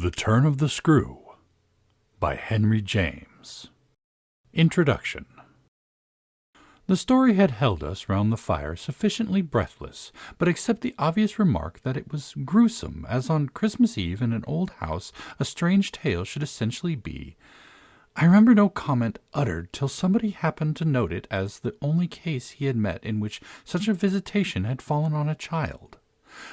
The Turn of the Screw by Henry James. Introduction. The story had held us round the fire sufficiently breathless, but except the obvious remark that it was gruesome, as on Christmas Eve in an old house a strange tale should essentially be, I remember no comment uttered till somebody happened to note it as the only case he had met in which such a visitation had fallen on a child.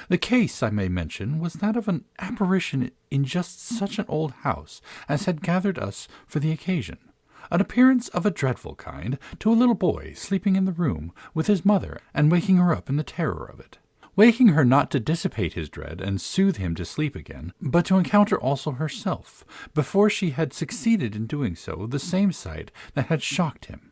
The case, I may mention, was that of an apparition in just such an old house as had gathered us for the occasion, an appearance of a dreadful kind to a little boy sleeping in the room with his mother and waking her up in the terror of it. Waking her not to dissipate his dread and soothe him to sleep again, but to encounter also herself, before she had succeeded in doing so, the same sight that had shocked him.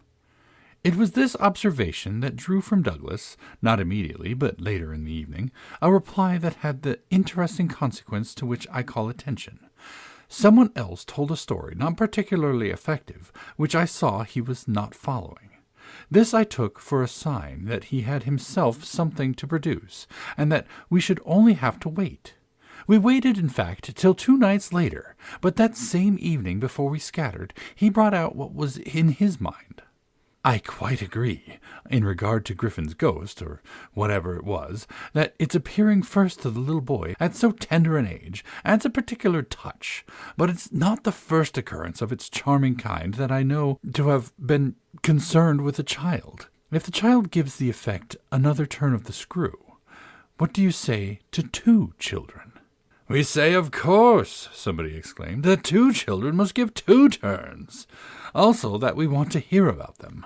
It was this observation that drew from Douglas, not immediately, but later in the evening, a reply that had the interesting consequence to which I call attention. Someone else told a story, not particularly effective, which I saw he was not following. This I took for a sign that he had himself something to produce, and that we should only have to wait. We waited, in fact, till 2 nights later, but that same evening before we scattered, he brought out what was in his mind. I quite agree, in regard to Griffin's ghost, or whatever it was, that its appearing first to the little boy at so tender an age adds a particular touch, but it's not the first occurrence of its charming kind that I know to have been concerned with a child. If the child gives the effect another turn of the screw, what do you say to 2 children? "We say, of course," somebody exclaimed, "that 2 children must give 2 turns. Also that we want to hear about them."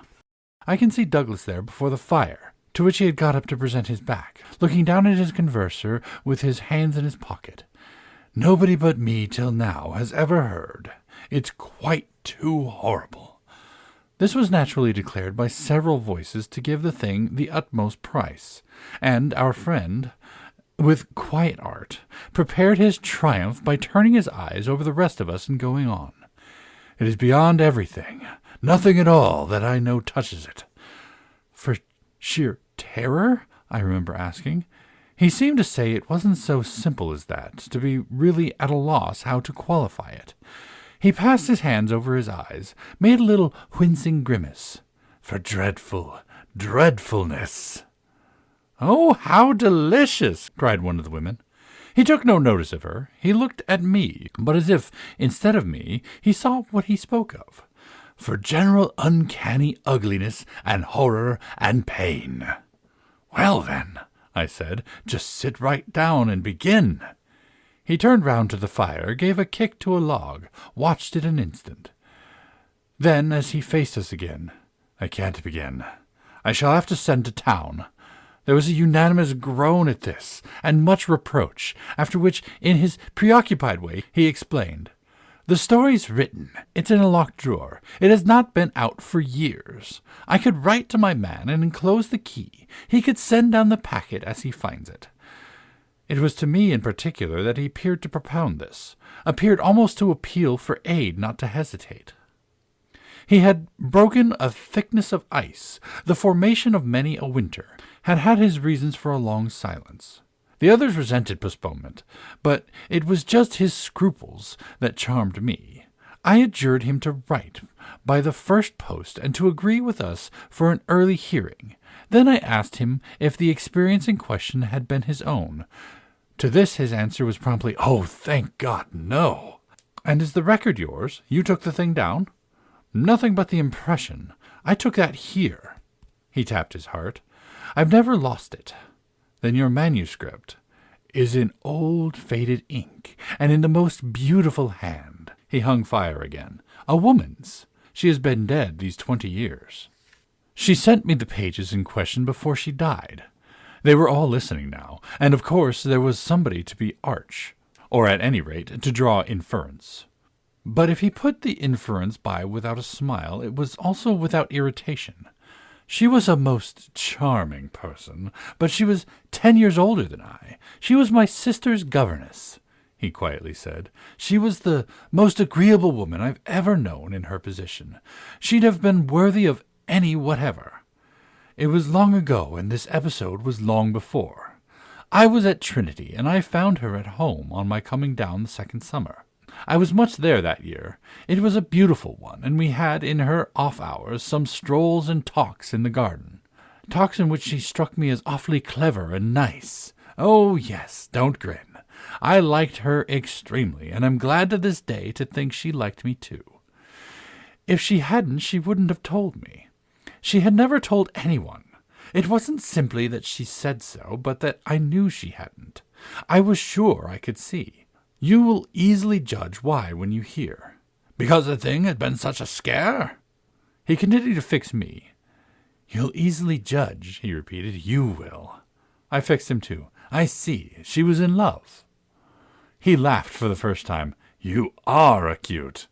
I can see Douglas there before the fire, to which he had got up to present his back, looking down at his converser with his hands in his pocket. "Nobody but me till now has ever heard. It's quite too horrible." This was naturally declared by several voices to give the thing the utmost price, and our friend, with quiet art, prepared his triumph by turning his eyes over the rest of us and going on. "It is beyond everything. Nothing at all that I know touches it." "For sheer terror?" I remember asking. He seemed to say it wasn't so simple as that, to be really at a loss how to qualify it. He passed his hands over his eyes, made a little wincing grimace. "For dreadfulness." "Oh, how delicious!" cried one of the women. He took no notice of her. He looked at me, but as if, instead of me, he saw what he spoke of. "For general uncanny ugliness and horror and pain." "Well, then," I said, "just sit right down and begin." He turned round to the fire, gave a kick to a log, watched it an instant. Then, as he faced us again, "I can't begin. I shall have to send to town." There was a unanimous groan at this, and much reproach, after which, in his preoccupied way, he explained. "The story's written. It's in a locked drawer. It has not been out for years. I could write to my man and enclose the key. He could send down the packet as he finds it." It was to me in particular that he appeared to propound this, appeared almost to appeal for aid, not to hesitate. He had broken a thickness of ice, the formation of many a winter, had had his reasons for a long silence. The others resented postponement, but it was just his scruples that charmed me. I adjured him to write by the first post and to agree with us for an early hearing. Then I asked him if the experience in question had been his own. To this his answer was promptly, "Oh, thank God, no." "And is the record yours? You took the thing down?" "Nothing but the impression. I took that here." He tapped his heart. "I've never lost it." "Then your manuscript is in old faded ink, and in the most beautiful hand." He hung fire again. "A woman's. She has been dead these 20 years. She sent me the pages in question before she died." They were all listening now, and of course there was somebody to be arch, or at any rate to draw inference. But if he put the inference by without a smile, it was also without irritation. "She was a most charming person, but she was 10 years older than I. She was my sister's governess," he quietly said. "She was the most agreeable woman I've ever known in her position. She'd have been worthy of any whatever. It was long ago, and this episode was long before. I was at Trinity, and I found her at home on my coming down the second summer. I was much there that year. It was a beautiful one, and we had, in her off-hours, some strolls and talks in the garden. Talks in which she struck me as awfully clever and nice. Oh, yes, don't grin. I liked her extremely, and I'm glad to this day to think she liked me too. If she hadn't, she wouldn't have told me. She had never told anyone. It wasn't simply that she said so, but that I knew she hadn't. I was sure I could see. You will easily judge why when you hear. Because the thing had been such a scare? He continued to fix me. You'll easily judge, he repeated. You will. I fixed him too. I see. She was in love. He laughed for the first time. You are acute.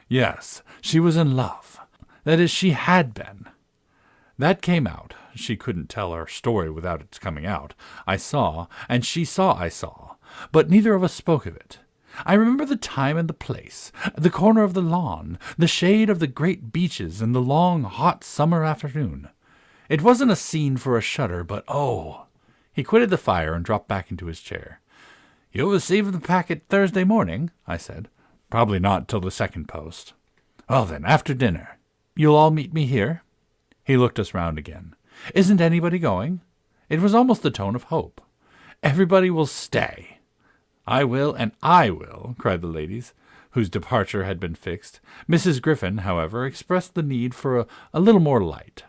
Yes, she was in love. That is, she had been. That came out. She couldn't tell her story without its coming out. I saw, and she saw I saw, but neither of us spoke of it. I remember the time and the place, the corner of the lawn, the shade of the great beeches, and the long, hot summer afternoon. It wasn't a scene for a shudder, but oh! He quitted the fire and dropped back into his chair. You'll receive the packet Thursday morning, I said. Probably not till the second post. Well then, after dinner. You'll all meet me here? He looked us round again. Isn't anybody going? It was almost the tone of hope. Everybody will stay. I will, and I will, cried the ladies, whose departure had been fixed. Mrs. Griffin, however, expressed the need for a little more light.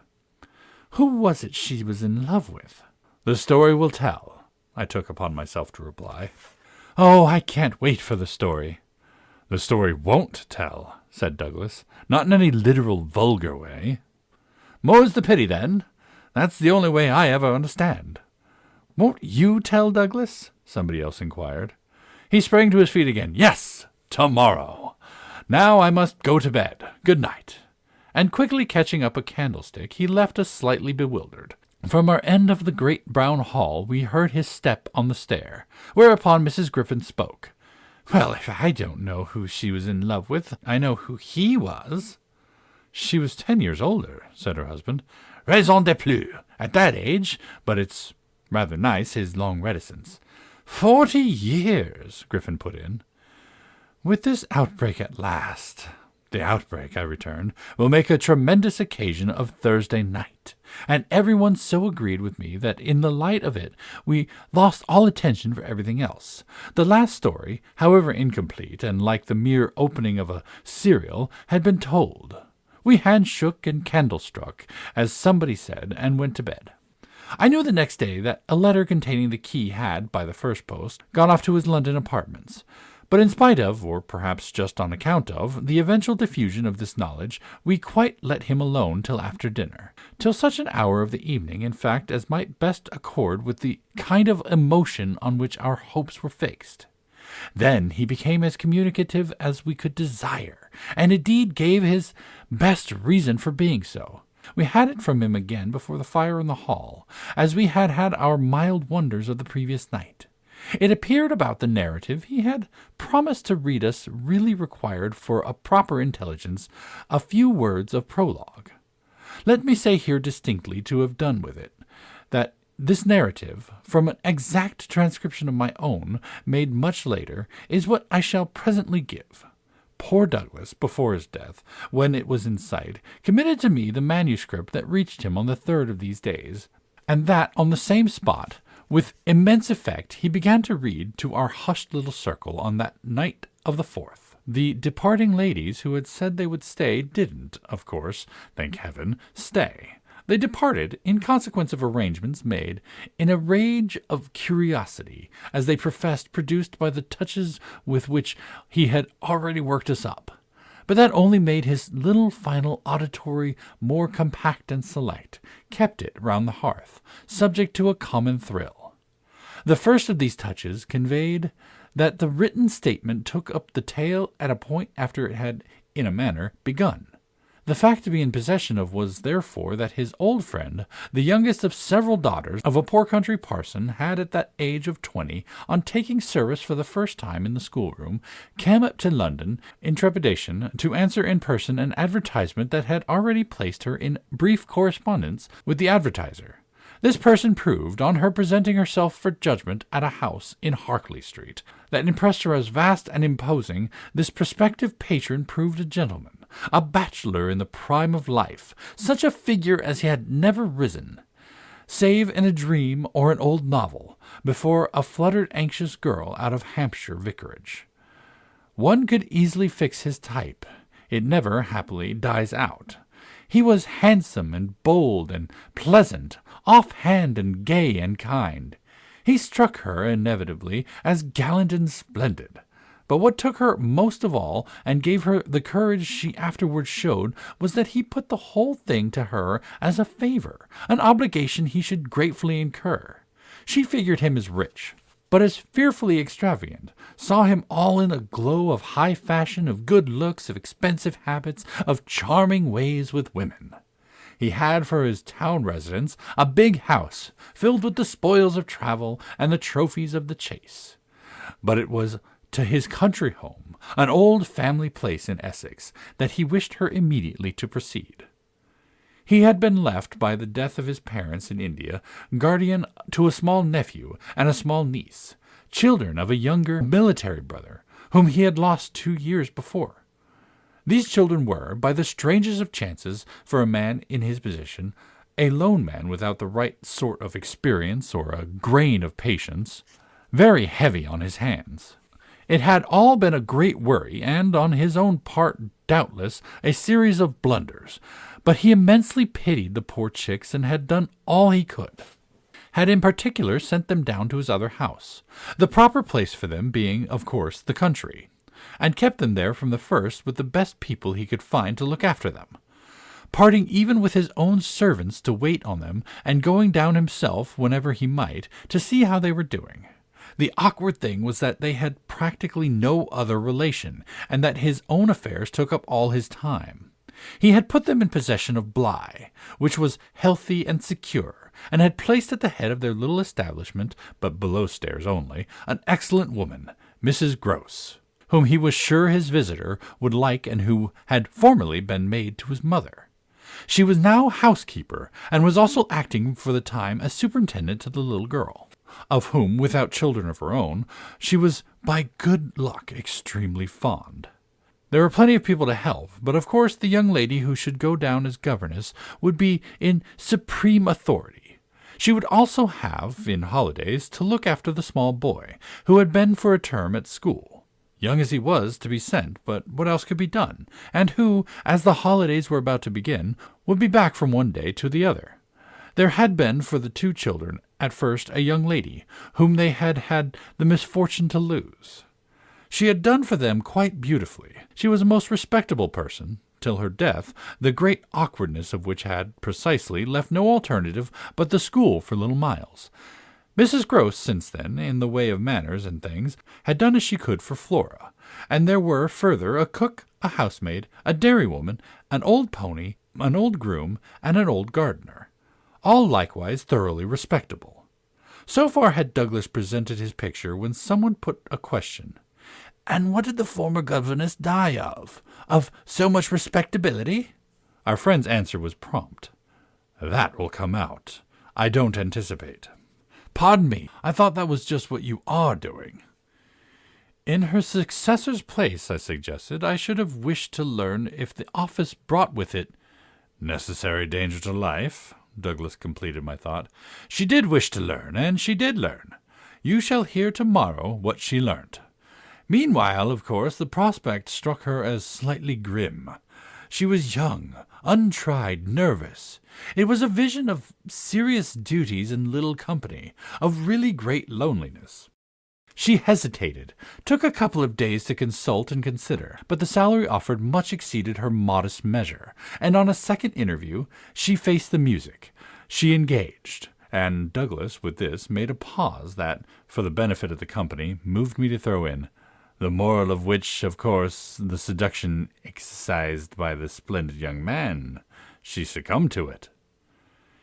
Who was it she was in love with? The story will tell, I took upon myself to reply. Oh, I can't wait for the story. The story won't tell, said Douglas, not in any literal vulgar way. More's the pity, then. That's the only way I ever understand. Won't you tell, Douglas? Somebody else inquired. He sprang to his feet again. Yes, tomorrow. Now I must go to bed. Good night. And quickly catching up a candlestick, he left us slightly bewildered. From our end of the great brown hall we heard his step on the stair, whereupon Mrs. Griffin spoke. Well, if I don't know who she was in love with, I know who he was. She was 10 years older, said her husband. Raison de plus, at that age, but it's rather nice, his long reticence. 40 years, Griffin put in. With this outbreak at last, the outbreak, I returned, will make a tremendous occasion of Thursday night, and everyone so agreed with me that in the light of it we lost all attention for everything else. The last story, however incomplete and like the mere opening of a serial, had been told. We handshook and candle-struck, as somebody said, and went to bed. I knew the next day that a letter containing the key had, by the first post, gone off to his London apartments. But in spite of, or perhaps just on account of, the eventual diffusion of this knowledge, we quite let him alone till after dinner, till such an hour of the evening, in fact, as might best accord with the kind of emotion on which our hopes were fixed. Then he became as communicative as we could desire, and indeed gave his best reason for being so. We had it from him again before the fire in the hall, as we had had our mild wonders of the previous night. It appeared about the narrative he had promised to read us really required for a proper intelligence a few words of prologue. Let me say here distinctly to have done with it, that this narrative, from an exact transcription of my own, made much later, is what I shall presently give. Poor Douglas, before his death, when it was in sight, committed to me the manuscript that reached him on the 3rd of these days, and that on the same spot, with immense effect, he began to read to our hushed little circle on that night of the 4th. The departing ladies who had said they would stay didn't, of course, thank heaven, stay. They departed in consequence of arrangements made in a rage of curiosity, as they professed, produced by the touches with which he had already worked us up. But that only made his little final auditory more compact and select, kept it round the hearth, subject to a common thrill. The first of these touches conveyed that the written statement took up the tale at a point after it had, in a manner, begun. The fact to be in possession of was, therefore, that his old friend, the youngest of several daughters of a poor country parson, had at that age of 20, on taking service for the first time in the schoolroom, come up to London in trepidation to answer in person an advertisement that had already placed her in brief correspondence with the advertiser. This person proved, on her presenting herself for judgment at a house in Harkley Street, that impressed her as vast and imposing. This prospective patron proved a gentleman, a bachelor in the prime of life, such a figure as he had never risen, save in a dream or an old novel, before a fluttered anxious girl out of Hampshire vicarage. One could easily fix his type. It never, happily, dies out. He was handsome and bold and pleasant, off-hand and gay and kind. He struck her, inevitably, as gallant and splendid. But what took her most of all, and gave her the courage she afterwards showed, was that he put the whole thing to her as a favor, an obligation he should gratefully incur. She figured him as rich, but as fearfully extravagant, saw him all in a glow of high fashion, of good looks, of expensive habits, of charming ways with women. He had for his town residence a big house, filled with the spoils of travel and the trophies of the chase. But it was to his country home, an old family place in Essex, that he wished her immediately to proceed. He had been left, by the death of his parents in India, guardian to a small nephew and a small niece, children of a younger military brother, whom he had lost 2 years before. These children were, by the strangest of chances for a man in his position, a lone man without the right sort of experience or a grain of patience, very heavy on his hands. It had all been a great worry, and on his own part, doubtless, a series of blunders, but he immensely pitied the poor chicks and had done all he could. Had in particular sent them down to his other house, the proper place for them being, of course, the country, and kept them there from the first with the best people he could find to look after them, parting even with his own servants to wait on them, and going down himself, whenever he might, to see how they were doing. The awkward thing was that they had practically no other relation, and that his own affairs took up all his time. He had put them in possession of Bly, which was healthy and secure, and had placed at the head of their little establishment, but below stairs only, an excellent woman, Mrs. Gross, whom he was sure his visitor would like and who had formerly been maid to his mother. She was now housekeeper, and was also acting for the time as superintendent to the little girl, of whom, without children of her own, she was by good luck extremely fond. There were plenty of people to help, but of course the young lady who should go down as governess would be in supreme authority. She would also have, in holidays, to look after the small boy, who had been for a term at school, young as he was to be sent, but what else could be done, and who, as the holidays were about to begin, would be back from one day to the other. There had been for the 2 children at first a young lady, whom they had had the misfortune to lose. She had done for them quite beautifully. She was a most respectable person, till her death, the great awkwardness of which had, precisely, left no alternative but the school for little Miles. Mrs. Gross, since then, in the way of manners and things, had done as she could for Flora, and there were, further, a cook, a housemaid, a dairywoman, an old pony, an old groom, and an old gardener, all likewise thoroughly respectable. So far had Douglas presented his picture when someone put a question. "And what did the former governess die of? Of so much respectability?" Our friend's answer was prompt. "That will come out. I don't anticipate." "Pardon me, I thought that was just what you are doing." "In her successor's place," I suggested, "I should have wished to learn if the office brought with it—" "Necessary danger to life," Douglas completed my thought. "She did wish to learn, and she did learn. You shall hear tomorrow what she learnt. Meanwhile, of course, the prospect struck her as slightly grim. She was young, untried, nervous. It was a vision of serious duties and little company, of really great loneliness. She hesitated, took a couple of days to consult and consider, but the salary offered much exceeded her modest measure, and on a second interview she faced the music. She engaged, and Douglas, with this, made a pause that, for the benefit of the company, moved me to throw in, the moral of which, of course, the seduction exercised by the splendid young man. She succumbed to it."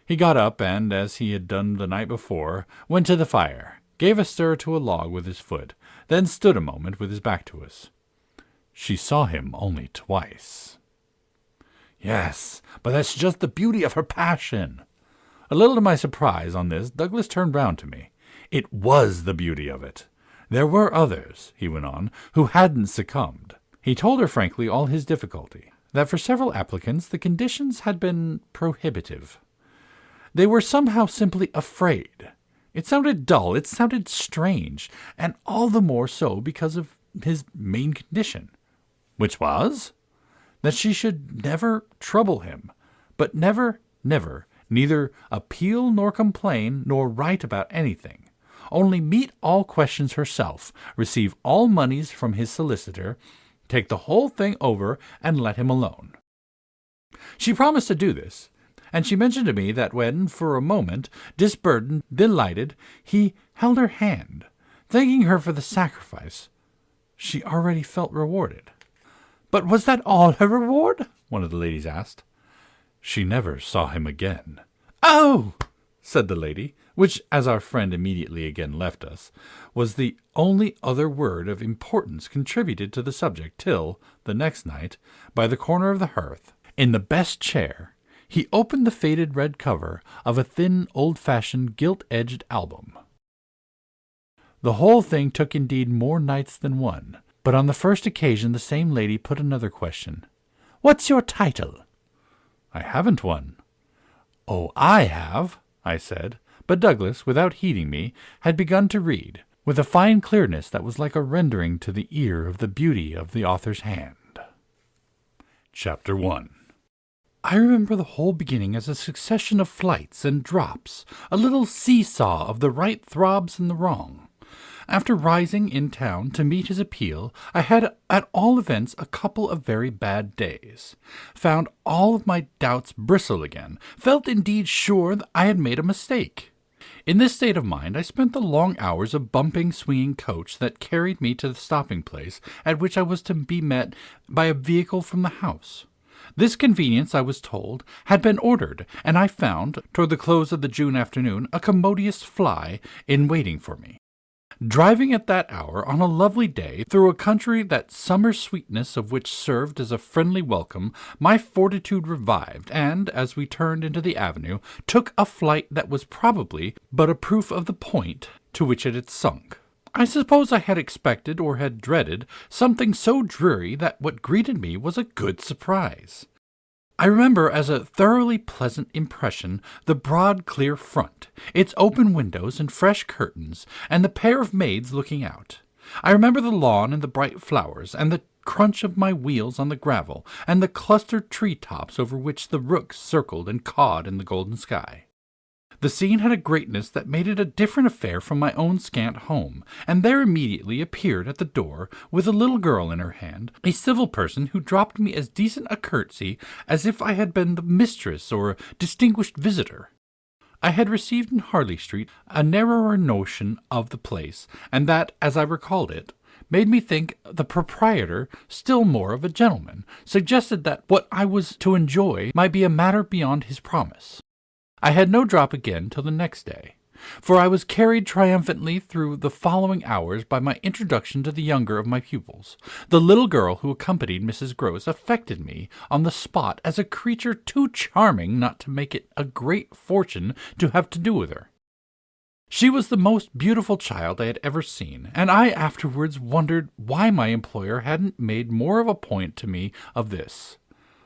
He got up, and, as he had done the night before, went to the fire, gave a stir to a log with his foot, then stood a moment with his back to us. "She saw him only twice." "Yes, but that's just the beauty of her passion." A little to my surprise on this, Douglas turned round to me. It was the beauty of it. There were others, he went on, who hadn't succumbed. He told her frankly all his difficulty, that for several applicants the conditions had been prohibitive. They were somehow simply afraid. It sounded dull, it sounded strange, and all the more so because of his main condition, which was that she should never trouble him, but never, neither appeal nor complain nor write about anything, only meet all questions herself, receive all moneys from his solicitor, take the whole thing over, and let him alone. She promised to do this, and she mentioned to me that when, for a moment, disburdened, delighted, he held her hand, thanking her for the sacrifice, she already felt rewarded. But was that all her reward? One of the ladies asked. She never saw him again. Oh! said the lady, which, as our friend immediately again left us, was the only other word of importance contributed to the subject till, the next night, by the corner of the hearth, in the best chair, he opened the faded red cover of a thin, old-fashioned, gilt-edged album. The whole thing took indeed more nights than one, but on the first occasion the same lady put another question. "What's your title?" "I haven't one." "Oh, I have," I said, but Douglas, without heeding me, had begun to read, with a fine clearness that was like a rendering to the ear of the beauty of the author's hand. Chapter 1. I remember the whole beginning as a succession of flights and drops, a little seesaw of the right throbs and the wrong. After rising in town to meet his appeal, I had at all events a couple of very bad days, found all of my doubts bristle again, felt indeed sure that I had made a mistake. In this state of mind I spent the long hours of bumping, swinging coach that carried me to the stopping place at which I was to be met by a vehicle from the house. This conveyance, I was told, had been ordered, and I found, toward the close of the June afternoon, a commodious fly in waiting for me. Driving at that hour on a lovely day through a country that summer sweetness of which served as a friendly welcome, my fortitude revived, and, as we turned into the avenue, took a flight that was probably but a proof of the point to which it had sunk. I suppose I had expected or had dreaded something so dreary that what greeted me was a good surprise. I remember as a thoroughly pleasant impression the broad, clear front, its open windows and fresh curtains, and the pair of maids looking out. I remember the lawn and the bright flowers, and the crunch of my wheels on the gravel, and the clustered tree-tops over which the rooks circled and cawed in the golden sky. The scene had a greatness that made it a different affair from my own scant home, and there immediately appeared at the door, with a little girl in her hand, a civil person who dropped me as decent a curtsy as if I had been the mistress or a distinguished visitor. I had received in Harley Street a narrower notion of the place, and that, as I recalled it, made me think the proprietor still more of a gentleman, suggested that what I was to enjoy might be a matter beyond his promise. I had no drop again till the next day, for I was carried triumphantly through the following hours by my introduction to the younger of my pupils. The little girl who accompanied Mrs. Gross affected me on the spot as a creature too charming not to make it a great fortune to have to do with her. She was the most beautiful child I had ever seen, and I afterwards wondered why my employer hadn't made more of a point to me of this.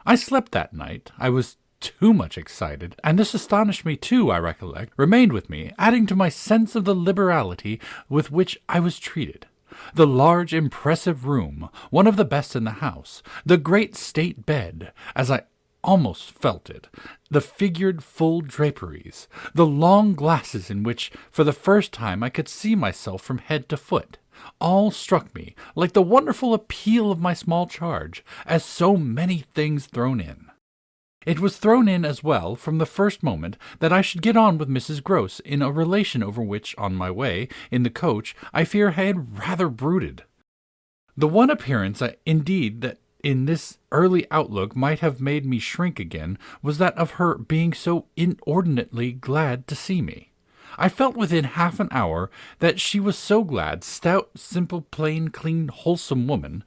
I slept that night. I was too much excited, and this astonished me too, I recollect, remained with me, adding to my sense of the liberality with which I was treated. The large, impressive room, one of the best in the house, the great state bed, as I almost felt it, the figured full draperies, the long glasses in which, for the first time, I could see myself from head to foot, all struck me, like the wonderful appeal of my small charge, as so many things thrown in. It was thrown in as well, from the first moment, that I should get on with Mrs. Gross in a relation over which, on my way, in the coach, I fear I had rather brooded. The one appearance, indeed, that in this early outlook might have made me shrink again, was that of her being so inordinately glad to see me. I felt within half an hour that she was so glad, stout, simple, plain, clean, wholesome woman,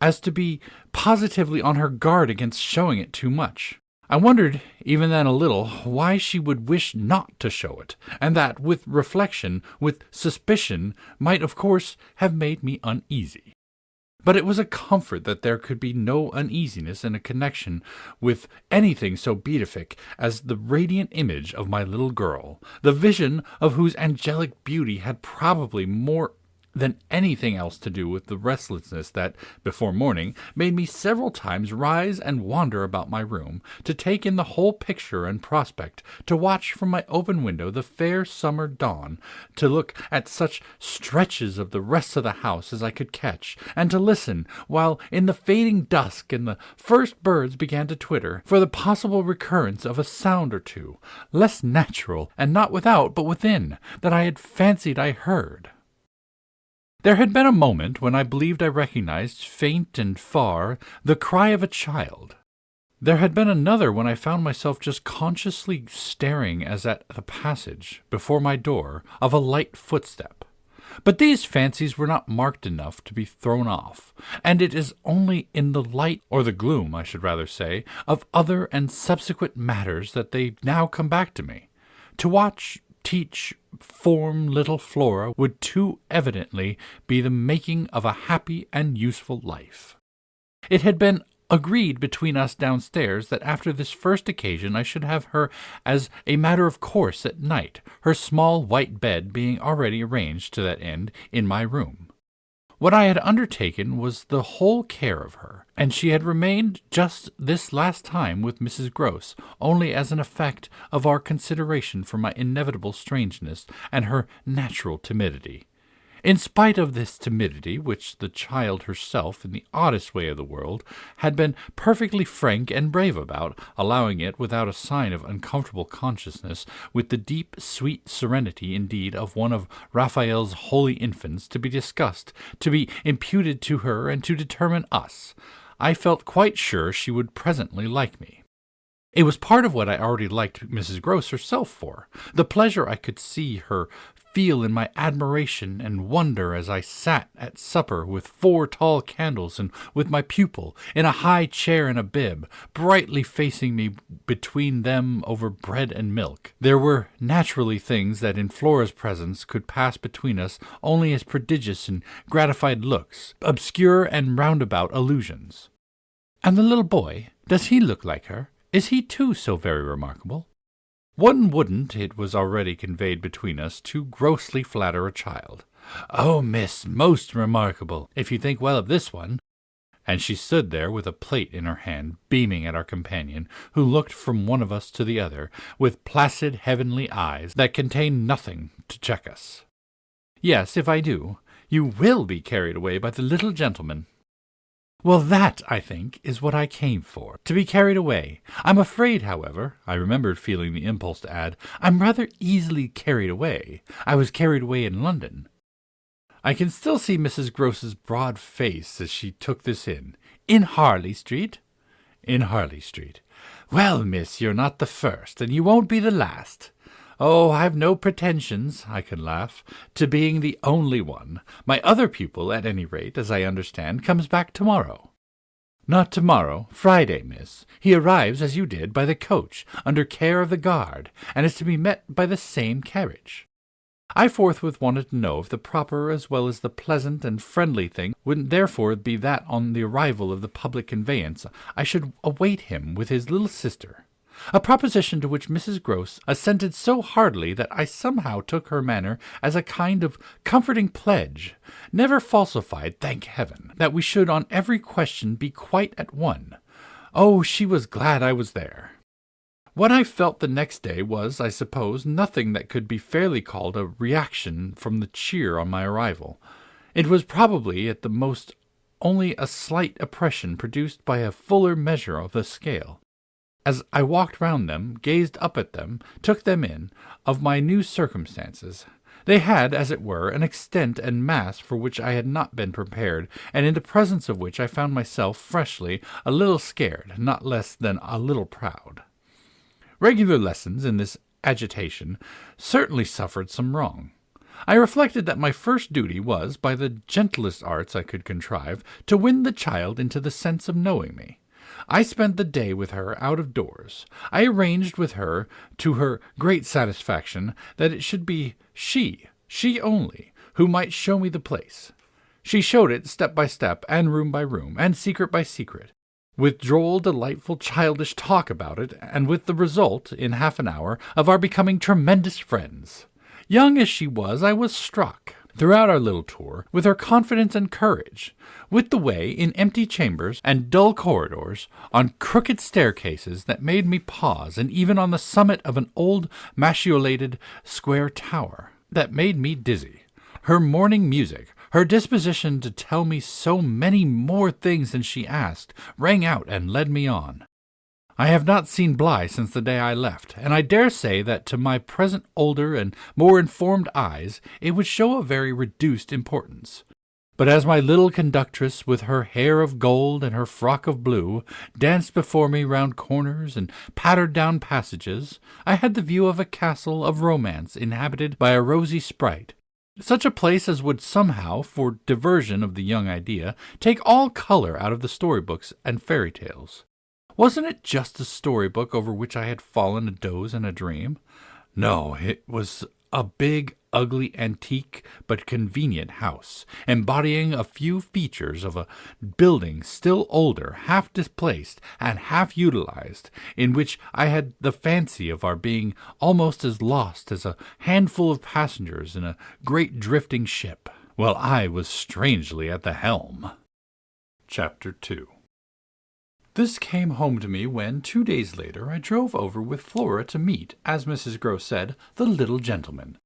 as to be positively on her guard against showing it too much. I wondered, even then a little, why she would wish not to show it, and that, with reflection, with suspicion, might of course have made me uneasy. But it was a comfort that there could be no uneasiness in a connection with anything so beatific as the radiant image of my little girl, the vision of whose angelic beauty had probably more than anything else to do with the restlessness that, before morning, made me several times rise and wander about my room, to take in the whole picture and prospect, to watch from my open window the fair summer dawn, to look at such stretches of the rest of the house as I could catch, and to listen, while in the fading dusk and the first birds began to twitter, for the possible recurrence of a sound or two, less natural, and not without, but within, that I had fancied I heard. There had been a moment when I believed I recognized, faint and far, the cry of a child. There had been another when I found myself just consciously staring as at the passage, before my door, of a light footstep. But these fancies were not marked enough to be thrown off, and it is only in the light, or the gloom, I should rather say, of other and subsequent matters that they now come back to me. To watch, teach, form little Flora would too evidently be the making of a happy and useful life. It had been agreed between us downstairs that after this first occasion I should have her as a matter of course at night, her small white bed being already arranged to that end in my room. What I had undertaken was the whole care of her, and she had remained just this last time with Mrs. Gross only as an effect of our consideration for my inevitable strangeness and her natural timidity. In spite of this timidity, which the child herself, in the oddest way of the world, had been perfectly frank and brave about, allowing it without a sign of uncomfortable consciousness, with the deep, sweet serenity, indeed, of one of Raphael's holy infants, to be discussed, to be imputed to her, and to determine us, I felt quite sure she would presently like me. It was part of what I already liked Mrs. Gross herself for, the pleasure I could see her feel in my admiration and wonder as I sat at supper with 4 tall candles and with my pupil in a high chair and a bib, brightly facing me between them over bread and milk. There were naturally things that in Flora's presence could pass between us only as prodigious and gratified looks, obscure and roundabout allusions. And the little boy, does he look like her? Is he too so very remarkable? One wouldn't, it was already conveyed between us, too grossly flatter a child. Oh, miss, most remarkable, if you think well of this one. And she stood there with a plate in her hand, beaming at our companion, who looked from one of us to the other, with placid heavenly eyes that contained nothing to check us. Yes, if I do, you will be carried away by the little gentleman. Well, that, I think, is what I came for, to be carried away. I'm afraid, however, I remembered feeling the impulse to add, I'm rather easily carried away. I was carried away in London. I can still see Mrs. Gross's broad face as she took this in. In Harley Street? In Harley Street. Well, miss, you're not the first, and you won't be the last. Oh, I've no pretensions, I can laugh, to being the only one. My other pupil, at any rate, as I understand, comes back tomorrow. Not tomorrow, Friday, miss. He arrives, as you did, by the coach, under care of the guard, and is to be met by the same carriage. I forthwith wanted to know if the proper as well as the pleasant and friendly thing wouldn't therefore be that on the arrival of the public conveyance I should await him with his little sister. A proposition to which Mrs. Gross assented so heartily that I somehow took her manner as a kind of comforting pledge, never falsified, thank heaven, that we should on every question be quite at one. Oh, she was glad I was there. What I felt the next day was, I suppose, nothing that could be fairly called a reaction from the cheer on my arrival. It was probably, at the most, only a slight oppression produced by a fuller measure of the scale. As I walked round them, gazed up at them, took them in, of my new circumstances, they had, as it were, an extent and mass for which I had not been prepared, and in the presence of which I found myself freshly a little scared, not less than a little proud. Regular lessons in this agitation certainly suffered some wrong. I reflected that my first duty was, by the gentlest arts I could contrive, to win the child into the sense of knowing me. I spent the day with her out of doors. I arranged with her, to her great satisfaction, that it should be she only, who might show me the place. She showed it step by step, and room by room, and secret by secret, with droll, delightful, childish talk about it, and with the result, in half an hour, of our becoming tremendous friends. Young as she was, I was struck, throughout our little tour, with her confidence and courage, with the way, in empty chambers and dull corridors, on crooked staircases that made me pause, and even on the summit of an old machicolated square tower, that made me dizzy. Her morning music, her disposition to tell me so many more things than she asked, rang out and led me on. I have not seen Bly since the day I left, and I dare say that to my present older and more informed eyes it would show a very reduced importance. But as my little conductress, with her hair of gold and her frock of blue, danced before me round corners and pattered down passages, I had the view of a castle of romance inhabited by a rosy sprite, such a place as would somehow, for diversion of the young idea, take all color out of the storybooks and fairy tales. Wasn't it just a storybook over which I had fallen a doze and a dream? No, it was a big, ugly, antique, but convenient house, embodying a few features of a building still older, half displaced and half utilized, in which I had the fancy of our being almost as lost as a handful of passengers in a great drifting ship, while I was strangely at the helm. Chapter 2. This came home to me when, 2 days later, I drove over with Flora to meet, as Mrs. Gross said, the little gentleman.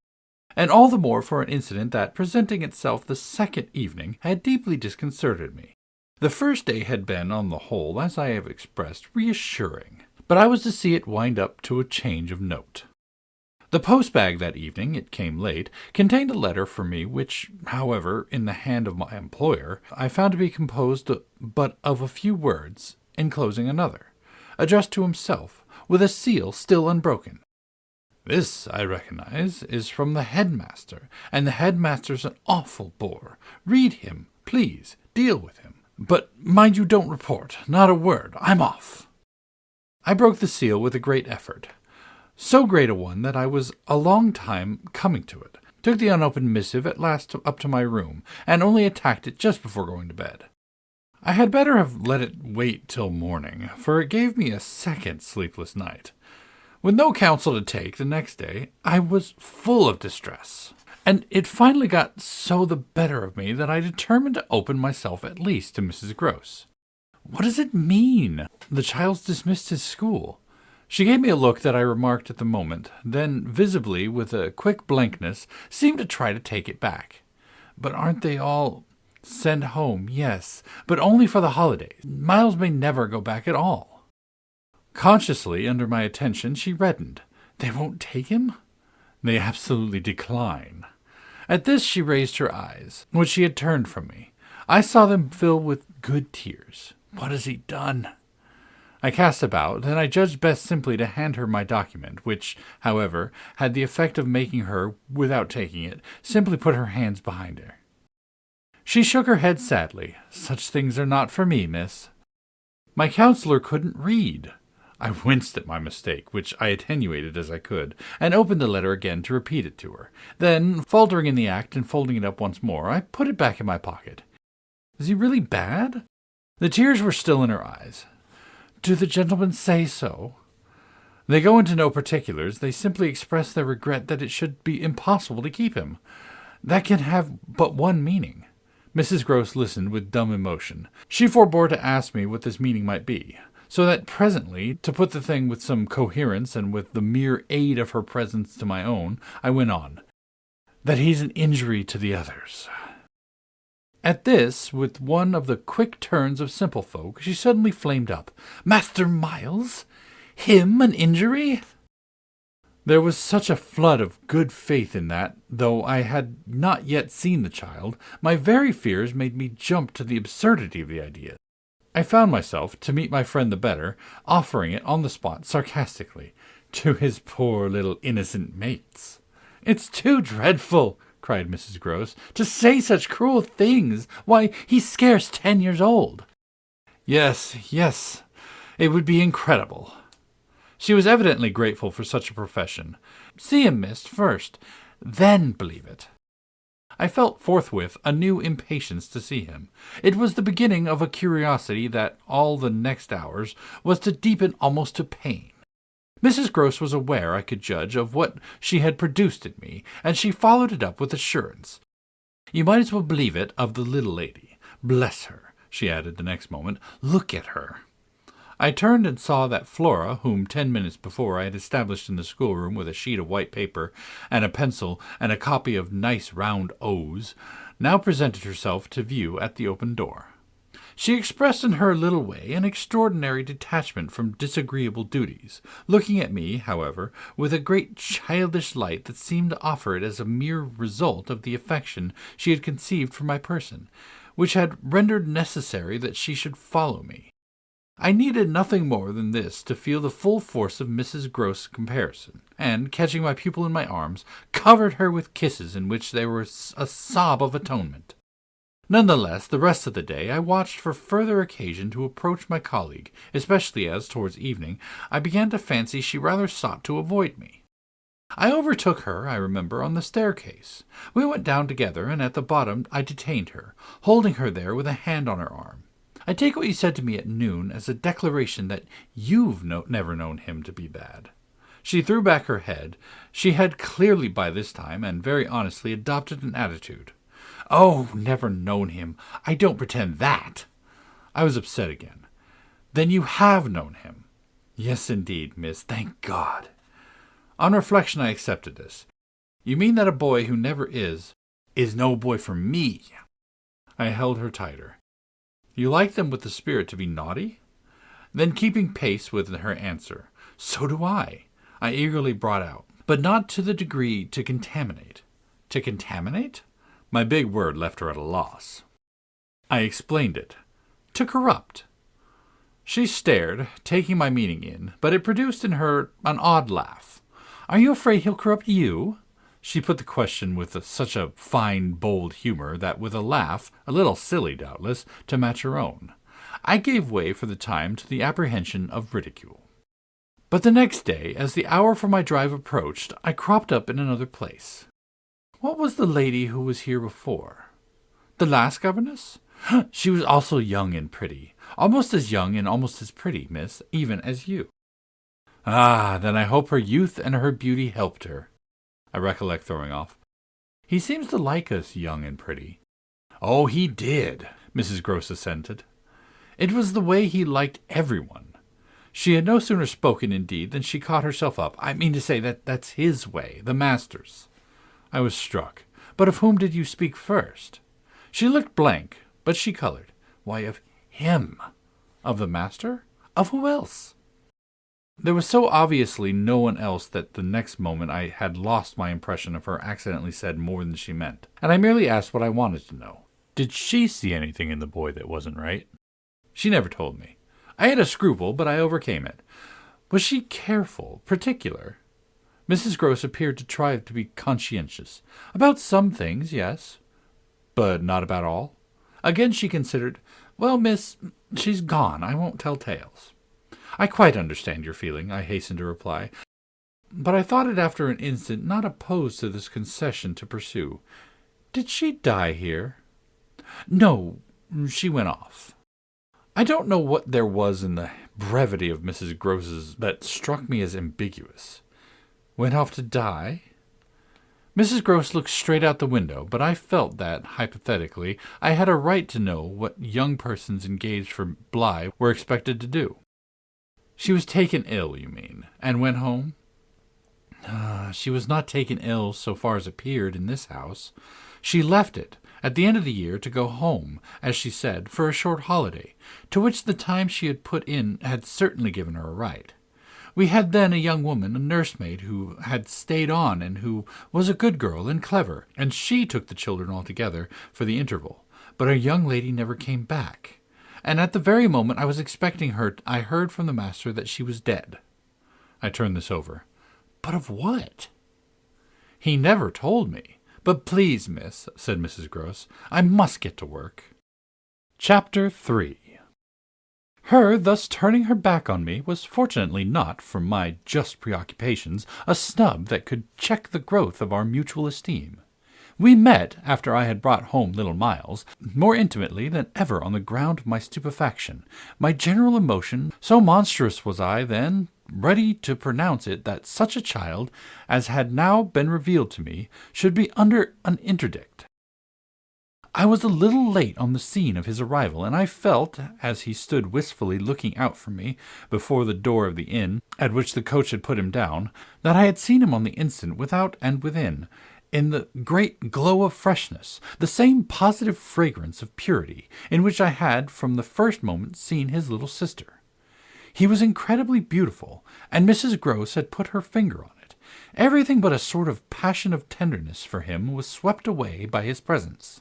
And all the more for an incident that, presenting itself the second evening, had deeply disconcerted me. The first day had been, on the whole, as I have expressed, reassuring, but I was to see it wind up to a change of note. The post-bag that evening, it came late, contained a letter for me which, however, in the hand of my employer, I found to be composed but of a few words, enclosing another, addressed to himself, with a seal still unbroken. This, I recognize, is from the headmaster, and the headmaster's an awful bore. Read him, please, deal with him. But mind you don't report, not a word, I'm off. I broke the seal with a great effort, so great a one that I was a long time coming to it, took the unopened missive at last up to my room, and only attacked it just before going to bed. I had better have let it wait till morning, for it gave me a second sleepless night. With no counsel to take the next day, I was full of distress, and it finally got so the better of me that I determined to open myself at least to Mrs. Gross. What does it mean? The child's dismissed his school. She gave me a look that I remarked at the moment, then, visibly, with a quick blankness, seemed to try to take it back. But aren't they all sent home? Yes, but only for the holidays. Miles may never go back at all. Consciously, under my attention, she reddened. They won't take him? They absolutely decline. At this she raised her eyes, which she had turned from me. I saw them fill with good tears. What has he done? I cast about, and I judged best simply to hand her my document, which, however, had the effect of making her, without taking it, simply put her hands behind her. She shook her head sadly. Such things are not for me, miss. My counselor couldn't read. I winced at my mistake, which I attenuated as I could, and opened the letter again to repeat it to her. Then, faltering in the act and folding it up once more, I put it back in my pocket. Is he really bad? The tears were still in her eyes. Do the gentlemen say so? They go into no particulars. They simply express their regret that it should be impossible to keep him. That can have but one meaning. Mrs. Gross listened with dumb emotion. She forbore to ask me what this meaning might be, so that presently, to put the thing with some coherence and with the mere aid of her presence to my own, I went on. That he's an injury to the others. At this, with one of the quick turns of simple folk, she suddenly flamed up. Master Miles? Him an injury? There was such a flood of good faith in that, though I had not yet seen the child, my very fears made me jump to the absurdity of the idea. I found myself, to meet my friend the better, offering it on the spot sarcastically, to his poor little innocent mates. It's too dreadful, cried Mrs. Gross, to say such cruel things. Why, he's scarce 10 years old. Yes, It would be incredible." She was evidently grateful for such a profession. "See him, miss, first, then believe it." I felt forthwith a new impatience to see him. It was the beginning of a curiosity that, all the next hours, was to deepen almost to pain. Mrs. Grose was aware, I could judge, of what she had produced in me, and she followed it up with assurance. "You might as well believe it of the little lady. Bless her," she added the next moment. "Look at her." I turned and saw that Flora, whom 10 minutes before I had established in the schoolroom with a sheet of white paper and a pencil and a copy of nice round O's, now presented herself to view at the open door. She expressed in her little way an extraordinary detachment from disagreeable duties, looking at me, however, with a great childish light that seemed to offer it as a mere result of the affection she had conceived for my person, which had rendered necessary that she should follow me. I needed nothing more than this to feel the full force of Mrs. Grose's comparison, and, catching my pupil in my arms, covered her with kisses in which there was a sob of atonement. None the less, the rest of the day I watched for further occasion to approach my colleague, especially as, towards evening, I began to fancy she rather sought to avoid me. I overtook her, I remember, on the staircase. We went down together, and at the bottom I detained her, holding her there with a hand on her arm. "I take what you said to me at noon as a declaration that you've never known him to be bad." She threw back her head. She had clearly by this time, and very honestly, adopted an attitude. "Oh, never known him. I don't pretend that." I was upset again. "Then you have known him?" "Yes, indeed, miss. Thank God." On reflection I accepted this. "You mean that a boy who never is no boy for me." I held her tighter. "You like them with the spirit to be naughty?" Then, keeping pace with her answer, "So do I," I eagerly brought out, "but not to the degree to contaminate." "To contaminate?" My big word left her at a loss. I explained it. "To corrupt." She stared, taking my meaning in, but it produced in her an odd laugh. "Are you afraid he'll corrupt you?" She put the question with such a fine, bold humor that, with a laugh, a little silly doubtless, to match her own, I gave way for the time to the apprehension of ridicule. But the next day, as the hour for my drive approached, I cropped up in another place. "What was the lady who was here before?" "The last governess? She was also young and pretty. Almost as young and almost as pretty, miss, even as you." "Ah, then I hope her youth and her beauty helped her," I recollect throwing off. "He seems to like us young and pretty." "Oh, he did," Mrs. Grose assented. "It was the way he liked everyone." She had no sooner spoken, indeed, than she caught herself up. "I mean to say that's his way, the master's." I was struck. "But of whom did you speak first?" She looked blank, but she colored. "Why, of him." "Of the master? Of who else?" There was so obviously no one else that the next moment I had lost my impression of her accidentally said more than she meant, and I merely asked what I wanted to know. Did she see anything in the boy that wasn't right? She never told me. I had a scruple, but I overcame it. Was she careful, particular? Mrs. Grose appeared to try to be conscientious. "About some things, yes." "But not about all?" Again she considered. "Well, miss, she's gone. I won't tell tales." "I quite understand your feeling," I hastened to reply, but I thought it after an instant not opposed to this concession to pursue. "Did she die here?" "No, she went off." I don't know what there was in the brevity of Mrs. Grose's that struck me as ambiguous. "Went off to die?" Mrs. Grose looked straight out the window, but I felt that, hypothetically, I had a right to know what young persons engaged for Bligh were expected to do. "She was taken ill, you mean, and went home?" She was not taken ill so far as appeared in this house. She left it, at the end of the year, to go home, as she said, for a short holiday, to which the time she had put in had certainly given her a right. We had then a young woman, a nursemaid, who had stayed on and who was a good girl and clever, and she took the children altogether for the interval. But our young lady never came back, and at the very moment I was expecting her I heard from the master that she was dead. I turned this over. "But of what?" "He never told me. But please, miss," said Mrs. Grose, "I must get to work." Chapter 3. Her thus turning her back on me was fortunately not, from my just preoccupations, a snub that could check the growth of our mutual esteem. We met, after I had brought home little Miles, more intimately than ever on the ground of my stupefaction, my general emotion. So monstrous was I then ready to pronounce it that such a child as had now been revealed to me should be under an interdict. I was a little late on the scene of his arrival, and I felt, as he stood wistfully looking out for me before the door of the inn at which the coach had put him down, that I had seen him on the instant, without and within, in the great glow of freshness, the same positive fragrance of purity in which I had from the first moment seen his little sister. He was incredibly beautiful, and Mrs. Grose had put her finger on it. Everything but a sort of passion of tenderness for him was swept away by his presence.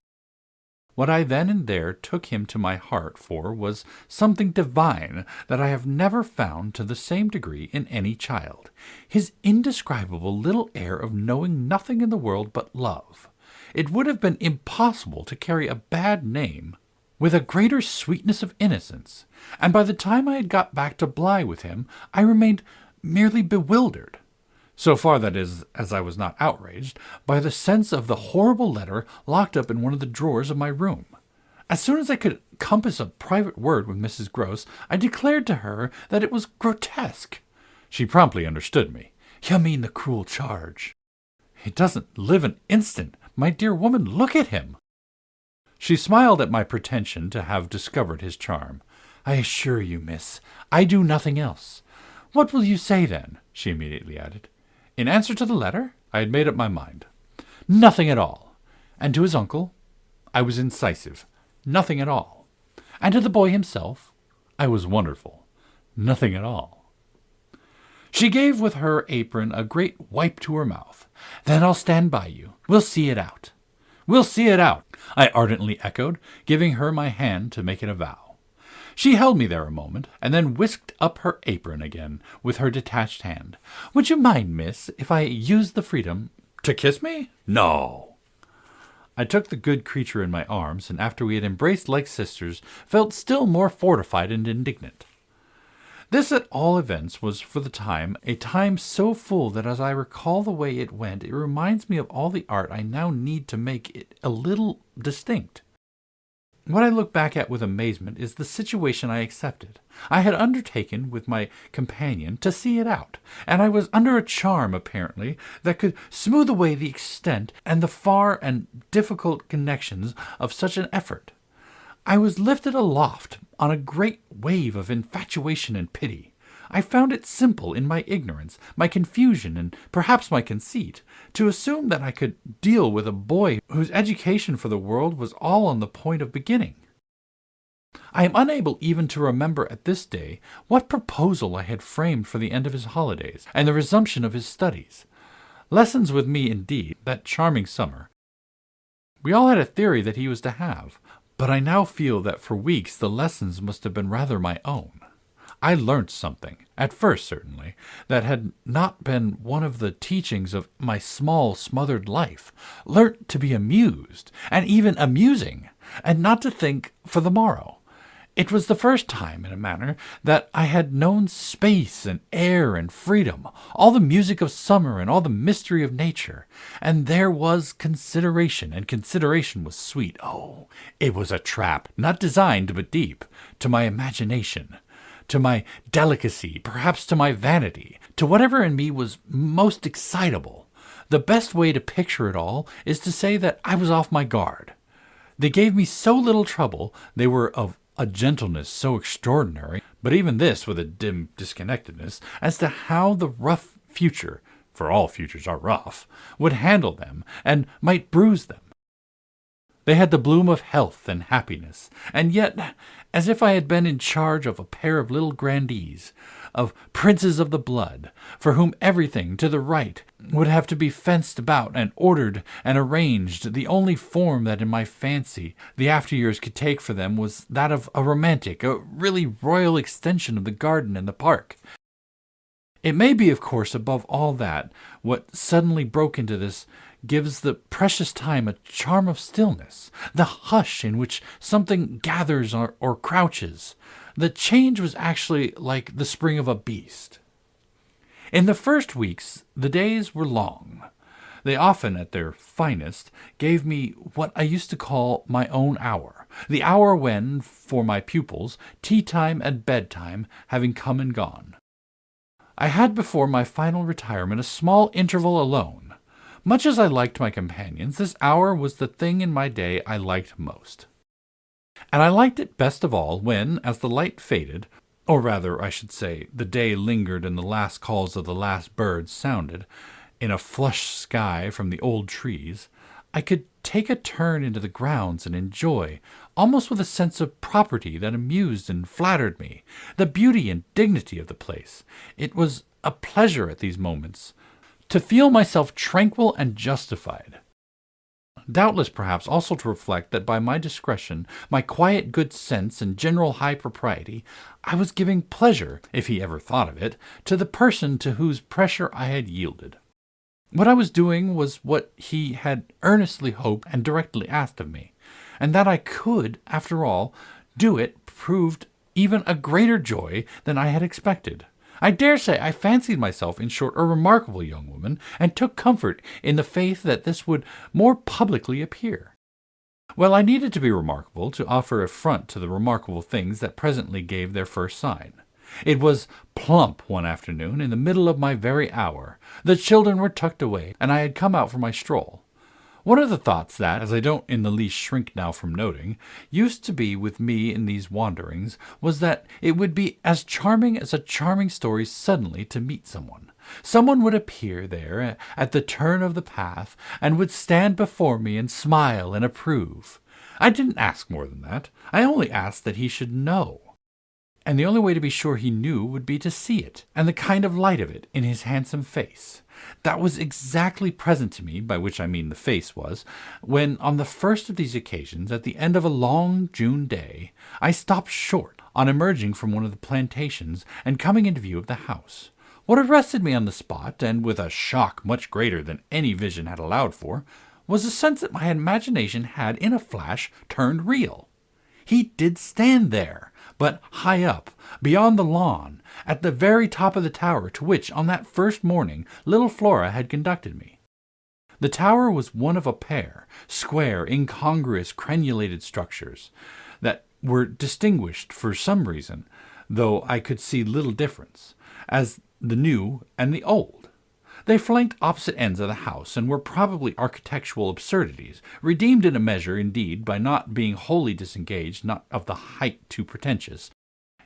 What I then and there took him to my heart for was something divine that I have never found to the same degree in any child, his indescribable little air of knowing nothing in the world but love. It would have been impossible to carry a bad name with a greater sweetness of innocence, and by the time I had got back to Bly with him, I remained merely bewildered. So far, that is, as I was not outraged, by the sense of the horrible letter locked up in one of the drawers of my room. As soon as I could compass a private word with Mrs. Grose, I declared to her that it was grotesque. She promptly understood me. "You mean the cruel charge." "He doesn't live an instant. My dear woman, look at him." She smiled at my pretension to have discovered his charm. "I assure you, miss, I do nothing else." "What will you say, then?" she immediately added. In answer to the letter, I had made up my mind. Nothing at all. And to his uncle, I was incisive. Nothing at all. And to the boy himself, I was wonderful. Nothing at all. She gave with her apron a great wipe to her mouth. "Then I'll stand by you. We'll see it out." "We'll see it out," I ardently echoed, giving her my hand to make it a vow. She held me there a moment, and then whisked up her apron again with her detached hand. "Would you mind, miss, if I used the freedom—" "To kiss me? No." I took the good creature in my arms, and after we had embraced like sisters, felt still more fortified and indignant. This, at all events, was for the time, a time so full that as I recall the way it went, it reminds me of all the art I now need to make it a little distinct. What I look back at with amazement is the situation I accepted. I had undertaken, with my companion, to see it out, and I was under a charm, apparently, that could smooth away the extent and the far and difficult connections of such an effort. I was lifted aloft on a great wave of infatuation and pity. I found it simple in my ignorance, my confusion, and perhaps my conceit, to assume that I could deal with a boy whose education for the world was all on the point of beginning. I am unable even to remember at this day what proposal I had framed for the end of his holidays and the resumption of his studies. Lessons with me, indeed, that charming summer. We all had a theory that he was to have, but I now feel that for weeks the lessons must have been rather my own. I learnt something, at first certainly, that had not been one of the teachings of my small, smothered life, learnt to be amused, and even amusing, and not to think for the morrow. It was the first time, in a manner, that I had known space and air and freedom, all the music of summer and all the mystery of nature, and there was consideration, and consideration was sweet. Oh, it was a trap, not designed but deep, to my imagination, to my delicacy, perhaps to my vanity, to whatever in me was most excitable. The best way to picture it all is to say that I was off my guard. They gave me so little trouble, they were of a gentleness so extraordinary, but even this with a dim disconnectedness, as to how the rough future, for all futures are rough, would handle them, and might bruise them. They had the bloom of health and happiness, and yet, as if I had been in charge of a pair of little grandees, of princes of the blood, for whom everything to the right would have to be fenced about and ordered and arranged, the only form that in my fancy the after-years could take for them was that of a romantic, a really royal extension of the garden and the park. It may be, of course, above all that, what suddenly broke into this gives the precious time a charm of stillness, the hush in which something gathers or crouches, The change was actually like the spring of a beast. In the first weeks, the days were long. They often, at their finest, gave me what I used to call my own hour, the hour when, for my pupils, tea-time and bedtime having come and gone, I had before my final retirement a small interval alone. Much as I liked my companions, this hour was the thing in my day I liked most. And I liked it best of all when, as the light faded, or rather, I should say, the day lingered and the last calls of the last birds sounded, in a flushed sky from the old trees, I could take a turn into the grounds and enjoy, almost with a sense of property that amused and flattered me, the beauty and dignity of the place. It was a pleasure at these moments to feel myself tranquil and justified. Doubtless, perhaps, also to reflect that by my discretion, my quiet good sense, and general high propriety, I was giving pleasure, if he ever thought of it, to the person to whose pressure I had yielded. What I was doing was what he had earnestly hoped and directly asked of me, and that I could, after all, do it proved even a greater joy than I had expected. I dare say I fancied myself, in short, a remarkable young woman, and took comfort in the faith that this would more publicly appear. Well, I needed to be remarkable to offer a front to the remarkable things that presently gave their first sign. It was plump one afternoon, in the middle of my very hour. The children were tucked away, and I had come out for my stroll. One of the thoughts that, as I don't in the least shrink now from noting, used to be with me in these wanderings was that it would be as charming as a charming story suddenly to meet someone. Someone would appear there at the turn of the path and would stand before me and smile and approve. I didn't ask more than that. I only asked that he should know. And the only way to be sure he knew would be to see it, and the kind of light of it, in his handsome face. That was exactly present to me, by which I mean the face was, when, on the first of these occasions, at the end of a long June day, I stopped short on emerging from one of the plantations and coming into view of the house. What arrested me on the spot, and with a shock much greater than any vision had allowed for, was a sense that my imagination had in a flash turned real. He did stand there, but high up, beyond the lawn, at the very top of the tower to which, on that first morning, little Flora had conducted me. The tower was one of a pair, square, incongruous, crenulated structures, that were distinguished for some reason, though I could see little difference, as the new and the old. They flanked opposite ends of the house, and were probably architectural absurdities, redeemed in a measure, indeed, by not being wholly disengaged, not of the height too pretentious,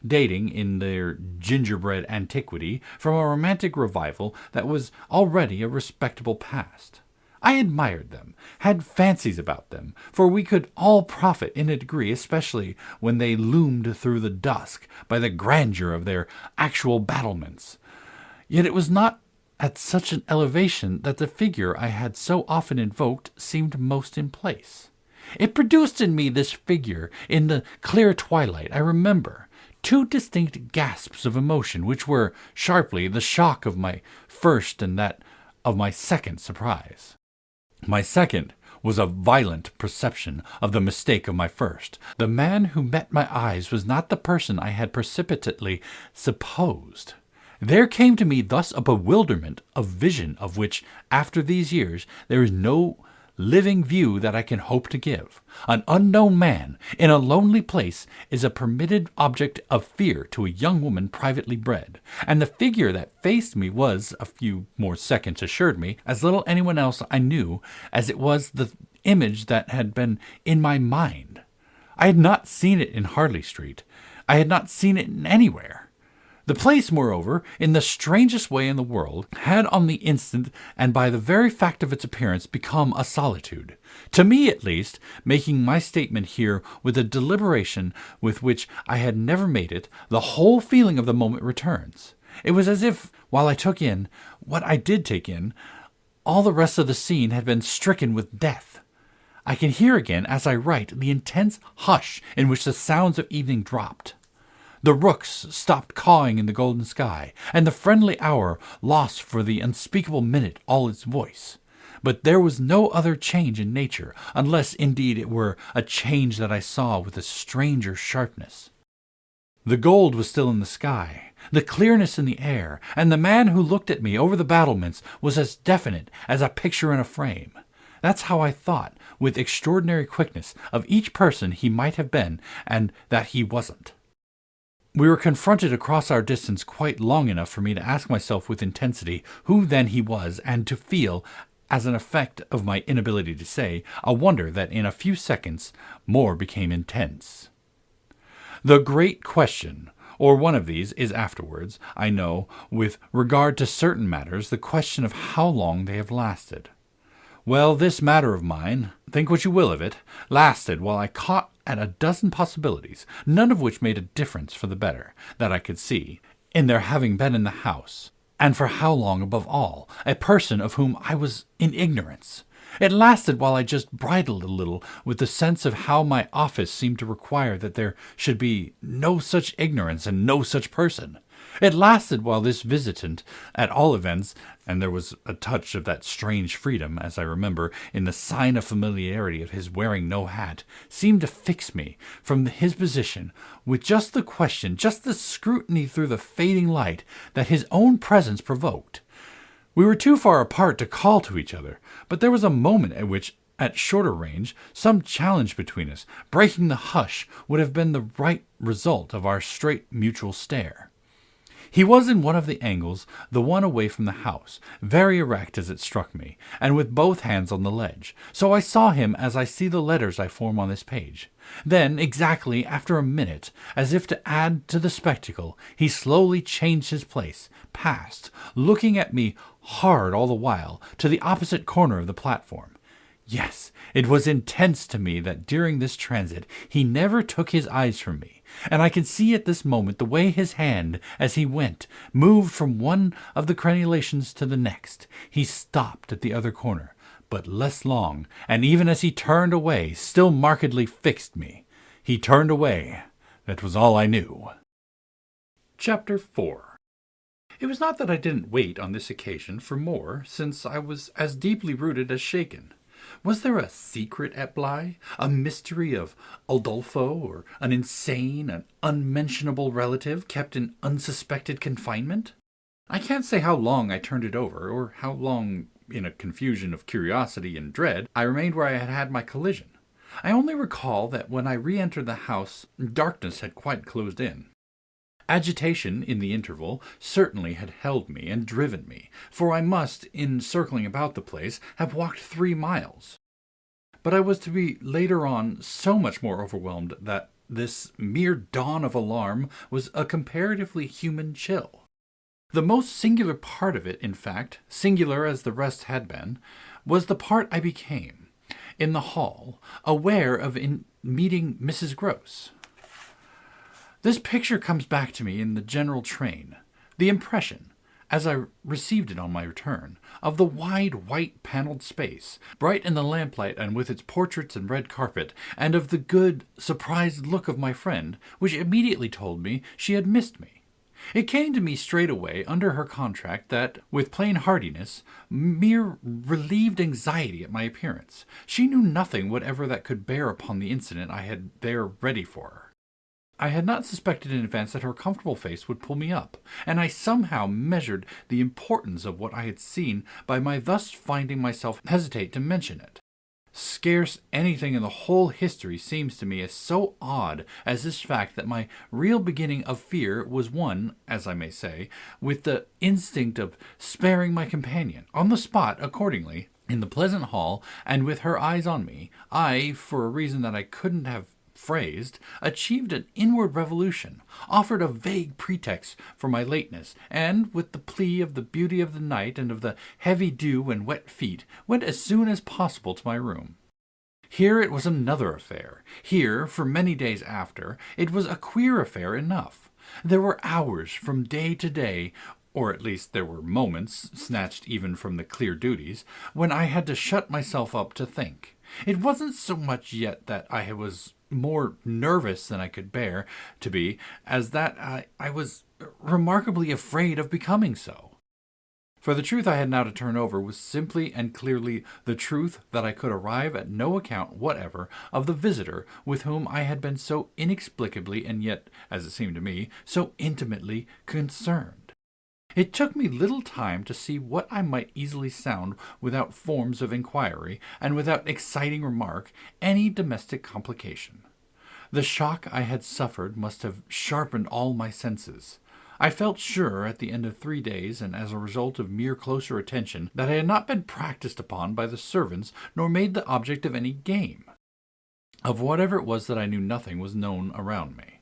dating, in their gingerbread antiquity, from a romantic revival that was already a respectable past. I admired them, had fancies about them, for we could all profit in a degree, especially when they loomed through the dusk by the grandeur of their actual battlements. Yet it was not at such an elevation that the figure I had so often invoked seemed most in place. It produced in me, this figure, in the clear twilight, I remember, two distinct gasps of emotion, which were, sharply, the shock of my first and that of my second surprise. My second was a violent perception of the mistake of my first. The man who met my eyes was not the person I had precipitately supposed. There came to me thus a bewilderment of vision of which, after these years, there is no living view that I can hope to give. An unknown man, in a lonely place, is a permitted object of fear to a young woman privately bred, and the figure that faced me was, a few more seconds assured me, as little anyone else I knew, as it was the image that had been in my mind. I had not seen it in Harley Street. I had not seen it anywhere. The place, moreover, in the strangest way in the world, had on the instant, and by the very fact of its appearance, become a solitude. To me, at least, making my statement here with a deliberation with which I had never made it, the whole feeling of the moment returns. It was as if, while I took in what I did take in, all the rest of the scene had been stricken with death. I can hear again, as I write, the intense hush in which the sounds of evening dropped. The rooks stopped cawing in the golden sky, and the friendly hour lost for the unspeakable minute all its voice. But there was no other change in nature, unless indeed it were a change that I saw with a stranger sharpness. The gold was still in the sky, the clearness in the air, and the man who looked at me over the battlements was as definite as a picture in a frame. That's how I thought, with extraordinary quickness, of each person he might have been and that he wasn't. We were confronted across our distance quite long enough for me to ask myself with intensity who then he was, and to feel, as an effect of my inability to say, a wonder that in a few seconds more became intense. The great question, or one of these, is afterwards, I know, with regard to certain matters, the question of how long they have lasted. Well, this matter of mine, think what you will of it, lasted while I caught at a dozen possibilities, none of which made a difference for the better, that I could see, in their having been in the house, and for how long above all, a person of whom I was in ignorance. It lasted while I just bridled a little with the sense of how my office seemed to require that there should be no such ignorance and no such person. It lasted while this visitant, at all events, and there was a touch of that strange freedom, as I remember, in the sign of familiarity of his wearing no hat, seemed to fix me from his position with just the question, just the scrutiny through the fading light that his own presence provoked. We were too far apart to call to each other, but there was a moment at which, at shorter range, some challenge between us, breaking the hush, would have been the right result of our straight mutual stare. He was in one of the angles, the one away from the house, very erect as it struck me, and with both hands on the ledge, so I saw him as I see the letters I form on this page. Then, exactly after a minute, as if to add to the spectacle, he slowly changed his place, passed, looking at me hard all the while, to the opposite corner of the platform. Yes, it was intense to me that during this transit he never took his eyes from me, and I can see at this moment the way his hand, as he went, moved from one of the crenulations to the next. He stopped at the other corner, but less long, and even as he turned away, still markedly fixed me. He turned away. That was all I knew. Chapter 4. It was not that I didn't wait on this occasion for more, since I was as deeply rooted as shaken. Was there a secret at Bly, a mystery of Udolpho, or an insane, an unmentionable relative kept in unsuspected confinement? I can't say how long I turned it over, or how long, in a confusion of curiosity and dread, I remained where I had had my collision. I only recall that when I re-entered the house, darkness had quite closed in. Agitation, in the interval, certainly had held me and driven me, for I must, in circling about the place, have walked 3 miles. But I was to be later on so much more overwhelmed that this mere dawn of alarm was a comparatively human chill. The most singular part of it, in fact, singular as the rest had been, was the part I became, in the hall, aware of in meeting Mrs. Gross. This picture comes back to me in the general train, the impression, as I received it on my return, of the wide white panelled space, bright in the lamplight and with its portraits and red carpet, and of the good, surprised look of my friend, which immediately told me she had missed me. It came to me straightway, under her contract, that, with plain heartiness, mere relieved anxiety at my appearance. She knew nothing whatever that could bear upon the incident I had there ready for her. I had not suspected in advance that her comfortable face would pull me up, and I somehow measured the importance of what I had seen by my thus finding myself hesitate to mention it. Scarce anything in the whole history seems to me as so odd as this fact that my real beginning of fear was one, as I may say, with the instinct of sparing my companion. On the spot, accordingly, in the pleasant hall, and with her eyes on me, I, for a reason that I couldn't have phrased, achieved an inward revolution, offered a vague pretext for my lateness, and, with the plea of the beauty of the night and of the heavy dew and wet feet, went as soon as possible to my room. Here it was another affair. Here, for many days after, it was a queer affair enough. There were hours from day to day, or at least there were moments, snatched even from the clear duties, when I had to shut myself up to think. It wasn't so much yet that I was more nervous than I could bear to be, as that I was remarkably afraid of becoming so. For the truth I had now to turn over was simply and clearly the truth that I could arrive at no account whatever of the visitor with whom I had been so inexplicably and yet, as it seemed to me, so intimately concerned. It took me little time to see what I might easily sound without forms of inquiry, and without exciting remark, any domestic complication. The shock I had suffered must have sharpened all my senses. I felt sure at the end of 3 days, and as a result of mere closer attention, that I had not been practiced upon by the servants, nor made the object of any game. Of whatever it was that I knew nothing was known around me.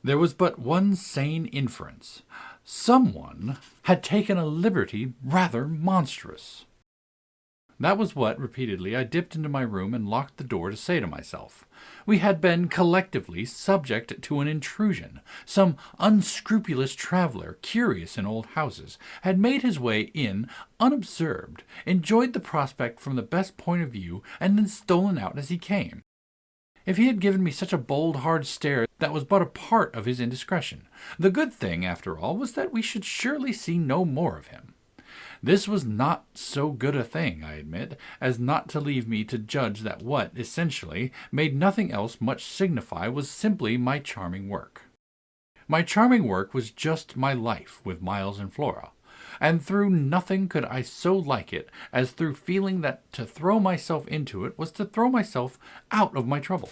There was but one sane inference. Someone had taken a liberty rather monstrous. That was what, repeatedly, I dipped into my room and locked the door to say to myself. We had been, collectively, subject to an intrusion. Some unscrupulous traveler, curious in old houses, had made his way in unobserved, enjoyed the prospect from the best point of view, and then stolen out as he came. If he had given me such a bold, hard stare, that was but a part of his indiscretion. The good thing, after all, was that we should surely see no more of him. This was not so good a thing, I admit, as not to leave me to judge that what, essentially, made nothing else much signify was simply my charming work. My charming work was just my life with Miles and Flora, and through nothing could I so like it as through feeling that to throw myself into it was to throw myself out of my trouble.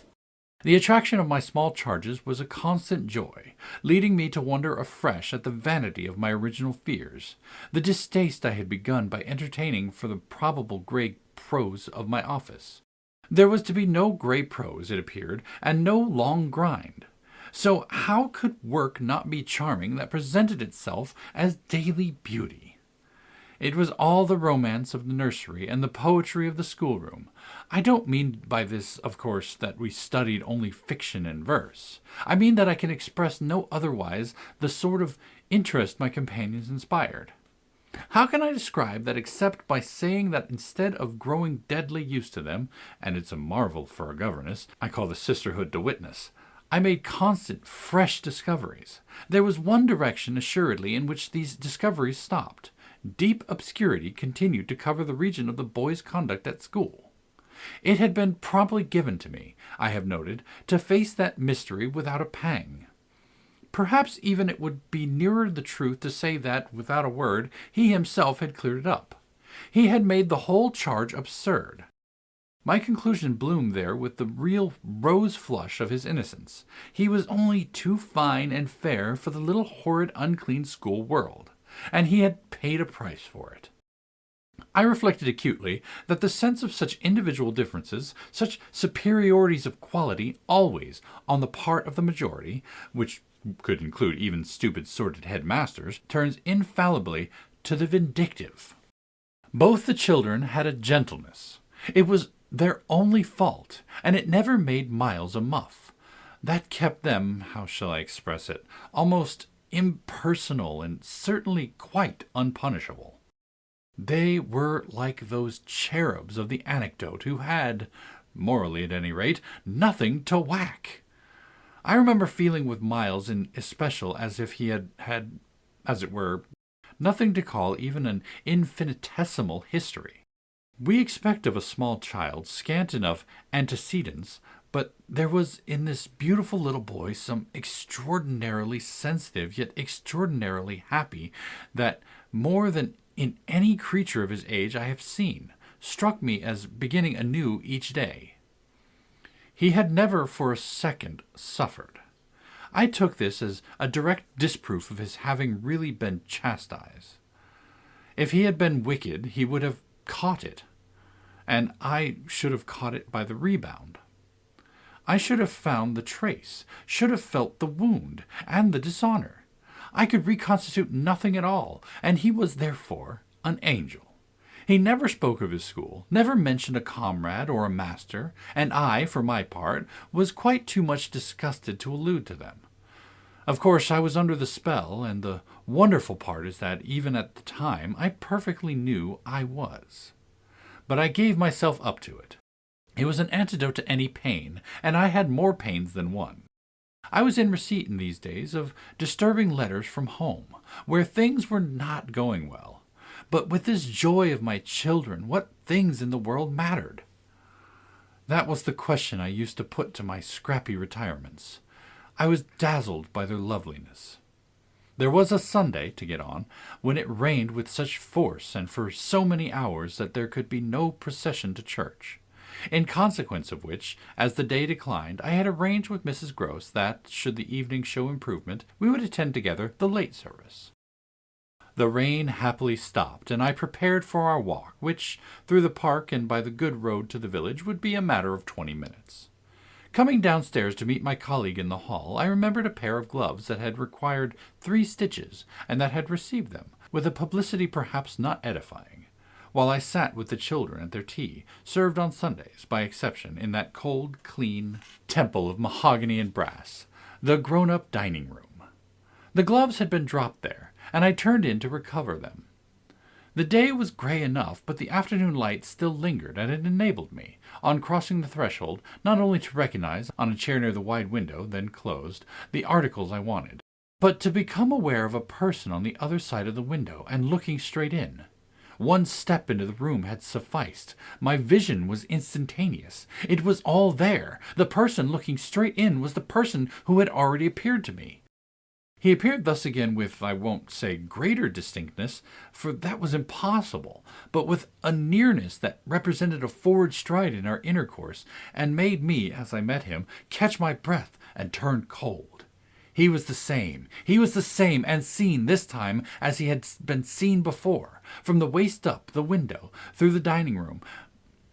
The attraction of my small charges was a constant joy, leading me to wonder afresh at the vanity of my original fears, the distaste I had begun by entertaining for the probable grey prose of my office. There was to be no grey prose, it appeared, and no long grind. So how could work not be charming that presented itself as daily beauty? It was all the romance of the nursery and the poetry of the schoolroom. I don't mean by this, of course, that we studied only fiction and verse. I mean that I can express no otherwise the sort of interest my companions inspired. How can I describe that except by saying that instead of growing deadly used to them, and it's a marvel for a governess, I call the sisterhood to witness, I made constant, fresh discoveries. There was one direction, assuredly, in which these discoveries stopped. Deep obscurity continued to cover the region of the boy's conduct at school. It had been promptly given to me, I have noted, to face that mystery without a pang. Perhaps even it would be nearer the truth to say that, without a word, he himself had cleared it up. He had made the whole charge absurd. My conclusion bloomed there with the real rose flush of his innocence. He was only too fine and fair for the little horrid unclean school world, and he had paid a price for it. I reflected acutely that the sense of such individual differences, such superiorities of quality, always, on the part of the majority, which could include even stupid sordid headmasters, turns infallibly to the vindictive. Both the children had a gentleness. It was their only fault, and it never made Miles a muff. That kept them, how shall I express it, almost impersonal and certainly quite unpunishable. They were like those cherubs of the anecdote who had, morally at any rate, nothing to whack. I remember feeling with Miles in especial as if he had, as it were, nothing to call even an infinitesimal history. We expect of a small child scant enough antecedents, but there was in this beautiful little boy some extraordinarily sensitive, yet extraordinarily happy, that more than in any creature of his age I have seen, struck me as beginning anew each day. He had never for a second suffered. I took this as a direct disproof of his having really been chastised. If he had been wicked, he would have caught it, and I should have caught it by the rebound. I should have found the trace, should have felt the wound and the dishonor. I could reconstitute nothing at all, and he was therefore an angel. He never spoke of his school, never mentioned a comrade or a master, and I, for my part, was quite too much disgusted to allude to them. Of course, I was under the spell, and the wonderful part is that, even at the time, I perfectly knew I was. But I gave myself up to it. It was an antidote to any pain, and I had more pains than one. I was in receipt in these days of disturbing letters from home, where things were not going well. But with this joy of my children, what things in the world mattered? That was the question I used to put to my scrappy retirements. I was dazzled by their loveliness. There was a Sunday, to get on, when it rained with such force and for so many hours that there could be no procession to church. In consequence of which, as the day declined, I had arranged with Mrs. Gross that, should the evening show improvement, we would attend together the late service. The rain happily stopped, and I prepared for our walk, which, through the park and by the good road to the village, would be a matter of 20 minutes. Coming downstairs to meet my colleague in the hall, I remembered a pair of gloves that had required 3 stitches, and that had received them, with a publicity perhaps not edifying, while I sat with the children at their tea, served on Sundays, by exception, in that cold, clean temple of mahogany and brass, the grown-up dining room. The gloves had been dropped there, and I turned in to recover them. The day was gray enough, but the afternoon light still lingered, and it enabled me, on crossing the threshold, not only to recognize, on a chair near the wide window, then closed, the articles I wanted, but to become aware of a person on the other side of the window, and looking straight in. One step into the room had sufficed. My vision was instantaneous. It was all there. The person looking straight in was the person who had already appeared to me. He appeared thus again with, I won't say greater distinctness, for that was impossible, but with a nearness that represented a forward stride in our intercourse, and made me, as I met him, catch my breath and turn cold. He was the same, and seen this time as he had been seen before, from the waist up the window, through the dining room,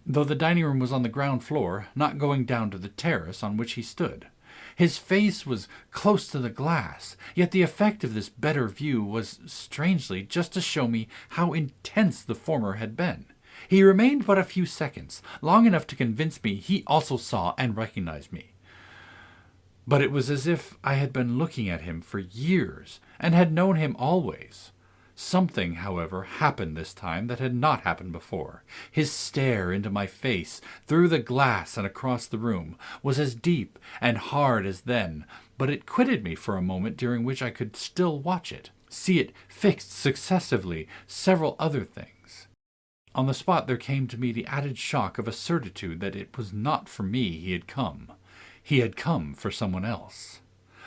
though the dining room was on the ground floor, not going down to the terrace on which he stood. His face was close to the glass, yet the effect of this better view was, strangely, just to show me how intense the former had been. He remained but a few seconds, long enough to convince me he also saw and recognized me. But it was as if I had been looking at him for years, and had known him always. Something, however, happened this time that had not happened before. His stare into my face, through the glass and across the room, was as deep and hard as then, but it quitted me for a moment during which I could still watch it, see it fixed successively several other things. On the spot there came to me the added shock of a certitude that it was not for me he had come. He had come for someone else.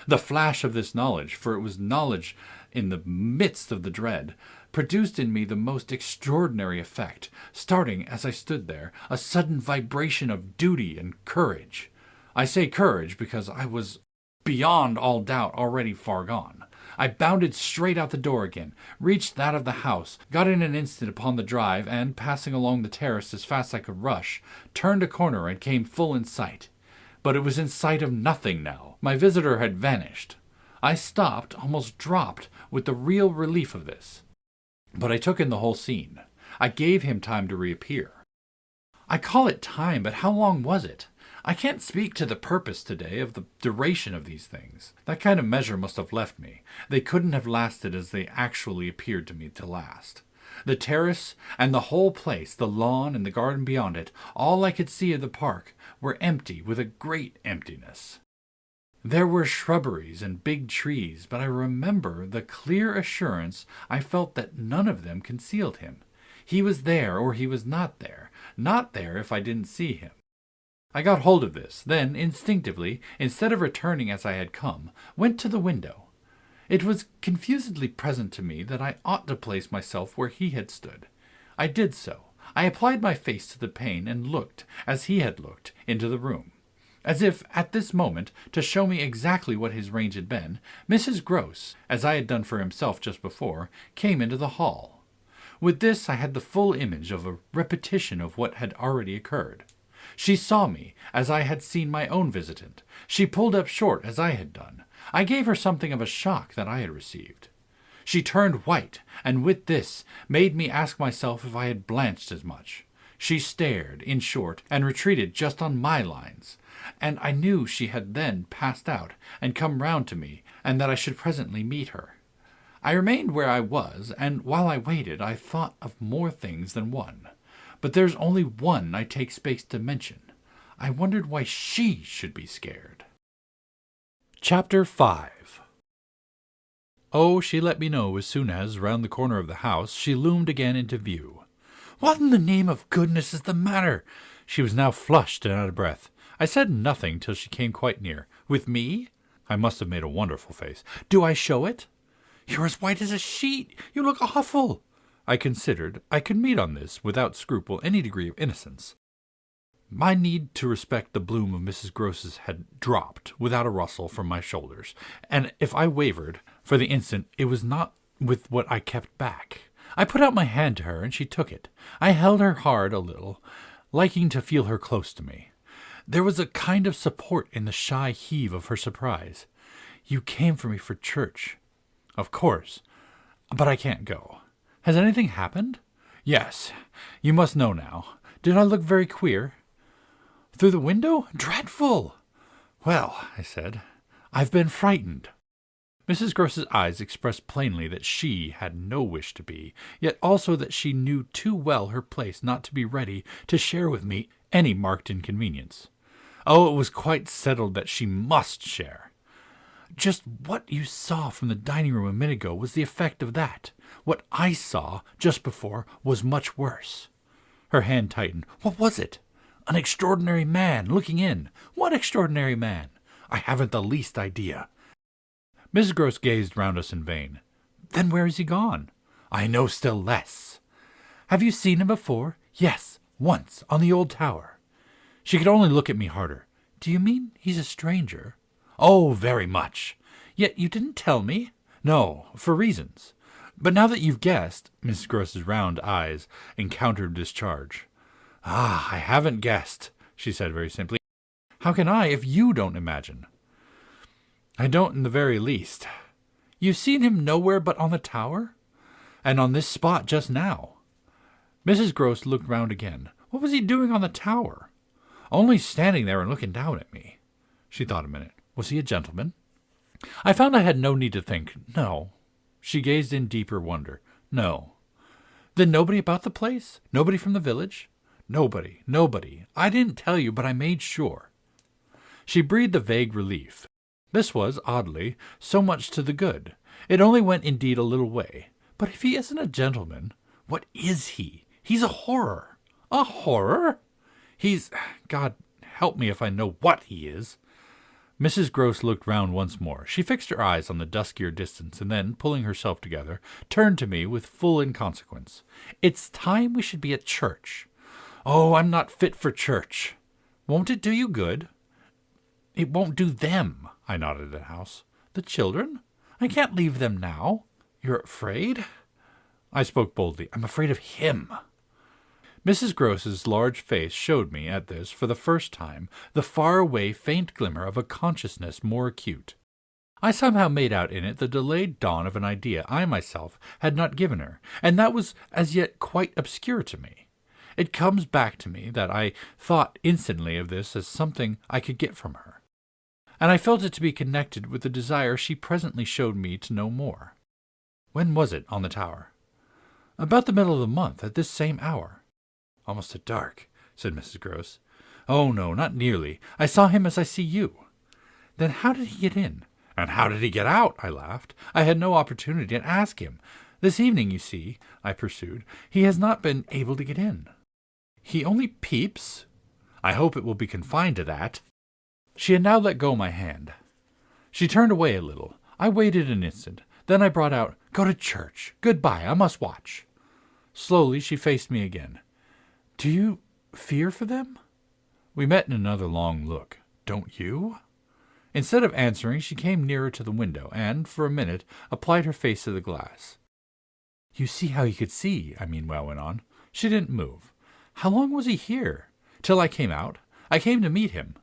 The flash of this knowledge, for it was knowledge in the midst of the dread, produced in me the most extraordinary effect, starting, as I stood there, a sudden vibration of duty and courage. I say courage because I was beyond all doubt already far gone. I bounded straight out the door again, reached that of the house, got in an instant upon the drive, and, passing along the terrace as fast as I could rush, turned a corner and came full in sight. But it was in sight of nothing now. My visitor had vanished. I stopped, almost dropped, with the real relief of this. But I took in the whole scene. I gave him time to reappear. I call it time, but how long was it? I can't speak to the purpose today of the duration of these things. That kind of measure must have left me. They couldn't have lasted as they actually appeared to me to last. The terrace and the whole place, the lawn and the garden beyond it, all I could see of the park, were empty with a great emptiness. There were shrubberies and big trees, but I remember the clear assurance I felt that none of them concealed him. He was there or he was not there if I didn't see him. I got hold of this, then, instinctively, instead of returning as I had come, went to the window. It was confusedly present to me that I ought to place myself where he had stood. I did so. I applied my face to the pane and looked, as he had looked, into the room. As if, at this moment, to show me exactly what his range had been, Mrs. Gross, as I had done for himself just before, came into the hall. With this I had the full image of a repetition of what had already occurred. She saw me, as I had seen my own visitant. She pulled up short, as I had done. I gave her something of a shock that I had received. She turned white, and with this made me ask myself if I had blanched as much. She stared, in short, and retreated just on my lines, and I knew she had then passed out and come round to me, and that I should presently meet her. I remained where I was, and while I waited I thought of more things than one. But there's only one I take space to mention. I wondered why she should be scared. Chapter 5. Oh, she let me know as soon as, round the corner of the house, she loomed again into view. What in the name of goodness is the matter? She was now flushed and out of breath. I said nothing till she came quite near. With me? I must have made a wonderful face. Do I show it? You're as white as a sheet. You look awful. I considered I could meet on this, without scruple, any degree of innocence. My need to respect the bloom of Mrs. Groce's had dropped, without a rustle, from my shoulders, and if I wavered, for the instant, it was not with what I kept back. I put out my hand to her, and she took it. I held her hard a little, liking to feel her close to me. There was a kind of support in the shy heave of her surprise. You came for me for church. Of course, but I can't go. Has anything happened? Yes, you must know now. Did I look very queer? Through the window? Dreadful! Well, I said, I've been frightened. Mrs. Groce's eyes expressed plainly that she had no wish to be, yet also that she knew too well her place not to be ready to share with me any marked inconvenience. Oh, it was quite settled that she must share. Just what you saw from the dining room a minute ago was the effect of that. What I saw just before was much worse. Her hand tightened. What was it? An extraordinary man looking in. What extraordinary man? I haven't the least idea. Mrs. Groce gazed round us in vain. Then where is he gone? I know still less. Have you seen him before? Yes, once, on the old tower. She could only look at me harder. Do you mean he's a stranger? Oh, very much. Yet you didn't tell me. No, for reasons. But now that you've guessed, Mrs. Groce's round eyes encountered discharge. Ah, I haven't guessed, she said very simply. How can I if you don't imagine? I don't in the very least. You've seen him nowhere but on the tower? And on this spot just now. Mrs. Groce looked round again. What was he doing on the tower? Only standing there and looking down at me. She thought a minute. Was he a gentleman? I found I had no need to think. No. She gazed in deeper wonder. No. Then nobody about the place? Nobody from the village? Nobody. I didn't tell you, but I made sure. She breathed a vague relief. This was, oddly, so much to the good. It only went indeed a little way. But if he isn't a gentleman, what is he? He's a horror. A horror? He's... God help me if I know what he is. Mrs. Groce looked round once more. She fixed her eyes on the duskier distance, and then, pulling herself together, turned to me with full inconsequence. It's time we should be at church. Oh, I'm not fit for church. Won't it do you good? It won't do them, I nodded at the house. The children? I can't leave them now. You're afraid? I spoke boldly. I'm afraid of him. Mrs. Groce's large face showed me, at this, for the first time, the far-away faint glimmer of a consciousness more acute. I somehow made out in it the delayed dawn of an idea I myself had not given her, and that was as yet quite obscure to me. It comes back to me that I thought instantly of this as something I could get from her, and I felt it to be connected with the desire she presently showed me to know more. When was it on the tower? About the middle of the month, at this same hour. Almost at dark, said Mrs. Groce. Oh, no, not nearly. I saw him as I see you. Then how did he get in? And how did he get out? I laughed. I had no opportunity to ask him. This evening, you see, I pursued, he has not been able to get in. He only peeps? I hope it will be confined to that. She had now let go my hand. She turned away a little. I waited an instant. Then I brought out, Go to church. Goodbye, I must watch. Slowly she faced me again. Do you fear for them? We met in another long look. Don't you? Instead of answering, she came nearer to the window, and, for a minute, applied her face to the glass. You see how he could see, I meanwhile went on. She didn't move. How long was he here? Till I came out. I came to meet him.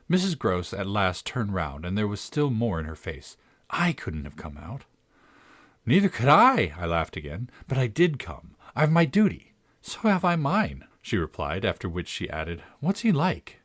Mrs. Groce at last turned round, and there was still more in her face. I couldn't have come out. Neither could I laughed again. But I did come. I've my duty. So have I mine, she replied, after which she added, What's he like?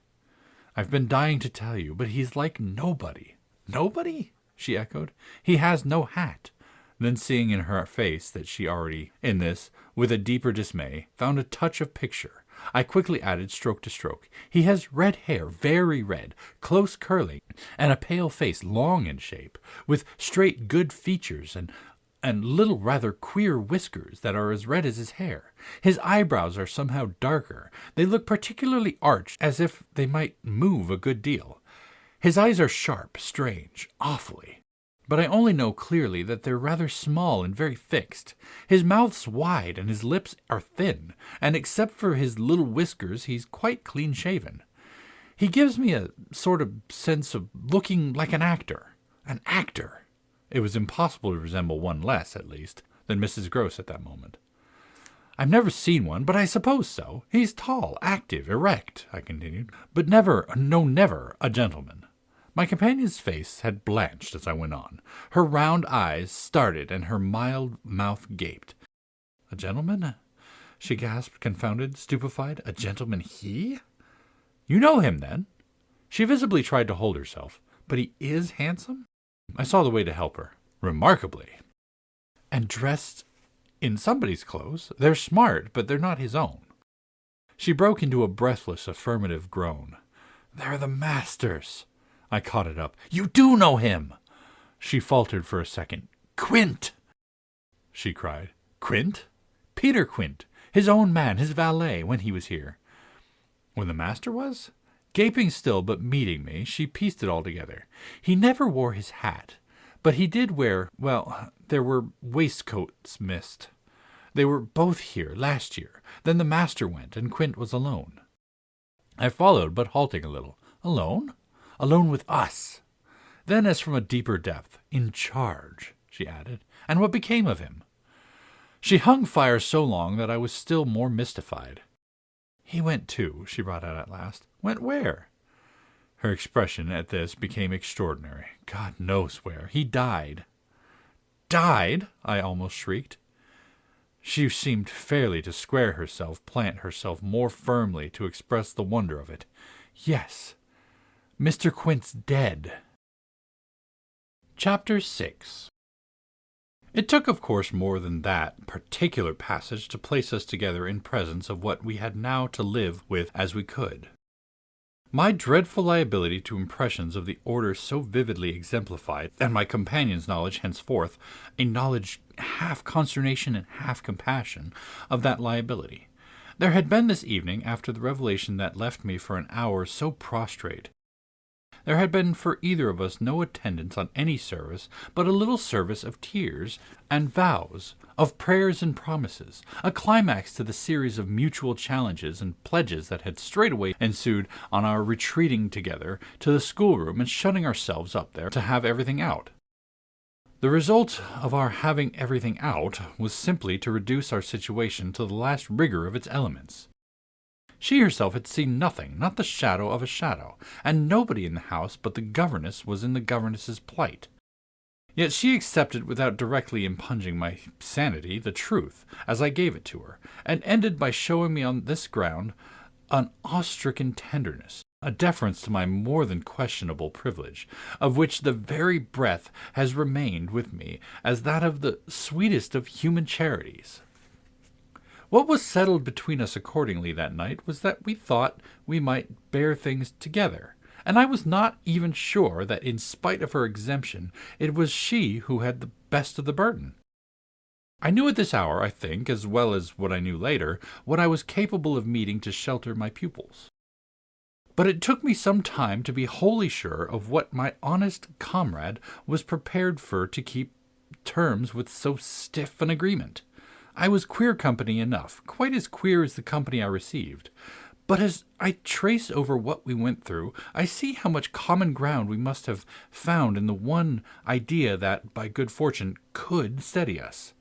I've been dying to tell you, but he's like nobody. Nobody? She echoed. He has no hat. Then, seeing in her face that she already, in this, with a deeper dismay, found a touch of picture, I quickly added stroke to stroke. He has red hair, very red, close curling, and a pale face, long in shape, with straight good features and little rather queer whiskers that are as red as his hair. His eyebrows are somehow darker. They look particularly arched, as if they might move a good deal. His eyes are sharp, strange, awfully. But I only know clearly that they're rather small and very fixed. His mouth's wide and his lips are thin, and except for his little whiskers, he's quite clean-shaven. He gives me a sort of sense of looking like an actor. An actor! It was impossible to resemble one less, at least, than Mrs. Gross at that moment. I've never seen one, but I suppose so. He's tall, active, erect, I continued, but never a gentleman. My companion's face had blanched as I went on. Her round eyes started and her mild mouth gaped. "A gentleman?" she gasped, confounded, stupefied. "A gentleman he? You know him, then?" She visibly tried to hold herself. "But he is handsome?" I saw the way to help her. "Remarkably." "And dressed in somebody's clothes. They're smart, but they're not his own." She broke into a breathless, affirmative groan. "They're the master's." I caught it up. "You do know him!" She faltered for a second. "Quint!" she cried. "Quint?" "Peter Quint. His own man, his valet, when he was here." "When the master was?" Gaping still, but meeting me, she pieced it all together. "He never wore his hat, but he did wear, well, there were waistcoats missed. They were both here last year. Then the master went, and Quint was alone." I followed, but halting a little. "Alone?" "Alone with us." Then, as from a deeper depth, "In charge," she added. "And what became of him?" She hung fire so long that I was still more mystified. "He went too," she brought out at last. "Went where?" Her expression at this became extraordinary. "God knows where. He died." "Died?" I almost shrieked. She seemed fairly to square herself, plant herself more firmly to express the wonder of it. "Yes. Mr. Quint's dead." Chapter 6. It took, of course, more than that particular passage to place us together in presence of what we had now to live with as we could. My dreadful liability to impressions of the order so vividly exemplified, and my companion's knowledge henceforth, a knowledge half consternation and half compassion, of that liability. There had been this evening, after the revelation that left me for an hour so prostrate, there had been for either of us no attendance on any service but a little service of tears and vows, of prayers and promises, a climax to the series of mutual challenges and pledges that had straightway ensued on our retreating together to the schoolroom and shutting ourselves up there to have everything out. The result of our having everything out was simply to reduce our situation to the last rigor of its elements. She herself had seen nothing, not the shadow of a shadow, and nobody in the house but the governess was in the governess's plight. Yet she accepted without directly impugning my sanity the truth, as I gave it to her, and ended by showing me on this ground an awe-stricken tenderness, a deference to my more than questionable privilege, of which the very breath has remained with me as that of the sweetest of human charities. What was settled between us accordingly that night was that we thought we might bear things together, and I was not even sure that in spite of her exemption it was she who had the best of the burden. I knew at this hour, I think, as well as what I knew later, what I was capable of meeting to shelter my pupils. But it took me some time to be wholly sure of what my honest comrade was prepared for to keep terms with so stiff an agreement. I was queer company enough, quite as queer as the company I received. But as I trace over what we went through, I see how much common ground we must have found in the one idea that, by good fortune, could steady us.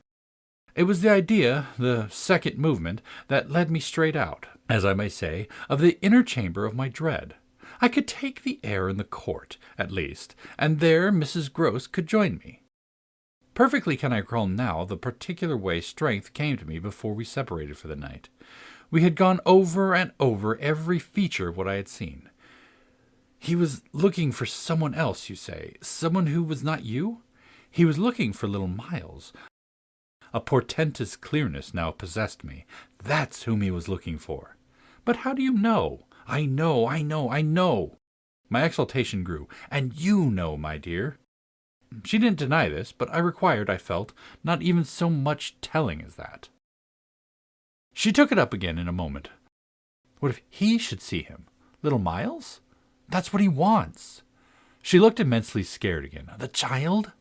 It was the idea, the second movement, that led me straight out, as I may say, of the inner chamber of my dread. I could take the air in the court, at least, and there Mrs. Gross could join me. Perfectly can I recall now the particular way strength came to me before we separated for the night. We had gone over and over every feature of what I had seen. He was looking for someone else, you say, someone who was not you? He was looking for little Miles. A portentous clearness now possessed me. That's whom he was looking for. But how do you know? I know. My exultation grew. And you know, my dear. She didn't deny this, but I required, I felt, not even so much telling as that. She took it up again in a moment. What if he should see him? Little Miles? That's what he wants. She looked immensely scared again. The child?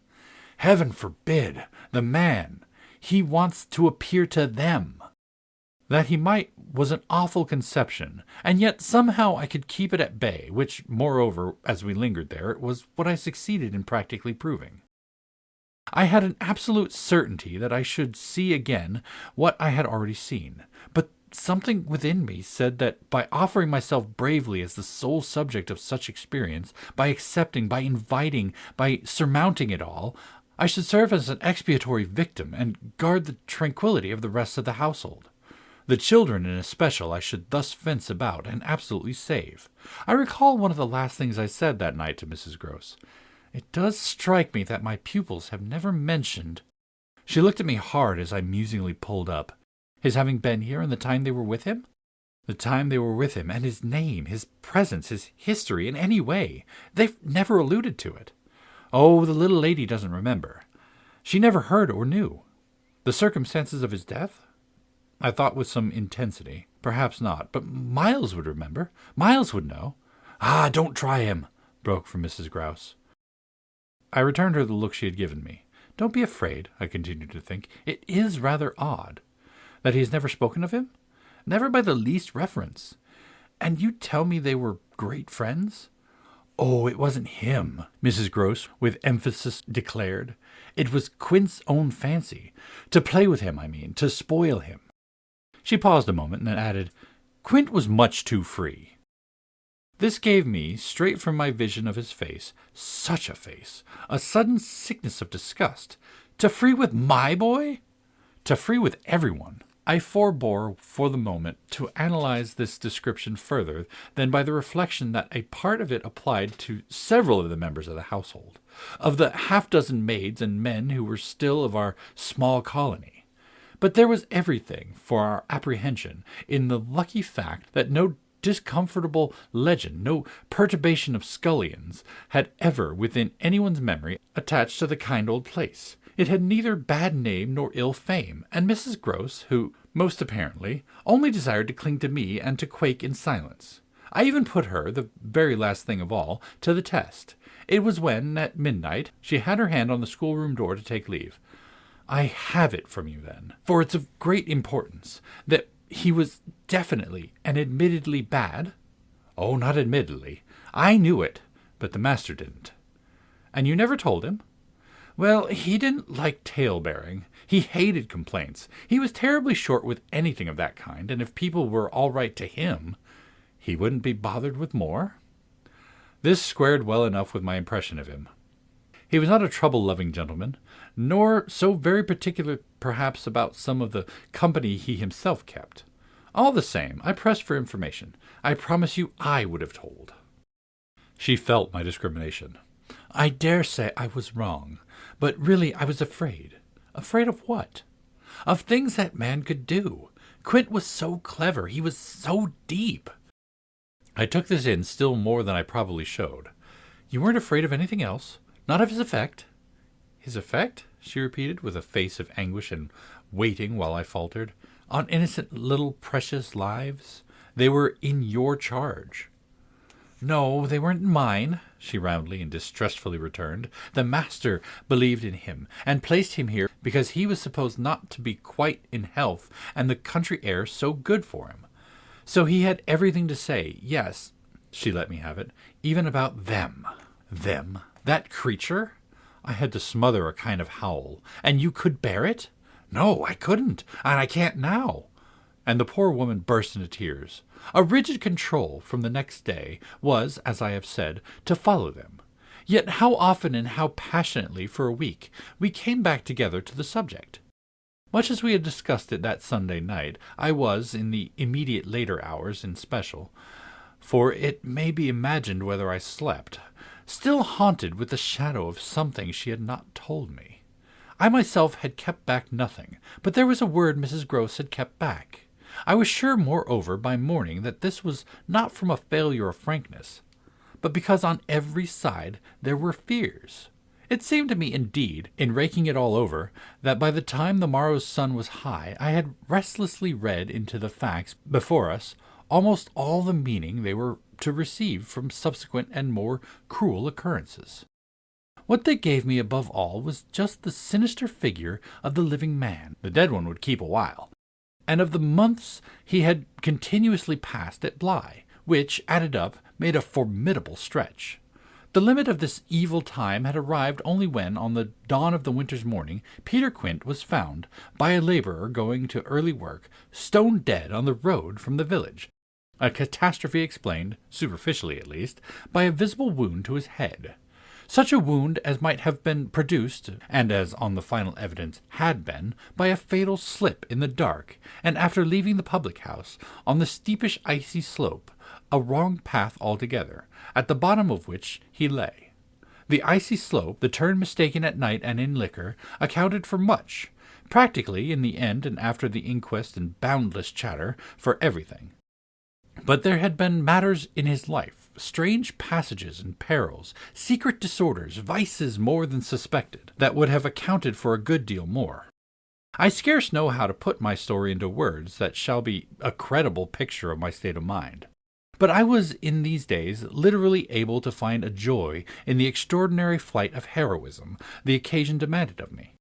Heaven forbid! The man! He wants to appear to them. That he might was an awful conception, and yet somehow I could keep it at bay, which, moreover, as we lingered there, was what I succeeded in practically proving. I had an absolute certainty that I should see again what I had already seen, but something within me said that by offering myself bravely as the sole subject of such experience, by accepting, by inviting, by surmounting it all, I should serve as an expiatory victim and guard the tranquillity of the rest of the household. The children in especial I should thus fence about and absolutely save. I recall one of the last things I said that night to Mrs. Gross. It does strike me that my pupils have never mentioned. She looked at me hard as I musingly pulled up. His having been here and the time they were with him? The time they were with him, and his name, his presence, his history in any way. They've never alluded to it. Oh, the little lady doesn't remember. She never heard or knew. The circumstances of his death? I thought with some intensity. Perhaps not, but Miles would remember. Miles would know. Ah, don't try him, broke from Mrs. Grouse. I returned her the look she had given me. Don't be afraid, I continued to think. It is rather odd. That he has never spoken of him? Never by the least reference. And you tell me they were great friends? Oh, it wasn't him, Mrs. Gross with emphasis declared. It was Quint's own fancy. To play with him, I mean, to spoil him. She paused a moment and then added, Quint was much too free. This gave me, straight from my vision of his face, such a face, a sudden sickness of disgust. To free with my boy? To free with everyone. I forbore for the moment to analyze this description further than by the reflection that a part of it applied to several of the members of the household, of the half-dozen maids and men who were still of our small colony. But there was everything for our apprehension in the lucky fact that no discomfortable legend, no perturbation of scullions, had ever within anyone's memory attached to the kind old place. It had neither bad name nor ill fame, and Mrs. Gross, who, most apparently, only desired to cling to me and to quake in silence. I even put her, the very last thing of all, to the test. It was when, at midnight, she had her hand on the schoolroom door to take leave. I have it from you, then, for it's of great importance, that he was definitely and admittedly bad? Oh, not admittedly. I knew it, but the master didn't. And you never told him? Well, he didn't like tale-bearing. He hated complaints. He was terribly short with anything of that kind, and if people were all right to him, he wouldn't be bothered with more. This squared well enough with my impression of him. He was not a trouble-loving gentleman, nor so very particular, perhaps, about some of the company he himself kept. All the same, I pressed for information. I promise you I would have told. She felt my discrimination. I dare say I was wrong, but really I was afraid. Afraid of what? Of things that man could do. Quint was so clever. He was so deep. I took this in still more than I probably showed. You weren't afraid of anything else? Not of his effect? His effect? She repeated, with a face of anguish and waiting while I faltered. On innocent little precious lives? They were in your charge. No, they weren't mine, she roundly and distressfully returned. The master believed in him, and placed him here because he was supposed not to be quite in health, and the country air so good for him. So he had everything to say, yes, she let me have it, even about them. Them? That creature? I had to smother a kind of howl. And you could bear it? No, I couldn't, and I can't now. And the poor woman burst into tears. A rigid control from the next day was, as I have said, to follow them. Yet how often and how passionately for a week we came back together to the subject. Much as we had discussed it that Sunday night, I was, in the immediate later hours in special, for it may be imagined whether I slept, still haunted with the shadow of something she had not told me. I myself had kept back nothing, but there was a word Mrs. Gross had kept back. I was sure, moreover, by morning that this was not from a failure of frankness, but because on every side there were fears. It seemed to me, indeed, in raking it all over, that by the time the morrow's sun was high, I had restlessly read into the facts before us almost all the meaning they were to receive from subsequent and more cruel occurrences. What they gave me above all was just the sinister figure of the living man. The dead one would keep a while, and of the months he had continuously passed at Bly, which, added up, made a formidable stretch. The limit of this evil time had arrived only when, on the dawn of the winter's morning, Peter Quint was found, by a laborer going to early work, stone dead on the road from the village, a catastrophe explained, superficially at least, by a visible wound to his head. Such a wound as might have been produced, and as on the final evidence had been, by a fatal slip in the dark, and after leaving the public-house, on the steepish icy slope, a wrong path altogether, at the bottom of which he lay. The icy slope, the turn mistaken at night and in liquor, accounted for much, practically, in the end and after the inquest and boundless chatter, for everything. But there had been matters in his life, strange passages and perils, secret disorders, vices more than suspected, that would have accounted for a good deal more. I scarce know how to put my story into words that shall be a credible picture of my state of mind. But I was in these days literally able to find a joy in the extraordinary flight of heroism the occasion demanded of me.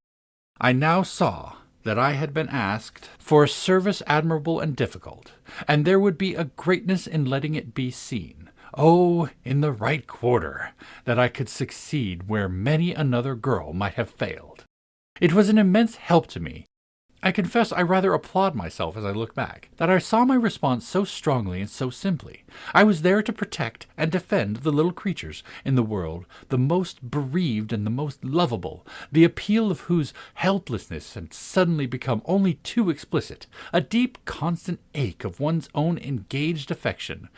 I now saw that I had been asked for a service admirable and difficult, and there would be a greatness in letting it be seen, in the right quarter, that I could succeed where many another girl might have failed. It was an immense help to me. I confess I rather applaud myself as I look back, that I saw my response so strongly and so simply. I was there to protect and defend the little creatures in the world, the most bereaved and the most lovable, the appeal of whose helplessness had suddenly become only too explicit, a deep, constant ache of one's own engaged affection.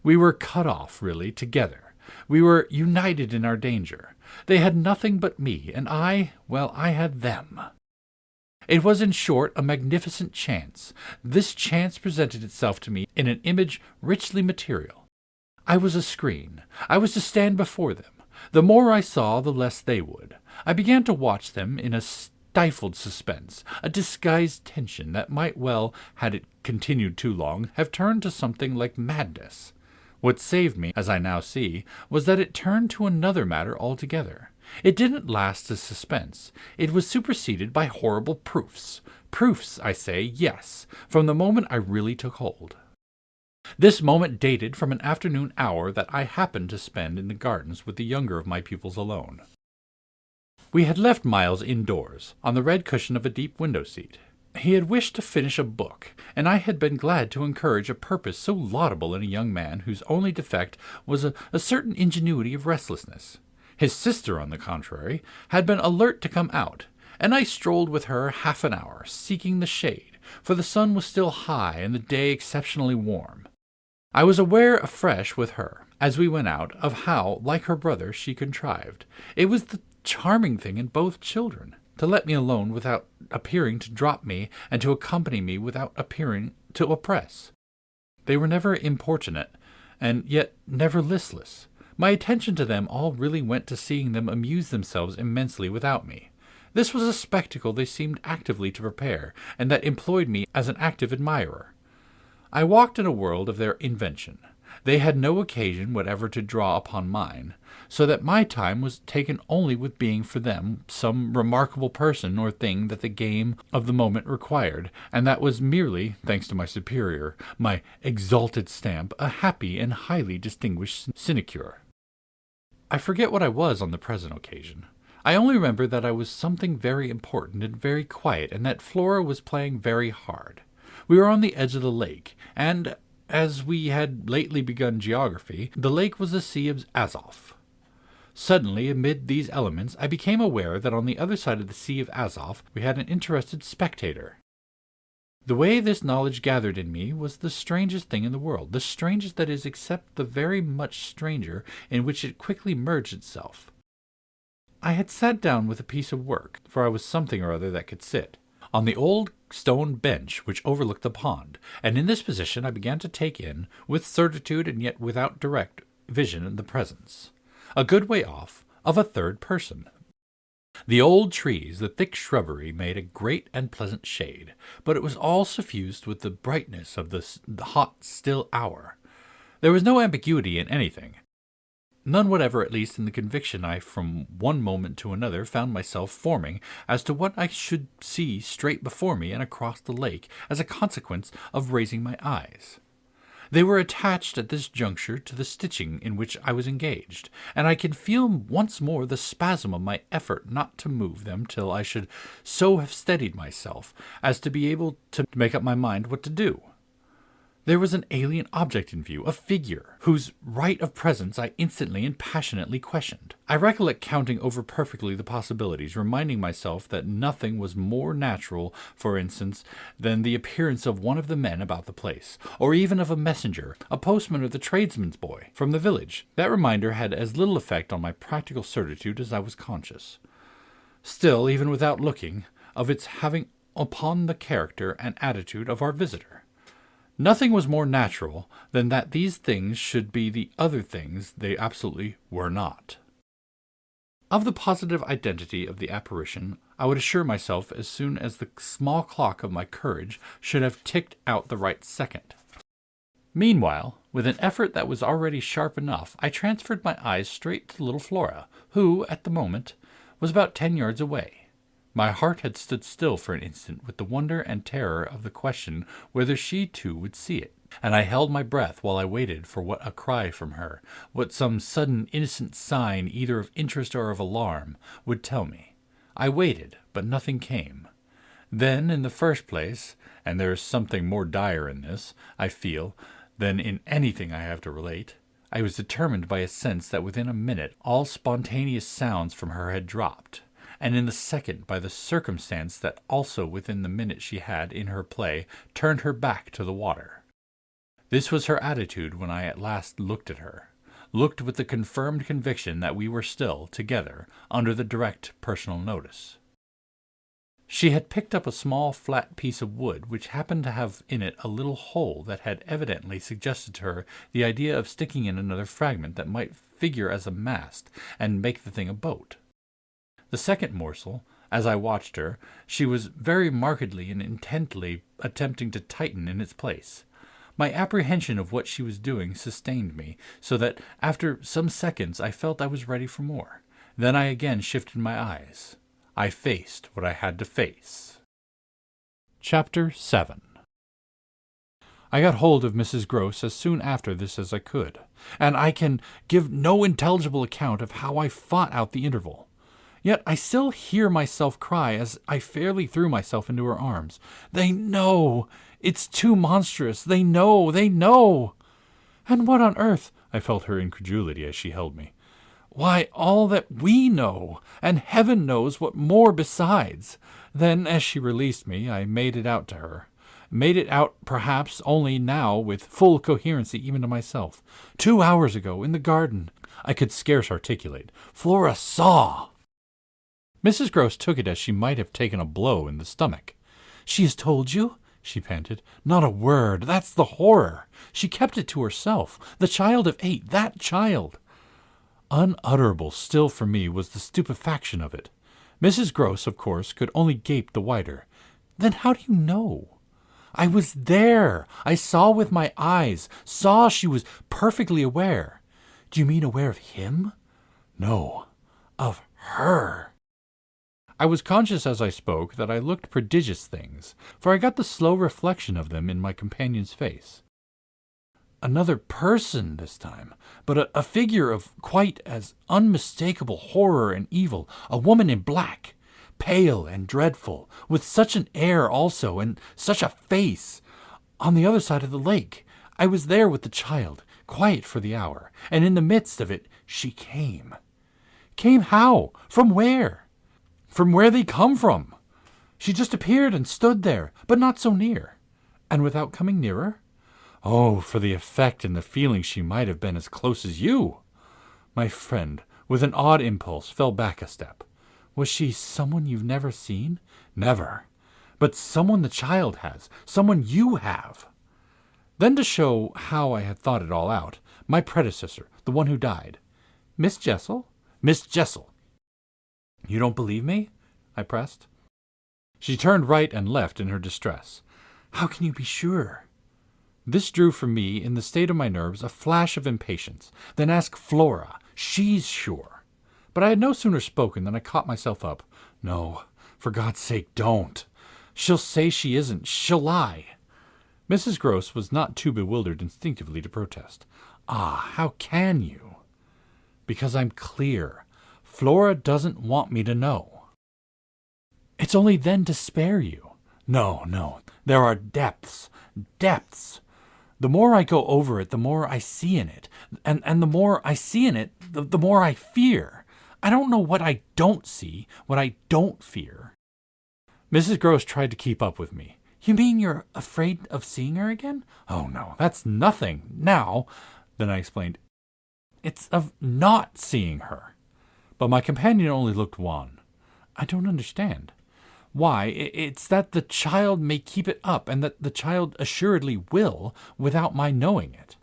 We were cut off, really, together. We were united in our danger. They had nothing but me, and I had them. It was, in short, a magnificent chance. This chance presented itself to me in an image richly material. I was a screen. I was to stand before them. The more I saw, the less they would. I began to watch them in a stifled suspense, a disguised tension that might well, had it continued too long, have turned to something like madness. What saved me, as I now see, was that it turned to another matter altogether. It didn't last as suspense. It was superseded by horrible proofs. Proofs, I say, yes, from the moment I really took hold. This moment dated from an afternoon hour that I happened to spend in the gardens with the younger of my pupils alone. We had left Miles indoors, on the red cushion of a deep window-seat. He had wished to finish a book, and I had been glad to encourage a purpose so laudable in a young man whose only defect was a certain ingenuity of restlessness. His sister, on the contrary, had been alert to come out, and I strolled with her half an hour, seeking the shade, for the sun was still high and the day exceptionally warm. I was aware afresh with her, as we went out, of how, like her brother, she contrived. It was the charming thing in both children, to let me alone without appearing to drop me, and to accompany me without appearing to oppress. They were never importunate, and yet never listless. My attention to them all really went to seeing them amuse themselves immensely without me. This was a spectacle they seemed actively to prepare, and that employed me as an active admirer. I walked in a world of their invention. They had no occasion whatever to draw upon mine, so that my time was taken only with being for them some remarkable person or thing that the game of the moment required, and that was merely, thanks to my superior, my exalted stamp, a happy and highly distinguished sinecure. I forget what I was on the present occasion. I only remember that I was something very important and very quiet, and that Flora was playing very hard. We were on the edge of the lake, and, as we had lately begun geography, the lake was the Sea of Azov. Suddenly, amid these elements, I became aware that on the other side of the Sea of Azov we had an interested spectator. The way this knowledge gathered in me was the strangest thing in the world, the strangest that is except the very much stranger in which it quickly merged itself. I had sat down with a piece of work, for I was something or other that could sit, on the old stone bench which overlooked the pond, and in this position I began to take in, with certitude and yet without direct vision, the presence, a good way off, of a third person. The old trees, the thick shrubbery, made a great and pleasant shade, but it was all suffused with the brightness of the hot, still hour. There was no ambiguity in anything, none whatever, at least in the conviction I from one moment to another found myself forming as to what I should see straight before me and across the lake as a consequence of raising my eyes. They were attached at this juncture to the stitching in which I was engaged, and I can feel once more the spasm of my effort not to move them till I should so have steadied myself as to be able to make up my mind what to do. There was an alien object in view, a figure, whose right of presence I instantly and passionately questioned. I recollect counting over perfectly the possibilities, reminding myself that nothing was more natural, for instance, than the appearance of one of the men about the place, or even of a messenger, a postman or the tradesman's boy, from the village. That reminder had as little effect on my practical certitude as I was conscious. Still, even without looking, of its having upon the character and attitude of our visitor. Nothing was more natural than that these things should be the other things they absolutely were not. Of the positive identity of the apparition, I would assure myself as soon as the small clock of my courage should have ticked out the right second. Meanwhile, with an effort that was already sharp enough, I transferred my eyes straight to little Flora, who, at the moment, was about 10 yards away. My heart had stood still for an instant with the wonder and terror of the question whether she too would see it, and I held my breath while I waited for what a cry from her, what some sudden innocent sign either of interest or of alarm, would tell me. I waited, but nothing came. Then, in the first place, and there is something more dire in this, I feel, than in anything I have to relate, I was determined by a sense that within a minute all spontaneous sounds from her had dropped, and in the second by the circumstance that also within the minute she had, in her play, turned her back to the water. This was her attitude when I at last looked at her, looked with the confirmed conviction that we were still, together, under the direct personal notice. She had picked up a small flat piece of wood which happened to have in it a little hole that had evidently suggested to her the idea of sticking in another fragment that might figure as a mast and make the thing a boat. The second morsel, as I watched her, she was very markedly and intently attempting to tighten in its place. My apprehension of what she was doing sustained me, so that after some seconds I felt I was ready for more. Then I again shifted my eyes. I faced what I had to face. Chapter 7. I got hold of Mrs. Gross as soon after this as I could, and I can give no intelligible account of how I fought out the interval. Yet I still hear myself cry as I fairly threw myself into her arms. "They know! It's too monstrous! They know! They know!" "And what on earth?" I felt her incredulity as she held me. "Why, all that we know, and heaven knows what more besides." Then, as she released me, I made it out to her. Made it out, perhaps, only now with full coherency even to myself. 2 hours ago, in the garden. I could scarce articulate. Flora saw. Mrs. Gross took it as she might have taken a blow in the stomach. "She has told you?" she panted. "Not a word. That's the horror. She kept it to herself. The child of 8, that child." Unutterable still for me was the stupefaction of it. Mrs. Gross, of course, could only gape the wider. "Then how do you know?" "I was there. I saw with my eyes. Saw she was perfectly aware." "Do you mean aware of him?" "No, of her." I was conscious as I spoke that I looked prodigious things, for I got the slow reflection of them in my companion's face. Another person this time, but a figure of quite as unmistakable horror and evil, a woman in black, pale and dreadful, with such an air also, and such a face. On the other side of the lake, I was there with the child, quiet for the hour, and in the midst of it she came. Came how? From where? From where they come from. She just appeared and stood there, but not so near. And without coming nearer? Oh, for the effect and the feeling she might have been as close as you! My friend, with an odd impulse, fell back a step. Was she someone you've never seen? Never. but someone the child has, someone you have. Then, to show how I had thought it all out, my predecessor, the one who died. Miss Jessel? Miss Jessel. You don't believe me? I pressed. She turned right and left in her distress. How can you be sure? This drew from me, in the state of my nerves, a flash of impatience. Then ask Flora. She's sure. But I had no sooner spoken than I caught myself up. No, for God's sake, don't. She'll say she isn't. She'll lie. Mrs. Gross was not too bewildered instinctively to protest. Ah, how can you? Because I'm clear. Flora doesn't want me to know. It's only then to spare you. No, there are depths. The more I go over it, the more I see in it. And the more I see in it, the more I fear. I don't know what I don't see, what I don't fear. Mrs. Gross tried to keep up with me. You mean you're afraid of seeing her again? Oh, no, that's nothing. Now, then I explained, it's of not seeing her. But my companion only looked wan. I don't understand. Why, it's that the child may keep it up, and that the child assuredly will, without my knowing it.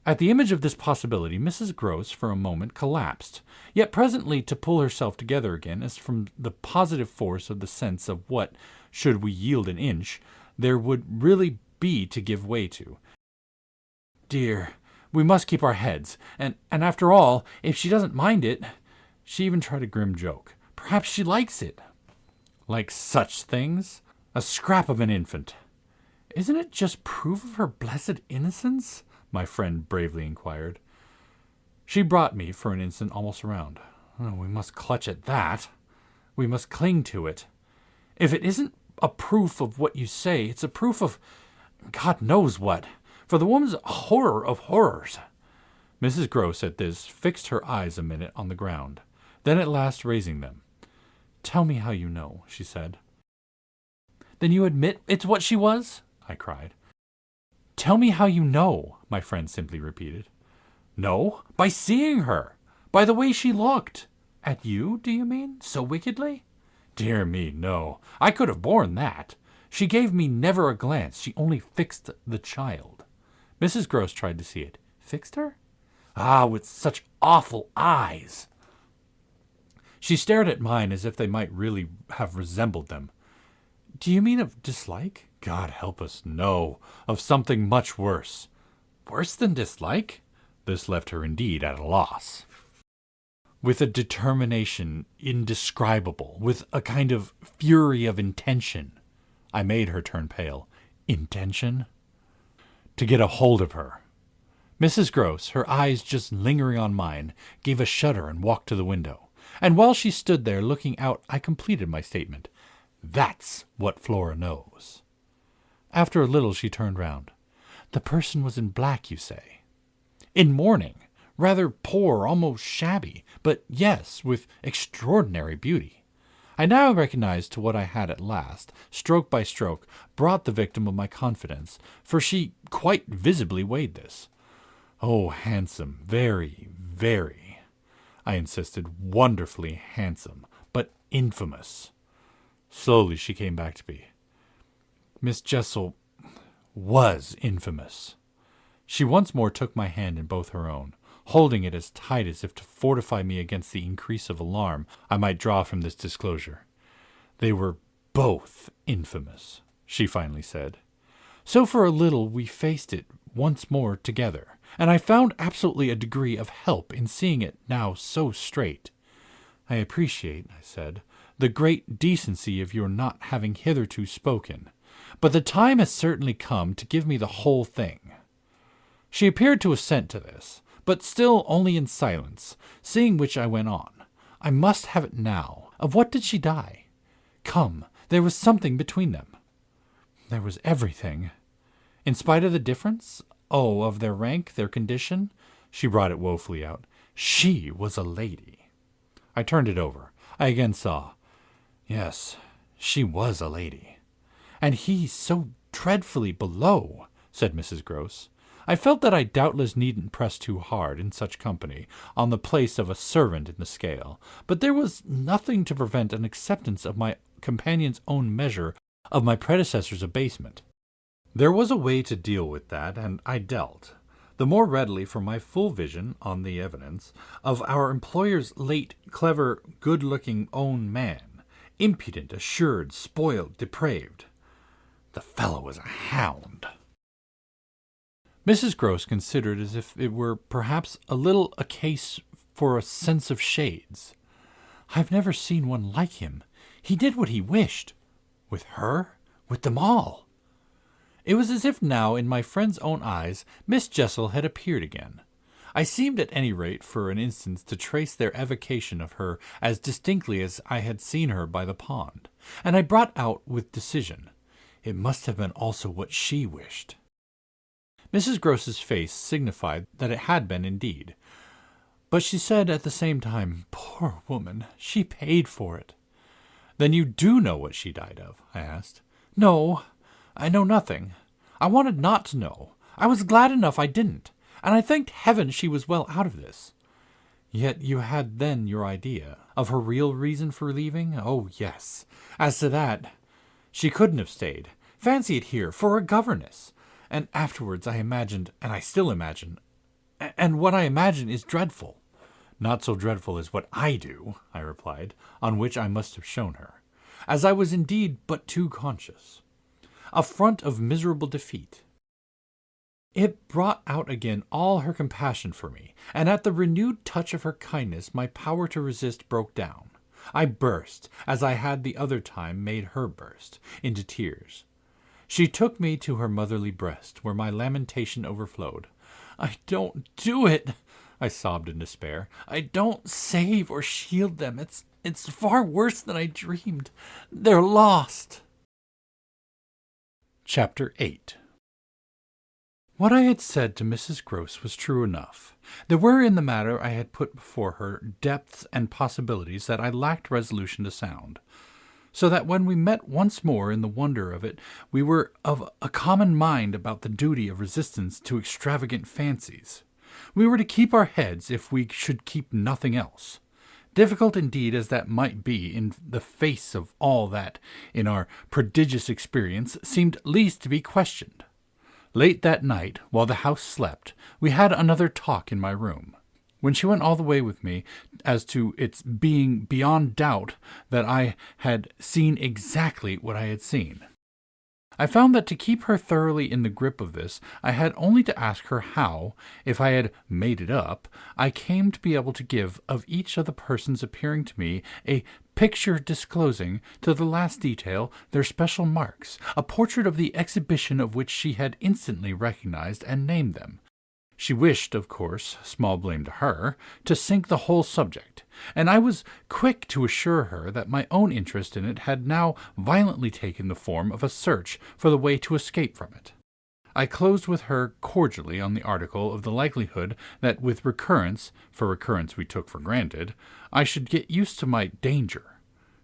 At the image of this possibility, Mrs. Gross for a moment collapsed, yet presently to pull herself together again as from the positive force of the sense of what, should we yield an inch, there would really be to give way to. Dear, we must keep our heads, and after all, if she doesn't mind it, she even tried a grim joke. Perhaps she likes it. Like such things? A scrap of an infant. Isn't it just proof of her blessed innocence? My friend bravely inquired. She brought me, for an instant, almost around. Oh, we must clutch at that. We must cling to it. If it isn't a proof of what you say, it's a proof of God knows what. For the woman's a horror of horrors. Mrs. Gross, at this, fixed her eyes a minute on the ground. Then at last raising them. Tell me how you know, she said. Then you admit it's what she was? I cried. Tell me how you know, my friend simply repeated. No, by seeing her, by the way she looked. At you, do you mean, so wickedly? Dear me, no. I could have borne that. She gave me never a glance. She only fixed the child. Mrs. Gross tried to see it. Fixed her? Ah, with such awful eyes. She stared at mine as if they might really have resembled them. Do you mean of dislike? God help us, no. Of something much worse. Worse than dislike? This left her indeed at a loss. With a determination indescribable, with a kind of fury of intention. I made her turn pale. Intention? To get a hold of her. Mrs. Gross, her eyes just lingering on mine, gave a shudder and walked to the window. And while she stood there looking out, I completed my statement. That's what Flora knows. After a little she turned round. The person was in black, you say? In mourning. Rather poor, almost shabby, but yes, with extraordinary beauty. I now recognized to what I had at last, stroke by stroke, brought the victim of my confidence, for she quite visibly weighed this. Oh, handsome, very, very, I insisted, wonderfully handsome, but infamous. Slowly she came back to me. Miss Jessel was infamous. She once more took my hand in both her own, holding it as tight as if to fortify me against the increase of alarm I might draw from this disclosure. They were both infamous, she finally said. So for a little we faced it once more together, and I found absolutely a degree of help in seeing it now so straight. I appreciate, I said, the great decency of your not having hitherto spoken, but the time has certainly come to give me the whole thing. She appeared to assent to this, but still only in silence, seeing which I went on. I must have it now. Of what did she die? Come, there was something between them. There was everything. In spite of the difference? Oh, of their rank, their condition? She brought it woefully out. She was a lady. I turned it over. I again saw. Yes, she was a lady. And he so dreadfully below, said Mrs. Gross. I felt that I doubtless needn't press too hard, in such company, on the place of a servant in the scale, but there was nothing to prevent an acceptance of my companion's own measure of my predecessor's abasement. There was a way to deal with that, and I dealt, the more readily for my full vision, on the evidence, of our employer's late, clever, good-looking own man, impudent, assured, spoiled, depraved. The fellow was a hound. Mrs. Gross considered as if it were perhaps a case for a sense of shades. "I've never seen one like him. He did what he wished. With her? With them all." It was as if now, in my friend's own eyes, Miss Jessel had appeared again. I seemed at any rate for an instant to trace their evocation of her as distinctly as I had seen her by the pond, and I brought out with decision, "It must have been also what she wished." Mrs. Gross's face signified that it had been indeed, but she said at the same time, "Poor woman, she paid for it." "Then you do know what she died of?" I asked. "No, I know nothing. I wanted not to know. I was glad enough I didn't, and I thanked heaven she was well out of this." "Yet you had then your idea of her real reason for leaving?" "Oh, yes. As to that, she couldn't have stayed. Fancy it here, for a governess. And afterwards I imagined, and I still imagine, and what I imagine is dreadful." "Not so dreadful as what I do," I replied, on which I must have shown her, as I was indeed but too conscious, a front of miserable defeat. It brought out again all her compassion for me, and at the renewed touch of her kindness my power to resist broke down. I burst, as I had the other time made her burst, into tears. She took me to her motherly breast, where my lamentation overflowed. "I don't do it," I sobbed in despair. "I don't save or shield them. It's far worse than I dreamed. They're lost." Chapter 8. What I had said to Mrs. Gross was true enough. There were in the matter I had put before her depths and possibilities that I lacked resolution to sound, so that when we met once more in the wonder of it, we were of a common mind about the duty of resistance to extravagant fancies. We were to keep our heads if we should keep nothing else. Difficult indeed as that might be in the face of all that, in our prodigious experience, seemed least to be questioned. Late that night, while the house slept, we had another talk in my room, when she went all the way with me as to its being beyond doubt that I had seen exactly what I had seen. I found that to keep her thoroughly in the grip of this, I had only to ask her how, if I had made it up, I came to be able to give of each of the persons appearing to me a picture disclosing, to the last detail, their special marks, a portrait of the exhibition of which she had instantly recognized and named them. She wished, of course, small blame to her, to sink the whole subject, and I was quick to assure her that my own interest in it had now violently taken the form of a search for the way to escape from it. I closed with her cordially on the article of the likelihood that with recurrence, for recurrence we took for granted, I should get used to my danger,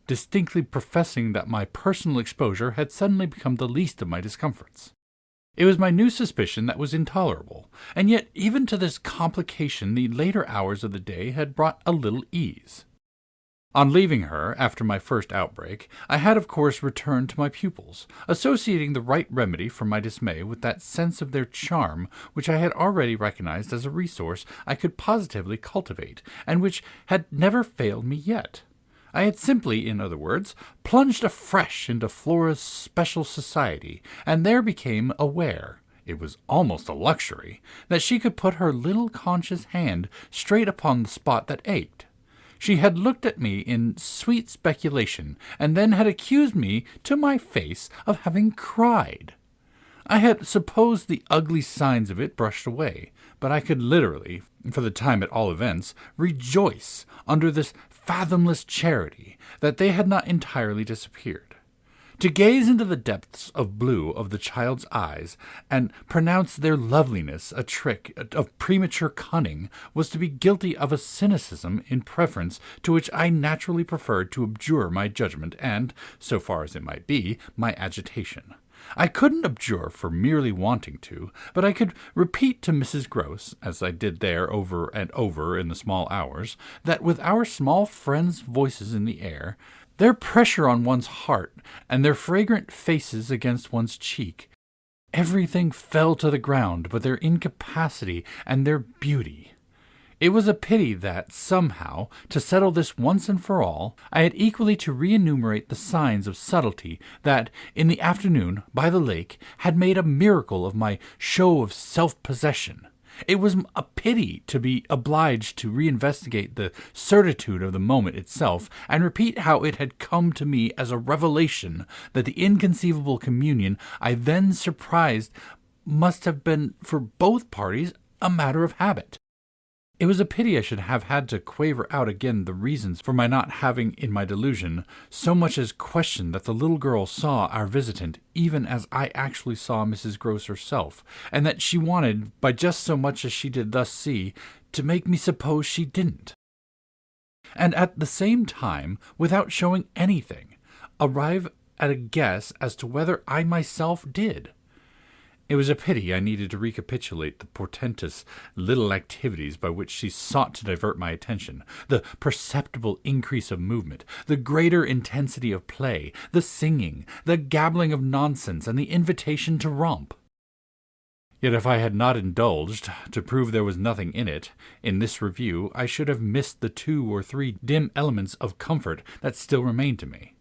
distinctly professing that my personal exposure had suddenly become the least of my discomforts. It was my new suspicion that was intolerable, and yet even to this complication the later hours of the day had brought a little ease. On leaving her, after my first outbreak, I had of course returned to my pupils, associating the right remedy for my dismay with that sense of their charm which I had already recognized as a resource I could positively cultivate, and which had never failed me yet. I had simply, in other words, plunged afresh into Flora's special society, and there became aware, it was almost a luxury, that she could put her little conscious hand straight upon the spot that ached. She had looked at me in sweet speculation, and then had accused me to my face of having cried. I had supposed the ugly signs of it brushed away, but I could literally, for the time at all events, rejoice under this fathomless charity that they had not entirely disappeared. To gaze into the depths of blue of the child's eyes and pronounce their loveliness a trick of premature cunning was to be guilty of a cynicism in preference to which I naturally preferred to abjure my judgment and, so far as it might be, my agitation. I couldn't abjure for merely wanting to, but I could repeat to Mrs. Gross, as I did there over and over in the small hours, that with our small friends' voices in the air, Their pressure on one's heart, and their fragrant faces against one's cheek. Everything fell to the ground but their incapacity and their beauty. It was a pity that, somehow, to settle this once and for all, I had equally to re-enumerate the signs of subtlety that, in the afternoon, by the lake, had made a miracle of my show of self-possession. It was a pity to be obliged to reinvestigate the certitude of the moment itself, and repeat how it had come to me as a revelation that the inconceivable communion I then surprised must have been for both parties a matter of habit. It was a pity I should have had to quaver out again the reasons for my not having, in my delusion, so much as questioned that the little girl saw our visitant even as I actually saw Mrs. Gross herself, and that she wanted, by just so much as she did thus see, to make me suppose she didn't. And at the same time, without showing anything, arrive at a guess as to whether I myself did. It was a pity I needed to recapitulate the portentous little activities by which she sought to divert my attention, the perceptible increase of movement, the greater intensity of play, the singing, the gabbling of nonsense, and the invitation to romp. Yet if I had not indulged, to prove there was nothing in it, in this review, I should have missed the 2 or 3 dim elements of comfort that still remained to me.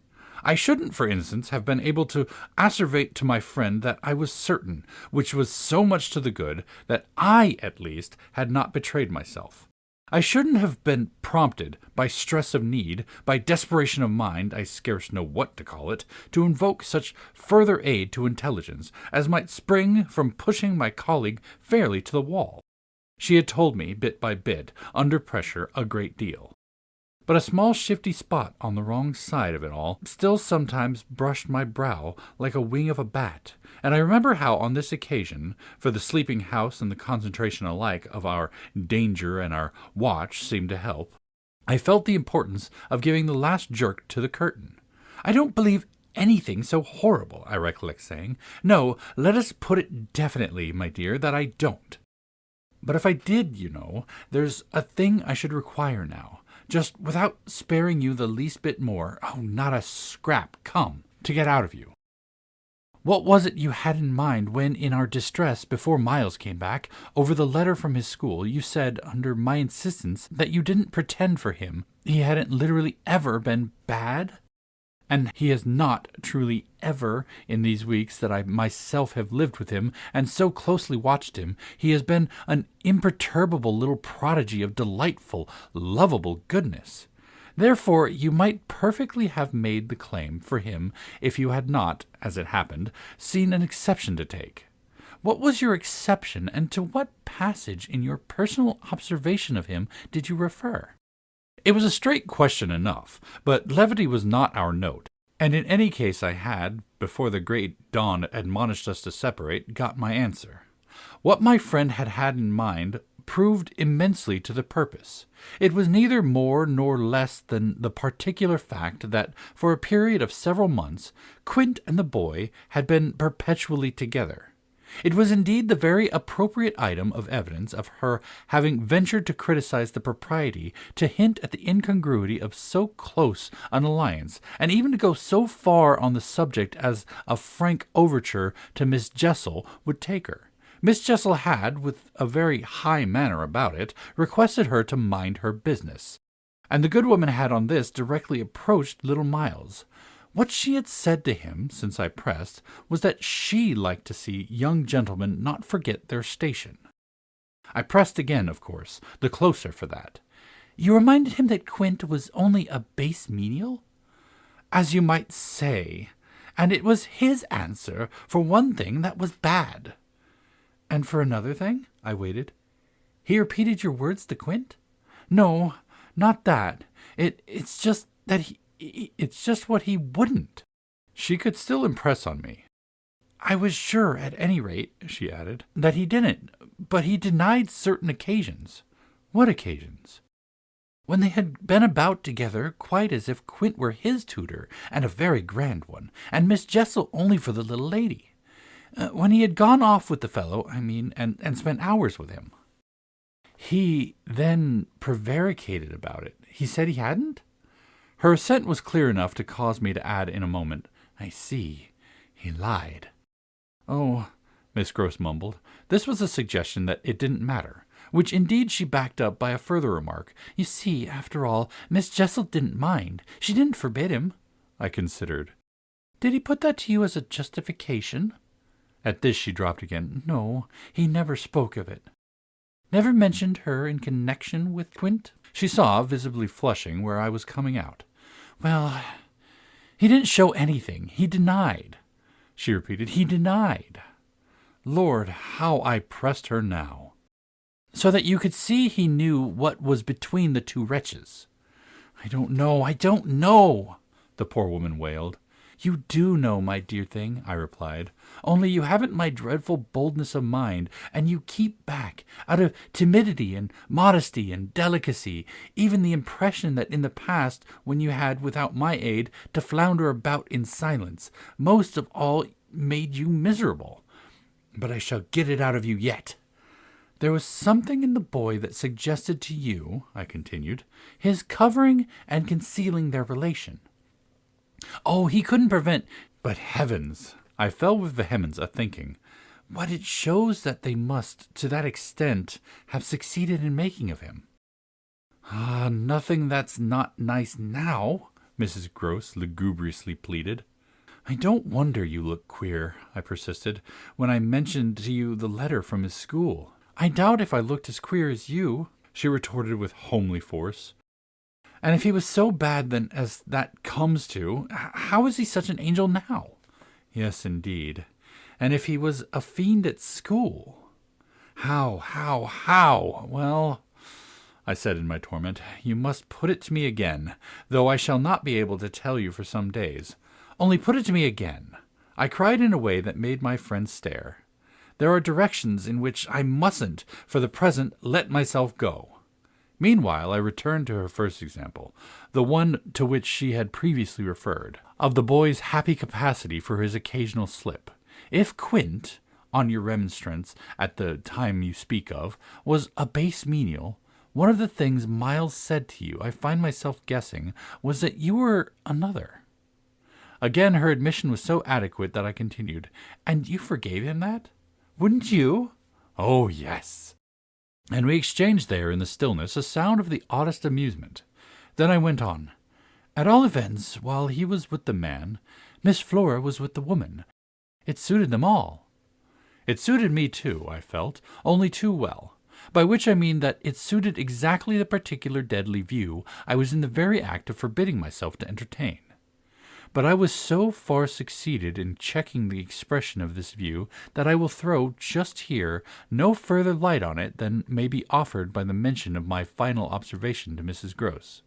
I shouldn't, for instance, have been able to asseverate to my friend that I was certain, which was so much to the good, that I, at least, had not betrayed myself. I shouldn't have been prompted, by stress of need, by desperation of mind, I scarce know what to call it, to invoke such further aid to intelligence as might spring from pushing my colleague fairly to the wall. She had told me, bit by bit, under pressure, a great deal. But a small shifty spot on the wrong side of it all still sometimes brushed my brow like a wing of a bat, and I remember how on this occasion, for the sleeping house and the concentration alike of our danger and our watch seemed to help, I felt the importance of giving the last jerk to the curtain. "I don't believe anything so horrible," I recollect saying. "No, let us put it definitely, my dear, that I don't. But if I did, there's a thing I should require now. Just without sparing you the least bit more, not a scrap, come, to get out of you. What was it you had in mind when, in our distress, before Miles came back, over the letter from his school, you said, under my insistence, that you didn't pretend for him he hadn't literally ever been bad? And he has not truly ever, in these weeks that I myself have lived with him and so closely watched him, he has been an imperturbable little prodigy of delightful, lovable goodness. Therefore, you might perfectly have made the claim for him if you had not, as it happened, seen an exception to take. What was your exception, and to what passage in your personal observation of him did you refer?" It was a straight question enough, but levity was not our note, and in any case I had, before the great dawn admonished us to separate, got my answer. What my friend had in mind proved immensely to the purpose. It was neither more nor less than the particular fact that, for a period of several months, Quint and the boy had been perpetually together. It was indeed the very appropriate item of evidence of her having ventured to criticize the propriety, to hint at the incongruity of so close an alliance, and even to go so far on the subject as a frank overture to Miss Jessel would take her. Miss Jessel had, with a very high manner about it, requested her to mind her business, and the good woman had on this directly approached little Miles. What she had said to him, since I pressed, was that she liked to see young gentlemen not forget their station. I pressed again, of course, the closer for that. "You reminded him that Quint was only a base menial?" "As you might say. And it was his answer, for one thing, that was bad." "And for another thing?" I waited. "He repeated your words to Quint?" "No, not that. It's just that it's just what he wouldn't." She could still impress on me. "I was sure, at any rate," she added, "that he didn't, but he denied certain occasions." "What occasions?" "When they had been about together, quite as if Quint were his tutor, and a very grand one, and Miss Jessel only for the little lady. When he had gone off with the fellow, and spent hours with him." "He then prevaricated about it. He said he hadn't?" Her assent was clear enough to cause me to add in a moment, "I see. He lied." "Oh," Miss Gross mumbled. This was a suggestion that it didn't matter, which indeed she backed up by a further remark. "You see, after all, Miss Jessel didn't mind. She didn't forbid him." I considered. "Did he put that to you as a justification?" At this she dropped again. "No, he never spoke of it." "Never mentioned her in connection with Quint?" She saw, visibly flushing, where I was coming out. "Well, he didn't show anything. He denied," she repeated. "He denied." Lord, how I pressed her now. "So that you could see he knew what was between the two wretches." I don't know," the poor woman wailed. "You do know, my dear thing," I replied. "Only you haven't my dreadful boldness of mind, and you keep back, out of timidity and modesty and delicacy, even the impression that in the past, when you had, without my aid, to flounder about in silence, most of all made you miserable. But I shall get it out of you yet. There was something in the boy that suggested to you," I continued, "his covering and concealing their relation." "Oh, he couldn't prevent—" "But heavens!" I fell with vehemence a-thinking. "What it shows that they must, to that extent, have succeeded in making of him." "Ah, nothing that's not nice now," Mrs. Gross lugubriously pleaded. "I don't wonder you look queer," I persisted, "when I mentioned to you the letter from his school." "I doubt if I looked as queer as you," she retorted with homely force. "And if he was so bad then as that comes to, how is he such an angel now?" "Yes, indeed. And if he was a fiend at school—" How? Well," I said in my torment, "you must put it to me again, though I shall not be able to tell you for some days. Only put it to me again." I cried in a way that made my friend stare. "There are directions in which I mustn't, for the present, let myself go." Meanwhile, I returned to her first example, the one to which she had previously referred, of the boy's happy capacity for his occasional slip. If Quint, on your remonstrance at the time you speak of, was a base menial, one of the things Miles said to you, I find myself guessing, was that you were another. Again her admission was so adequate that I continued, "And you forgave him that? Wouldn't you?" "Oh, yes." And we exchanged there in the stillness a sound of the oddest amusement. Then I went on. "At all events, while he was with the man, Miss Flora was with the woman. It suited them all." It suited me too, I felt, only too well, by which I mean that it suited exactly the particular deadly view I was in the very act of forbidding myself to entertain. But I was so far succeeded in checking the expression of this view that I will throw, just here, no further light on it than may be offered by the mention of my final observation to Mrs. Gross.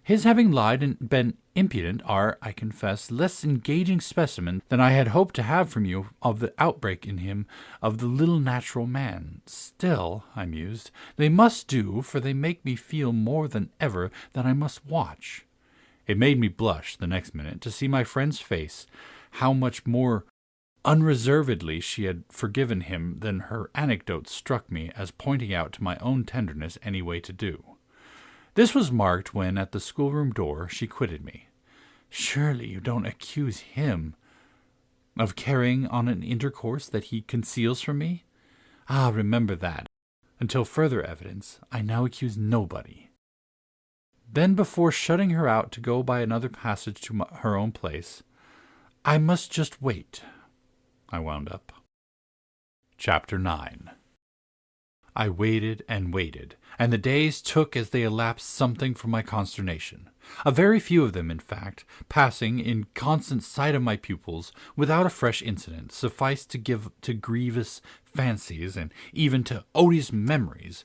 His having lied and been impudent are, I confess, less engaging specimens than I had hoped to have from you of the outbreak in him of the little natural man. Still, I mused, they must do, for they make me feel more than ever that I must watch. It made me blush, the next minute, to see my friend's face, how much more unreservedly she had forgiven him than her anecdote struck me as pointing out to my own tenderness any way to do. This was marked when, at the schoolroom door, she quitted me. "Surely you don't accuse him of carrying on an intercourse that he conceals from me? Ah, remember that. Until further evidence, I now accuse nobody." Then, before shutting her out to go by another passage to her own place, "I must just wait," I wound up. Chapter 9. I waited and waited, and the days took as they elapsed something from my consternation. A very few of them, in fact, passing in constant sight of my pupils, without a fresh incident, sufficed to give to grievous fancies, and even to odious memories,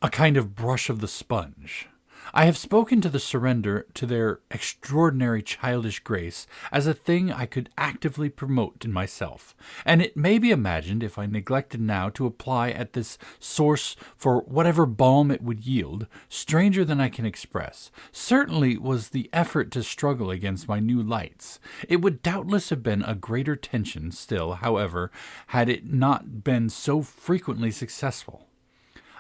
a kind of brush of the sponge. I have spoken to the surrender to their extraordinary childish grace as a thing I could actively promote in myself, and it may be imagined if I neglected now to apply at this source for whatever balm it would yield, stranger than I can express, certainly was the effort to struggle against my new lights. It would doubtless have been a greater tension still, however, had it not been so frequently successful.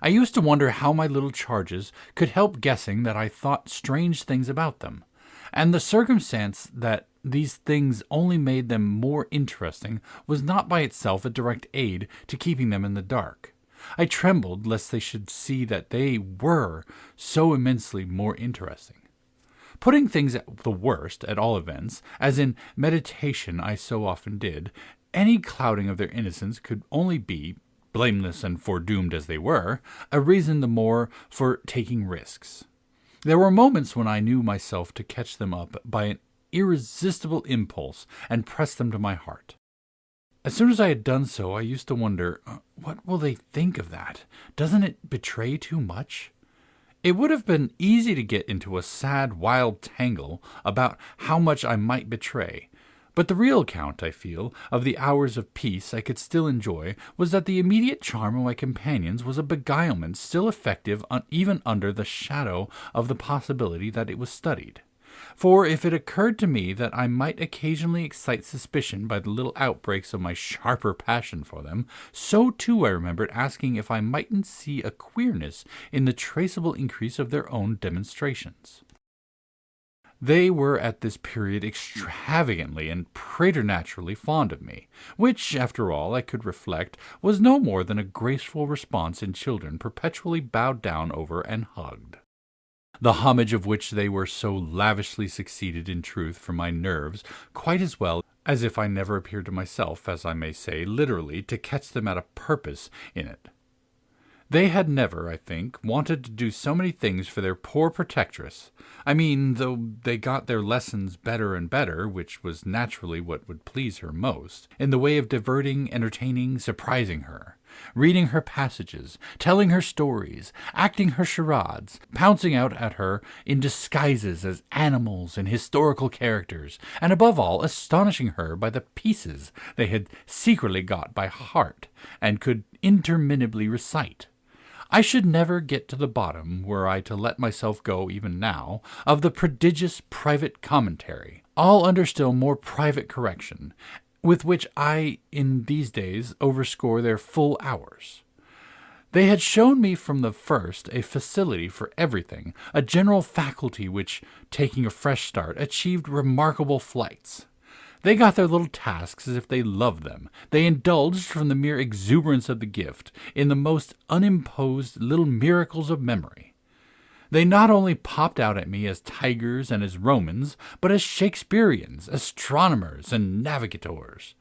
I used to wonder how my little charges could help guessing that I thought strange things about them, and the circumstance that these things only made them more interesting was not by itself a direct aid to keeping them in the dark. I trembled lest they should see that they were so immensely more interesting. Putting things at the worst, at all events, as in meditation I so often did, any clouding of their innocence could only be, blameless and foredoomed as they were, a reason the more for taking risks. There were moments when I knew myself to catch them up by an irresistible impulse and press them to my heart. As soon as I had done so, I used to wonder, what will they think of that? Doesn't it betray too much? It would have been easy to get into a sad, wild tangle about how much I might betray, but the real account, I feel, of the hours of peace I could still enjoy was that the immediate charm of my companions was a beguilement still effective even under the shadow of the possibility that it was studied. For if it occurred to me that I might occasionally excite suspicion by the little outbreaks of my sharper passion for them, so too I remembered asking if I mightn't see a queerness in the traceable increase of their own demonstrations. They were at this period extravagantly and preternaturally fond of me, which, after all, I could reflect, was no more than a graceful response in children perpetually bowed down over and hugged. The homage of which they were so lavishly succeeded in truth for my nerves quite as well as if I never appeared to myself, as I may say, literally, to catch them at a purpose in it. They had never, I think, wanted to do so many things for their poor protectress. I mean, though they got their lessons better and better, which was naturally what would please her most, in the way of diverting, entertaining, surprising her, reading her passages, telling her stories, acting her charades, pouncing out at her in disguises as animals and historical characters, and above all astonishing her by the pieces they had secretly got by heart and could interminably recite. I should never get to the bottom, were I to let myself go even now, of the prodigious private commentary, all under still more private correction, with which I in these days overscore their full hours. They had shown me from the first a facility for everything, a general faculty which, taking a fresh start, achieved remarkable flights. They got their little tasks as if they loved them. They indulged, from the mere exuberance of the gift, in the most unimposed little miracles of memory. They not only popped out at me as tigers and as Romans, but as Shakespeareans, astronomers, and navigators.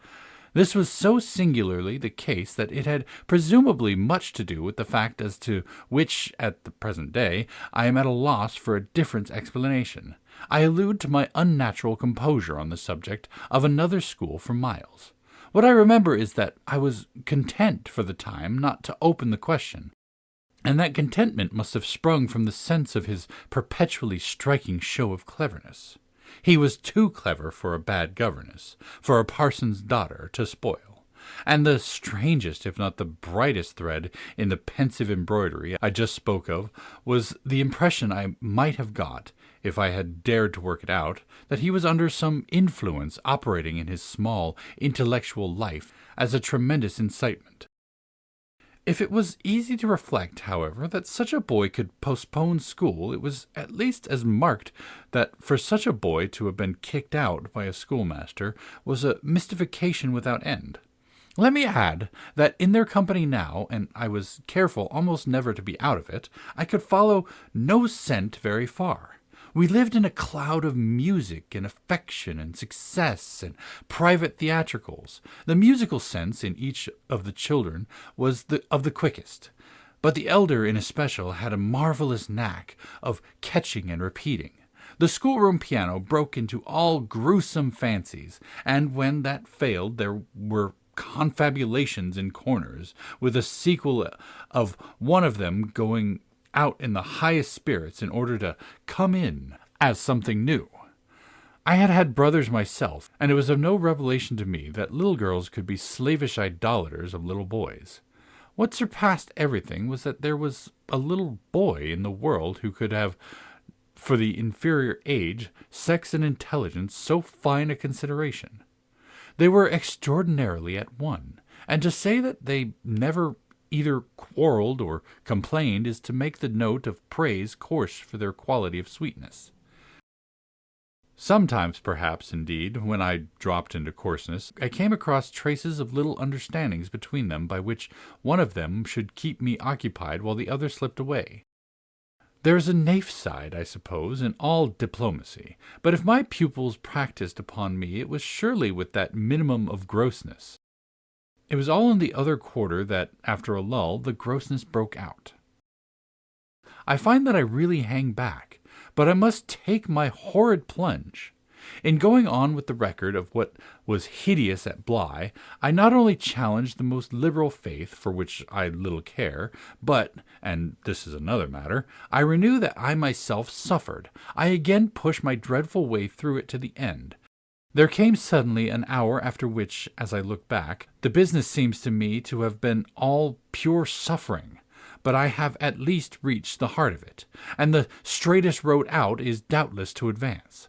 This was so singularly the case that it had presumably much to do with the fact as to which, at the present day, I am at a loss for a different explanation. I allude to my unnatural composure on the subject of another school for Miles. What I remember is that I was content for the time not to open the question, and that contentment must have sprung from the sense of his perpetually striking show of cleverness. He was too clever for a bad governess, for a parson's daughter to spoil. And the strangest, if not the brightest thread in the pensive embroidery I just spoke of was the impression I might have got, if I had dared to work it out, that he was under some influence operating in his small intellectual life as a tremendous incitement. If it was easy to reflect, however, that such a boy could postpone school, it was at least as marked that for such a boy to have been kicked out by a schoolmaster was a mystification without end. Let me add that in their company now, and I was careful almost never to be out of it, I could follow no scent very far. We lived in a cloud of music and affection and success and private theatricals. The musical sense in each of the children was of the quickest, but the elder in especial had a marvelous knack of catching and repeating. The schoolroom piano broke into all gruesome fancies, and when that failed there were confabulations in corners, with a sequel of one of them going out in the highest spirits in order to come in as something new. I had had brothers myself, and it was of no revelation to me that little girls could be slavish idolaters of little boys. What surpassed everything was that there was a little boy in the world who could have, for the inferior age, sex and intelligence so fine a consideration. They were extraordinarily at one, and to say that they never either quarreled or complained is to make the note of praise coarse for their quality of sweetness. Sometimes, perhaps, indeed, when I dropped into coarseness, I came across traces of little understandings between them by which one of them should keep me occupied while the other slipped away. There is a naif side, I suppose, in all diplomacy, but if my pupils practised upon me it was surely with that minimum of grossness. It was all in the other quarter that, after a lull, the grossness broke out. I find that I really hang back, but I must take my horrid plunge. In going on with the record of what was hideous at Bly, I not only challenged the most liberal faith, for which I little care, but, and this is another matter, I renew that I myself suffered. I again pushed my dreadful way through it to the end. There came suddenly an hour after which, as I look back, the business seems to me to have been all pure suffering. But I have at least reached the heart of it, and the straightest road out is doubtless to advance.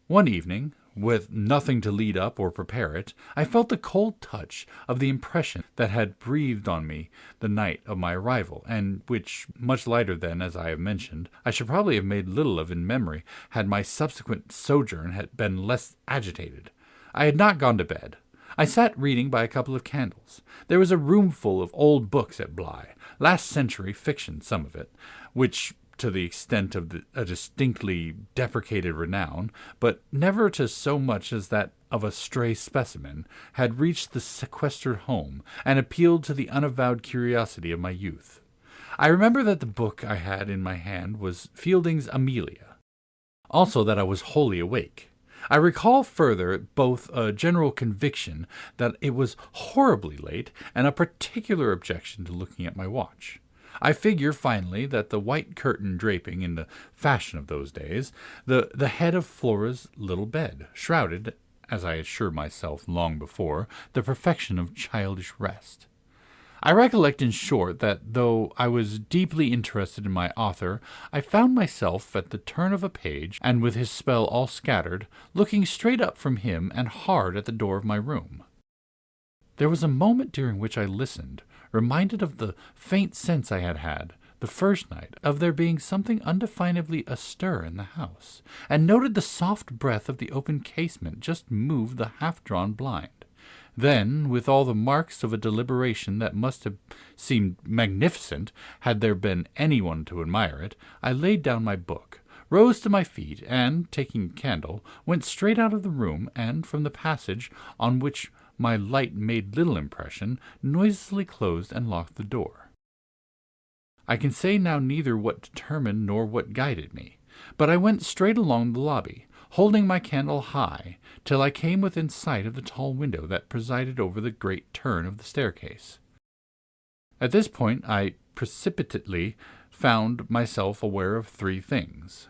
One evening, with nothing to lead up or prepare it, I felt the cold touch of the impression that had breathed on me the night of my arrival, and which, much lighter than, as I have mentioned, I should probably have made little of in memory had my subsequent sojourn been less agitated. I had not gone to bed. I sat reading by a couple of candles. There was a roomful of old books at Bly, last-century fiction, some of it, which, to the extent of a distinctly deprecated renown, but never to so much as that of a stray specimen, had reached the sequestered home, and appealed to the unavowed curiosity of my youth. I remember that the book I had in my hand was Fielding's Amelia, also that I was wholly awake. I recall further both a general conviction that it was horribly late and a particular objection to looking at my watch. I figure, finally, that the white curtain draping in the fashion of those days, the head of Flora's little bed, shrouded, as I assured myself long before, the perfection of childish rest. I recollect, in short, that though I was deeply interested in my author, I found myself at the turn of a page, and with his spell all scattered, looking straight up from him and hard at the door of my room. There was a moment during which I listened, reminded of the faint sense I had had, the first night, of there being something undefinably astir in the house, and noted the soft breath of the open casement just move the half-drawn blind. Then, with all the marks of a deliberation that must have seemed magnificent had there been anyone to admire it, I laid down my book, rose to my feet, and, taking a candle, went straight out of the room, and from the passage, on which my light made little impression, noiselessly closed and locked the door. I can say now neither what determined nor what guided me, but I went straight along the lobby, holding my candle high, till I came within sight of the tall window that presided over the great turn of the staircase. At this point I precipitately found myself aware of three things.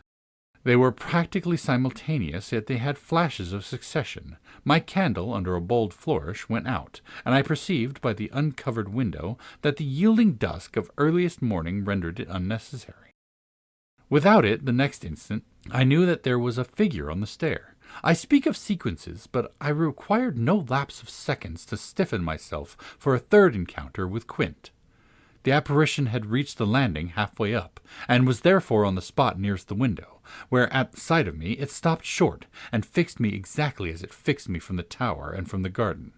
They were practically simultaneous, yet they had flashes of succession. My candle, under a bold flourish, went out, and I perceived by the uncovered window that the yielding dusk of earliest morning rendered it unnecessary. Without it, the next instant, I knew that there was a figure on the stair. I speak of sequences, but I required no lapse of seconds to stiffen myself for a third encounter with Quint. The apparition had reached the landing halfway up, and was therefore on the spot nearest the window, where at sight of me it stopped short, and fixed me exactly as it fixed me from the tower and from the garden.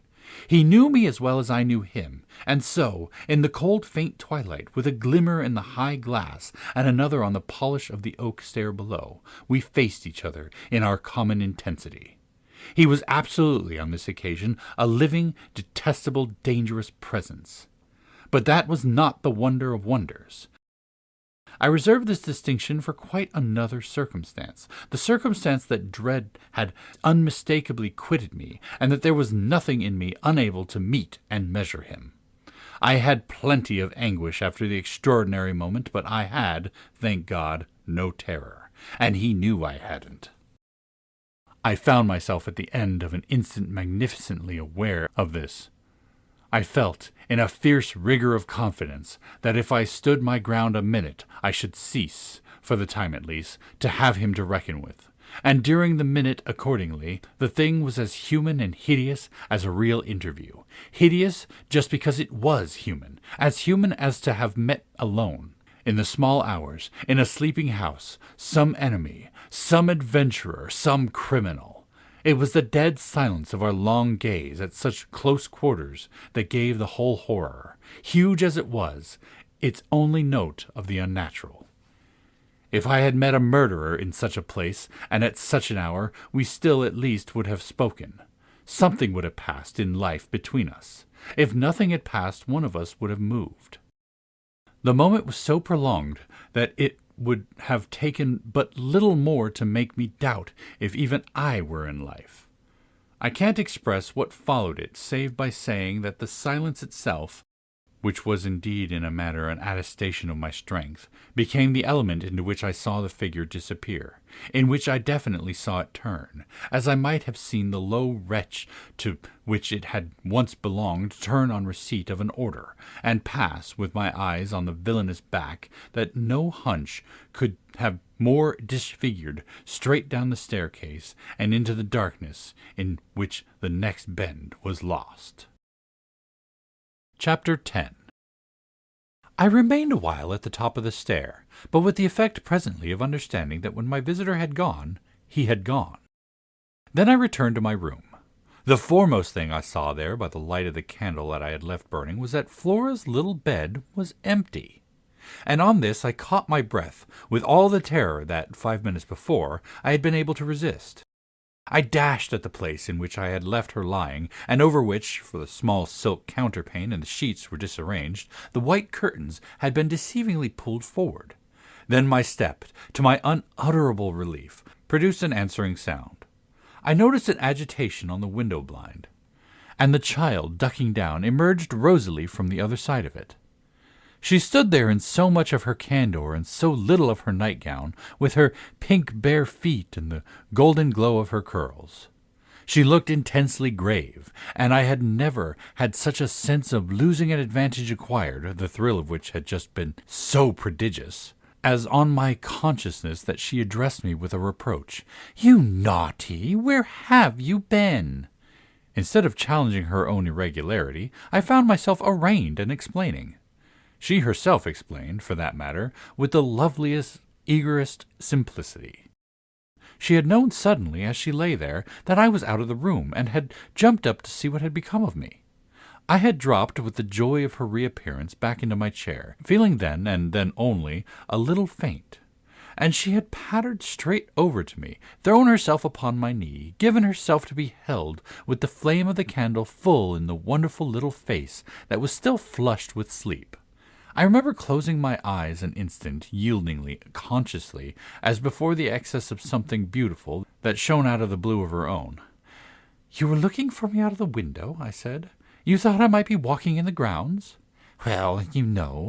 He knew me as well as I knew him, and so, in the cold faint twilight, with a glimmer in the high glass and another on the polish of the oak stair below, we faced each other in our common intensity. He was absolutely, on this occasion, a living, detestable, dangerous presence. But that was not the wonder of wonders. I reserve this distinction for quite another circumstance, the circumstance that dread had unmistakably quitted me, and that there was nothing in me unable to meet and measure him. I had plenty of anguish after the extraordinary moment, but I had, thank God, no terror, and he knew I hadn't. I found myself at the end of an instant magnificently aware of this. I felt, in a fierce rigor of confidence, that if I stood my ground a minute, I should cease, for the time at least, to have him to reckon with. and during the minute accordingly, the thing was as human and hideous as a real interview. Hideous just because it was human as to have met alone, in the small hours, in a sleeping house, some enemy, some adventurer, some criminal. It was the dead silence of our long gaze at such close quarters that gave the whole horror, huge as it was, its only note of the unnatural. If I had met a murderer in such a place, and at such an hour, we still at least would have spoken. Something would have passed in life between us. If nothing had passed, one of us would have moved. The moment was so prolonged that it would have taken but little more to make me doubt if even I were in life. I can't express what followed it, save by saying that the silence itself, which was indeed in a manner an attestation of my strength, became the element into which I saw the figure disappear, in which I definitely saw it turn, as I might have seen the low wretch to which it had once belonged turn on receipt of an order, and pass, with my eyes on the villainous back that no hunch could have more disfigured, straight down the staircase and into the darkness in which the next bend was lost. Chapter 10. I remained a while at the top of the stair, but with the effect presently of understanding that when my visitor had gone, he had gone. Then I returned to my room. The foremost thing I saw there by the light of the candle that I had left burning was that Flora's little bed was empty. And on this I caught my breath with all the terror that, 5 minutes before, I had been able to resist. I dashed at the place in which I had left her lying, and over which, for the small silk counterpane and the sheets were disarranged, the white curtains had been deceivingly pulled forward. Then my step, to my unutterable relief, produced an answering sound. I noticed an agitation on the window blind, and the child, ducking down, emerged rosily from the other side of it. She stood there in so much of her candor and so little of her nightgown, with her pink bare feet and the golden glow of her curls. She looked intensely grave, and I had never had such a sense of losing an advantage acquired, the thrill of which had just been so prodigious, as on my consciousness that she addressed me with a reproach. "You naughty! Where have you been?" Instead of challenging her own irregularity, I found myself arraigned and explaining. She herself explained, for that matter, with the loveliest, eagerest simplicity. She had known suddenly, as she lay there, that I was out of the room, and had jumped up to see what had become of me. I had dropped, with the joy of her reappearance, back into my chair, feeling then, and then only, a little faint. And she had pattered straight over to me, thrown herself upon my knee, given herself to be held, with the flame of the candle full in the wonderful little face that was still flushed with sleep. I remember closing my eyes an instant, yieldingly, consciously, as before the excess of something beautiful that shone out of the blue of her own. "You were looking for me out of the window," I said. "You thought I might be walking in the grounds?" "Well,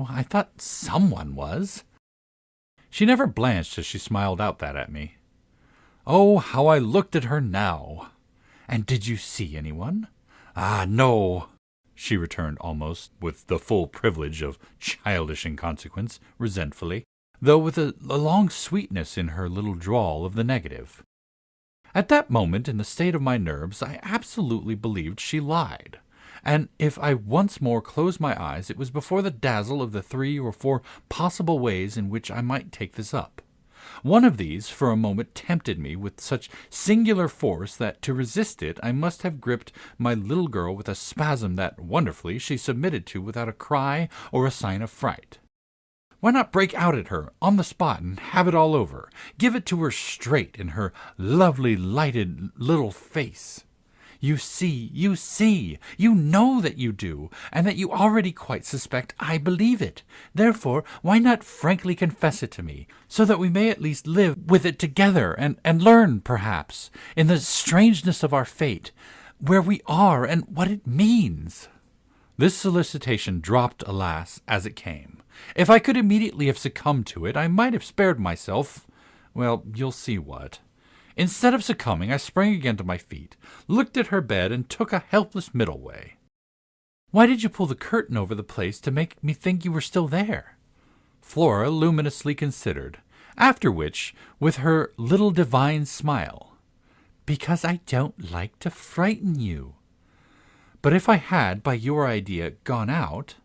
I thought someone was." She never blanched as she smiled out that at me. Oh, how I looked at her now! "And did you see anyone?" "Ah, no," she returned almost with the full privilege of childish inconsequence, resentfully, though with a long sweetness in her little drawl of the negative. At that moment, in the state of my nerves, I absolutely believed she lied, and if I once more closed my eyes it was before the dazzle of the 3 or 4 possible ways in which I might take this up. One of these for a moment tempted me with such singular force that to resist it I must have gripped my little girl with a spasm that, wonderfully, she submitted to without a cry or a sign of fright. Why not break out at her on the spot and have it all over? Give it to her straight in her lovely lighted little face. You know that you do, and that you already quite suspect I believe it. Therefore, why not frankly confess it to me, so that we may at least live with it together, and learn, perhaps, in the strangeness of our fate, where we are and what it means?" This solicitation dropped, alas, as it came. If I could immediately have succumbed to it, I might have spared myself, well, you'll see what. Instead of succumbing, I sprang again to my feet, looked at her bed, and took a helpless middle way. "Why did you pull the curtain over the place to make me think you were still there?" Flora luminously considered, After which, with her little divine smile, "Because I don't like to frighten you. But if I had, by your idea, gone out—"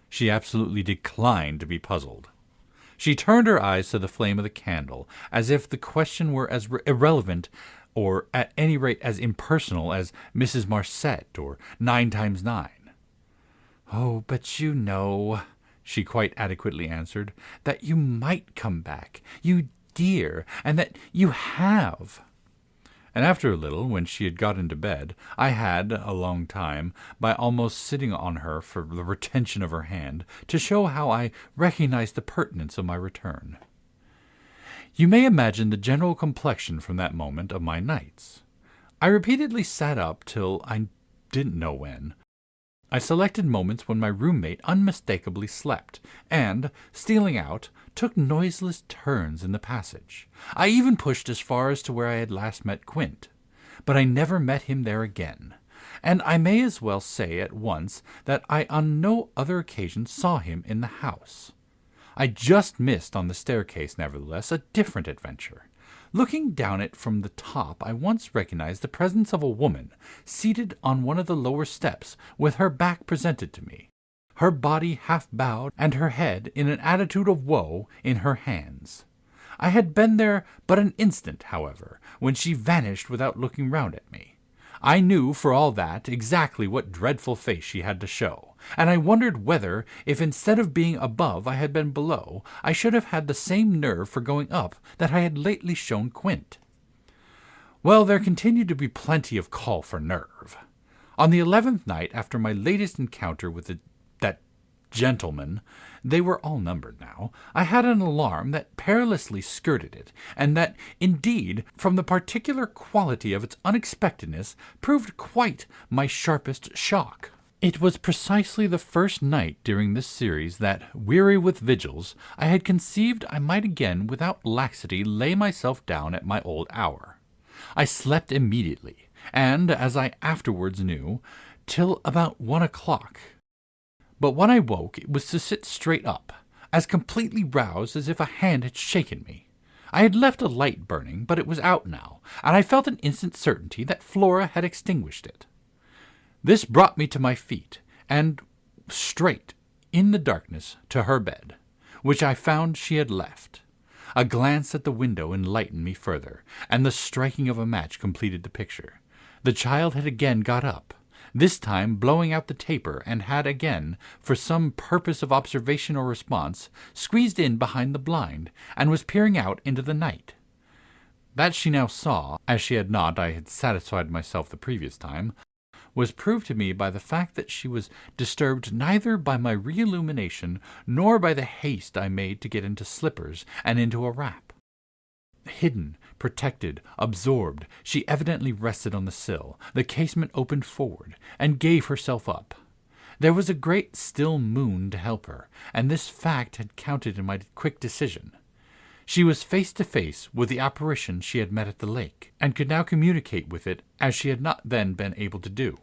She absolutely declined to be puzzled. She turned her eyes to the flame of the candle, as if the question were as irrelevant, or at any rate as impersonal, as Mrs. Marcet or 9 times 9. "Oh, but you know," she quite adequately answered, "that you might come back, you dear, and that you have." And after a little, when she had got into bed, I had, a long time, by almost sitting on her for the retention of her hand, to show how I recognized the pertinence of my return. You may imagine the general complexion from that moment of my nights. I repeatedly sat up till I didn't know when. I selected moments when my roommate unmistakably slept, and, stealing out, took noiseless turns in the passage. I even pushed as far as to where I had last met Quint, but I never met him there again, and I may as well say at once that I on no other occasion saw him in the house. I just missed on the staircase, nevertheless, a different adventure. Looking down it from the top, I once recognized the presence of a woman seated on one of the lower steps with her back presented to me, her body half bowed and her head in an attitude of woe in her hands. I had been there but an instant, however, when she vanished without looking round at me. I knew, for all that, exactly what dreadful face she had to show, and I wondered whether, if instead of being above I had been below, I should have had the same nerve for going up that I had lately shown Quint. Well, there continued to be plenty of call for nerve. On the 11th night after my latest encounter with that gentleman, they were all numbered now, I had an alarm that perilously skirted it, and that, indeed, from the particular quality of its unexpectedness, proved quite my sharpest shock. It was precisely the first night during this series that, weary with vigils, I had conceived I might again without laxity lay myself down at my old hour. I slept immediately, and, as I afterwards knew, till about 1 o'clock. But when I woke it was to sit straight up, as completely roused as if a hand had shaken me. I had left a light burning, but it was out now, and I felt an instant certainty that Flora had extinguished it. This brought me to my feet, and straight, in the darkness, to her bed, which I found she had left. A glance at the window enlightened me further, and the striking of a match completed the picture. The child had again got up, this time blowing out the taper, and had again, for some purpose of observation or response, squeezed in behind the blind, and was peering out into the night. That she now saw, as she had not, I had satisfied myself the previous time, was proved to me by the fact that she was disturbed neither by my re-illumination nor by the haste I made to get into slippers and into a wrap. Hidden, protected, absorbed, she evidently rested on the sill, the casement opened forward, and gave herself up. There was a great still moon to help her, and this fact had counted in my quick decision. She was face to face with the apparition she had met at the lake, and could now communicate with it as she had not then been able to do.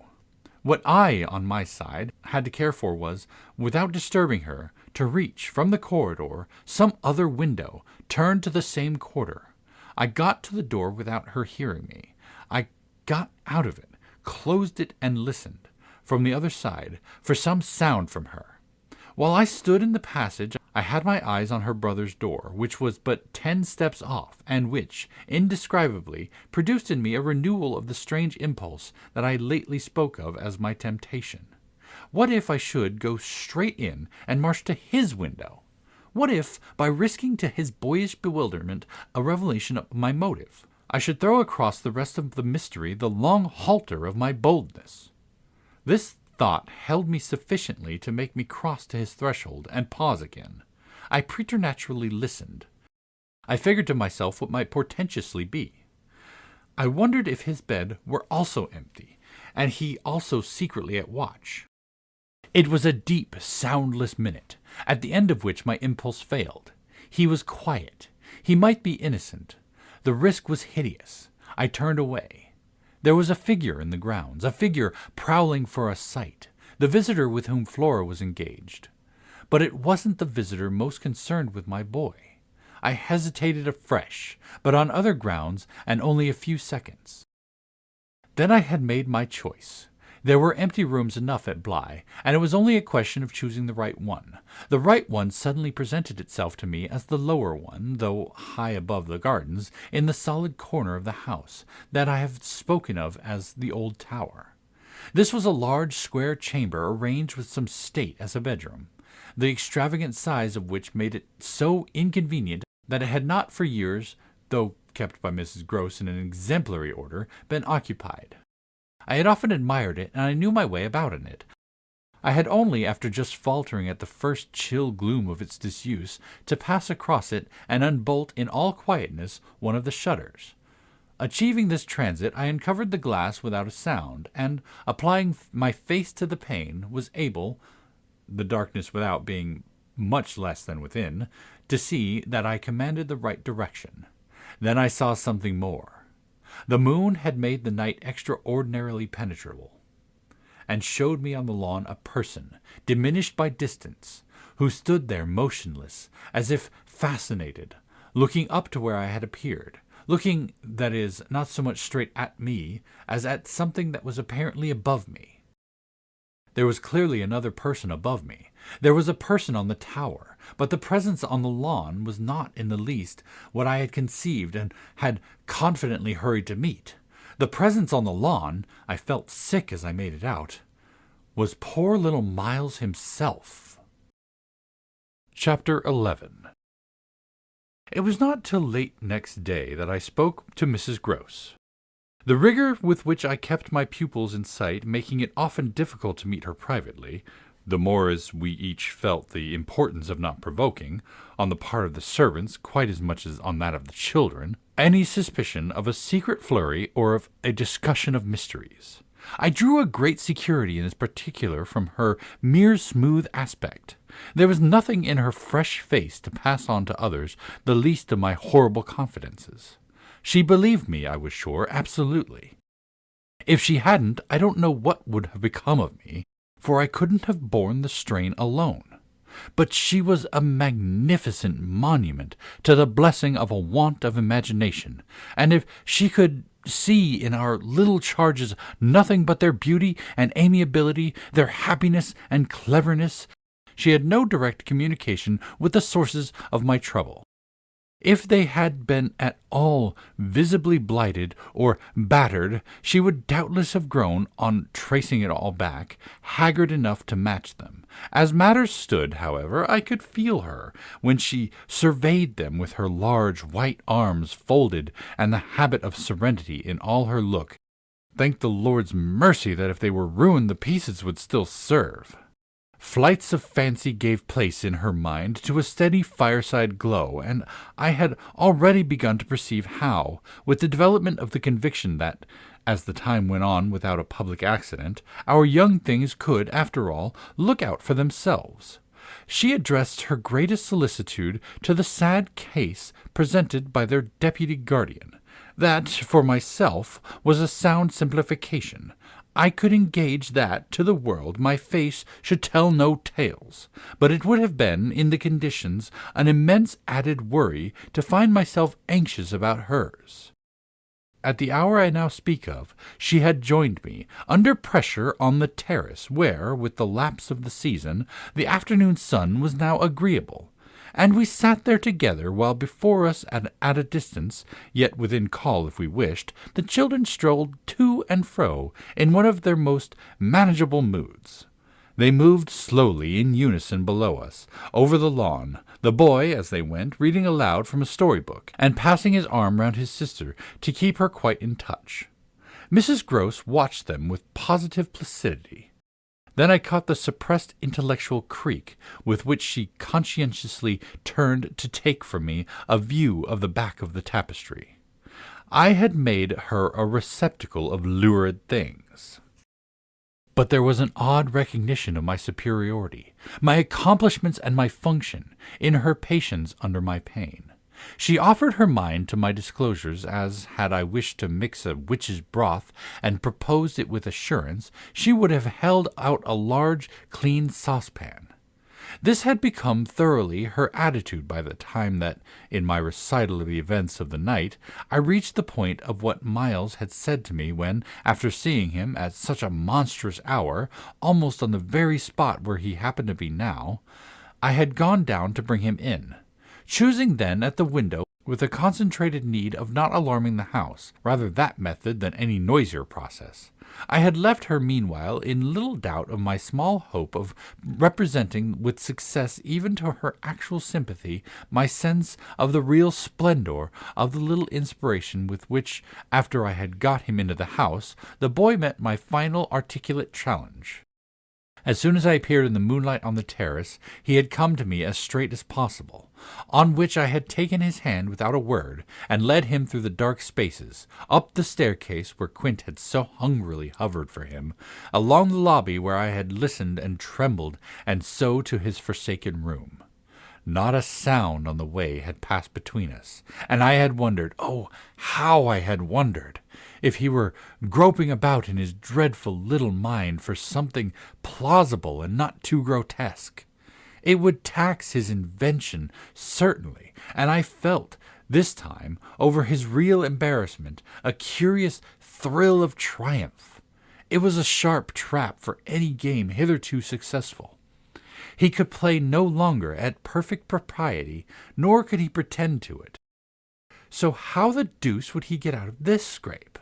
What I, on my side, had to care for was, without disturbing her, to reach, from the corridor, some other window, turned to the same quarter. I got to the door without her hearing me. I got out of it, closed it, and listened, from the other side, for some sound from her. While I stood in the passage, I had my eyes on her brother's door, which was but 10 steps off, and which, indescribably, produced in me a renewal of the strange impulse that I lately spoke of as my temptation. What if I should go straight in and march to his window? What if, by risking to his boyish bewilderment a revelation of my motive, I should throw across the rest of the mystery the long halter of my boldness? This thought held me sufficiently to make me cross to his threshold and pause again. I preternaturally listened. I figured to myself what might portentously be. I wondered if his bed were also empty, and he also secretly at watch. It was a deep, soundless minute, at the end of which my impulse failed. He was quiet. He might be innocent. The risk was hideous. I turned away. There was a figure in the grounds, a figure prowling for a sight, the visitor with whom Flora was engaged. But it wasn't the visitor most concerned with my boy. I hesitated afresh, but on other grounds, and only a few seconds. Then I had made my choice. There were empty rooms enough at Bly, and it was only a question of choosing the right one. The right one suddenly presented itself to me as the lower one, though high above the gardens, in the solid corner of the house that I have spoken of as the old tower. This was a large square chamber arranged with some state as a bedroom, the extravagant size of which made it so inconvenient that it had not for years, though kept by Mrs. Gross in an exemplary order, been occupied. I had often admired it, and I knew my way about in it. I had only, after just faltering at the first chill gloom of its disuse, to pass across it and unbolt in all quietness one of the shutters. Achieving this transit, I uncovered the glass without a sound, and, applying my face to the pane, was able, the darkness without being much less than within, to see that I commanded the right direction. Then I saw something more. The moon had made the night extraordinarily penetrable, and showed me on the lawn a person, diminished by distance, who stood there motionless, as if fascinated, looking up to where I had appeared, looking, that is, not so much straight at me, as at something that was apparently above me. There was clearly another person above me. There was a person on the tower, but the presence on the lawn was not in the least what I had conceived and had confidently hurried to meet. The presence on the lawn, I felt sick as I made it out, was poor little Miles himself. Chapter 11. It was not till late next day that I spoke to Mrs. Gross. The rigor with which I kept my pupils in sight making it often difficult to meet her privately, the more as we each felt the importance of not provoking, on the part of the servants quite as much as on that of the children, any suspicion of a secret flurry or of a discussion of mysteries. I drew a great security in this particular from her mere smooth aspect. There was nothing in her fresh face to pass on to others the least of my horrible confidences. She believed me, I was sure, absolutely. If she hadn't, I don't know what would have become of me, for I couldn't have borne the strain alone. But she was a magnificent monument to the blessing of a want of imagination, and if she could see in our little charges nothing but their beauty and amiability, their happiness and cleverness, she had no direct communication with the sources of my trouble. If they had been at all visibly blighted or battered, she would doubtless have grown, on tracing it all back, haggard enough to match them. As matters stood, however, I could feel her, when she surveyed them with her large white arms folded and the habit of serenity in all her look, thank the Lord's mercy that if they were ruined the pieces would still serve. Flights of fancy gave place in her mind to a steady fireside glow, and I had already begun to perceive how, with the development of the conviction that, as the time went on without a public accident, our young things could, after all, look out for themselves, she addressed her greatest solicitude to the sad case presented by their deputy guardian. That, for myself, was a sound simplification. I could engage that, to the world, my face should tell no tales, but it would have been, in the conditions, an immense added worry to find myself anxious about hers. At the hour I now speak of, she had joined me, under pressure, on the terrace, where, with the lapse of the season, the afternoon sun was now agreeable, and we sat there together, while before us, at a distance, yet within call if we wished, the children strolled to and fro in one of their most manageable moods. They moved slowly in unison below us, over the lawn, the boy, as they went, reading aloud from a story-book, and passing his arm round his sister to keep her quite in touch. Mrs. Gross watched them with positive placidity. Then I caught the suppressed intellectual creak with which she conscientiously turned to take from me a view of the back of the tapestry. I had made her a receptacle of lurid things. But there was an odd recognition of my superiority, my accomplishments and my function, in her patience under my pain. She offered her mind to my disclosures as, had I wished to mix a witch's broth and proposed it with assurance, she would have held out a large, clean saucepan. This had become thoroughly her attitude by the time that, in my recital of the events of the night, I reached the point of what Miles had said to me when, after seeing him at such a monstrous hour, almost on the very spot where he happened to be now, I had gone down to bring him in, choosing then at the window with a concentrated need of not alarming the house, rather that method than any noisier process. I had left her meanwhile in little doubt of my small hope of representing with success even to her actual sympathy my sense of the real splendor of the little inspiration with which, after I had got him into the house, the boy met my final articulate challenge. As soon as I appeared in the moonlight on the terrace, he had come to me as straight as possible, on which I had taken his hand without a word, and led him through the dark spaces, up the staircase where Quint had so hungrily hovered for him, along the lobby where I had listened and trembled, and so to his forsaken room. Not a sound on the way had passed between us, and I had wondered, oh, how I had wondered, if he were groping about in his dreadful little mind for something plausible and not too grotesque. It would tax his invention, certainly, and I felt, this time, over his real embarrassment, a curious thrill of triumph. It was a sharp trap for any game hitherto successful. He could play no longer at perfect propriety, nor could he pretend to it. So how the deuce would he get out of this scrape?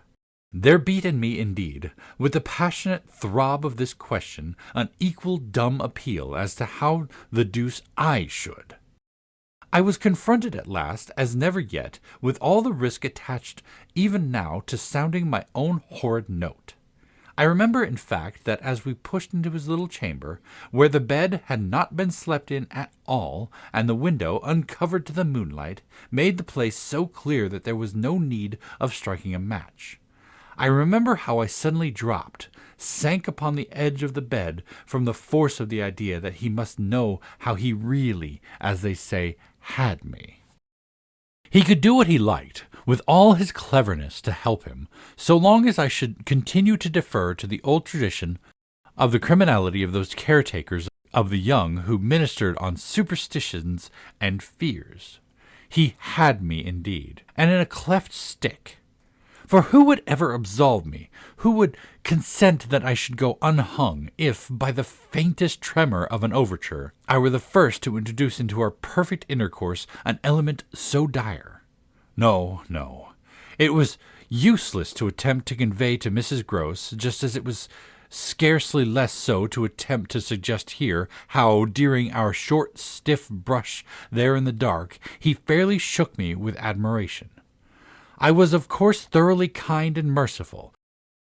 There beat in me, indeed, with the passionate throb of this question, an equal dumb appeal as to how the deuce I should. I was confronted at last, as never yet, with all the risk attached even now to sounding my own horrid note. I remember, in fact, that as we pushed into his little chamber, where the bed had not been slept in at all, and the window, uncovered to the moonlight, made the place so clear that there was no need of striking a match, I remember how I suddenly dropped, sank upon the edge of the bed from the force of the idea that he must know how he really, as they say, had me. He could do what he liked, with all his cleverness to help him, so long as I should continue to defer to the old tradition of the criminality of those caretakers of the young who ministered on superstitions and fears. He had me indeed, and in a cleft stick. For who would ever absolve me? Who would consent that I should go unhung, if, by the faintest tremor of an overture, I were the first to introduce into our perfect intercourse an element so dire? No, no. It was useless to attempt to convey to Mrs. Gross, just as it was scarcely less so to attempt to suggest here, how, during our short, stiff brush there in the dark, he fairly shook me with admiration. I was of course thoroughly kind and merciful.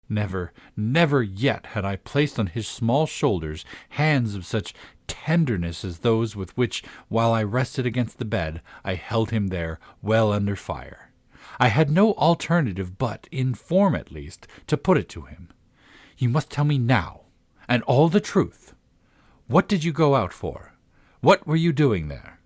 Never, never yet had I placed on his small shoulders hands of such tenderness as those with which, while I rested against the bed, I held him there, well under fire. I had no alternative but, in form at least, to put it to him. You must tell me now, and all the truth. What did you go out for? What were you doing there?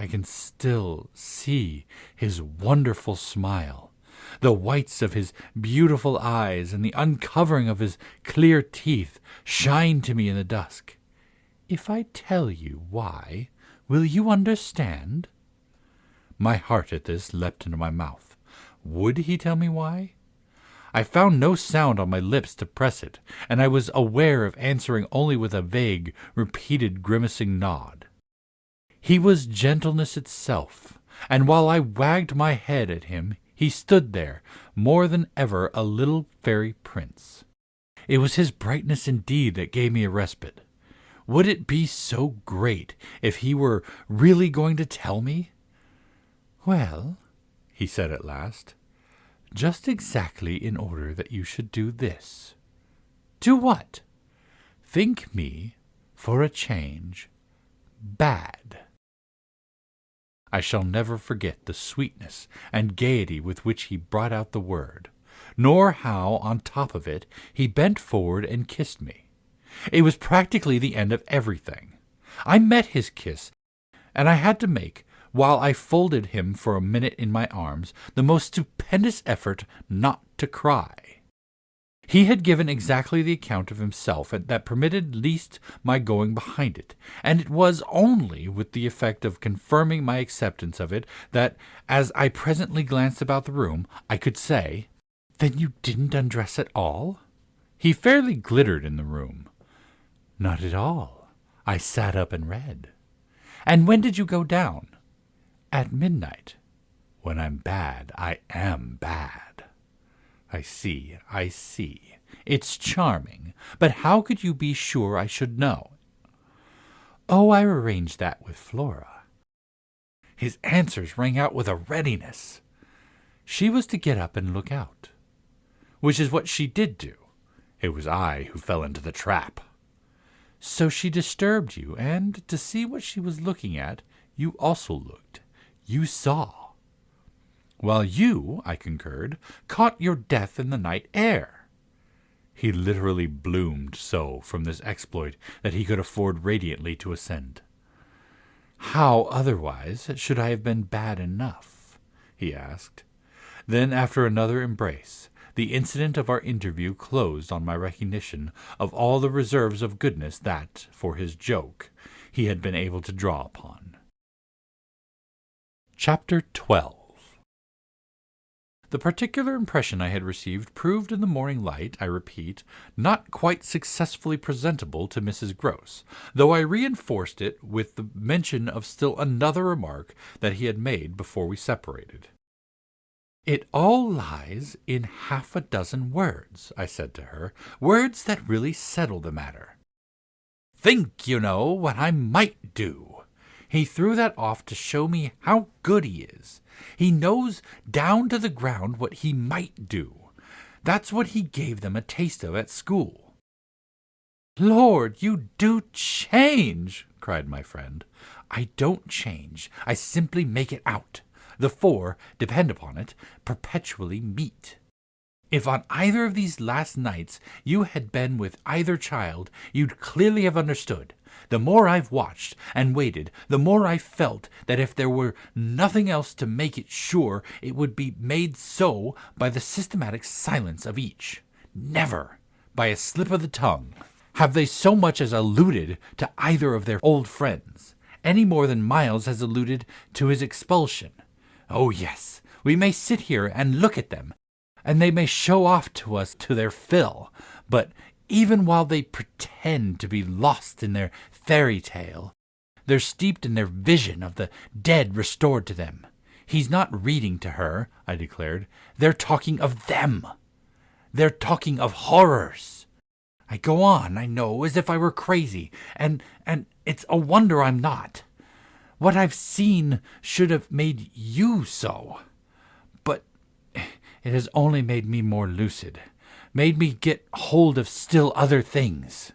I can still see his wonderful smile, the whites of his beautiful eyes and the uncovering of his clear teeth shine to me in the dusk. If I tell you why, will you understand? My heart at this leapt into my mouth. Would he tell me why? I found no sound on my lips to press it, and I was aware of answering only with a vague, repeated, grimacing nod. He was gentleness itself, and while I wagged my head at him, he stood there, more than ever a little fairy prince. It was his brightness indeed that gave me a respite. Would it be so great if he were really going to tell me? Well, he said at last, just exactly in order that you should do this. Do what? Think me, for a change, bad. I shall never forget the sweetness and gaiety with which he brought out the word, nor how, on top of it, he bent forward and kissed me. It was practically the end of everything. I met his kiss, and I had to make, while I folded him for a minute in my arms, the most stupendous effort not to cry. He had given exactly the account of himself that permitted least my going behind it, and it was only with the effect of confirming my acceptance of it that, as I presently glanced about the room, I could say, "Then you didn't undress at all?" He fairly glittered in the room. "Not at all. I sat up and read." "And when did you go down?" "At midnight. When I'm bad, I am bad." I see. It's charming, but how could you be sure I should know?" "Oh, I arranged that with Flora." His answers rang out with a readiness. "She was to get up and look out." "Which is what she did do. It was I who fell into the trap." "So she disturbed you, and, to see what she was looking at, you also looked. You saw." "While you," I concurred, "caught your death in the night air." He literally bloomed so from this exploit that he could afford radiantly to assent. "How, otherwise, should I have been bad enough?" he asked. Then, after another embrace, the incident of our interview closed on my recognition of all the reserves of goodness that, for his joke, he had been able to draw upon. Chapter 12. The particular impression I had received proved in the morning light, I repeat, not quite successfully presentable to Mrs. Grose, though I reinforced it with the mention of still another remark that he had made before we separated. "It all lies in 6 words," I said to her, "words that really settle the matter. 'Think, you know, what I might do.' He threw that off to show me how good he is. He knows down to the ground what he might do. That's what he gave them a taste of at school." "Lord, you do change!" cried my friend. "I don't change. I simply make it out. The four, depend upon it, perpetually meet. If on either of these last nights you had been with either child, you'd clearly have understood. The more I've watched and waited, the more I've felt that if there were nothing else to make it sure, it would be made so by the systematic silence of each. Never, by a slip of the tongue, have they so much as alluded to either of their old friends, any more than Miles has alluded to his expulsion. Oh, yes, we may sit here and look at them, and they may show off to us to their fill, but even while they pretend to be lost in their fairy tale, they're steeped in their vision of the dead restored to them. He's not reading to her," I declared. "They're talking of them. They're talking of horrors. I go on, I know, as if I were crazy, and it's a wonder I'm not. What I've seen should have made you so. But it has only made me more lucid, made me get hold of still other things."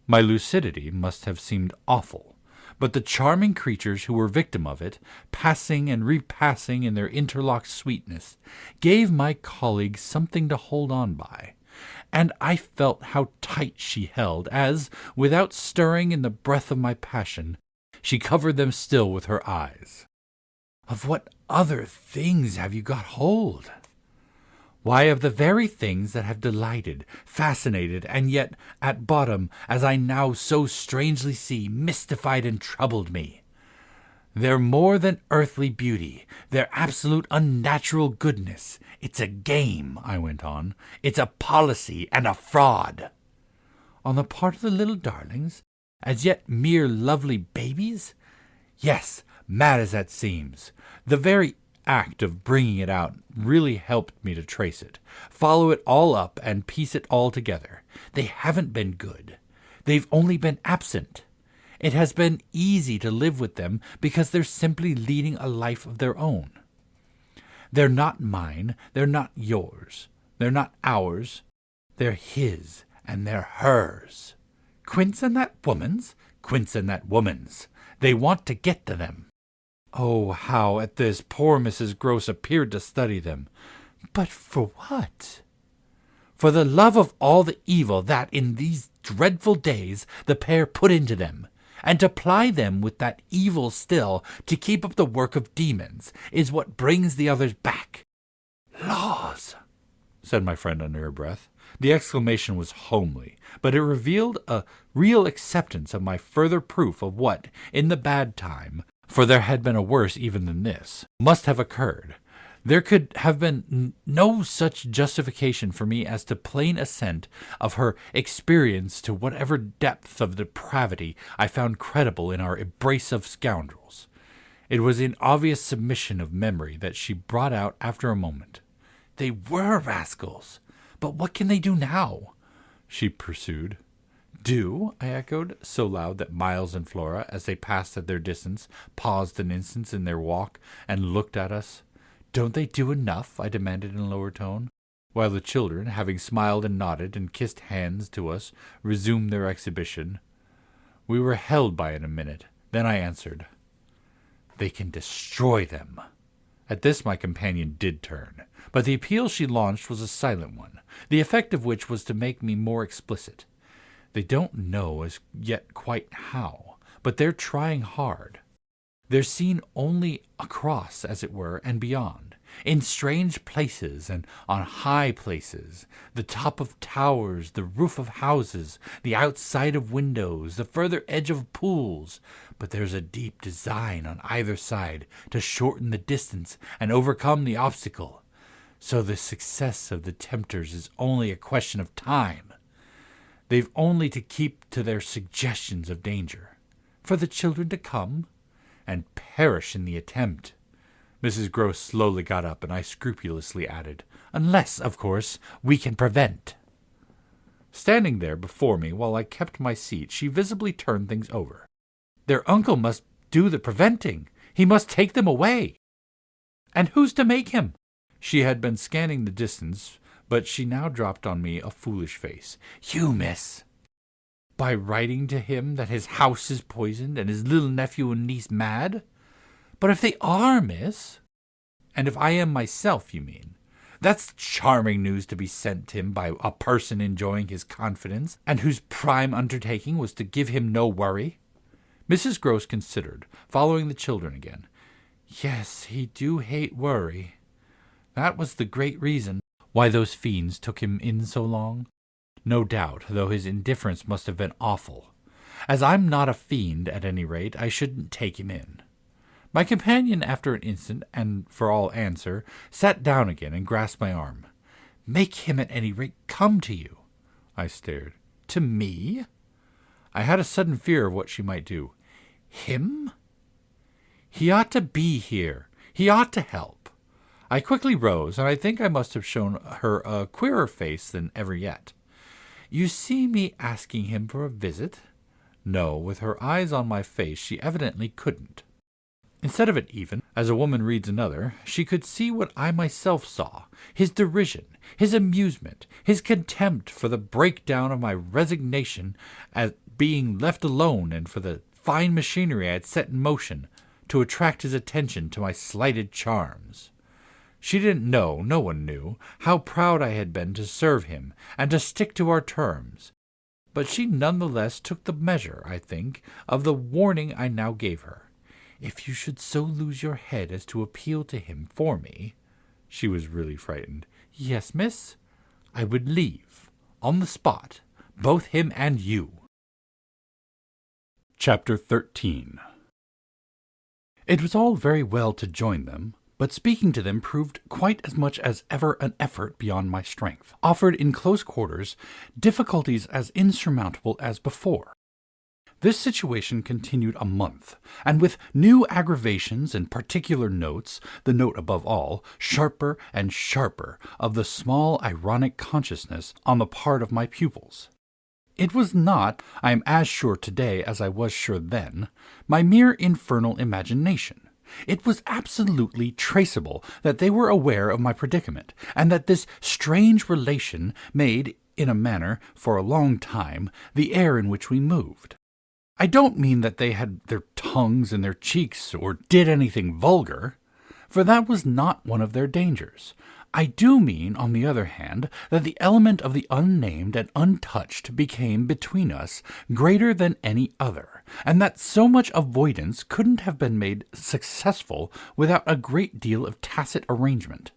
My lucidity must have seemed awful, but the charming creatures who were victim of it, passing and repassing in their interlocked sweetness, gave my colleague something to hold on by, and I felt how tight she held as, without stirring in the breath of my passion, she covered them still with her eyes. "Of what other things have you got hold?" "Why, of the very things that have delighted, fascinated, and yet, at bottom, as I now so strangely see, mystified and troubled me. They're more than earthly beauty, they're absolute unnatural goodness. It's a game," I went on. "It's a policy and a fraud." "On the part of the little darlings, as yet mere lovely babies?" "Yes, mad as that seems. The very act of bringing it out really helped me to trace it, follow it all up, and piece it all together. They haven't been good. They've only been absent. It has been easy to live with them because they're simply leading a life of their own. They're not mine, they're not yours, they're not ours, they're his and they're hers. Quince and that woman's, Quince and that woman's. They want to get to them." Oh, how at this poor Mrs. Grose appeared to study them. "But for what?" "For the love of all the evil that, in these dreadful days, the pair put into them, and to ply them with that evil still, to keep up the work of demons, is what brings the others back." "Laws!" said my friend under her breath. The exclamation was homely, but it revealed a real acceptance of my further proof of what, in the bad time, for there had been a worse even than this, must have occurred. There could have been no such justification for me as to plain assent of her experience to whatever depth of depravity I found credible in our embrace of scoundrels. It was in obvious submission of memory that she brought out after a moment. "They were rascals, but what can they do now?" she pursued. "Do?" I echoed, so loud that Miles and Flora, as they passed at their distance, paused an instant in their walk and looked at us. "Don't they do enough?" I demanded in a lower tone, while the children, having smiled and nodded and kissed hands to us, resumed their exhibition. We were held by it a minute. Then I answered, "They can destroy them." At this my companion did turn, but the appeal she launched was a silent one, the effect of which was to make me more explicit. "They don't know as yet quite how, but they're trying hard. They're seen only across, as it were, and beyond, in strange places and on high places, the top of towers, the roof of houses, the outside of windows, the further edge of pools, but there's a deep design on either side to shorten the distance and overcome the obstacle, so the success of the tempters is only a question of time. They've only to keep to their suggestions of danger, for the children to come, and perish in the attempt." Mrs. Gross slowly got up, and I scrupulously added, "Unless, of course, we can prevent." Standing there before me while I kept my seat, she visibly turned things over. "Their uncle must do the preventing. He must take them away." "And who's to make him?" She had been scanning the distance, but she now dropped on me a foolish face. "You, miss." "By writing to him that his house is poisoned and his little nephew and niece mad? But if they are, miss—" "And if I am myself, you mean? That's charming news to be sent him by a person enjoying his confidence, and whose prime undertaking was to give him no worry." Mrs. Gross considered, following the children again. "Yes, he do hate worry. That was the great reason why those fiends took him in so long. No doubt, though his indifference must have been awful. As I'm not a fiend, at any rate, I shouldn't take him in." My companion, after an instant, and for all answer, sat down again and grasped my arm. "Make him at any rate come to you." I stared. "To me?" I had a sudden fear of what she might do. "Him? He ought to be here. He ought to help." I quickly rose, and I think I must have shown her a queerer face than ever yet. "You see me asking him for a visit?" No, with her eyes on my face, she evidently couldn't. Instead of it even, as a woman reads another, she could see what I myself saw, his derision, his amusement, his contempt for the breakdown of my resignation at being left alone and for the fine machinery I had set in motion to attract his attention to my slighted charms. She didn't know, no one knew, how proud I had been to serve him and to stick to our terms, but she none the less took the measure, I think, of the warning I now gave her. "If you should so lose your head as to appeal to him for me," she was really frightened. "Yes, miss, I would leave, on the spot, both him and you." Chapter 13. It was all very well to join them, but speaking to them proved quite as much as ever an effort beyond my strength, offered in close quarters difficulties as insurmountable as before. This situation continued a month, and with new aggravations and particular notes, the note above all, sharper and sharper, of the small ironic consciousness on the part of my pupils. It was not, I am as sure today as I was sure then, my mere infernal imagination. It was absolutely traceable that they were aware of my predicament, and that this strange relation made, in a manner, for a long time, the air in which we moved. I don't mean that they had their tongues in their cheeks or did anything vulgar, for that was not one of their dangers. I do mean, on the other hand, that the element of the unnamed and untouched became, between us, greater than any other, and that so much avoidance couldn't have been made successful without a great deal of tacit arrangement.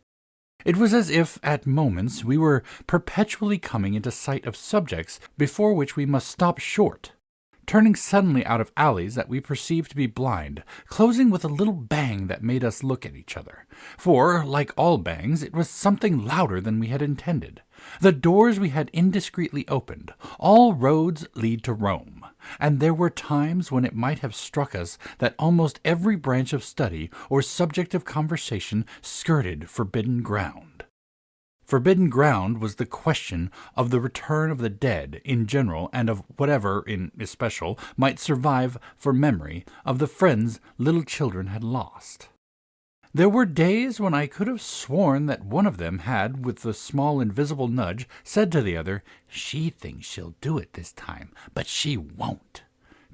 It was as if, at moments, we were perpetually coming into sight of subjects before which we must stop short, turning suddenly out of alleys that we perceived to be blind, closing with a little bang that made us look at each other. For, like all bangs, it was something louder than we had intended. The doors we had indiscreetly opened. All roads lead to Rome, and there were times when it might have struck us that almost every branch of study or subject of conversation skirted forbidden ground. Forbidden ground was the question of the return of the dead in general, and of whatever, in especial, might survive for memory of the friends little children had lost. There were days when I could have sworn that one of them had, with a small invisible nudge, said to the other, "She thinks she'll do it this time, but she won't."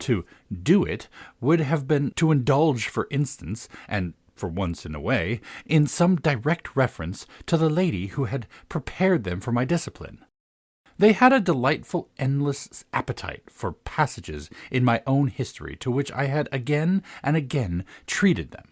To do it would have been to indulge, for instance, and for once in a way, in some direct reference to the lady who had prepared them for my discipline. They had a delightful endless appetite for passages in my own history to which I had again and again treated them.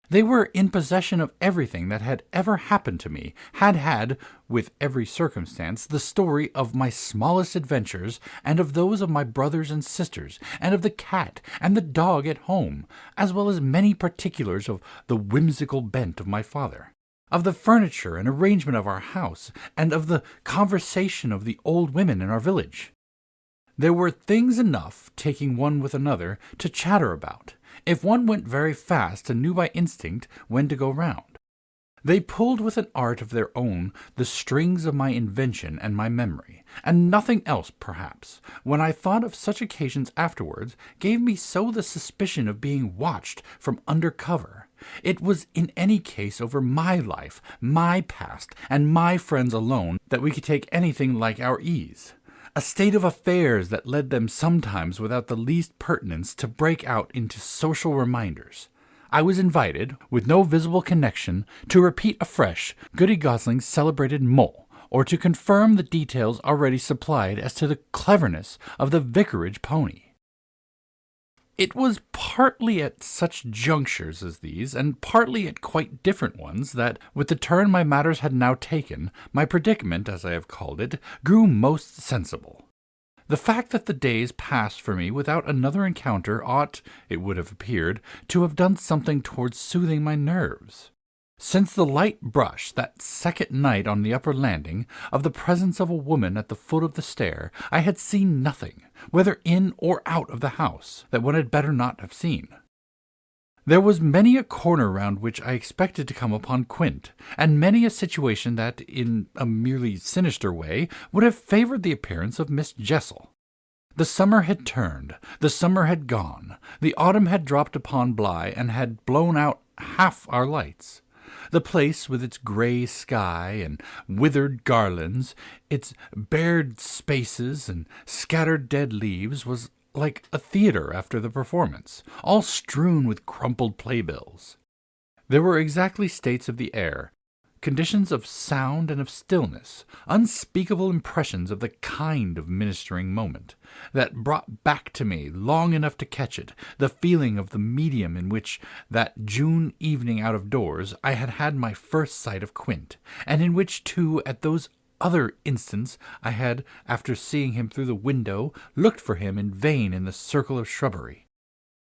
They were in possession of everything that had ever happened to me, had, with every circumstance, the story of my smallest adventures, and of those of my brothers and sisters, and of the cat and the dog at home, as well as many particulars of the whimsical bent of my father, of the furniture and arrangement of our house, and of the conversation of the old women in our village. There were things enough, taking one with another, to chatter about, if one went very fast and knew by instinct when to go round. They pulled with an art of their own the strings of my invention and my memory, and nothing else, perhaps, when I thought of such occasions afterwards, gave me so the suspicion of being watched from under cover. It was in any case over my life, my past, and my friends alone that we could take anything like our ease. A state of affairs that led them sometimes without the least pertinence to break out into social reminders. I was invited, with no visible connection, to repeat afresh Goody Gosling's celebrated mole, or to confirm the details already supplied as to the cleverness of the vicarage pony. It was partly at such junctures as these, and partly at quite different ones, that, with the turn my matters had now taken, my predicament, as I have called it, grew most sensible. The fact that the days passed for me without another encounter ought, it would have appeared, to have done something towards soothing my nerves. Since the light brush that second night on the upper landing of the presence of a woman at the foot of the stair, I had seen nothing, whether in or out of the house, that one had better not have seen. There was many a corner round which I expected to come upon Quint, and many a situation that, in a merely sinister way, would have favored the appearance of Miss Jessel. The summer had turned, the summer had gone, the autumn had dropped upon Bly and had blown out half our lights. The place, with its grey sky and withered garlands, its bared spaces and scattered dead leaves, was like a theatre after the performance, all strewn with crumpled playbills. There were exactly states of the air, conditions of sound and of stillness, unspeakable impressions of the kind of ministering moment, that brought back to me, long enough to catch it, the feeling of the medium in which, that June evening out of doors, I had had my first sight of Quint, and in which, too, at those other instants, I had, after seeing him through the window, looked for him in vain in the circle of shrubbery.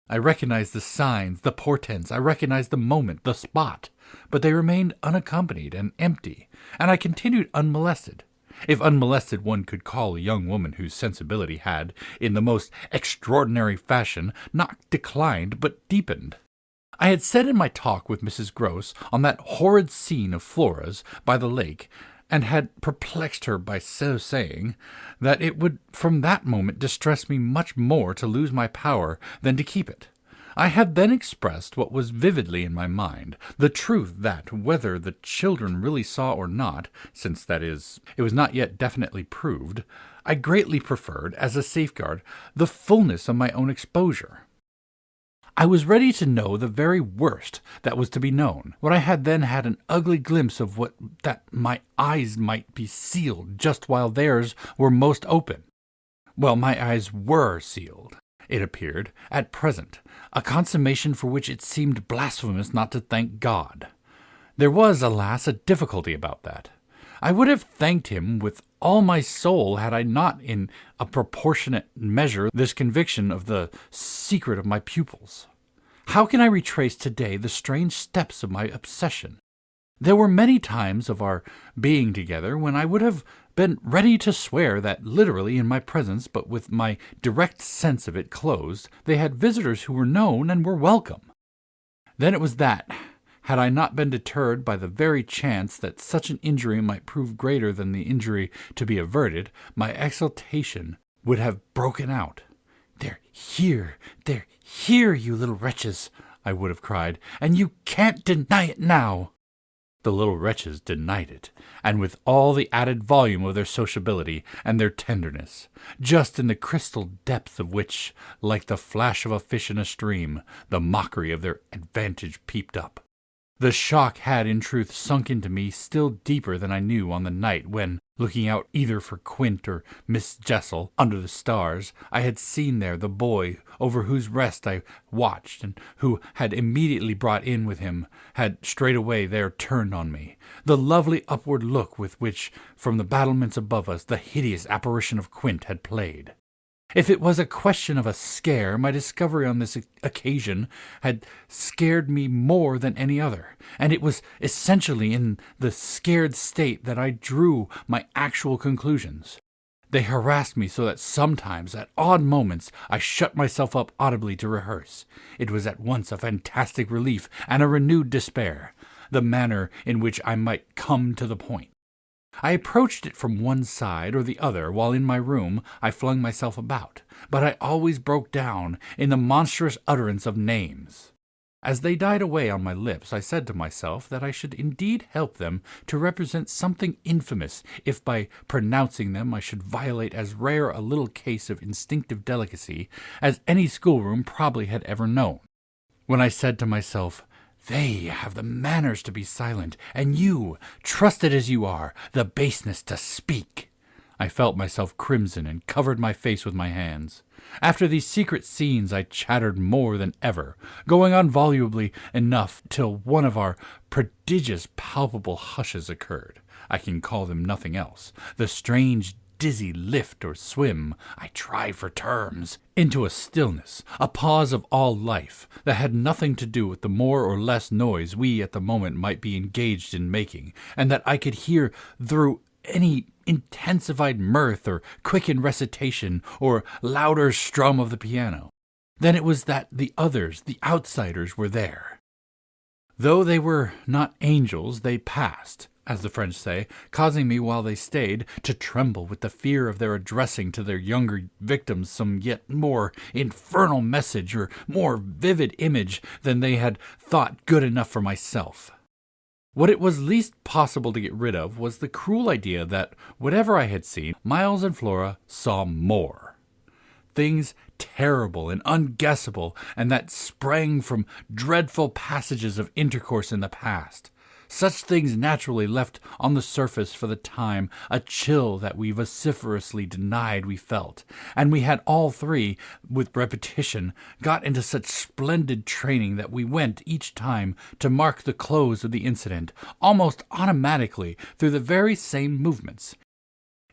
I recognized the signs, the portents, I recognized the moment, the spot, but they remained unaccompanied and empty, and I continued unmolested, if unmolested one could call a young woman whose sensibility had, in the most extraordinary fashion, not declined but deepened. I had said in my talk with Mrs. Gross on that horrid scene of Flora's by the lake, and had perplexed her by so saying, that it would from that moment distress me much more to lose my power than to keep it. I had then expressed what was vividly in my mind, the truth that, whether the children really saw or not, since, that is, it was not yet definitely proved, I greatly preferred, as a safeguard, the fullness of my own exposure. I was ready to know the very worst that was to be known, when I had then had an ugly glimpse of what that my eyes might be sealed just while theirs were most open. Well, my eyes were sealed, it appeared, at present, a consummation for which it seemed blasphemous not to thank God. There was, alas, a difficulty about that. I would have thanked him with all my soul had I not, in a proportionate measure, this conviction of the secret of my pupils. How can I retrace today the strange steps of my obsession? There were many times of our being together when I would have been ready to swear that literally in my presence, but with my direct sense of it closed, they had visitors who were known and were welcome. Then it was that, had I not been deterred by the very chance that such an injury might prove greater than the injury to be averted, my exultation would have broken out. They're here, you little wretches, I would have cried, and you can't deny it now. The little wretches denied it, and with all the added volume of their sociability and their tenderness, just in the crystal depth of which, like the flash of a fish in a stream, the mockery of their advantage peeped up. The shock had, in truth, sunk into me still deeper than I knew on the night when, looking out either for Quint or Miss Jessel under the stars, I had seen there the boy over whose rest I watched, and who had immediately brought in with him, had straightway there turned on me, the lovely upward look with which, from the battlements above us, the hideous apparition of Quint had played. If it was a question of a scare, my discovery on this occasion had scared me more than any other, and it was essentially in the scared state that I drew my actual conclusions. They harassed me so that sometimes, at odd moments, I shut myself up audibly to rehearse. It was at once a fantastic relief and a renewed despair, the manner in which I might come to the point. I approached it from one side or the other while in my room I flung myself about, but I always broke down in the monstrous utterance of names. As they died away on my lips, I said to myself that I should indeed help them to represent something infamous if by pronouncing them I should violate as rare a little case of instinctive delicacy as any schoolroom probably had ever known. When I said to myself, "They have the manners to be silent, and you, trusted as you are, the baseness to speak," I felt myself crimson and covered my face with my hands. After these secret scenes I chattered more than ever, going on volubly enough till one of our prodigious palpable hushes occurred. I can call them nothing else. The strange dizzy lift or swim, I try for terms, into a stillness, a pause of all life, that had nothing to do with the more or less noise we at the moment might be engaged in making, and that I could hear through any intensified mirth or quickened recitation or louder strum of the piano. Then it was that the others, the outsiders, were there. Though they were not angels, they passed, as the French say, causing me, while they stayed, to tremble with the fear of their addressing to their younger victims some yet more infernal message or more vivid image than they had thought good enough for myself. What it was least possible to get rid of was the cruel idea that, whatever I had seen, Miles and Flora saw more. Things terrible and unguessable, and that sprang from dreadful passages of intercourse in the past. Such things naturally left on the surface for the time a chill that we vociferously denied we felt, and we had all three, with repetition, got into such splendid training that we went, each time, to mark the close of the incident, almost automatically through the very same movements.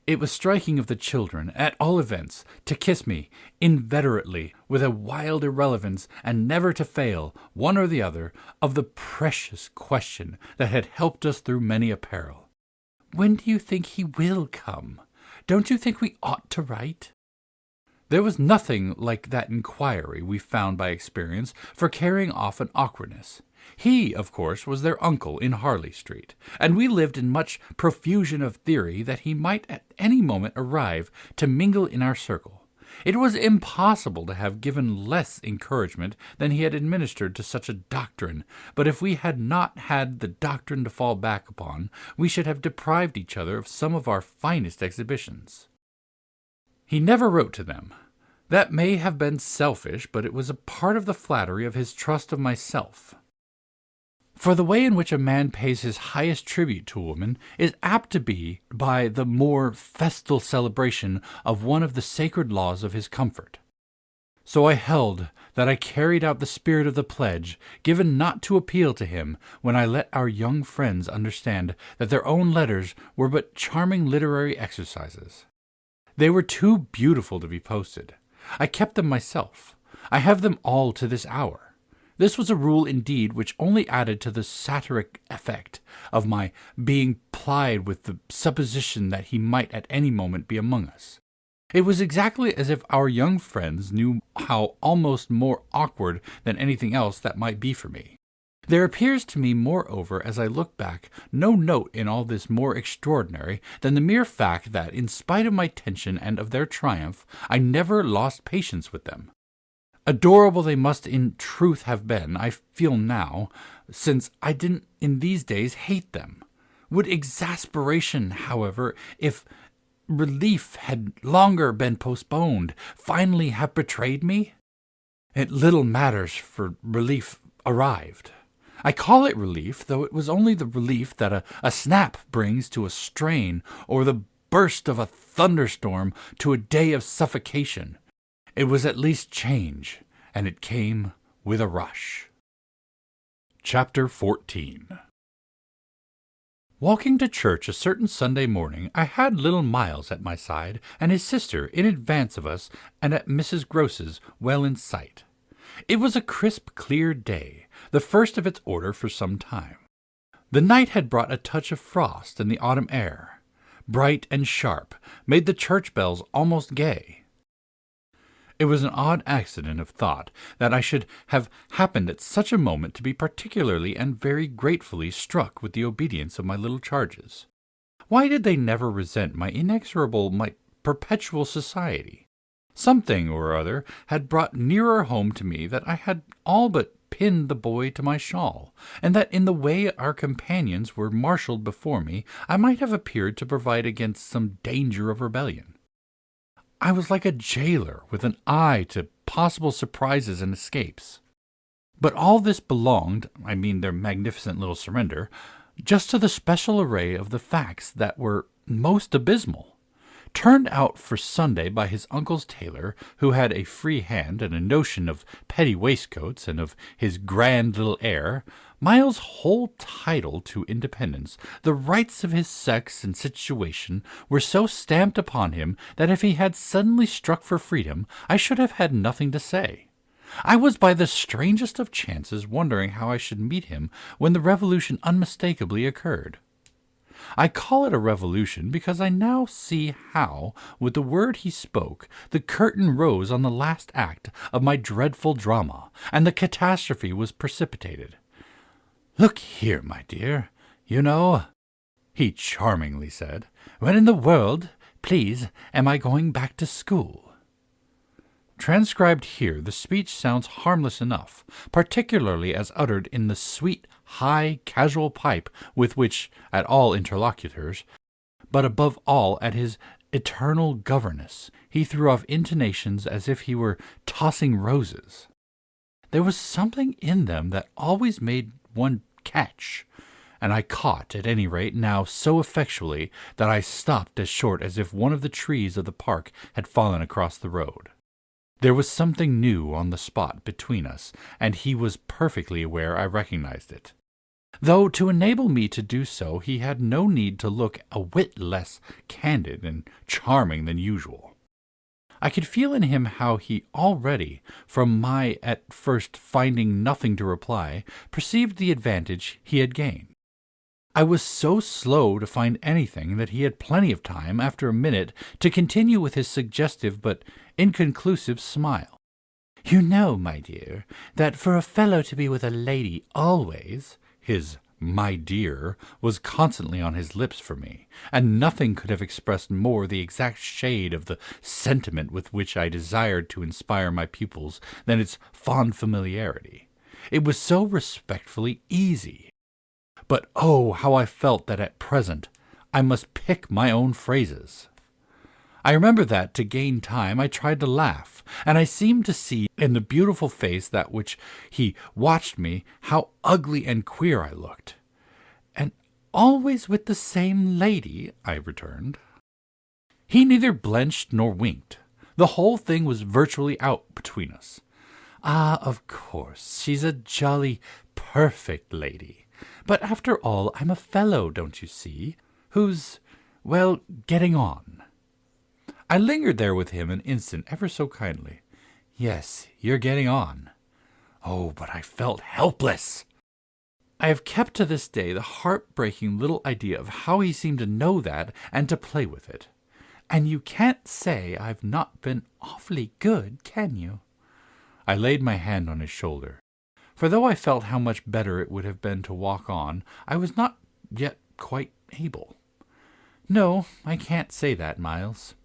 It was striking of the children, at all events, to kiss me inveterately, with a wild irrelevance, and never to fail, one or the other, of the precious question that had helped us through many a peril. "When do you think he will come? Don't you think we ought to write?" There was nothing like that inquiry, we found by experience, for carrying off an awkwardness. He, of course, was their uncle in Harley Street, and we lived in much profusion of theory that he might at any moment arrive to mingle in our circle. It was impossible to have given less encouragement than he had administered to such a doctrine, but if we had not had the doctrine to fall back upon, we should have deprived each other of some of our finest exhibitions. He never wrote to them. That may have been selfish, but it was a part of the flattery of his trust of myself. For the way in which a man pays his highest tribute to a woman is apt to be by the more festal celebration of one of the sacred laws of his comfort. So I held that I carried out the spirit of the pledge, given not to appeal to him, when I let our young friends understand that their own letters were but charming literary exercises. They were too beautiful to be posted. I kept them myself. I have them all to this hour. This was a rule indeed which only added to the satiric effect of my being plied with the supposition that he might at any moment be among us. It was exactly as if our young friends knew how almost more awkward than anything else that might be for me. There appears to me, moreover, as I look back, no note in all this more extraordinary than the mere fact that, in spite of my tension and of their triumph, I never lost patience with them. Adorable they must in truth have been, I feel now, since I didn't in these days hate them. Would exasperation, however, if relief had longer been postponed, finally have betrayed me? It little matters, for relief arrived. I call it relief, though it was only the relief that a snap brings to a strain, or the burst of a thunderstorm to a day of suffocation. It was at least change, and it came with a rush. Chapter 14. Walking to church a certain Sunday morning, I had little Miles at my side, and his sister in advance of us, and at Mrs. Groce's well in sight. It was a crisp, clear day, the first of its order for some time. The night had brought a touch of frost in the autumn air. Bright and sharp, made the church bells almost gay. It was an odd accident of thought that I should have happened at such a moment to be particularly and very gratefully struck with the obedience of my little charges. Why did they never resent my inexorable, my perpetual society? Something or other had brought nearer home to me that I had all but pinned the boy to my shawl, and that in the way our companions were marshalled before me, I might have appeared to provide against some danger of rebellion. I was like a jailer with an eye to possible surprises and escapes. But all this belonged, I mean their magnificent little surrender, just to the special array of the facts that were most abysmal. Turned out for Sunday by his uncle's tailor, who had a free hand and a notion of petty waistcoats and of his grand little air, Miles' whole title to independence, the rights of his sex and situation, were so stamped upon him that if he had suddenly struck for freedom, I should have had nothing to say. I was by the strangest of chances wondering how I should meet him when the revolution unmistakably occurred. I call it a revolution because I now see how, with the word he spoke, the curtain rose on the last act of my dreadful drama, and the catastrophe was precipitated. "Look here, my dear, you know," he charmingly said, "when in the world, please, am I going back to school?" Transcribed here, the speech sounds harmless enough, particularly as uttered in the sweet, high, casual pipe with which, at all interlocutors, but above all at his eternal governess, he threw off intonations as if he were tossing roses. There was something in them that always made one catch, and I caught, at any rate, now so effectually that I stopped as short as if one of the trees of the park had fallen across the road. There was something new on the spot between us, and he was perfectly aware I recognized it. Though to enable me to do so he had no need to look a whit less candid and charming than usual. I could feel in him how he already, from my at first finding nothing to reply, perceived the advantage he had gained. I was so slow to find anything that he had plenty of time, after a minute, to continue with his suggestive but inconclusive smile. "You know, my dear, that for a fellow to be with a lady always," his "my dear" was constantly on his lips for me, and nothing could have expressed more the exact shade of the sentiment with which I desired to inspire my pupils than its fond familiarity. It was so respectfully easy. But oh, how I felt that at present I must pick my own phrases. I remember that, to gain time, I tried to laugh, and I seemed to see in the beautiful face that which he watched me how ugly and queer I looked. "And always with the same lady?" I returned. He neither blenched nor winked, The whole thing was virtually out between us. Ah, of course, she's a jolly, perfect lady. But after all, I'm a fellow, don't you see, who's, well, getting on. I lingered there with him an instant ever so kindly. Yes, you're getting on. Oh, but I felt helpless. I have kept to this day the heartbreaking little idea of how he seemed to know that and to play with it. And you can't say I've not been awfully good, can you? I laid my hand on his shoulder, for though I felt how much better it would have been to walk on, I was not yet quite able. No, I can't say that, Miles.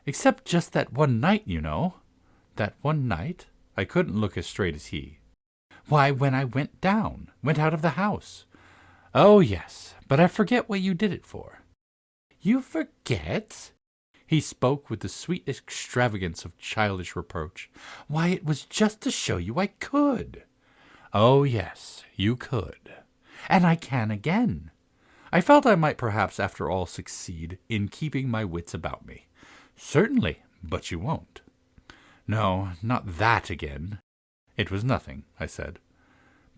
Except just that one night, you know. That one night? I couldn't look as straight as he. Why, when I went out of the house. Oh, yes, but I forget what you did it for. You forget? He spoke with the sweet extravagance of childish reproach. Why, it was just to show you I could. Oh, yes, you could. And I can again. I felt I might perhaps after all succeed in keeping my wits about me. Certainly, but you won't. No, not that again. It was nothing, I said.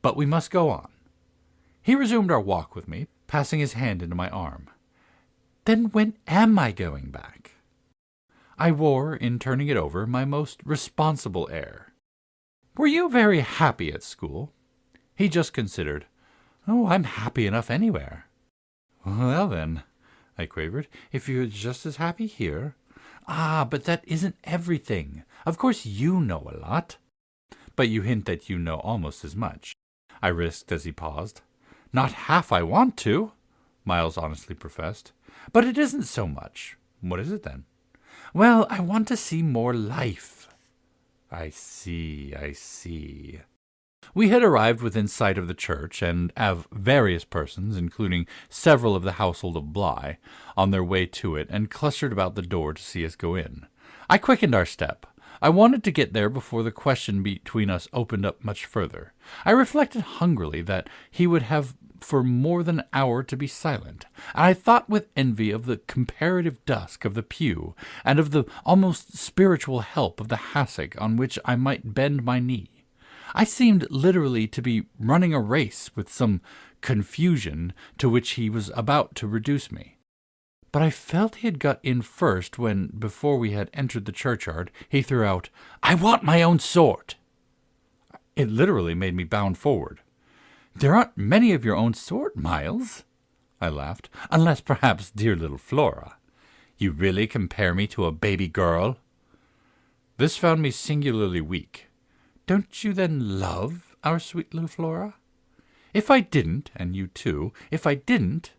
But we must go on. He resumed our walk with me, passing his hand into my arm. Then when am I going back? I wore, in turning it over, my most responsible air. Were you very happy at school? He just considered. Oh, I'm happy enough anywhere. Well, then, I quavered, if you're just as happy here. Ah, but that isn't everything. Of course you know a lot. But you hint that you know almost as much, I risked as he paused. Not half I want to, Miles honestly professed. But it isn't so much. What is it, then? Well, I want to see more life. I see. We had arrived within sight of the church, and of various persons, including several of the household of Bly, on their way to it, and clustered about the door to see us go in. I quickened our step. I wanted to get there before the question between us opened up much further. I reflected hungrily that he would have for more than an hour to be silent, and I thought with envy of the comparative dusk of the pew, and of the almost spiritual help of the hassock on which I might bend my knee. I seemed literally to be running a race with some confusion to which he was about to reduce me. But I felt he had got in first when, before we had entered the churchyard, he threw out, "I want my own sort." It literally made me bound forward. "There aren't many of your own sort, Miles," I laughed, "unless perhaps dear little Flora. You really compare me to a baby girl?" This found me singularly weak. "Don't you then love our sweet little Flora?" "If I didn't, and you too, if I didn't,"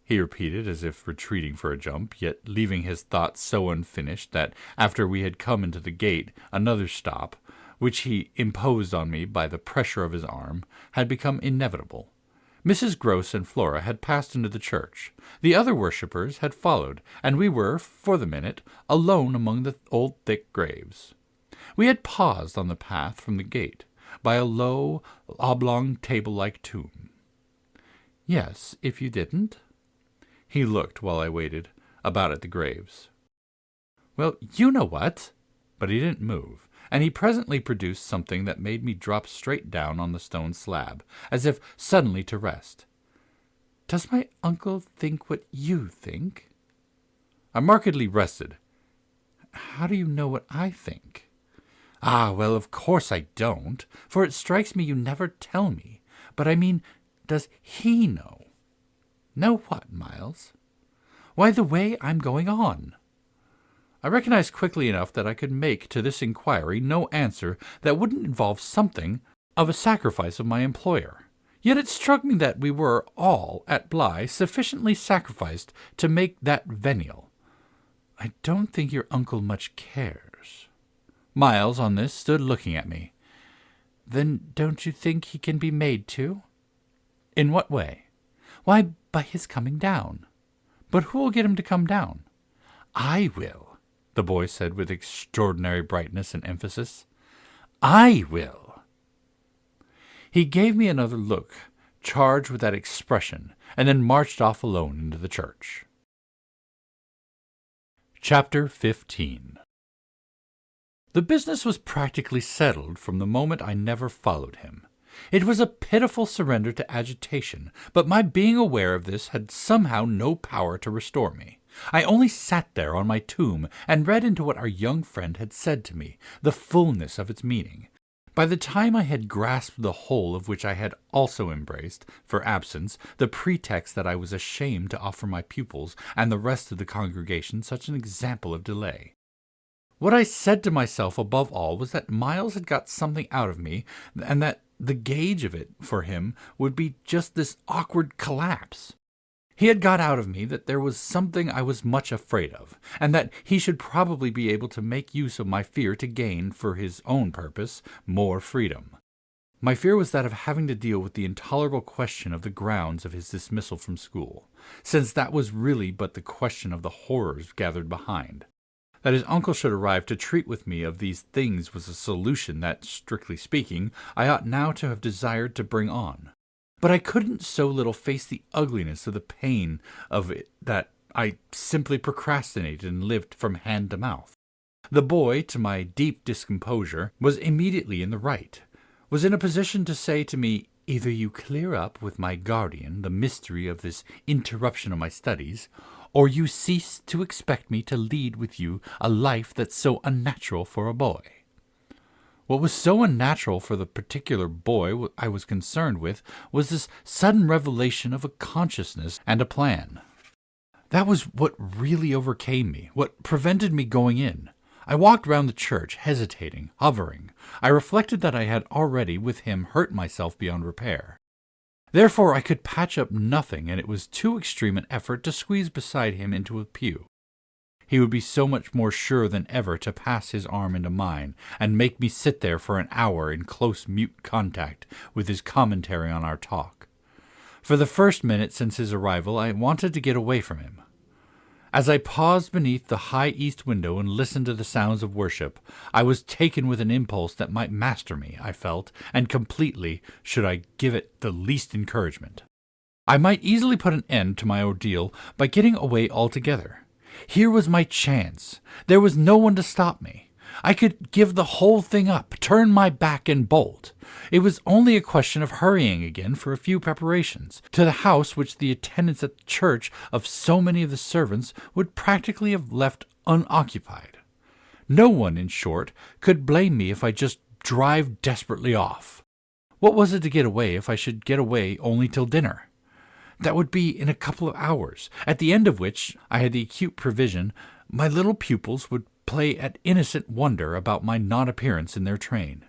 he repeated as if retreating for a jump, yet leaving his thoughts so unfinished that after we had come into the gate another stop, which he imposed on me by the pressure of his arm, had become inevitable. Mrs. Grose and Flora had passed into the church. The other worshippers had followed, and we were, for the minute, alone among the old thick graves. We had paused on the path from the gate, by a low, oblong table-like tomb. "Yes, if you didn't?" He looked, while I waited, about at the graves. "Well, you know what!" But he didn't move, and he presently produced something that made me drop straight down on the stone slab, as if suddenly to rest. "Does my uncle think what you think?" I markedly rested. "How do you know what I think?" "Ah, well, of course I don't, for it strikes me you never tell me. But I mean, does he know?" "Know what, Miles?" "Why, the way I'm going on." I recognized quickly enough that I could make to this inquiry no answer that wouldn't involve something of a sacrifice of my employer. Yet it struck me that we were all, at Bly, sufficiently sacrificed to make that venial. "I don't think your uncle much cares." Miles, on this, stood looking at me. "Then don't you think he can be made to?" "In what way?" "Why, by his coming down." "But who'll get him to come down?" "I will," the boy said with extraordinary brightness and emphasis. "I will." He gave me another look, charged with that expression, and then marched off alone into the church. Chapter 15. The business was practically settled from the moment I never followed him. It was a pitiful surrender to agitation, but my being aware of this had somehow no power to restore me. I only sat there on my tomb and read into what our young friend had said to me, the fullness of its meaning. By the time I had grasped the whole of which I had also embraced, for absence, the pretext that I was ashamed to offer my pupils and the rest of the congregation such an example of delay. What I said to myself above all was that Miles had got something out of me, and that the gauge of it for him would be just this awkward collapse. He had got out of me that there was something I was much afraid of, and that he should probably be able to make use of my fear to gain, for his own purpose, more freedom. My fear was that of having to deal with the intolerable question of the grounds of his dismissal from school, since that was really but the question of the horrors gathered behind. That his uncle should arrive to treat with me of these things was a solution that, strictly speaking, I ought now to have desired to bring on. But I couldn't so little face the ugliness of the pain of it that I simply procrastinated and lived from hand to mouth. The boy, to my deep discomposure, was immediately in the right, was in a position to say to me, "Either you clear up with my guardian the mystery of this interruption of my studies, or you cease to expect me to lead with you a life that's so unnatural for a boy." What was so unnatural for the particular boy I was concerned with was this sudden revelation of a consciousness and a plan. That was what really overcame me, what prevented me going in. I walked round the church, hesitating, hovering. I reflected that I had already, with him, hurt myself beyond repair. Therefore I could patch up nothing, and it was too extreme an effort to squeeze beside him into a pew. He would be so much more sure than ever to pass his arm into mine, and make me sit there for an hour in close mute contact with his commentary on our talk. For the first minute since his arrival I wanted to get away from him. As I paused beneath the high east window and listened to the sounds of worship, I was taken with an impulse that might master me, I felt, and completely, should I give it the least encouragement. I might easily put an end to my ordeal by getting away altogether. Here was my chance. There was no one to stop me. I could give the whole thing up, turn my back and bolt. It was only a question of hurrying again for a few preparations, to the house which the attendance at the church of so many of the servants would practically have left unoccupied. No one, in short, could blame me if I just drive desperately off. What was it to get away if I should get away only till dinner? That would be in a couple of hours, at the end of which, I had the acute prevision, my little pupils would play at innocent wonder about my non-appearance in their train.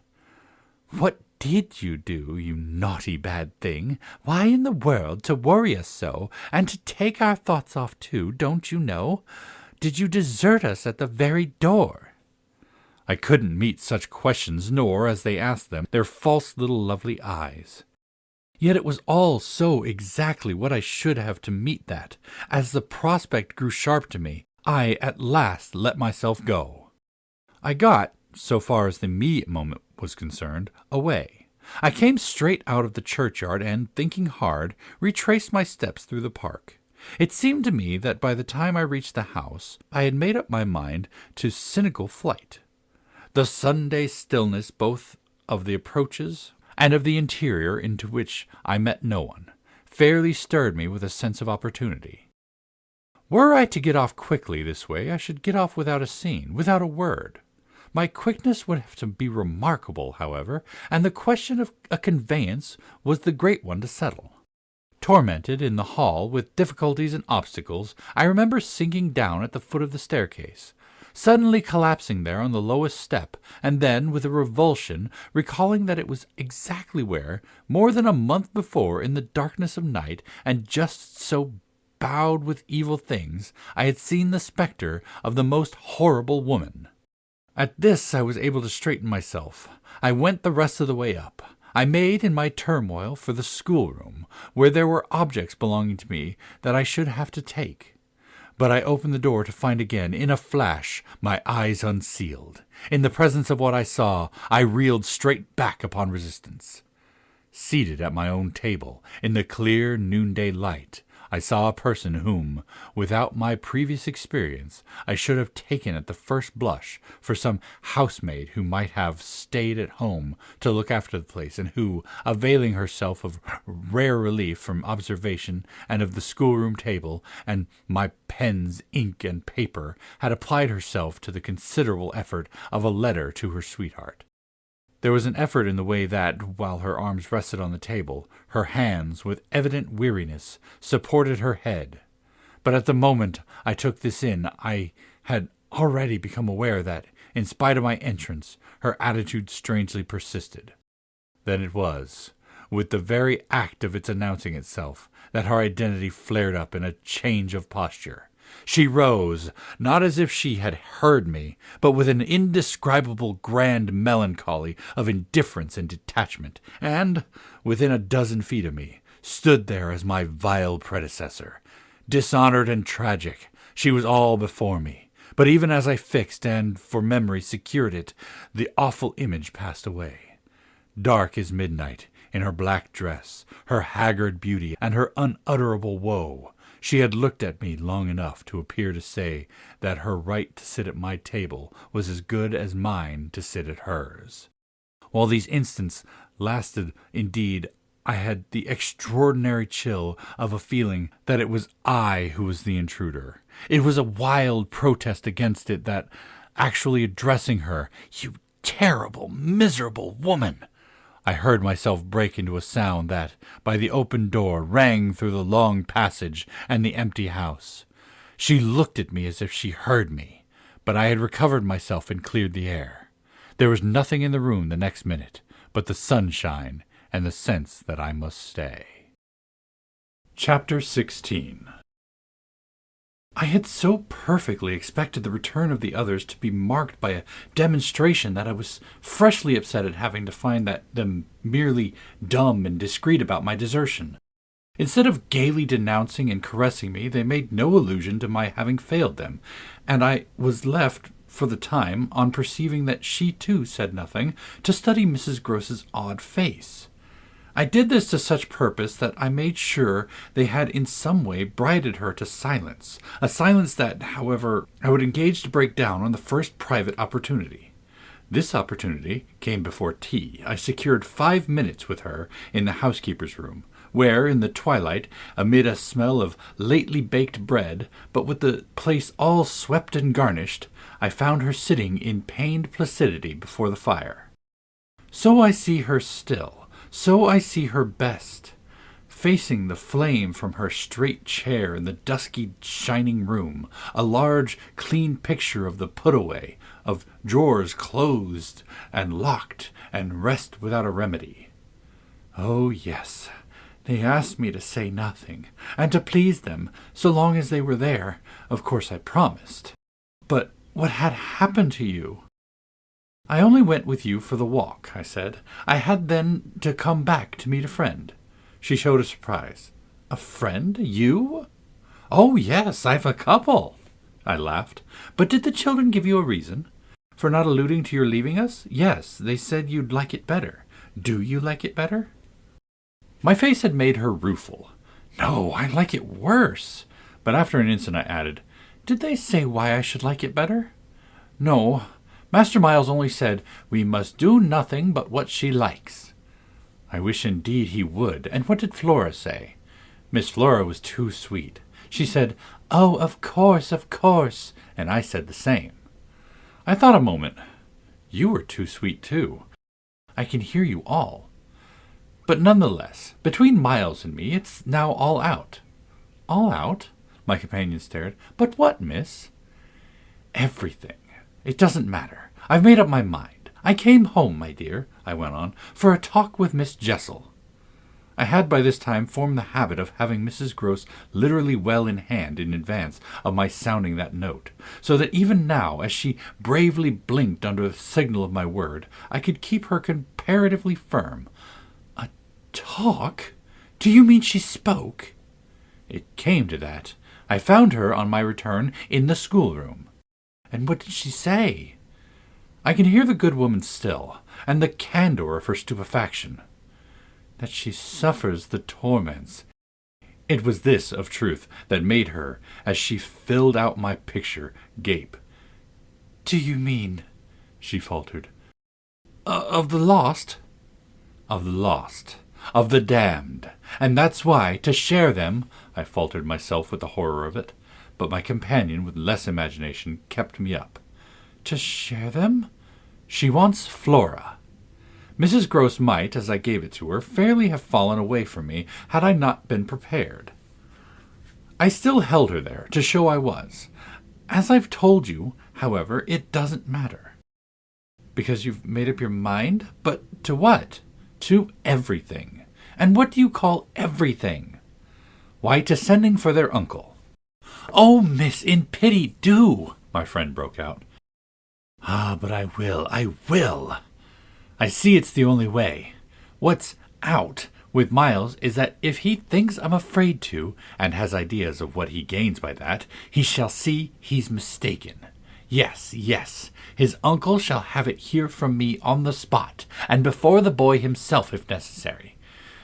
"What did you do, you naughty bad thing? Why in the world to worry us so, and to take our thoughts off too, don't you know? Did you desert us at the very door?" I couldn't meet such questions, nor, as they asked them, their false little lovely eyes. Yet it was all so exactly what I should have to meet that, as the prospect grew sharp to me, I at last let myself go. I got, so far as the immediate moment was concerned, away. I came straight out of the churchyard and, thinking hard, retraced my steps through the park. It seemed to me that by the time I reached the house, I had made up my mind to cynical flight. The Sunday stillness both of the approaches and of the interior, into which I met no one, fairly stirred me with a sense of opportunity. Were I to get off quickly this way, I should get off without a scene, without a word. My quickness would have to be remarkable, however, and the question of a conveyance was the great one to settle. Tormented in the hall with difficulties and obstacles, I remember sinking down at the foot of the staircase, suddenly collapsing there on the lowest step, and then, with a revulsion, recalling that it was exactly where, more than a month before, in the darkness of night, and just so bowed with evil things, I had seen the spectre of the most horrible woman. At this I was able to straighten myself. I went the rest of the way up. I made, in my turmoil, for the schoolroom, where there were objects belonging to me that I should have to take. But I opened the door to find again, in a flash, my eyes unsealed. In the presence of what I saw, I reeled straight back upon resistance. Seated at my own table, in the clear noonday light, I saw a person whom, without my previous experience, I should have taken at the first blush for some housemaid who might have stayed at home to look after the place, and who, availing herself of rare relief from observation and of the schoolroom table and my pens, ink, and paper, had applied herself to the considerable effort of a letter to her sweetheart. There was an effort in the way that, while her arms rested on the table, her hands, with evident weariness, supported her head. But at the moment I took this in, I had already become aware that, in spite of my entrance, her attitude strangely persisted. Then it was, with the very act of its announcing itself, that her identity flared up in a change of posture. She rose, not as if she had heard me, but with an indescribable grand melancholy of indifference and detachment, and, within a dozen feet of me, stood there as my vile predecessor. Dishonored and tragic, she was all before me. But even as I fixed and, for memory, secured it, the awful image passed away. Dark as midnight, in her black dress, her haggard beauty, and her unutterable woe, she had looked at me long enough to appear to say that her right to sit at my table was as good as mine to sit at hers. While these instants lasted, indeed, I had the extraordinary chill of a feeling that it was I who was the intruder. It was a wild protest against it that, actually addressing her, "You terrible, miserable woman," I heard myself break into a sound that, by the open door, rang through the long passage and the empty house. She looked at me as if she heard me, but I had recovered myself and cleared the air. There was nothing in the room the next minute but the sunshine and the sense that I must stay. Chapter 16. I had so perfectly expected the return of the others to be marked by a demonstration that I was freshly upset at having to find them merely dumb and discreet about my desertion. Instead of gaily denouncing and caressing me, they made no allusion to my having failed them, and I was left, for the time, on perceiving that she too said nothing, to study Mrs. Gross's odd face. I did this to such purpose that I made sure they had in some way bribed her to silence, a silence that, however, I would engage to break down on the first private opportunity. This opportunity came before tea. I secured 5 minutes with her in the housekeeper's room, where, in the twilight, amid a smell of lately baked bread, but with the place all swept and garnished, I found her sitting in pained placidity before the fire. So I see her still. So I see her best, facing the flame from her straight chair in the dusky, shining room, a large, clean picture of the put-away, of drawers closed and locked and rest without a remedy. Oh, yes, they asked me to say nothing, and to please them, so long as they were there. Of course I promised. But what had happened to you? "I only went with you for the walk," I said. "I had then to come back to meet a friend." She showed a surprise. "A friend? You?" "Oh, yes, I've a couple," I laughed. "But did the children give you a reason for not alluding to your leaving us?" "Yes, they said you'd like it better." "Do you like it better?" My face had made her rueful. "No, I like it worse." But after an instant I added, "Did they say why I should like it better?" "No. Master Miles only said, 'We must do nothing but what she likes.'" "I wish indeed he would. And what did Flora say?" "Miss Flora was too sweet. She said, 'Oh, of course, and I said the same." I thought a moment. "You were too sweet, too. I can hear you all. But nonetheless, between Miles and me, it's now all out." "All out?" My companion stared. "But what, miss?" "Everything. It doesn't matter. I've made up my mind. I came home, my dear," I went on, "for a talk with Miss Jessel." I had by this time formed the habit of having Mrs. Gross literally well in hand in advance of my sounding that note, so that even now, as she bravely blinked under the signal of my word, I could keep her comparatively firm. "A talk? Do you mean she spoke?" "It came to that. I found her on my return in the schoolroom." "And what did she say?" I can hear the good woman still, and the candor of her stupefaction. "That she suffers the torments It was this, of truth, that made her, as she filled out my picture, gape. "Do you mean," she faltered, "of the lost?" "Of the lost, of the damned. And that's why, to share them," I faltered myself with the horror of it, but my companion, with less imagination, kept me up. "To share them?" "She wants Flora." Mrs. Gross might, as I gave it to her, fairly have fallen away from me had I not been prepared. I still held her there, to show I was. As I've told you, however, it doesn't matter. "Because you've made up your mind? But to what?" "To everything." "And what do you call everything?" "Why, to sending for their uncle." "Oh, miss, in pity, do!" my friend broke out. "Ah, but I will. I see it's the only way. What's out with Miles is that if he thinks I'm afraid to, and has ideas of what he gains by that, he shall see he's mistaken. Yes, his uncle shall have it here from me on the spot, and before the boy himself if necessary.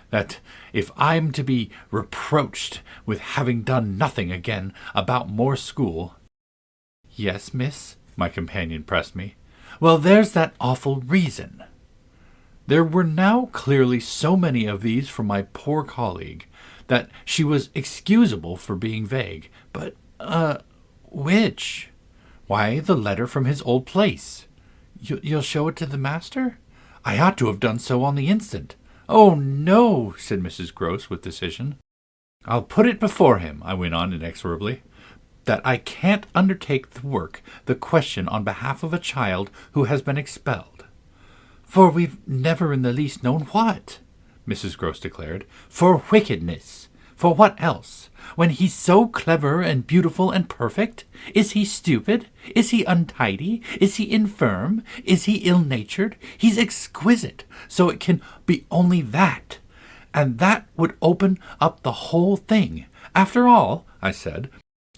That if I'm to be reproached with having done nothing again about more school—" "Yes, miss," my companion pressed me. "Well, there's that awful reason." There were now clearly so many of these from my poor colleague that she was excusable for being vague. "But, which?" "Why, the letter from his old place." You'll show it to the master?" "I ought to have done so on the instant." "Oh, no," said Mrs. Gross with decision. "I'll put it before him," I went on inexorably, "that I can't undertake the question on behalf of a child who has been expelled." "For we've never in the least known what," Mrs. Gross declared. "For wickedness. For what else? When he's so clever and beautiful and perfect? Is he stupid? Is he untidy? Is he infirm? Is he ill-natured? He's exquisite, so it can be only that. And that would open up the whole thing. After all," I said,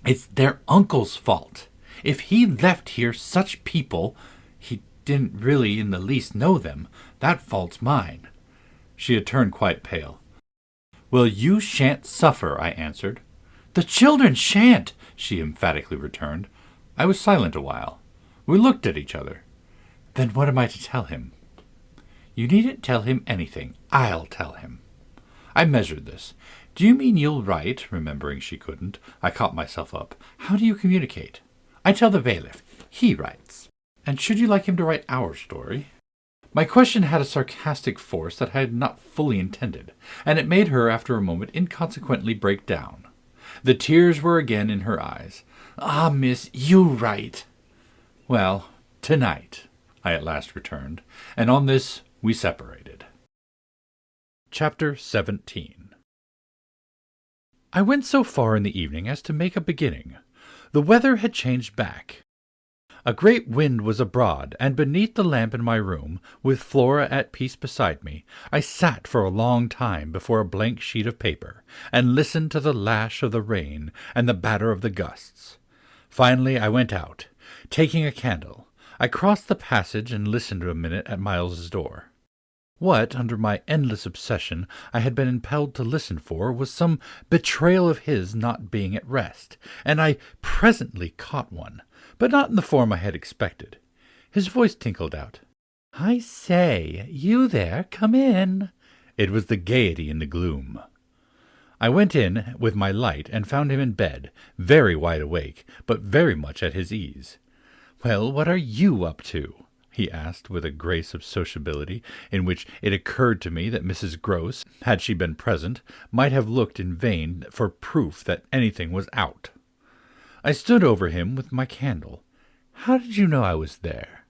"it's their uncle's fault. If he left here such people, he didn't really in the least know them, that fault's mine." She had turned quite pale. "Well, you shan't suffer," I answered. "The children shan't," she emphatically returned. I was silent a while. We looked at each other. "Then what am I to tell him?" "You needn't tell him anything. I'll tell him." I measured this. "Do you mean you'll write?" Remembering she couldn't, I caught myself up. "How do you communicate?" "I tell the bailiff. He writes." "And should you like him to write our story?" My question had a sarcastic force that I had not fully intended, and it made her, after a moment, inconsequently break down. The tears were again in her eyes. "Ah, miss, you write." "Well, tonight," I at last returned, and on this we separated. Chapter 17. I went so far in the evening as to make a beginning. The weather had changed back. A great wind was abroad, and beneath the lamp in my room, with Flora at peace beside me, I sat for a long time before a blank sheet of paper, and listened to the lash of the rain and the batter of the gusts. Finally I went out. Taking a candle, I crossed the passage and listened a minute at Miles's door. What, under my endless obsession, I had been impelled to listen for was some betrayal of his not being at rest, and I presently caught one, but not in the form I had expected. His voice tinkled out. "I say, you there, come in." It was the gaiety in the gloom. I went in with my light and found him in bed, very wide awake, but very much at his ease. "Well, what are you up to?" he asked with a grace of sociability in which it occurred to me that Mrs. Gross, had she been present, might have looked in vain for proof that anything was out. I stood over him with my candle. "How did you know I was there?"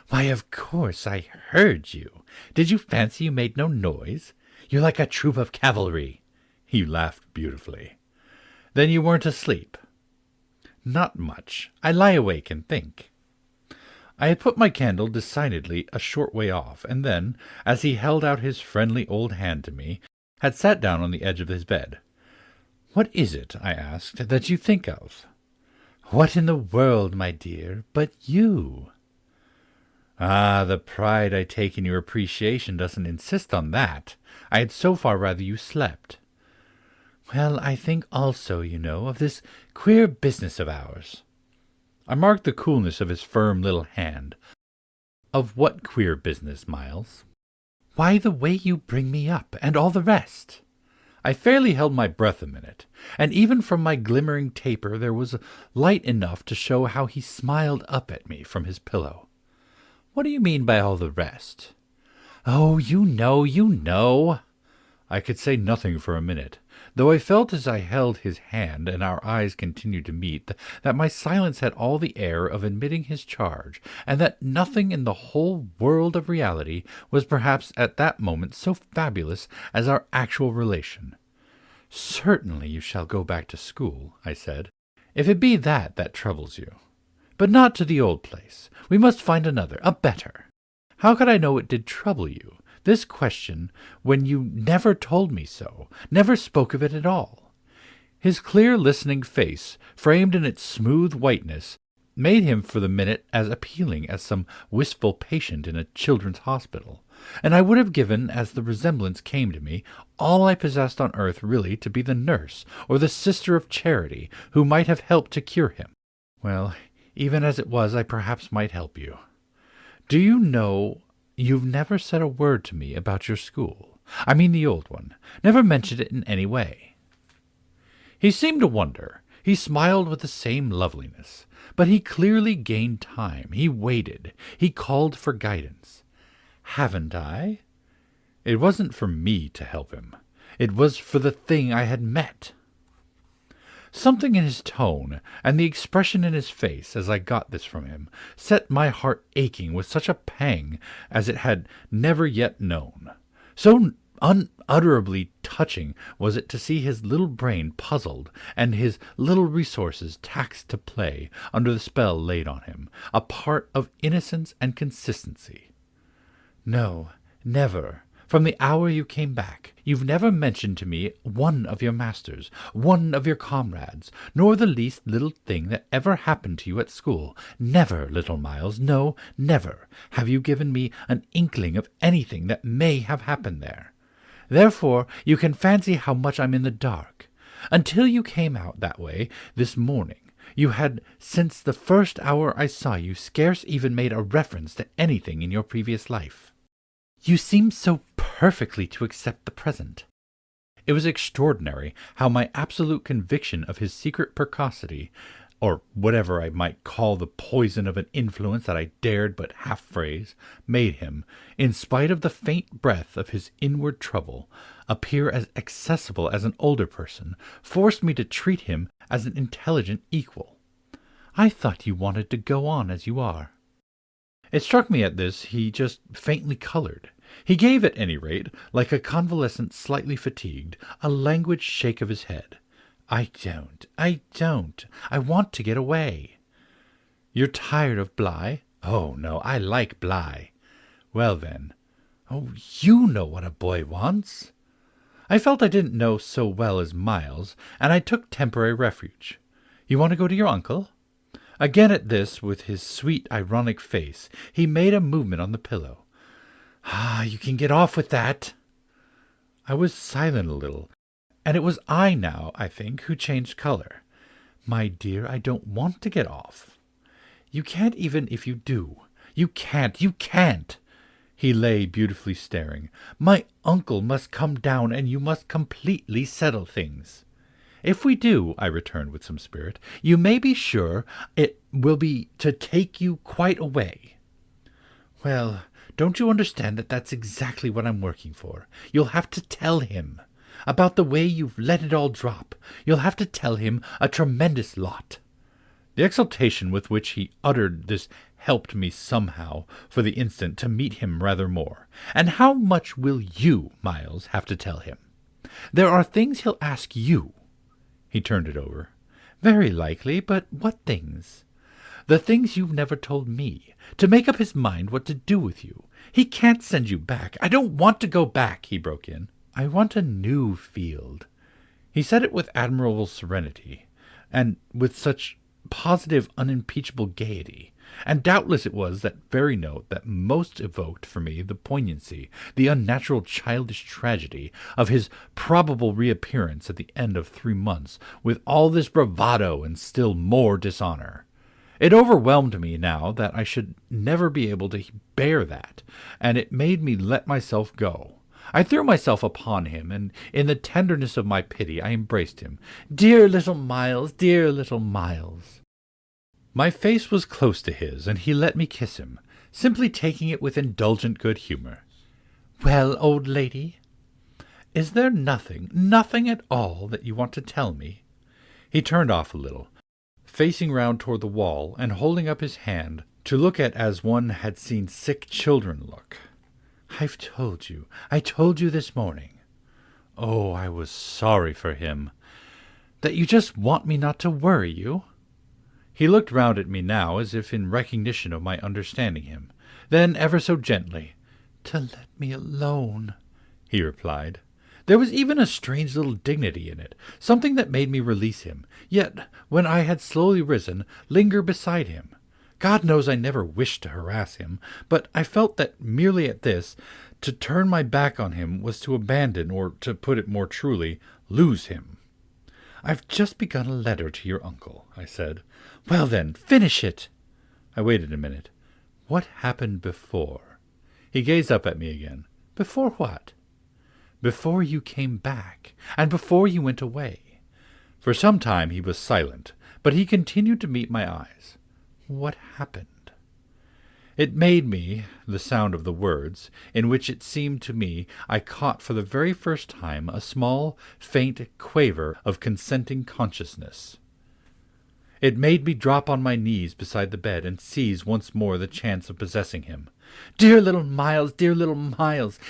"Why, of course, I heard you. Did you fancy you made no noise? You're like a troop of cavalry." He laughed beautifully. "Then you weren't asleep?" "Not much. I lie awake and think." I had put my candle decidedly a short way off, and then, as he held out his friendly old hand to me, had sat down on the edge of his bed. "What is it," I asked, "that you think of?" "What in the world, my dear, but you?" "Ah, the pride I take in your appreciation doesn't insist on that. I had so far rather you slept." Well, I think also, of this queer business of ours. I marked the coolness of his firm little hand. Of what queer business, Miles? Why, the way you bring me up, and all the rest. I fairly held my breath a minute, and even from my glimmering taper there was light enough to show how he smiled up at me from his pillow. What do you mean by all the rest? Oh, you know. I could say nothing for a minute, though I felt as I held his hand and our eyes continued to meet that my silence had all the air of admitting his charge, and that nothing in the whole world of reality was perhaps at that moment so fabulous as our actual relation. Certainly you shall go back to school, I said, if it be that troubles you. But not to the old place. We must find another, a better. How could I know it did trouble you? This question, when you never told me so, never spoke of it at all. His clear, listening face, framed in its smooth whiteness, made him for the minute as appealing as some wistful patient in a children's hospital, and I would have given, as the resemblance came to me, all I possessed on earth really to be the nurse or the sister of charity who might have helped to cure him. Well, even as it was, I perhaps might help you. Do you know, you've never said a word to me about your school. I mean the old one. Never mentioned it in any way. He seemed to wonder. He smiled with the same loveliness. But he clearly gained time. He waited. He called for guidance. Haven't I? It wasn't for me to help him. It was for the thing I had met. Something in his tone, and the expression in his face as I got this from him, set my heart aching with such a pang as it had never yet known. So unutterably touching was it to see his little brain puzzled, and his little resources taxed to play, under the spell laid on him, a part of innocence and consistency. No, never. From the hour you came back, you've never mentioned to me one of your masters, one of your comrades, nor the least little thing that ever happened to you at school. Never, little Miles, no, never have you given me an inkling of anything that may have happened there. Therefore, you can fancy how much I'm in the dark. Until you came out that way this morning, you had, since the first hour I saw you, scarce even made a reference to anything in your previous life. You seem so perfectly to accept the present. It was extraordinary how my absolute conviction of his secret precocity, or whatever I might call the poison of an influence that I dared but half phrase, made him, in spite of the faint breath of his inward trouble, appear as accessible as an older person, forced me to treat him as an intelligent equal. I thought you wanted to go on as you are. It struck me at this he just faintly colored. He gave, at any rate, like a convalescent slightly fatigued, a languid shake of his head. I don't. I want to get away. You're tired of Bly? Oh, no, I like Bly. Well, then. Oh, you know what a boy wants. I felt I didn't know so well as Miles, and I took temporary refuge. You want to go to your uncle? Again at this, with his sweet, ironic face, he made a movement on the pillow. Ah, you can get off with that. I was silent a little, and it was I now, I think, who changed color. My dear, I don't want to get off. You can't even if you do. You can't. He lay beautifully staring. My uncle must come down, and you must completely settle things. If we do, I returned with some spirit, you may be sure it will be to take you quite away. Well, don't you understand that that's exactly what I'm working for? You'll have to tell him. About the way you've let it all drop. You'll have to tell him a tremendous lot. The exultation with which he uttered this helped me somehow, for the instant, to meet him rather more. And how much will you, Miles, have to tell him? There are things he'll ask you. He turned it over. Very likely, but what things? The things you've never told me, to make up his mind what to do with you. He can't send you back. I don't want to go back, he broke in. I want a new field. He said it with admirable serenity, and with such positive, unimpeachable gaiety, And doubtless it was that very note that most evoked for me the poignancy, the unnatural childish tragedy of his probable reappearance at the end of 3 months with all this bravado and still more dishonor. It overwhelmed me now that I should never be able to bear that, and it made me let myself go. I threw myself upon him, and in the tenderness of my pity I embraced him. "Dear little Miles, dear little Miles!" My face was close to his, and he let me kiss him, simply taking it with indulgent good humor. "Well, old lady, is there nothing at all that you want to tell me?" He turned off a little, facing round toward the wall and holding up his hand to look at as one had seen sick children look. I told you this morning. Oh, I was sorry for him. That you just want me not to worry you? He looked round at me now as if in recognition of my understanding him. Then, ever so gently, "To let me alone," he replied. There was even a strange little dignity in it, something that made me release him, yet, when I had slowly risen, linger beside him. God knows I never wished to harass him, but I felt that merely at this, to turn my back on him was to abandon, or, to put it more truly, lose him. "I've just begun a letter to your uncle," I said. "Well then, finish it!" I waited a minute. "What happened before?" He gazed up at me again. "Before what?" "Before you came back, and before you went away." For some time he was silent, but he continued to meet my eyes. "What happened?" It made me, the sound of the words, in which it seemed to me I caught for the very first time a small, faint quaver of consenting consciousness. It made me drop on my knees beside the bed and seize once more the chance of possessing him. "Dear little Miles,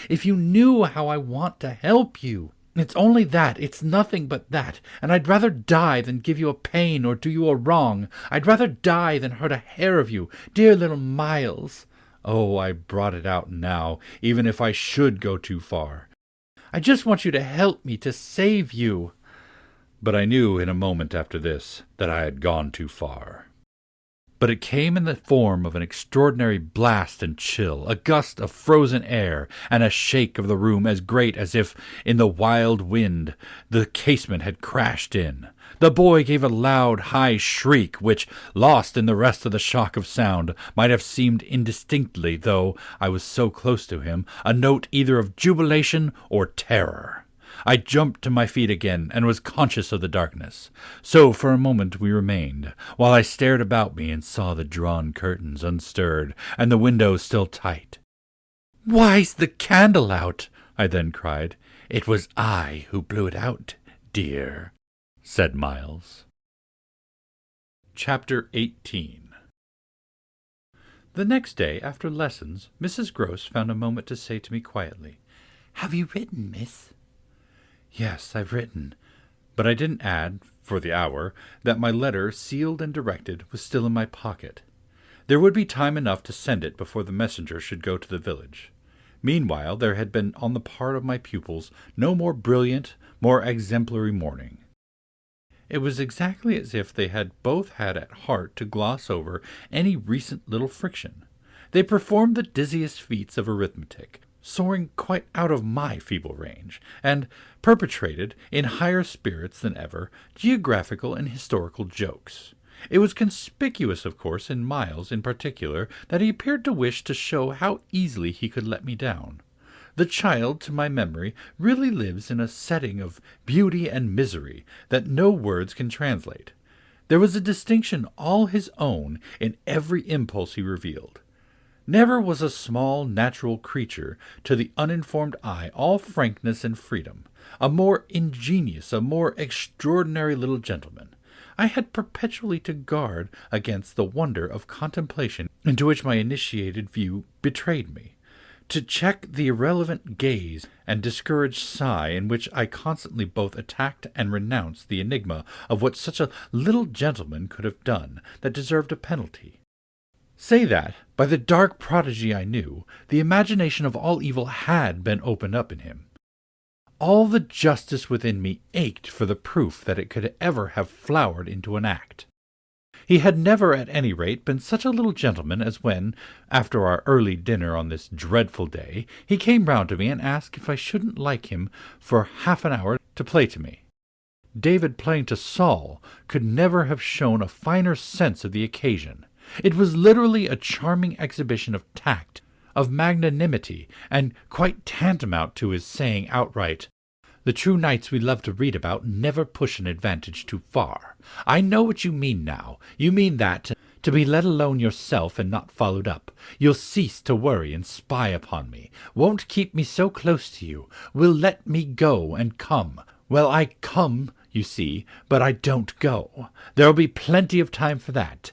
if you knew how I want to help you! It's only that, it's nothing but that, and I'd rather die than give you a pain or do you a wrong. I'd rather die than hurt a hair of you, dear little Miles." Oh, I brought it out now, even if I should go too far. "I just want you to help me to save you." But I knew in a moment after this that I had gone too far. But it came in the form of an extraordinary blast and chill, a gust of frozen air, and a shake of the room as great as if, in the wild wind, the casement had crashed in. The boy gave a loud, high shriek, which, lost in the rest of the shock of sound, might have seemed indistinctly, though I was so close to him, a note either of jubilation or terror. I jumped to my feet again, and was conscious of the darkness. So for a moment we remained, while I stared about me and saw the drawn curtains unstirred, and the windows still tight. "Why's the candle out?" I then cried. "It was I who blew it out, dear," said Miles. Chapter 18. The next day, after lessons, Mrs. Gross found a moment to say to me quietly, "Have you written, miss?" "Yes, I've written," but I didn't add, for the hour, that my letter, sealed and directed, was still in my pocket. There would be time enough to send it before the messenger should go to the village. Meanwhile, there had been on the part of my pupils no more brilliant, more exemplary morning. It was exactly as if they had both had at heart to gloss over any recent little friction. They performed the dizziest feats of arithmetic, soaring quite out of my feeble range, and perpetrated, in higher spirits than ever, geographical and historical jokes. It was conspicuous, of course, in Miles in particular, that he appeared to wish to show how easily he could let me down. The child, to my memory, really lives in a setting of beauty and misery that no words can translate. There was a distinction all his own in every impulse he revealed. Never was a small, natural creature, to the uninformed eye, all frankness and freedom, a more ingenious, a more extraordinary little gentleman. I had perpetually to guard against the wonder of contemplation into which my initiated view betrayed me, to check the irrelevant gaze and discouraged sigh in which I constantly both attacked and renounced the enigma of what such a little gentleman could have done that deserved a penalty. Say that, by the dark prodigy I knew, the imagination of all evil had been opened up in him. All the justice within me ached for the proof that it could ever have flowered into an act. He had never, at any rate, been such a little gentleman as when, after our early dinner on this dreadful day, he came round to me and asked if I shouldn't like him for half an hour to play to me. David playing to Saul could never have shown a finer sense of the occasion. It was literally a charming exhibition of tact, of magnanimity, and quite tantamount to his saying outright, "The true knights we love to read about never push an advantage too far. I know what you mean now. You mean that, to be let alone yourself and not followed up, you'll cease to worry and spy upon me, won't keep me so close to you, will let me go and come. Well, I come, you see, but I don't go. There'll be plenty of time for that.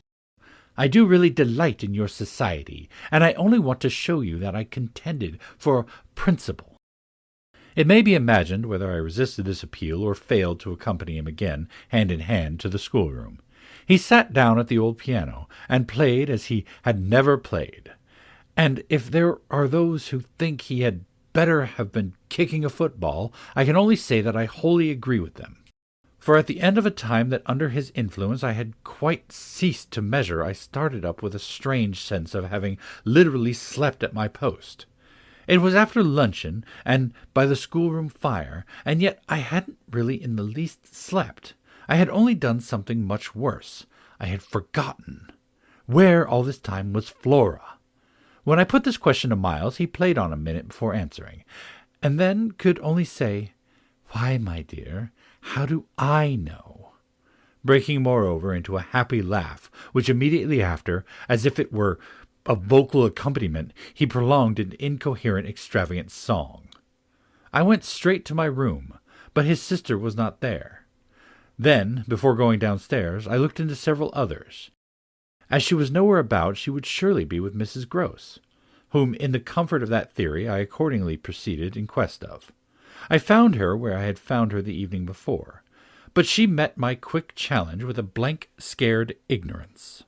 I do really delight in your society, and I only want to show you that I contended for principle." It may be imagined whether I resisted this appeal or failed to accompany him again, hand in hand, to the schoolroom. He sat down at the old piano, and played as he had never played. And if there are those who think he had better have been kicking a football, I can only say that I wholly agree with them. For at the end of a time that under his influence I had quite ceased to measure, I started up with a strange sense of having literally slept at my post. It was after luncheon, and by the schoolroom fire, and yet I hadn't really in the least slept. I had only done something much worse. I had forgotten. Where all this time was Flora? When I put this question to Miles, he played on a minute before answering, and then could only say, "Why, my dear, how do I know?" breaking moreover into a happy laugh, which immediately after, as if it were a vocal accompaniment, he prolonged an incoherent, extravagant song. I went straight to my room, but his sister was not there. Then, before going downstairs, I looked into several others. As she was nowhere about, she would surely be with Mrs. Gross, whom, in the comfort of that theory, I accordingly proceeded in quest of. I found her where I had found her the evening before, but she met my quick challenge with a blank, scared ignorance.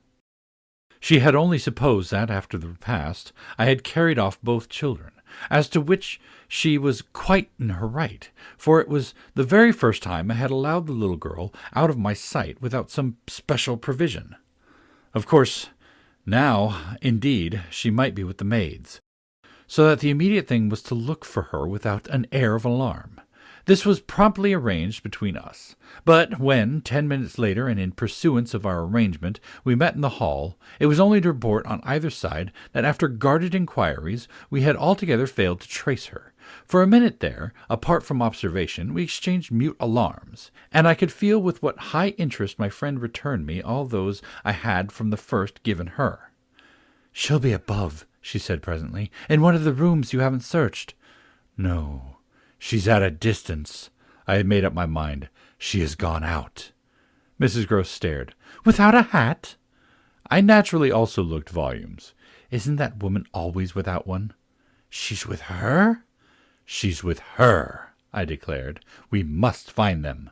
She had only supposed that, after the repast, I had carried off both children, as to which she was quite in her right, for it was the very first time I had allowed the little girl out of my sight without some special provision. Of course, now, indeed, she might be with the maids, so that the immediate thing was to look for her without an air of alarm. This was promptly arranged between us, but when, 10 minutes later, and in pursuance of our arrangement, we met in the hall, it was only to report on either side that after guarded inquiries we had altogether failed to trace her. For a minute there, apart from observation, we exchanged mute alarms, and I could feel with what high interest my friend returned me all those I had from the first given her. "She'll be above," she said presently, "in one of the rooms you haven't searched." "No, she's at a distance." I had made up my mind. "She has gone out." Mrs. Gross stared. "Without a hat?" I naturally also looked volumes. "Isn't that woman always without one?" "She's with her?" "She's with her," I declared. "We must find them."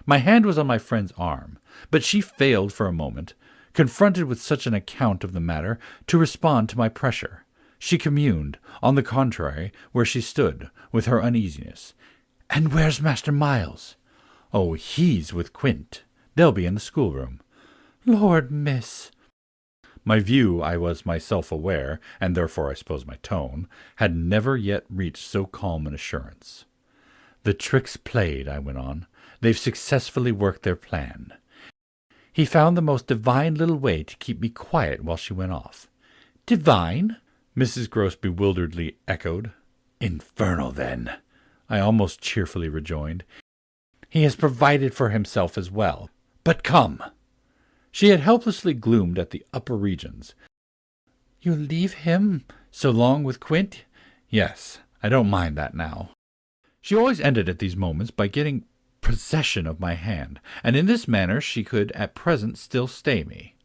My hand was on my friend's arm, but she failed for a moment, confronted with such an account of the matter, to respond to my pressure. She communed, on the contrary, where she stood, with her uneasiness. "And where's Master Miles?" "Oh, he's with Quint. They'll be in the schoolroom." "Lord, miss!" My view, I was myself aware, and therefore I suppose my tone, had never yet reached so calm an assurance. "The trick's played," I went on. "They've successfully worked their plan. He found the most divine little way to keep me quiet while she went off." "Divine?" Mrs. Gross bewilderedly echoed. "Infernal, then," I almost cheerfully rejoined. "He has provided for himself as well. But come." She had helplessly gloomed at the upper regions. "You'll leave him so long with Quint?" "Yes, I don't mind that now." She always ended at these moments by getting possession of my hand, and in this manner she could at present still stay me.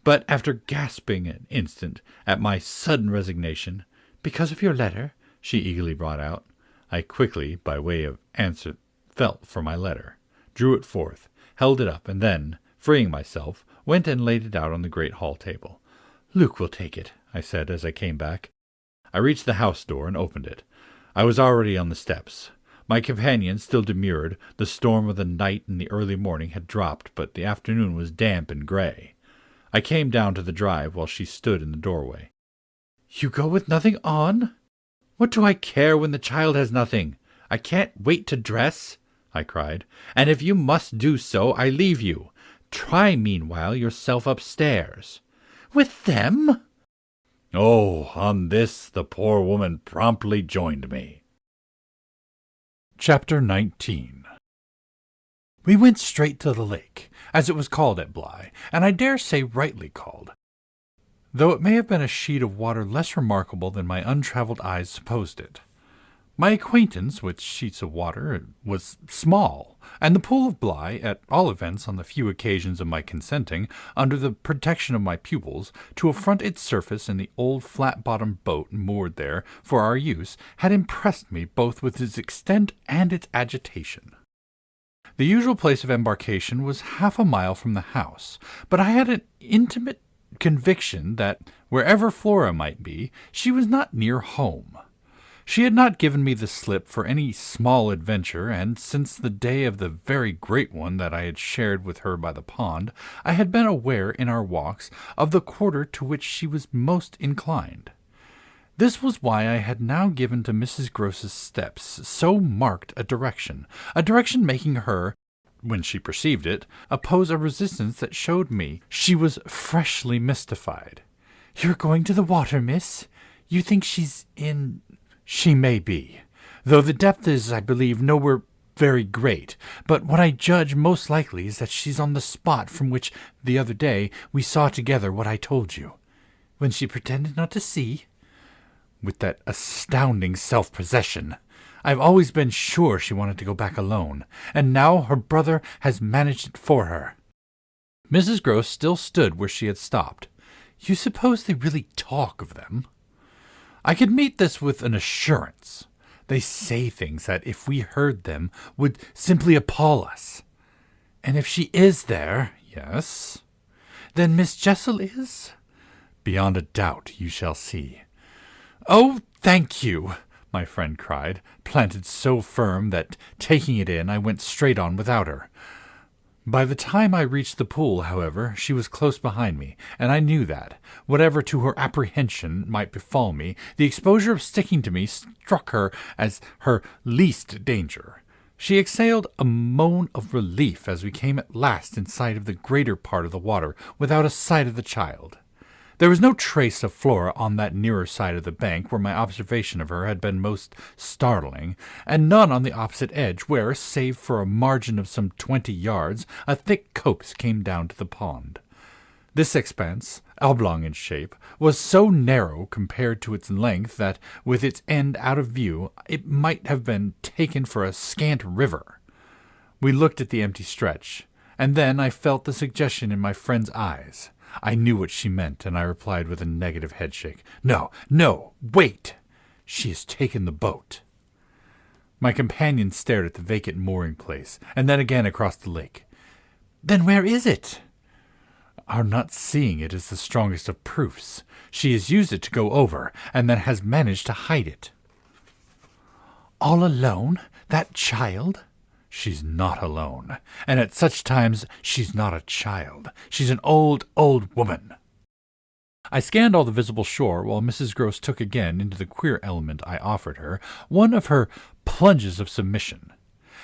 But after gasping an instant at my sudden resignation, "Because of your letter?" she eagerly brought out. I quickly, by way of answer, felt for my letter, drew it forth, held it up, and then, freeing myself, went and laid it out on the great hall table. "Luke will take it," I said as I came back. I reached the house door and opened it. I was already on the steps. My companion still demurred. The storm of the night and the early morning had dropped, but the afternoon was damp and gray. I came down to the drive while she stood in the doorway. "You go with nothing on? What do I care when the child has nothing? I can't wait to dress," I cried, "and if you must do so, I leave you. Try meanwhile yourself upstairs." "With them?" Oh, on this the poor woman promptly joined me. Chapter 19. We went straight to the lake, as it was called at Bly, and I dare say rightly called, though it may have been a sheet of water less remarkable than my untravelled eyes supposed it. My acquaintance with sheets of water was small, and the pool of Bly, at all events on the few occasions of my consenting, under the protection of my pupils, to affront its surface in the old flat-bottomed boat moored there for our use, had impressed me both with its extent and its agitation. The usual place of embarkation was half a mile from the house, but I had an intimate conviction that, wherever Flora might be, she was not near home. She had not given me the slip for any small adventure, and since the day of the very great one that I had shared with her by the pond, I had been aware in our walks of the quarter to which she was most inclined. This was why I had now given to Mrs. Gross's steps so marked a direction making her, when she perceived it, oppose a resistance that showed me she was freshly mystified. "You're going to the water, miss? You think she's in—" "She may be, though the depth is, I believe, nowhere very great, but what I judge most likely is that she's on the spot from which, the other day, we saw together what I told you." "When she pretended not to see?" "With that astounding self-possession. I've always been sure she wanted to go back alone, and now her brother has managed it for her." Mrs. Gross still stood where she had stopped. "You suppose they really talk of them?" I could meet this with an assurance. They say things that, if we heard them, would simply appall us. "And if she is there—" "Yes." "Then Miss Jessel is?" "Beyond a doubt, you shall see." "Oh, thank you!" my friend cried, planted so firm that, taking it in, I went straight on without her. By the time I reached the pool, however, she was close behind me, and I knew that, whatever to her apprehension might befall me, the exposure of sticking to me struck her as her least danger. She exhaled a moan of relief as we came at last in sight of the greater part of the water without a sight of the child. There was no trace of Flora on that nearer side of the bank where my observation of her had been most startling, and none on the opposite edge where, save for a margin of some 20 yards, a thick copse came down to the pond. This expanse, oblong in shape, was so narrow compared to its length that, with its end out of view, it might have been taken for a scant river. We looked at the empty stretch, and then I felt the suggestion in my friend's eyes. I knew what she meant, and I replied with a negative headshake. "No, wait! She has taken the boat." My companion stared at the vacant mooring place, and then again across the lake. "Then where is it?" "Our not seeing it is the strongest of proofs. She has used it to go over, and then has managed to hide it." "All alone? That child?" "She's not alone, and at such times she's not a child. She's an old woman." I scanned all the visible shore while Mrs. Gross took again, into the queer element I offered her, one of her plunges of submission.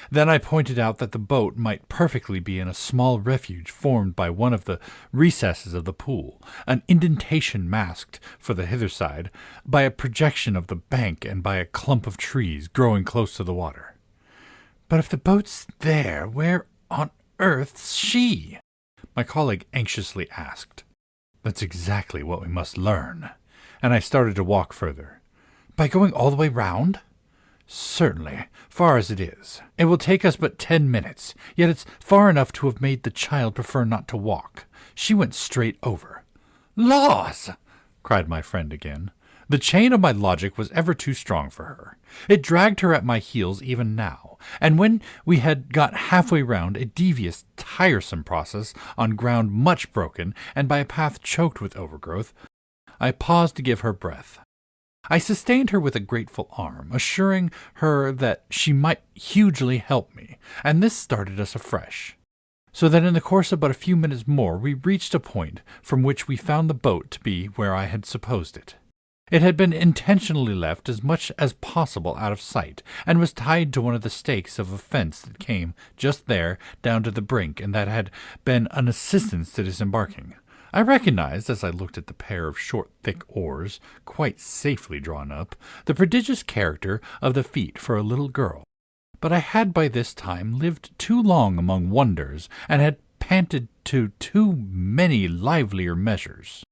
Then I pointed out that the boat might perfectly be in a small refuge formed by one of the recesses of the pool, an indentation masked, for the hither side, by a projection of the bank and by a clump of trees growing close to the water. "But if the boat's there, where on earth's she?" my colleague anxiously asked. "That's exactly what we must learn," and I started to walk further. "By going all the way round?" "Certainly, far as it is. It will take us but 10 minutes, yet it's far enough to have made the child prefer not to walk. She went straight over." "Laws!" cried my friend again. The chain of my logic was ever too strong for her. It dragged her at my heels even now, and when we had got halfway round a devious, tiresome process on ground much broken and by a path choked with overgrowth, I paused to give her breath. I sustained her with a grateful arm, assuring her that she might hugely help me, and this started us afresh. so that in the course of but a few minutes more we reached a point from which we found the boat to be where I had supposed it. It had been intentionally left as much as possible out of sight, and was tied to one of the stakes of a fence that came just there down to the brink, and that had been an assistance to disembarking. I recognized, as I looked at the pair of short, thick oars, quite safely drawn up, the prodigious character of the feat for a little girl. But I had by this time lived too long among wonders, and had panted to too many livelier measures.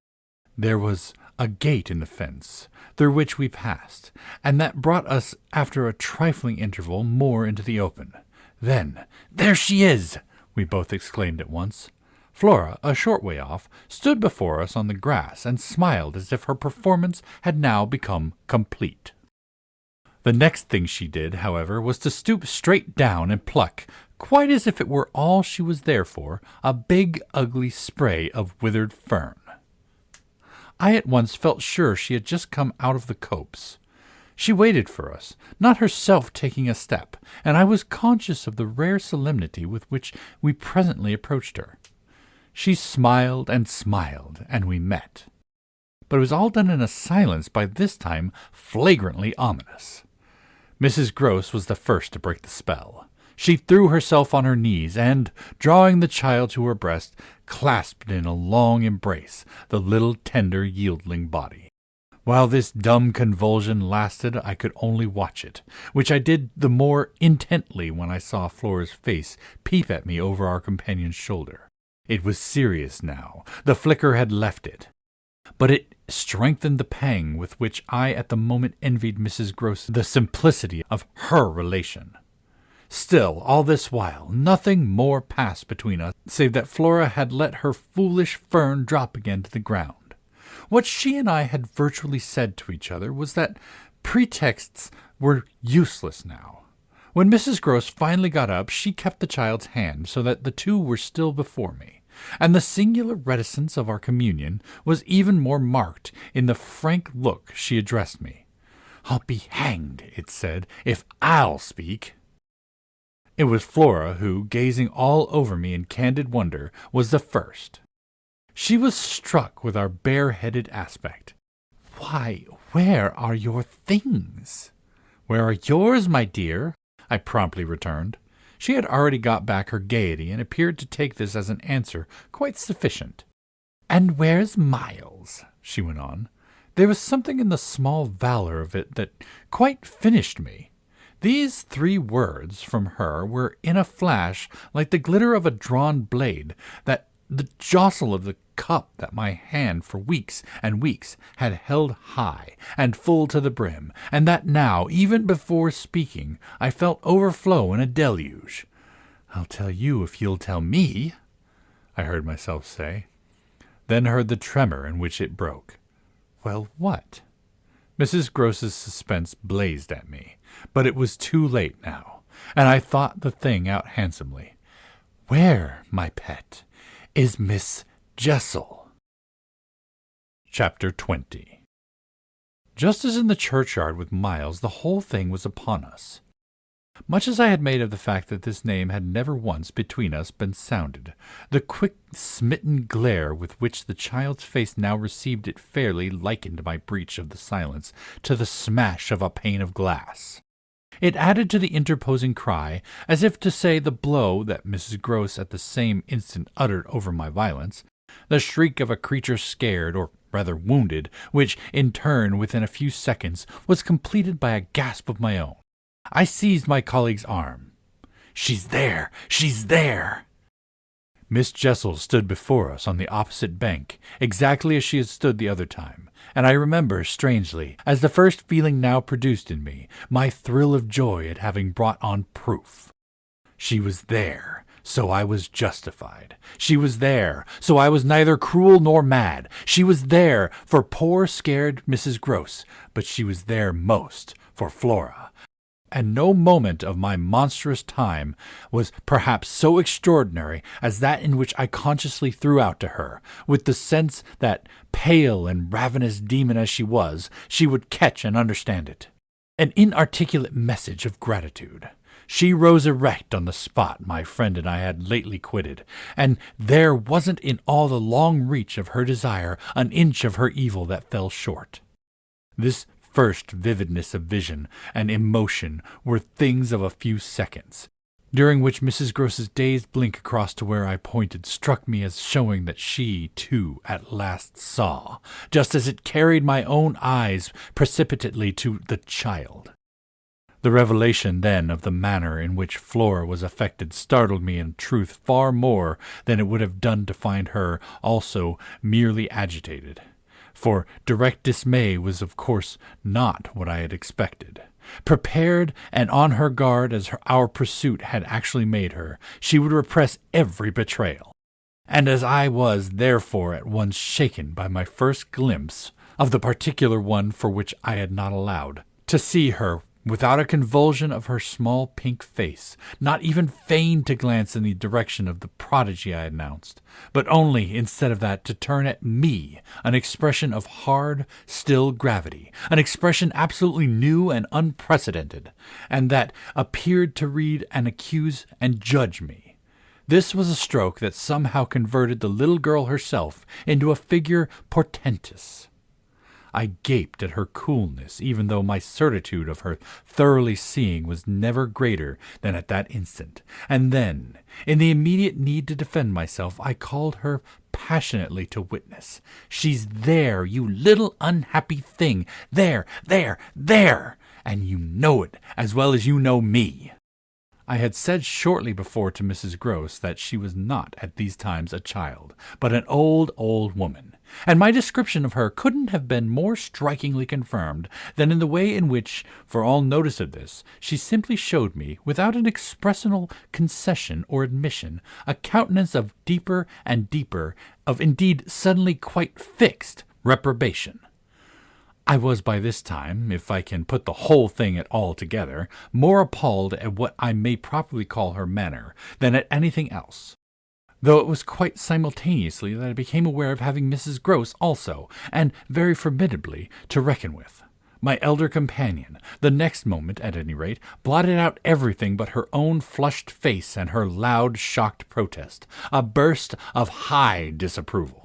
There was a gate in the fence, through which we passed, and that brought us after a trifling interval more into the open. Then, "There she is!" we both exclaimed at once. Flora, a short way off, stood before us on the grass and smiled as if her performance had now become complete. The next thing she did, however, was to stoop straight down and pluck, quite as if it were all she was there for, a big, ugly spray of withered fern. I at once felt sure she had just come out of the copse. She waited for us, not herself taking a step, and I was conscious of the rare solemnity with which we presently approached her. She smiled, and we met. But it was all done in a silence by this time flagrantly ominous. Mrs. Gross was the first to break the spell. She threw herself on her knees, and, drawing the child to her breast, clasped in a long embrace the little tender yieldling body. While this dumb convulsion lasted, I could only watch it, which I did the more intently when I saw Flora's face peep at me over our companion's shoulder. It was serious now. The flicker had left it. But it strengthened the pang with which I at the moment envied Mrs. Gross the simplicity of her relation. Still, all this while, nothing more passed between us, save that Flora had let her foolish fern drop again to the ground. What she and I had virtually said to each other was that pretexts were useless now. When Mrs. Gross finally got up, she kept the child's hand, so that the two were still before me, and the singular reticence of our communion was even more marked in the frank look she addressed me. "I'll be hanged," it said, "if I'll speak." It was Flora who, gazing all over me in candid wonder, was the first. She was struck with our bare-headed aspect. "Why, where are your things?" "Where are yours, my dear?" I promptly returned. She had already got back her gaiety, and appeared to take this as an answer quite sufficient. "And where's Miles?" she went on. There was something in the small valor of it that quite finished me. These 3 words from her were in a flash like the glitter of a drawn blade, that the jostle of the cup that my hand for weeks and weeks had held high and full to the brim, and that now, even before speaking, I felt overflow in a deluge. "I'll tell you if you'll tell me," I heard myself say, then heard the tremor in which it broke. "Well, what?" Mrs. Gross's suspense blazed at me, but it was too late now, and I thought the thing out handsomely. "Where, my pet, is Miss Jessel?" Chapter 20. Just as in the churchyard with Miles, the whole thing was upon us. Much as I had made of the fact that this name had never once between us been sounded, the quick smitten glare with which the child's face now received it fairly likened my breach of the silence to the smash of a pane of glass. It added to the interposing cry, as if to say the blow that Mrs. Gross at the same instant uttered over my violence, the shriek of a creature scared, or rather wounded, which, in turn, within a few seconds, was completed by a gasp of my own. I seized my colleague's arm. "She's there! She's there!" Miss Jessel stood before us on the opposite bank, exactly as she had stood the other time, and I remember, strangely, as the first feeling now produced in me, my thrill of joy at having brought on proof. She was there, so I was justified. She was there, so I was neither cruel nor mad. She was there for poor scared Mrs. Gross, but she was there most for Flora. And no moment of my monstrous time was perhaps so extraordinary as that in which I consciously threw out to her, with the sense that, pale and ravenous demon as she was, she would catch and understand it. An inarticulate message of gratitude. She rose erect on the spot my friend and I had lately quitted, and there wasn't in all the long reach of her desire an inch of her evil that fell short. This first vividness of vision and emotion were things of a few seconds, during which Mrs. Gross's dazed blink across to where I pointed struck me as showing that she, too, at last saw, just as it carried my own eyes precipitately to the child. The revelation, then, of the manner in which Flora was affected startled me in truth far more than it would have done to find her also merely agitated, for direct dismay was of course not what I had expected. Prepared and on her guard as our pursuit had actually made her, she would repress every betrayal. And as I was therefore at once shaken by my first glimpse of the particular one for which I had not allowed to see her, without a convulsion of her small pink face, not even feigned to glance in the direction of the prodigy I announced, but only, instead of that, to turn at me an expression of hard, still gravity, an expression absolutely new and unprecedented, and that appeared to read and accuse and judge me. This was a stroke that somehow converted the little girl herself into a figure portentous. I gaped at her coolness, even though my certitude of her thoroughly seeing was never greater than at that instant. And then, in the immediate need to defend myself, I called her passionately to witness. "She's there, you little unhappy thing! There, there, there! And you know it as well as you know me!" I had said shortly before to Mrs. Gross that she was not at these times a child, but an old woman, and my description of her couldn't have been more strikingly confirmed than in the way in which, for all notice of this, she simply showed me, without an expressional concession or admission, a countenance of deeper and deeper, of indeed suddenly quite fixed, reprobation. I was by this time, if I can put the whole thing at all together, more appalled at what I may properly call her manner than at anything else, though it was quite simultaneously that I became aware of having Mrs. Gross also, and very formidably, to reckon with. My elder companion, the next moment at any rate, blotted out everything but her own flushed face and her loud, shocked protest, a burst of high disapproval.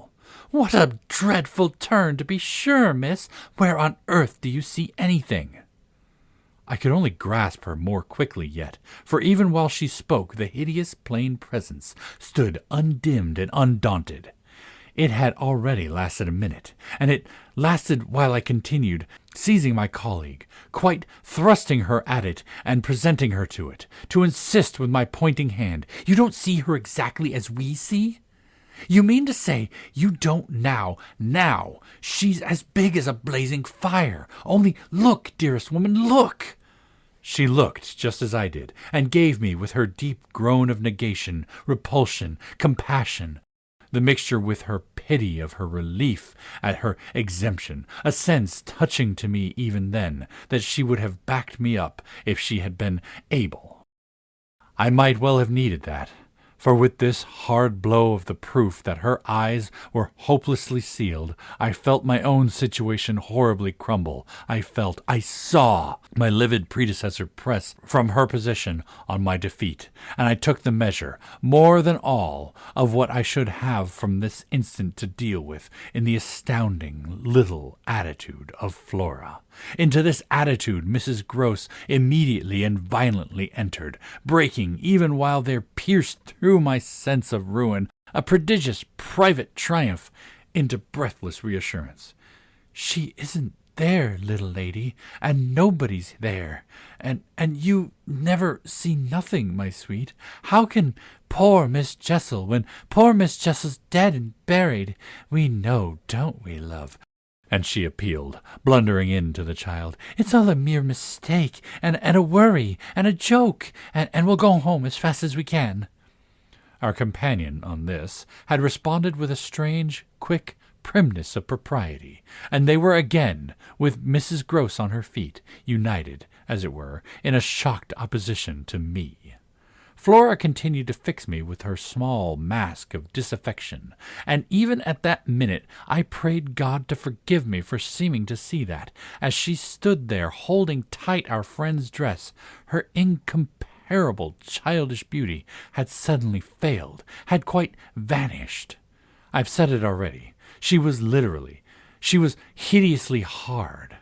"What a dreadful turn, to be sure, miss! Where on earth do you see anything?" I could only grasp her more quickly yet, for even while she spoke, the hideous plain presence stood undimmed and undaunted. It had already lasted a minute, and it lasted while I continued, seizing my colleague, quite thrusting her at it and presenting her to it, to insist with my pointing hand, "You don't see her exactly as we see? You mean to say you don't now? She's as big as a blazing fire. Only look, dearest woman, look!" She looked just as I did, and gave me, with her deep groan of negation, repulsion, compassion, the mixture with her pity of her relief at her exemption, a sense touching to me even then that she would have backed me up if she had been able. I might well have needed that. For with this hard blow of the proof that her eyes were hopelessly sealed, I felt my own situation horribly crumble. I saw my livid predecessor press from her position on my defeat, and I took the measure, more than all, of what I should have from this instant to deal with in the astounding little attitude of Flora. Into this attitude Mrs. Gross immediately and violently entered, breaking, even while there pierced through my sense of ruin a prodigious private triumph, into breathless reassurance. "She isn't there, little lady, and nobody's there, and you never see nothing, my sweet. How can poor Miss Jessel, when poor Miss Jessel's dead and buried? We know, don't we, love?" And she appealed, blundering in to the child. "It's all a mere mistake, and a worry, and a joke, and we'll go home as fast as we can." Our companion, on this, had responded with a strange, quick primness of propriety, and they were again, with Mrs. Gross on her feet, united, as it were, in a shocked opposition to me. Flora continued to fix me with her small mask of disaffection, and even at that minute I prayed God to forgive me for seeming to see that, as she stood there holding tight our friend's dress, her incomparable terrible childish beauty had suddenly failed, had quite vanished. I've said it already. She was hideously hard.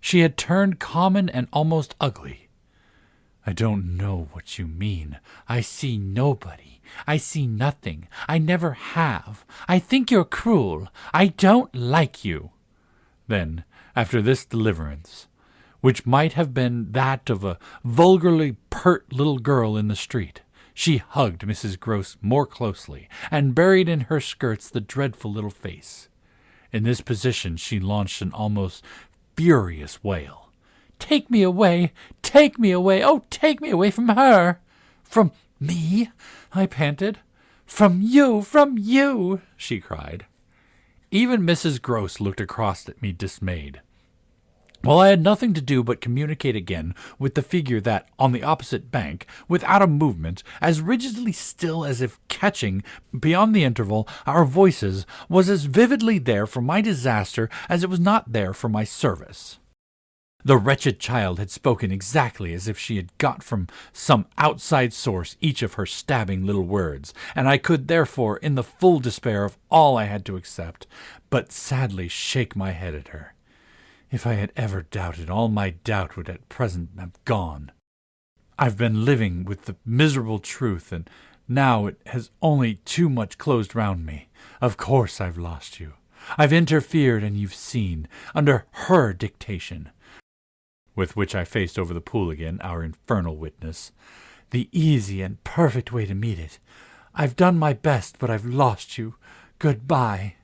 She had turned common and almost ugly. I don't know what you mean. I see nobody. I see nothing. I never have. I think you're cruel. I don't like you. Then, after this deliverance, which might have been that of a vulgarly pert little girl in the street, she hugged Mrs. Gross more closely, and buried in her skirts the dreadful little face. In this position she launched an almost furious wail. "Take me away! Take me away! Oh, take me away from her!" "From me?" I panted. "From you!" she cried. Even Mrs. Gross looked across at me dismayed. While I had nothing to do but communicate again with the figure that, on the opposite bank, without a movement, as rigidly still as if catching, beyond the interval, our voices, was as vividly there for my disaster as it was not there for my service. The wretched child had spoken exactly as if she had got from some outside source each of her stabbing little words, and I could therefore, in the full despair of all I had to accept, but sadly shake my head at her. If I had ever doubted, all my doubt would at present have gone. I've been living with the miserable truth, and now it has only too much closed round me. Of course I've lost you. I've interfered, and you've seen, under her dictation, with which I faced over the pool again, our infernal witness, the easy and perfect way to meet it. I've done my best, but I've lost you. Goodbye.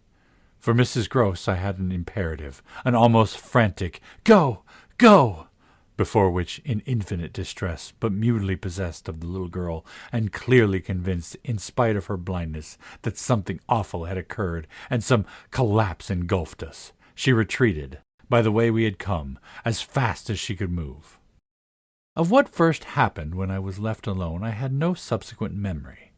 For Mrs. Gross I had an imperative, an almost frantic, "Go! Go!" before which, in infinite distress, but mutely possessed of the little girl, and clearly convinced, in spite of her blindness, that something awful had occurred, and some collapse engulfed us, she retreated, by the way we had come, as fast as she could move. Of what first happened when I was left alone I had no subsequent memory.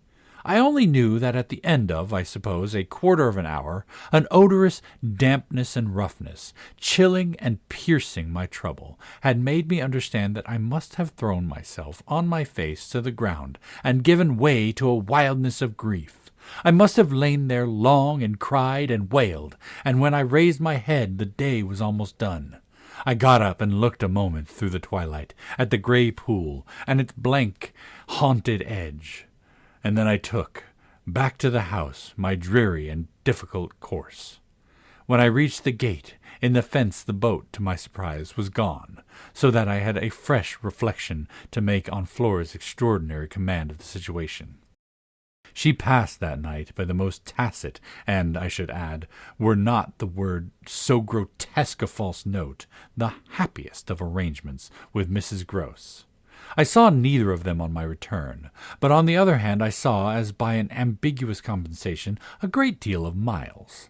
I only knew that at the end of, I suppose, a quarter of an hour, an odorous dampness and roughness, chilling and piercing my trouble, had made me understand that I must have thrown myself on my face to the ground and given way to a wildness of grief. I must have lain there long and cried and wailed, and when I raised my head the day was almost done. I got up and looked a moment through the twilight at the grey pool and its blank, haunted edge. And then I took, back to the house, my dreary and difficult course. When I reached the gate, in the fence the boat, to my surprise, was gone, so that I had a fresh reflection to make on Flora's extraordinary command of the situation. She passed that night by the most tacit, and, I should add, were not the word so grotesque a false note, the happiest of arrangements with Mrs. Gross. I saw neither of them on my return, but on the other hand I saw, as by an ambiguous compensation, a great deal of Miles.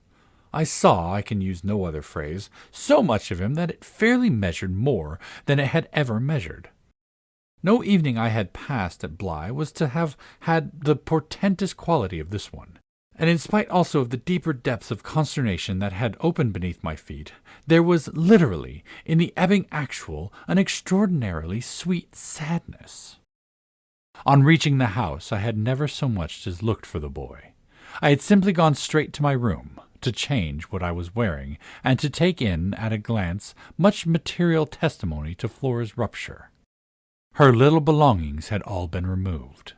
I saw, I can use no other phrase, so much of him that it fairly measured more than it had ever measured. No evening I had passed at Bly was to have had the portentous quality of this one. And in spite also of the deeper depths of consternation that had opened beneath my feet, there was literally, in the ebbing actual, an extraordinarily sweet sadness. On reaching the house, I had never so much as looked for the boy. I had simply gone straight to my room, to change what I was wearing, and to take in, at a glance, much material testimony to Flora's rupture. Her little belongings had all been removed.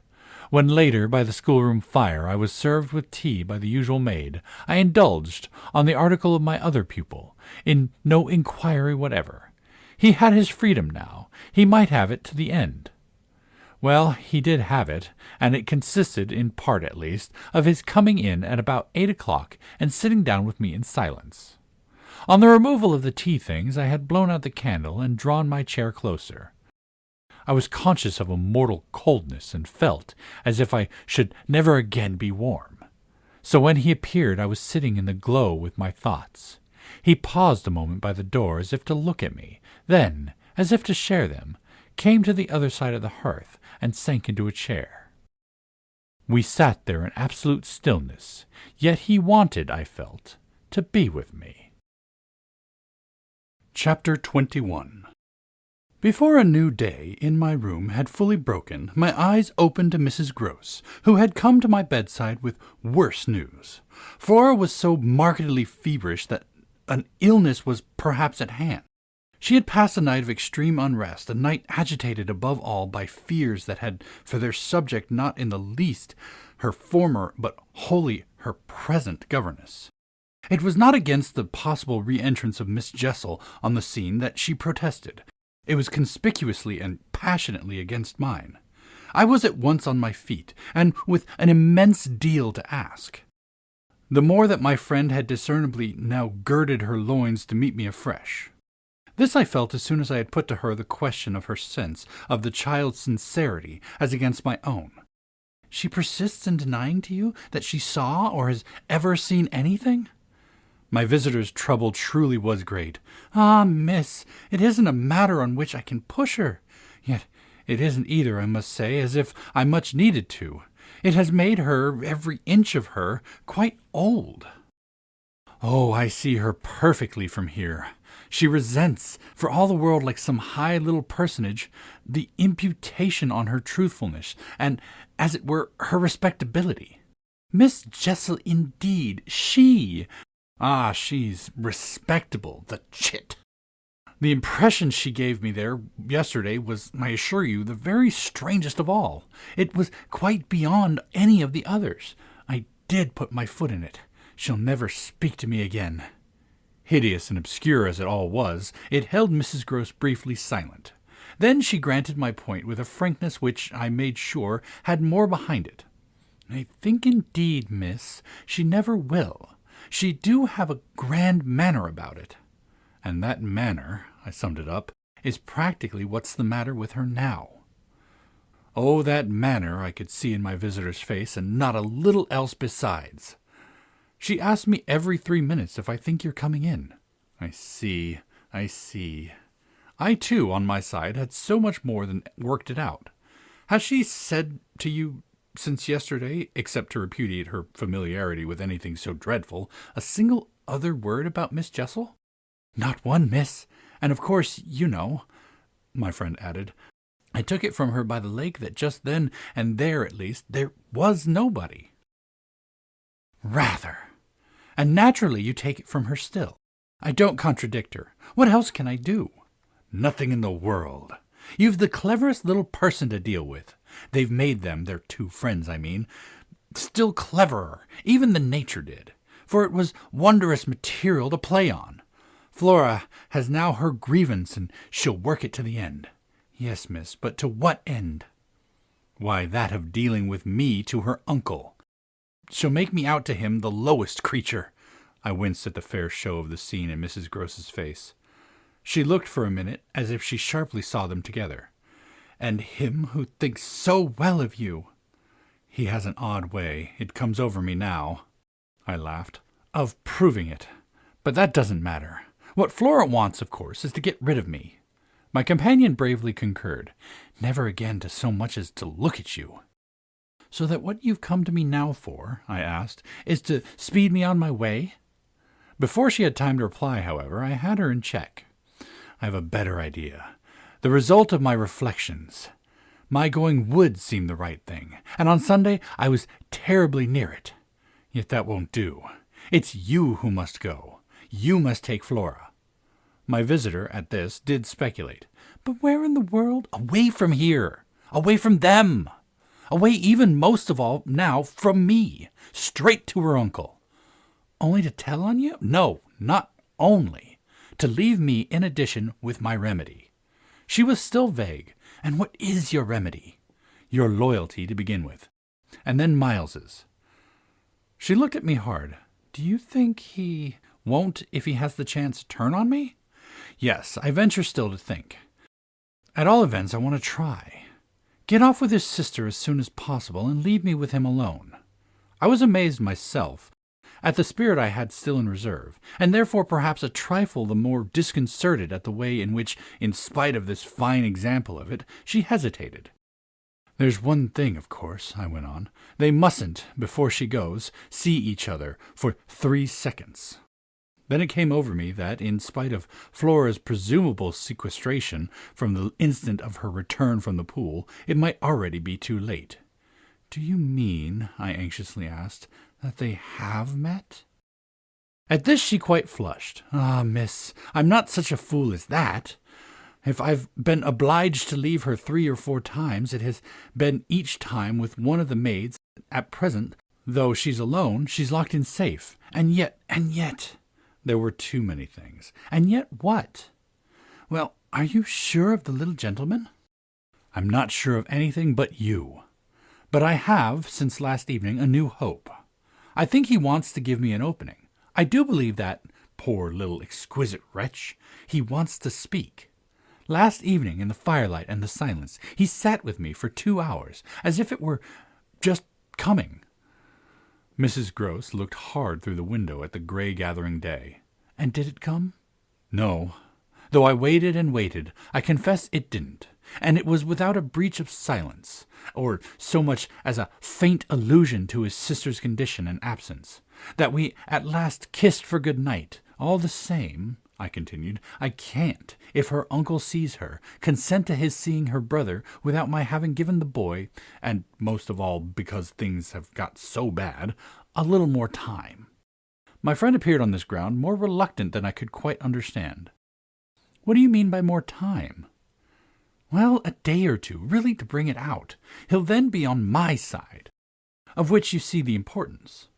When later, by the schoolroom fire, I was served with tea by the usual maid, I indulged, on the article of my other pupil, in no inquiry whatever. He had his freedom now. He might have it to the end. Well, he did have it, and it consisted, in part at least, of his coming in at about 8 o'clock and sitting down with me in silence. On the removal of the tea things, I had blown out the candle and drawn my chair closer. I was conscious of a mortal coldness and felt as if I should never again be warm. So when he appeared I was sitting in the glow with my thoughts. He paused a moment by the door as if to look at me, then, as if to share them, came to the other side of the hearth and sank into a chair. We sat there in absolute stillness, yet he wanted, I felt, to be with me. Chapter 21. Before a new day in my room had fully broken, my eyes opened to Mrs. Gross, who had come to my bedside with worse news. Flora was so markedly feverish that an illness was perhaps at hand. She had passed a night of extreme unrest, a night agitated above all by fears that had for their subject not in the least her former but wholly her present governess. It was not against the possible re-entrance of Miss Jessel on the scene that she protested. It was conspicuously and passionately against mine. I was at once on my feet, and with an immense deal to ask. The more that my friend had discernibly now girded her loins to meet me afresh. This I felt as soon as I had put to her the question of her sense of the child's sincerity as against my own. She persists in denying to you that she saw or has ever seen anything? My visitor's trouble truly was great. Ah, miss, it isn't a matter on which I can push her. Yet it isn't either, I must say, as if I much needed to. It has made her, every inch of her, quite old. Oh, I see her perfectly from here. She resents, for all the world like some high little personage, the imputation on her truthfulness, and, as it were, her respectability. Miss Jessel, indeed, she! Ah, she's respectable, the chit. The impression she gave me there yesterday was, I assure you, the very strangest of all. It was quite beyond any of the others. I did put my foot in it. She'll never speak to me again. Hideous and obscure as it all was, it held Mrs. Gross briefly silent. Then she granted my point with a frankness which, I made sure, had more behind it. I think indeed, miss, she never will. She do have a grand manner about it. And that manner, I summed it up, is practically what's the matter with her now. Oh, that manner I could see in my visitor's face, and not a little else besides. She asks me every 3 minutes if I think you're coming in. I see. I, too, on my side, had so much more than worked it out. Has she said to you since yesterday, except to repudiate her familiarity with anything so dreadful, a single other word about Miss Jessel? Not one, miss. And of course, you know, my friend added, I took it from her by the lake that just then and there, at least, there was nobody. Rather. And naturally you take it from her still. I don't contradict her. What else can I do? Nothing in the world. You've the cleverest little person to deal with. They've made them, their two friends, I mean, still cleverer, even than nature did, for it was wondrous material to play on. Flora has now her grievance, and she'll work it to the end. Yes, miss, but to what end? Why, that of dealing with me to her uncle. She'll make me out to him the lowest creature. I winced at the fair show of the scene in Mrs. Gross's face. She looked for a minute as if she sharply saw them together. And him who thinks so well of you. He has an odd way, it comes over me now, I laughed, of proving it. But that doesn't matter. What Flora wants, of course, is to get rid of me. My companion bravely concurred. Never again to so much as to look at you. So that what you've come to me now for, I asked, is to speed me on my way? Before she had time to reply, however, I had her in check. I have a better idea. The result of my reflections. My going would seem the right thing, and on Sunday I was terribly near it. Yet that won't do. It's you who must go. You must take Flora. My visitor, at this, did speculate. But where in the world? Away from here. Away from them. Away even most of all now from me. Straight to her uncle. Only to tell on you? No, not only. To leave me in addition with my remedy. She was still vague. And what is your remedy? Your loyalty to begin with. And then Miles's. She looked at me hard. Do you think he won't, if he has the chance, turn on me? Yes, I venture still to think. At all events, I want to try. Get off with his sister as soon as possible and leave me with him alone. I was amazed myself at the spirit I had still in reserve, and therefore perhaps a trifle the more disconcerted at the way in which, in spite of this fine example of it, she hesitated. There's one thing, of course, I went on. They mustn't, before she goes, see each other for 3 seconds. Then it came over me that, in spite of Flora's presumable sequestration from the instant of her return from the pool, it might already be too late. "Do you mean," I anxiously asked, "that they have met?" At this she quite flushed. "Ah, miss, I'm not such a fool as that. If I've been obliged to leave her 3 or 4 times, it has been each time with one of the maids. At present, though she's alone, she's locked in safe. And yet, there were too many things. And yet what? Well, are you sure of the little gentleman?" "I'm not sure of anything but you. But I have, since last evening, a new hope. I think he wants to give me an opening. I do believe that, poor little exquisite wretch, he wants to speak. Last evening, in the firelight and the silence, he sat with me for 2 hours, as if it were just coming." Mrs. Gross looked hard through the window at the gray gathering day. "And did it come?" "No. Though I waited and waited, I confess it didn't. And it was without a breach of silence, or so much as a faint allusion to his sister's condition and absence, that we at last kissed for good night. All the same," I continued, "I can't, if her uncle sees her, consent to his seeing her brother without my having given the boy, and most of all because things have got so bad, a little more time." My friend appeared on this ground more reluctant than I could quite understand. "What do you mean by more time?" "Well, a day or 2, really to bring it out. He'll then be on my side, of which you see the importance.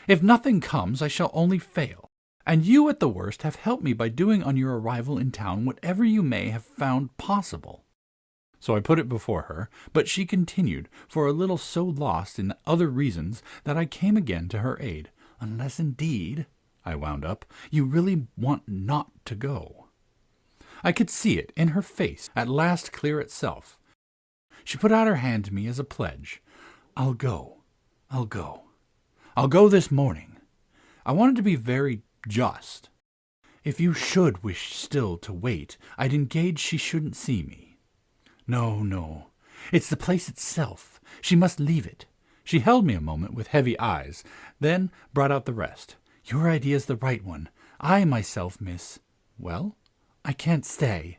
If nothing comes, I shall only fail. And you, at the worst, have helped me by doing on your arrival in town whatever you may have found possible." So I put it before her, but she continued, for a little so lost in other reasons that I came again to her aid. "Unless, indeed," I wound up, "you really want not to go." I could see it in her face at last clear itself. She put out her hand to me as a pledge. I'll go. I'll go this morning. I wanted to be very just. If you should wish still to wait, I'd engage she shouldn't see me." No. It's the place itself. She must leave it." She held me a moment with heavy eyes, then brought out the rest. "Your idea's the right one. I myself, miss, well, I can't stay."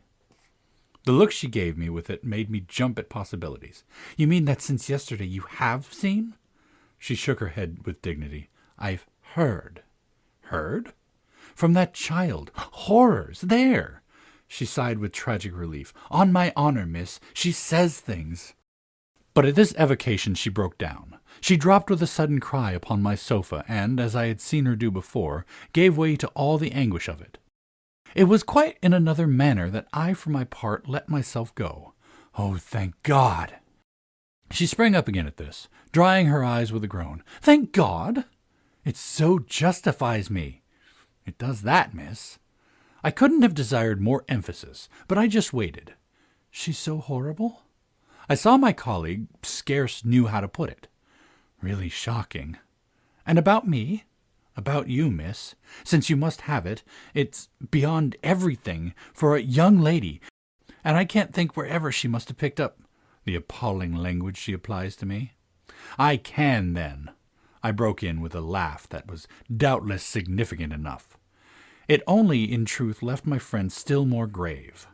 The look she gave me with it made me jump at possibilities. "You mean that since yesterday you have seen?" She shook her head with dignity. "I've heard." "Heard?" "From that child. Horrors! There!" She sighed with tragic relief. "On my honor, miss, she says things." But at this evocation she broke down. She dropped with a sudden cry upon my sofa, and, as I had seen her do before, gave way to all the anguish of it. It was quite in another manner that I, for my part, let myself go. Oh, thank God! She sprang up again at this, drying her eyes with a groan. "Thank God? It so justifies me." "It does that, miss." I couldn't have desired more emphasis, but I just waited. "She's so horrible?" I saw my colleague scarce knew how to put it. "Really shocking." "And about me?" "About you, miss. Since you must have it, it's beyond everything for a young lady, and I can't think wherever she must have picked up the appalling language she applies to me." "I can, then," I broke in with a laugh that was doubtless significant enough. It only, in truth, left my friend still more grave.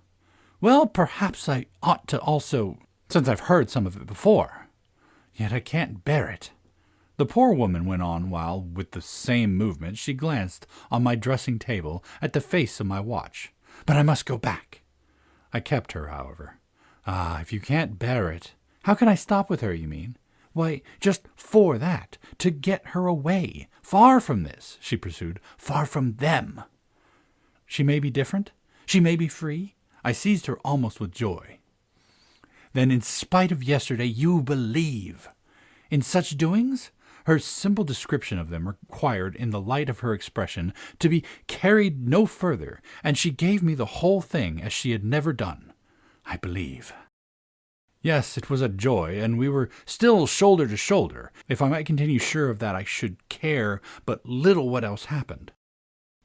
"Well, perhaps I ought to also, since I've heard some of it before. Yet I can't bear it." The poor woman went on while, with the same movement, she glanced on my dressing-table at the face of my watch. "But I must go back." I kept her, however. "Ah, if you can't bear it, how can I stop with her, you mean?" "Why, just for that, to get her away, far from this," she pursued, "far from them." "She may be different? She may be free?" I seized her almost with joy. "Then, in spite of yesterday, you believe in such doings?" Her simple description of them required, in the light of her expression, to be carried no further, and she gave me the whole thing as she had never done. "I believe." Yes, it was a joy, and we were still shoulder to shoulder. If I might continue sure of that, I should care but little what else happened.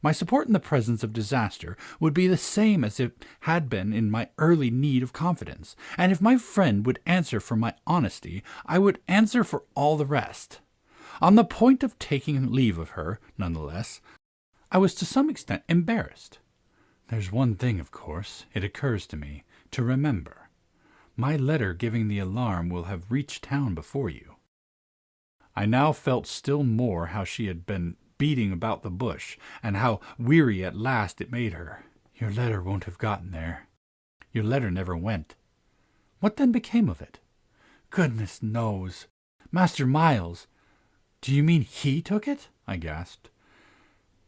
My support in the presence of disaster would be the same as it had been in my early need of confidence, and if my friend would answer for my honesty, I would answer for all the rest. On the point of taking leave of her, none the less, I was to some extent embarrassed. There's one thing, of course, it occurs to me, to remember. My letter giving the alarm will have reached town before you. I now felt still more how she had been beating about the bush, and how weary at last it made her. Your letter won't have gotten there. Your letter never went. What then became of it? Goodness knows. Master Miles. Do you mean he took it? I gasped.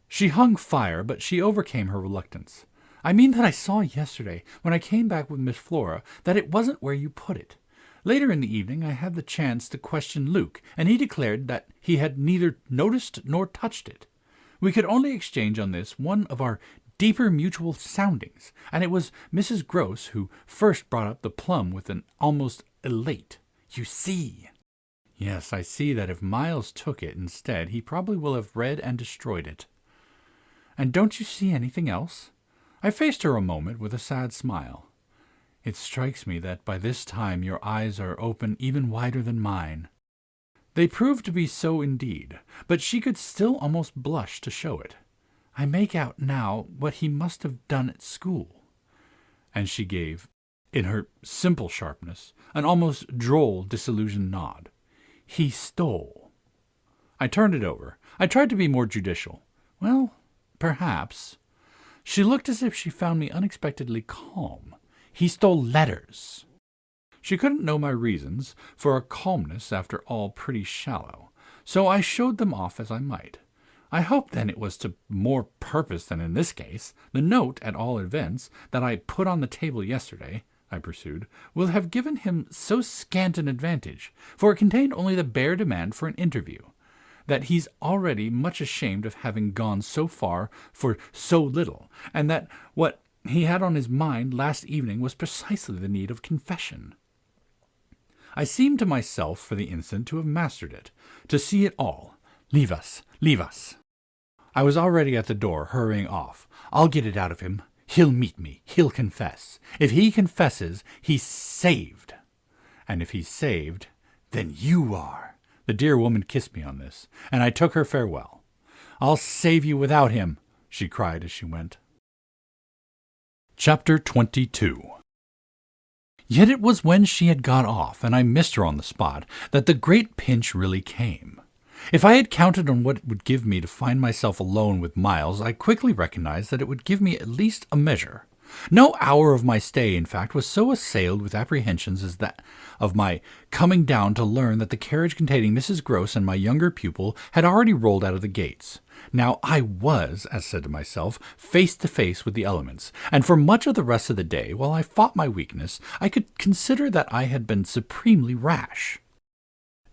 She hung fire, but she overcame her reluctance. I mean that I saw yesterday, when I came back with Miss Flora, that it wasn't where you put it. Later in the evening I had the chance to question Luke, and he declared that he had neither noticed nor touched it. We could only exchange on this one of our deeper mutual soundings, and it was Mrs. Gross who first brought up the plum with an almost elate, "You see." Yes, I see that if Miles took it instead, he probably will have read and destroyed it. And don't you see anything else? I faced her a moment with a sad smile. It strikes me that by this time your eyes are open even wider than mine. They proved to be so indeed, but she could still almost blush to show it. I make out now what he must have done at school. And she gave, in her simple sharpness, an almost droll, disillusioned nod. He stole. I turned it over. I tried to be more judicial. Well, perhaps. She looked as if she found me unexpectedly calm. He stole letters. She couldn't know my reasons for a calmness after all pretty shallow, so I showed them off as I might. I hoped then it was to more purpose than in this case. The note, at all events, that I put on the table yesterday, I pursued, will have given him so scant an advantage, for it contained only the bare demand for an interview, that he's already much ashamed of having gone so far for so little, and that what he had on his mind last evening was precisely the need of confession. I seemed to myself for the instant to have mastered it, to see it all. Leave us, leave us. I was already at the door, hurrying off. I'll get it out of him. He'll meet me. He'll confess. If he confesses, he's saved. And if he's saved, then you are. The dear woman kissed me on this, and I took her farewell. I'll save you without him, she cried as she went. Chapter 22. Yet it was when she had got off, and I missed her on the spot, that the great pinch really came. If I had counted on what it would give me to find myself alone with Miles, I quickly recognized that it would give me at least a measure. No hour of my stay, in fact, was so assailed with apprehensions as that of my coming down to learn that the carriage containing Mrs. Gross and my younger pupil had already rolled out of the gates. Now I was, as said to myself, face to face with the elements, and for much of the rest of the day, while I fought my weakness, I could consider that I had been supremely rash.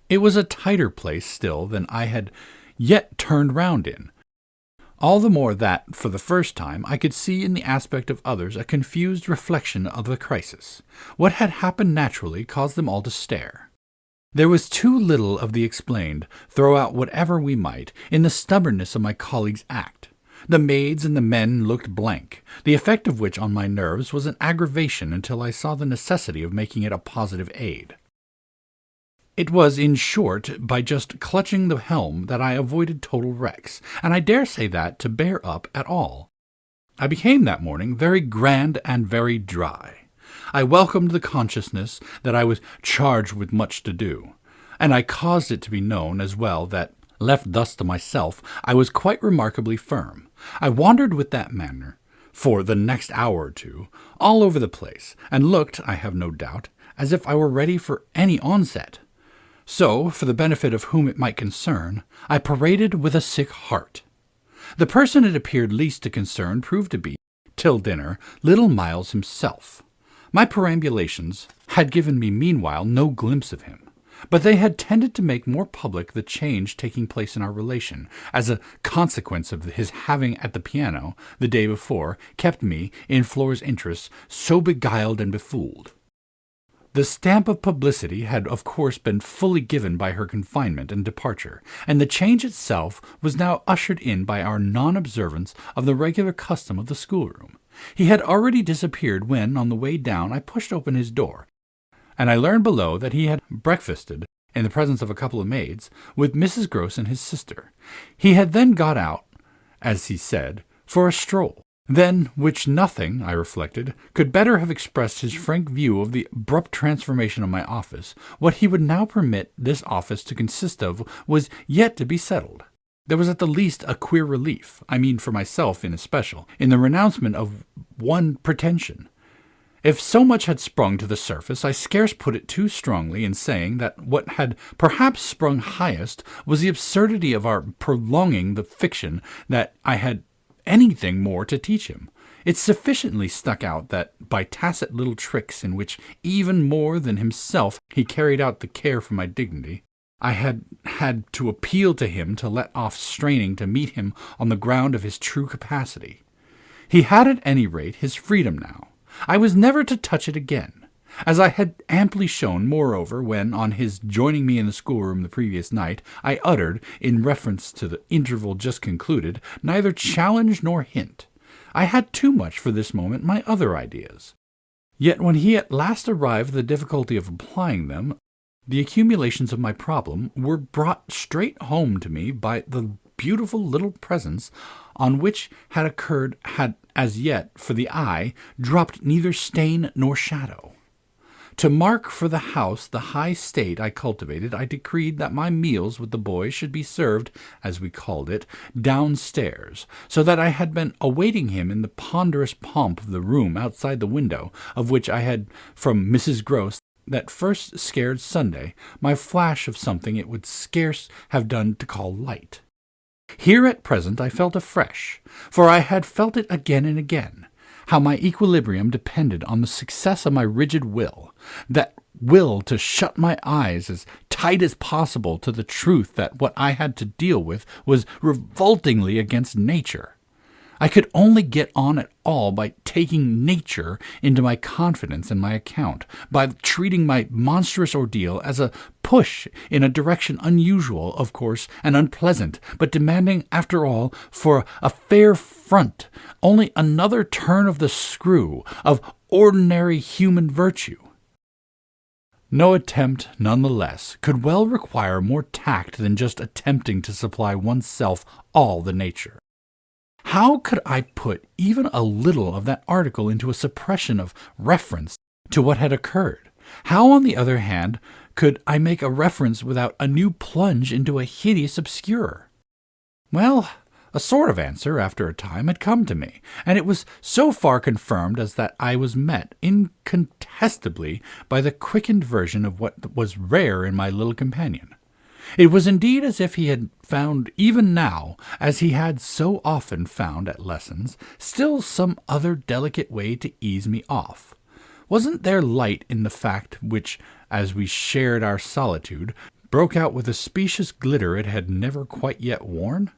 It was a tighter place still than I had yet turned round in, all the more that, for the first time, I could see in the aspect of others a confused reflection of the crisis. What had happened naturally caused them all to stare. There was too little of the explained, throw out whatever we might, in the stubbornness of my colleague's act. The maids and the men looked blank, the effect of which on my nerves was an aggravation until I saw the necessity of making it a positive aid. It was, in short, by just clutching the helm that I avoided total wrecks, and I dare say that to bear up at all. I became that morning very grand and very dry. I welcomed the consciousness that I was charged with much to do, and I caused it to be known as well that, left thus to myself, I was quite remarkably firm. I wandered with that manner, for the next hour or two, all over the place, and looked, I have no doubt, as if I were ready for any onset. So, for the benefit of whom it might concern, I paraded with a sick heart. The person it appeared least to concern proved to be, till dinner, little Miles himself. My perambulations had given me meanwhile no glimpse of him, but they had tended to make more public the change taking place in our relation, as a consequence of his having at the piano, the day before, kept me, in Flora's interests, so beguiled and befooled. The stamp of publicity had of course been fully given by her confinement and departure, and the change itself was now ushered in by our non-observance of the regular custom of the schoolroom. He had already disappeared when, on the way down, I pushed open his door, and I learned below that he had breakfasted, in the presence of a couple of maids, with Mrs. Gross and his sister. He had then got out, as he said, for a stroll. Than which nothing, I reflected, could better have expressed his frank view of the abrupt transformation of my office. What he would now permit this office to consist of was yet to be settled. There was at the least a queer relief, I mean for myself in especial, in the renouncement of one pretension. If so much had sprung to the surface, I scarce put it too strongly in saying that what had perhaps sprung highest was the absurdity of our prolonging the fiction that I had anything more to teach him. It sufficiently stuck out that by tacit little tricks in which even more than himself he carried out the care for my dignity, I had to appeal to him to let off straining to meet him on the ground of his true capacity. He had at any rate his freedom now. I was never to touch it again, as I had amply shown, moreover, when, on his joining me in the schoolroom the previous night, I uttered, in reference to the interval just concluded, neither challenge nor hint. I had too much for this moment my other ideas. Yet when he at last arrived at the difficulty of applying them, the accumulations of my problem were brought straight home to me by the beautiful little presence on which had as yet, for the eye, dropped neither stain nor shadow. To mark for the house the high state I cultivated, I decreed that my meals with the boys should be served, as we called it, downstairs, so that I had been awaiting him in the ponderous pomp of the room outside the window, of which I had, from Mrs. Gross, that first scared Sunday, my flash of something it would scarce have done to call light. Here at present I felt afresh, for I had felt it again and again, how my equilibrium depended on the success of my rigid will, that will to shut my eyes as tight as possible to the truth that what I had to deal with was revoltingly against nature. I could only get on at all by taking nature into my confidence and my account, by treating my monstrous ordeal as a push in a direction unusual, of course, and unpleasant, but demanding, after all, for a fair front, only another turn of the screw of ordinary human virtue. No attempt, none the less, could well require more tact than just attempting to supply oneself all the nature. How could I put even a little of that article into a suppression of reference to what had occurred? How, on the other hand, could I make a reference without a new plunge into a hideous obscure? Well, a sort of answer, after a time, had come to me, and it was so far confirmed as that I was met, incontestably, by the quickened version of what was rare in my little companion. It was indeed as if he had found even now, as he had so often found at lessons, still some other delicate way to ease me off. Wasn't there light in the fact which, as we shared our solitude, broke out with a specious glitter it had never quite yet worn?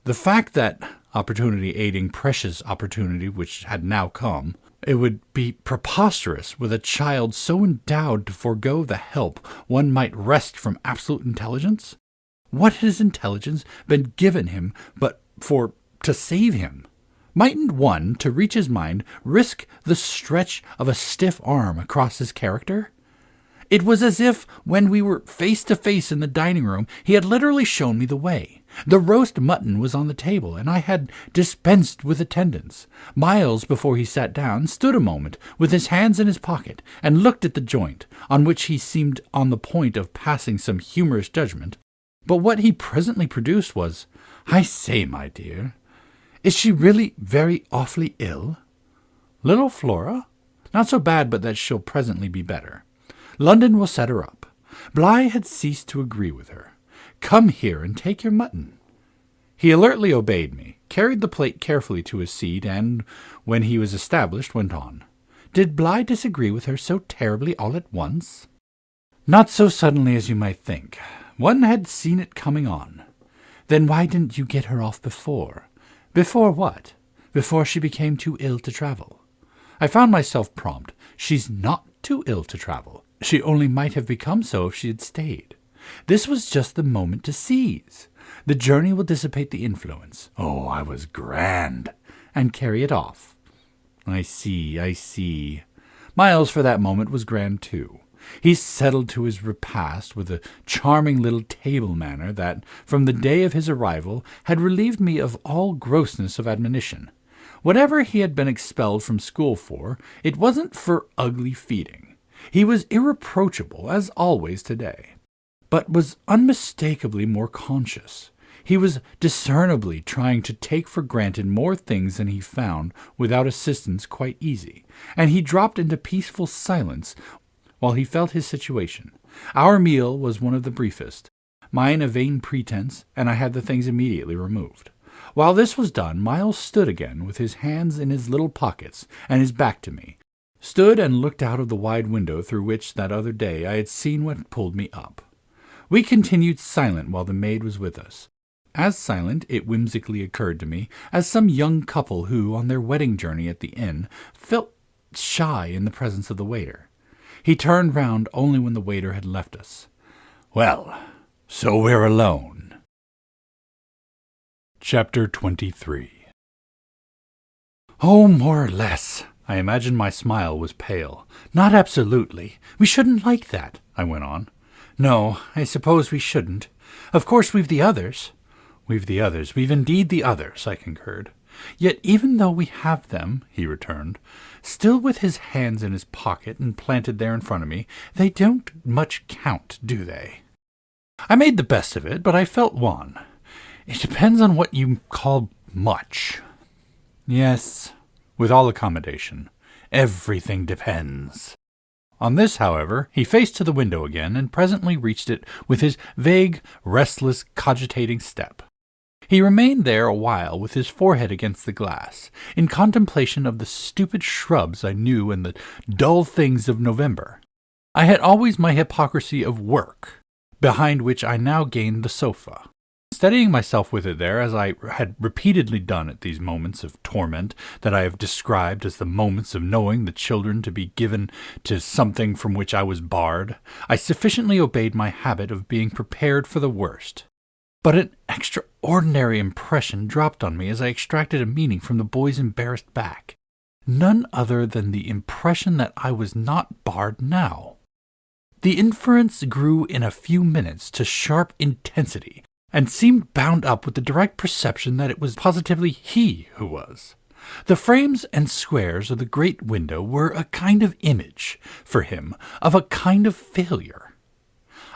The fact that, opportunity aiding precious opportunity which had now come, it would be preposterous with a child so endowed to forego the help one might wrest from absolute intelligence? What has intelligence been given him but to save him? Mightn't one, to reach his mind, risk the stretch of a stiff arm across his character? It was as if, when we were face to face in the dining-room, he had literally shown me the way. The roast mutton was on the table, and I had dispensed with attendance. Miles, before he sat down, stood a moment, with his hands in his pocket, and looked at the joint, on which he seemed on the point of passing some humorous judgment. But what he presently produced was, "I say, my dear, is she really very awfully ill?" "Little Flora? Not so bad but that she'll presently be better. London will set her up." Bligh had ceased to agree with her. "Come here and take your mutton." He alertly obeyed me, carried the plate carefully to his seat, and, when he was established, went on. "Did Bligh disagree with her so terribly all at once?" "Not so suddenly as you might think. One had seen it coming on." "Then why didn't you get her off before?" "Before what? Before she became too ill to travel." I found myself prompt. "She's not too ill to travel. She only might have become so if she had stayed. This was just the moment to seize. The journey will dissipate the influence." Oh, I was grand! "And carry it off." I see. Miles, for that moment, was grand too. He settled to his repast with a charming little table manner that, from the day of his arrival, had relieved me of all grossness of admonition. Whatever he had been expelled from school for, it wasn't for ugly feeding. He was irreproachable, as always today, but was unmistakably more conscious. He was discernibly trying to take for granted more things than he found without assistance quite easy, and he dropped into peaceful silence while he felt his situation. Our meal was one of the briefest, mine a vain pretense, and I had the things immediately removed. While this was done, Miles stood again with his hands in his little pockets and his back to me, stood and looked out of the wide window through which that other day I had seen what pulled me up. We continued silent while the maid was with us. As silent, it whimsically occurred to me, as some young couple who, on their wedding journey at the inn, felt shy in the presence of the waiter. He turned round only when the waiter had left us. "Well, so we're alone." Chapter 23. "Oh, more or less." I imagine my smile was pale. "Not absolutely. We shouldn't like that," I went on. "No, I suppose we shouldn't. Of course we've the others." "We've the others. We've indeed the others," I concurred. "Yet even though we have them," he returned, still with his hands in his pocket and planted there in front of me, "they don't much count, do they?" I made the best of it, but I felt wan. "It depends on what you call much." "Yes, with all accommodation. Everything depends." On this, however, he faced to the window again, and presently reached it with his vague, restless, cogitating step. He remained there a while with his forehead against the glass, in contemplation of the stupid shrubs I knew and the dull things of November. I had always my hypocrisy of work, behind which I now gained the sofa. Steadying myself with it there, as I had repeatedly done at these moments of torment that I have described as the moments of knowing the children to be given to something from which I was barred, I sufficiently obeyed my habit of being prepared for the worst. But an extraordinary impression dropped on me as I extracted a meaning from the boy's embarrassed back. None other than the impression that I was not barred now. The inference grew in a few minutes to sharp intensity, and seemed bound up with the direct perception that it was positively he who was. The frames and squares of the great window were a kind of image, for him, of a kind of failure.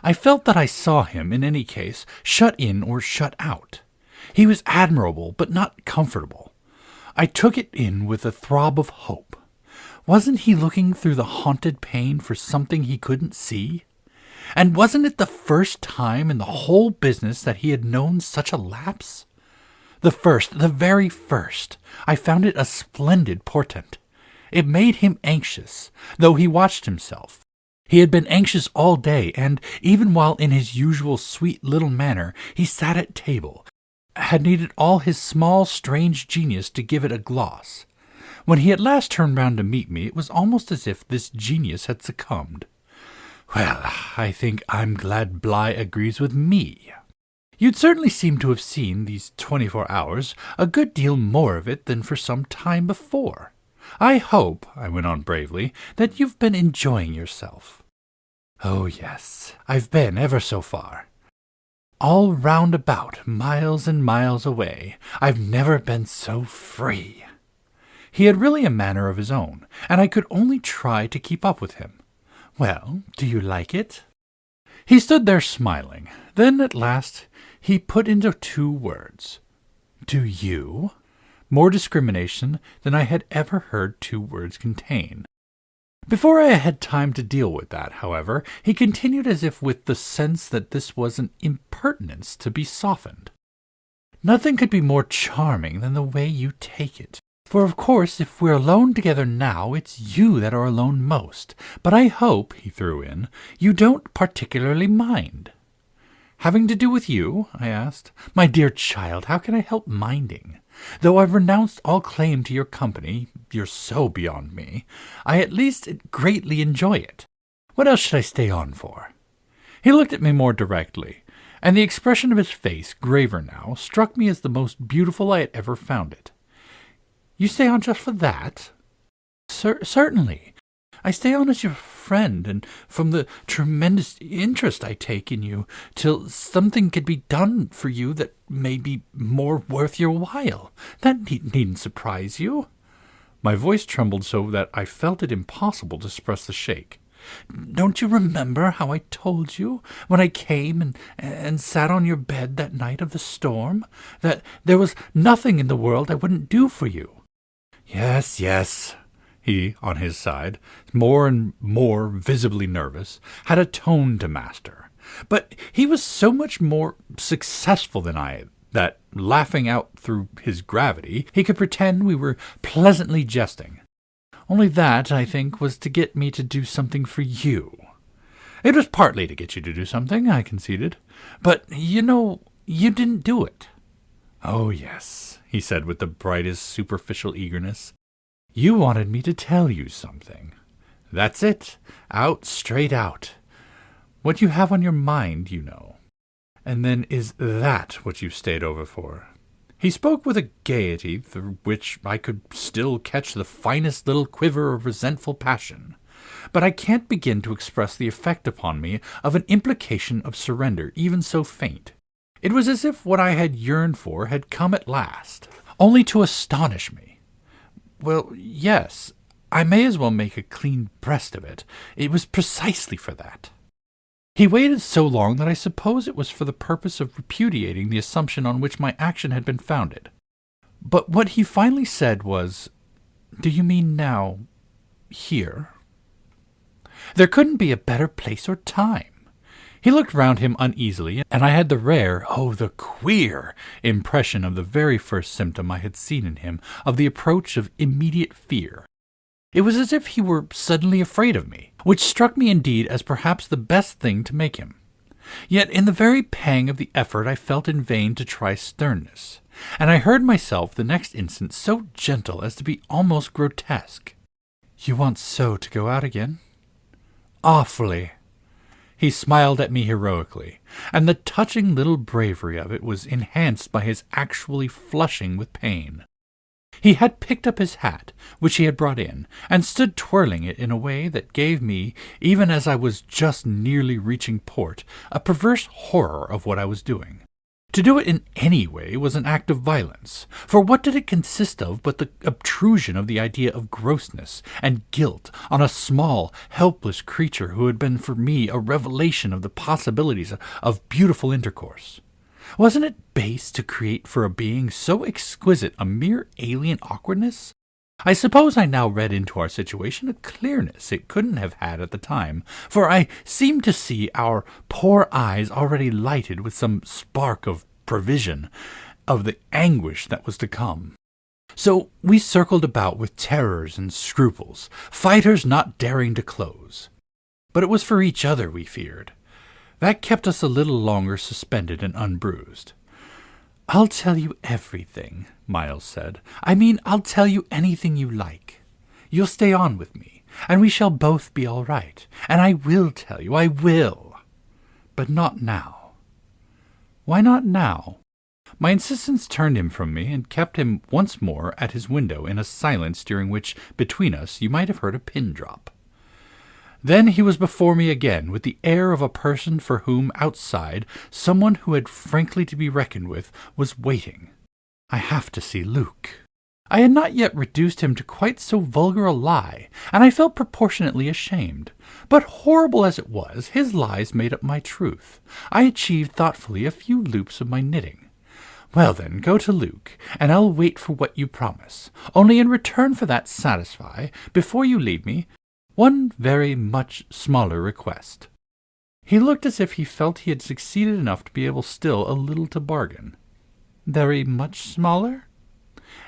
I felt that I saw him, in any case, shut in or shut out. He was admirable, but not comfortable. I took it in with a throb of hope. Wasn't he looking through the haunted pane for something he couldn't see? And wasn't it the first time in the whole business that he had known such a lapse? The very first. I found it a splendid portent. It made him anxious, though he watched himself. He had been anxious all day, and even while in his usual sweet little manner he sat at table, had needed all his small, strange genius to give it a gloss. When he at last turned round to meet me, it was almost as if this genius had succumbed. "Well, I think I'm glad Bligh agrees with me. You'd certainly seem to have seen, these 24 hours, a good deal more of it than for some time before. I hope," I went on bravely, "that you've been enjoying yourself." "Oh, yes, I've been ever so far. All round about, miles and miles away. I've never been so free." He had really a manner of his own, and I could only try to keep up with him. "Well, do you like it?" He stood there smiling. Then, at last, he put into 2 words. "Do you?" More discrimination than I had ever heard 2 words contain. Before I had time to deal with that, however, he continued as if with the sense that this was an impertinence to be softened. "Nothing could be more charming than the way you take it. For of course, if we're alone together now, it's you that are alone most. But I hope," he threw in, "you don't particularly mind." "Having to do with you?" I asked. "My dear child, how can I help minding? Though I've renounced all claim to your company, you're so beyond me, I at least greatly enjoy it. What else should I stay on for?" He looked at me more directly, and the expression of his face, graver now, struck me as the most beautiful I had ever found it. "You stay on just for that?" Certainly. I stay on as your friend, and from the tremendous interest I take in you, till something could be done for you that may be more worth your while. That needn't surprise you." My voice trembled so that I felt it impossible to suppress the shake. "Don't you remember how I told you, when I came and sat on your bed that night of the storm, that there was nothing in the world I wouldn't do for you?" "Yes, yes." He, on his side, more and more visibly nervous, had a tone to master. But he was so much more successful than I that, laughing out through his gravity, he could pretend we were pleasantly jesting. "Only that, I think, was to get me to do something for you." "It was partly to get you to do something," I conceded. "But, you know, you didn't do it." "Oh, yes," he said with the brightest superficial eagerness. "You wanted me to tell you something. That's it. Straight out. What you have on your mind, you know. And then is that what you stayed over for?" He spoke with a gaiety through which I could still catch the finest little quiver of resentful passion. But I can't begin to express the effect upon me of an implication of surrender, even so faint. It was as if what I had yearned for had come at last, only to astonish me. "Well, yes, I may as well make a clean breast of it. It was precisely for that." He waited so long that I suppose it was for the purpose of repudiating the assumption on which my action had been founded. But what he finally said was, "Do you mean now, here?" There couldn't be a better place or time. He looked round him uneasily, and I had the rare, the queer, impression of the very first symptom I had seen in him of the approach of immediate fear. It was as if he were suddenly afraid of me, which struck me indeed as perhaps the best thing to make him. Yet in the very pang of the effort I felt in vain to try sternness, and I heard myself the next instant so gentle as to be almost grotesque. "You want so to go out again?" "Awfully." He smiled at me heroically, and the touching little bravery of it was enhanced by his actually flushing with pain. He had picked up his hat, which he had brought in, and stood twirling it in a way that gave me, even as I was just nearly reaching port, a perverse horror of what I was doing. To do it in any way was an act of violence, for what did it consist of but the obtrusion of the idea of grossness and guilt on a small, helpless creature who had been for me a revelation of the possibilities of beautiful intercourse? Wasn't it base to create for a being so exquisite a mere alien awkwardness? I suppose I now read into our situation a clearness it couldn't have had at the time, for I seemed to see our poor eyes already lighted with some spark of prevision of the anguish that was to come. So we circled about with terrors and scruples, fighters not daring to close. But it was for each other we feared. That kept us a little longer suspended and unbruised. "I'll tell you everything," Miles said. "I'll tell you anything you like. You'll stay on with me, and we shall both be all right. And I will tell you, I will. But not now." "Why not now?" My insistence turned him from me and kept him once more at his window in a silence during which, between us, you might have heard a pin drop. Then he was before me again, with the air of a person for whom, outside, someone who had frankly to be reckoned with was waiting. "I have to see Luke." I had not yet reduced him to quite so vulgar a lie, and I felt proportionately ashamed. But horrible as it was, his lies made up my truth. I achieved thoughtfully a few loops of my knitting. "Well then, go to Luke, and I'll wait for what you promise. Only in return for that satisfy, before you leave me, one very much smaller request." He looked as if he felt he had succeeded enough to be able still a little to bargain. "Very much smaller?"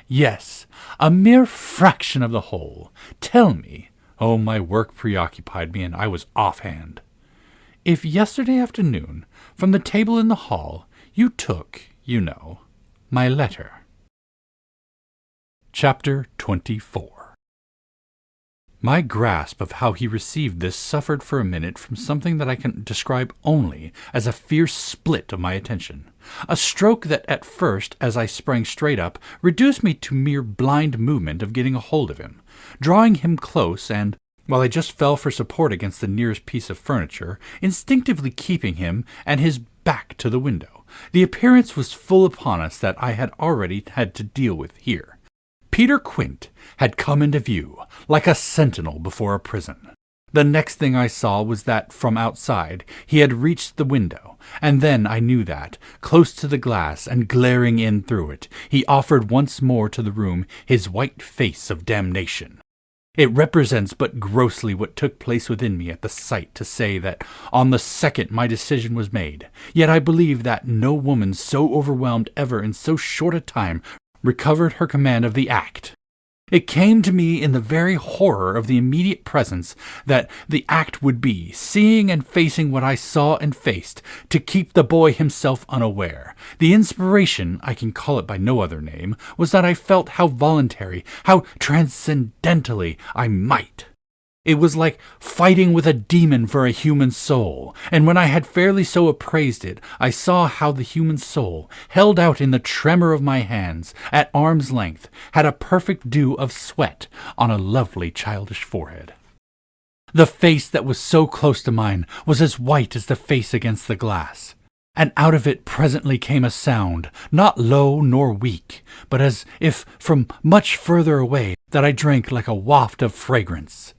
"Yes, a mere fraction of the whole. Tell me." My work preoccupied me, and I was offhand. "If yesterday afternoon, from the table in the hall, you took, you know, my letter." Chapter 24. My grasp of how he received this suffered for a minute from something that I can describe only as a fierce split of my attention, a stroke that at first, as I sprang straight up, reduced me to mere blind movement of getting a hold of him, drawing him close and, while I just fell for support against the nearest piece of furniture, instinctively keeping him and his back to the window. The appearance was full upon us that I had already had to deal with here. Peter Quint had come into view, like a sentinel before a prison. The next thing I saw was that, from outside, he had reached the window, and then I knew that, close to the glass and glaring in through it, he offered once more to the room his white face of damnation. It represents but grossly what took place within me at the sight to say that on the second my decision was made, yet I believe that no woman so overwhelmed ever in so short a time recovered her command of the act. It came to me in the very horror of the immediate presence that the act would be, seeing and facing what I saw and faced, to keep the boy himself unaware. The inspiration, I can call it by no other name, was that I felt how voluntary, how transcendentally I might. It was like fighting with a demon for a human soul, and when I had fairly so appraised it, I saw how the human soul, held out in the tremor of my hands, at arm's length, had a perfect dew of sweat on a lovely childish forehead. The face that was so close to mine was as white as the face against the glass, and out of it presently came a sound, not low nor weak, but as if from much further away, that I drank like a waft of fragrance.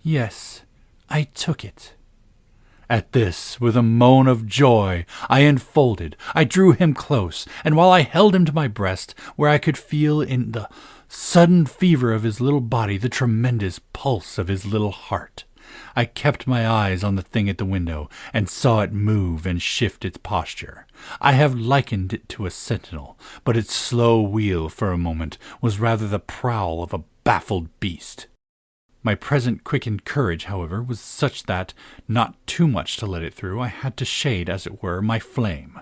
Yes, I took it. At this, with a moan of joy, I unfolded. I drew him close, and while I held him to my breast, where I could feel in the sudden fever of his little body the tremendous pulse of his little heart, I kept my eyes on the thing at the window, and saw it move and shift its posture. I have likened it to a sentinel, but its slow wheel for a moment was rather the prowl of a baffled beast. My present quickened courage, however, was such that, not too much to let it through, I had to shade, as it were, my flame.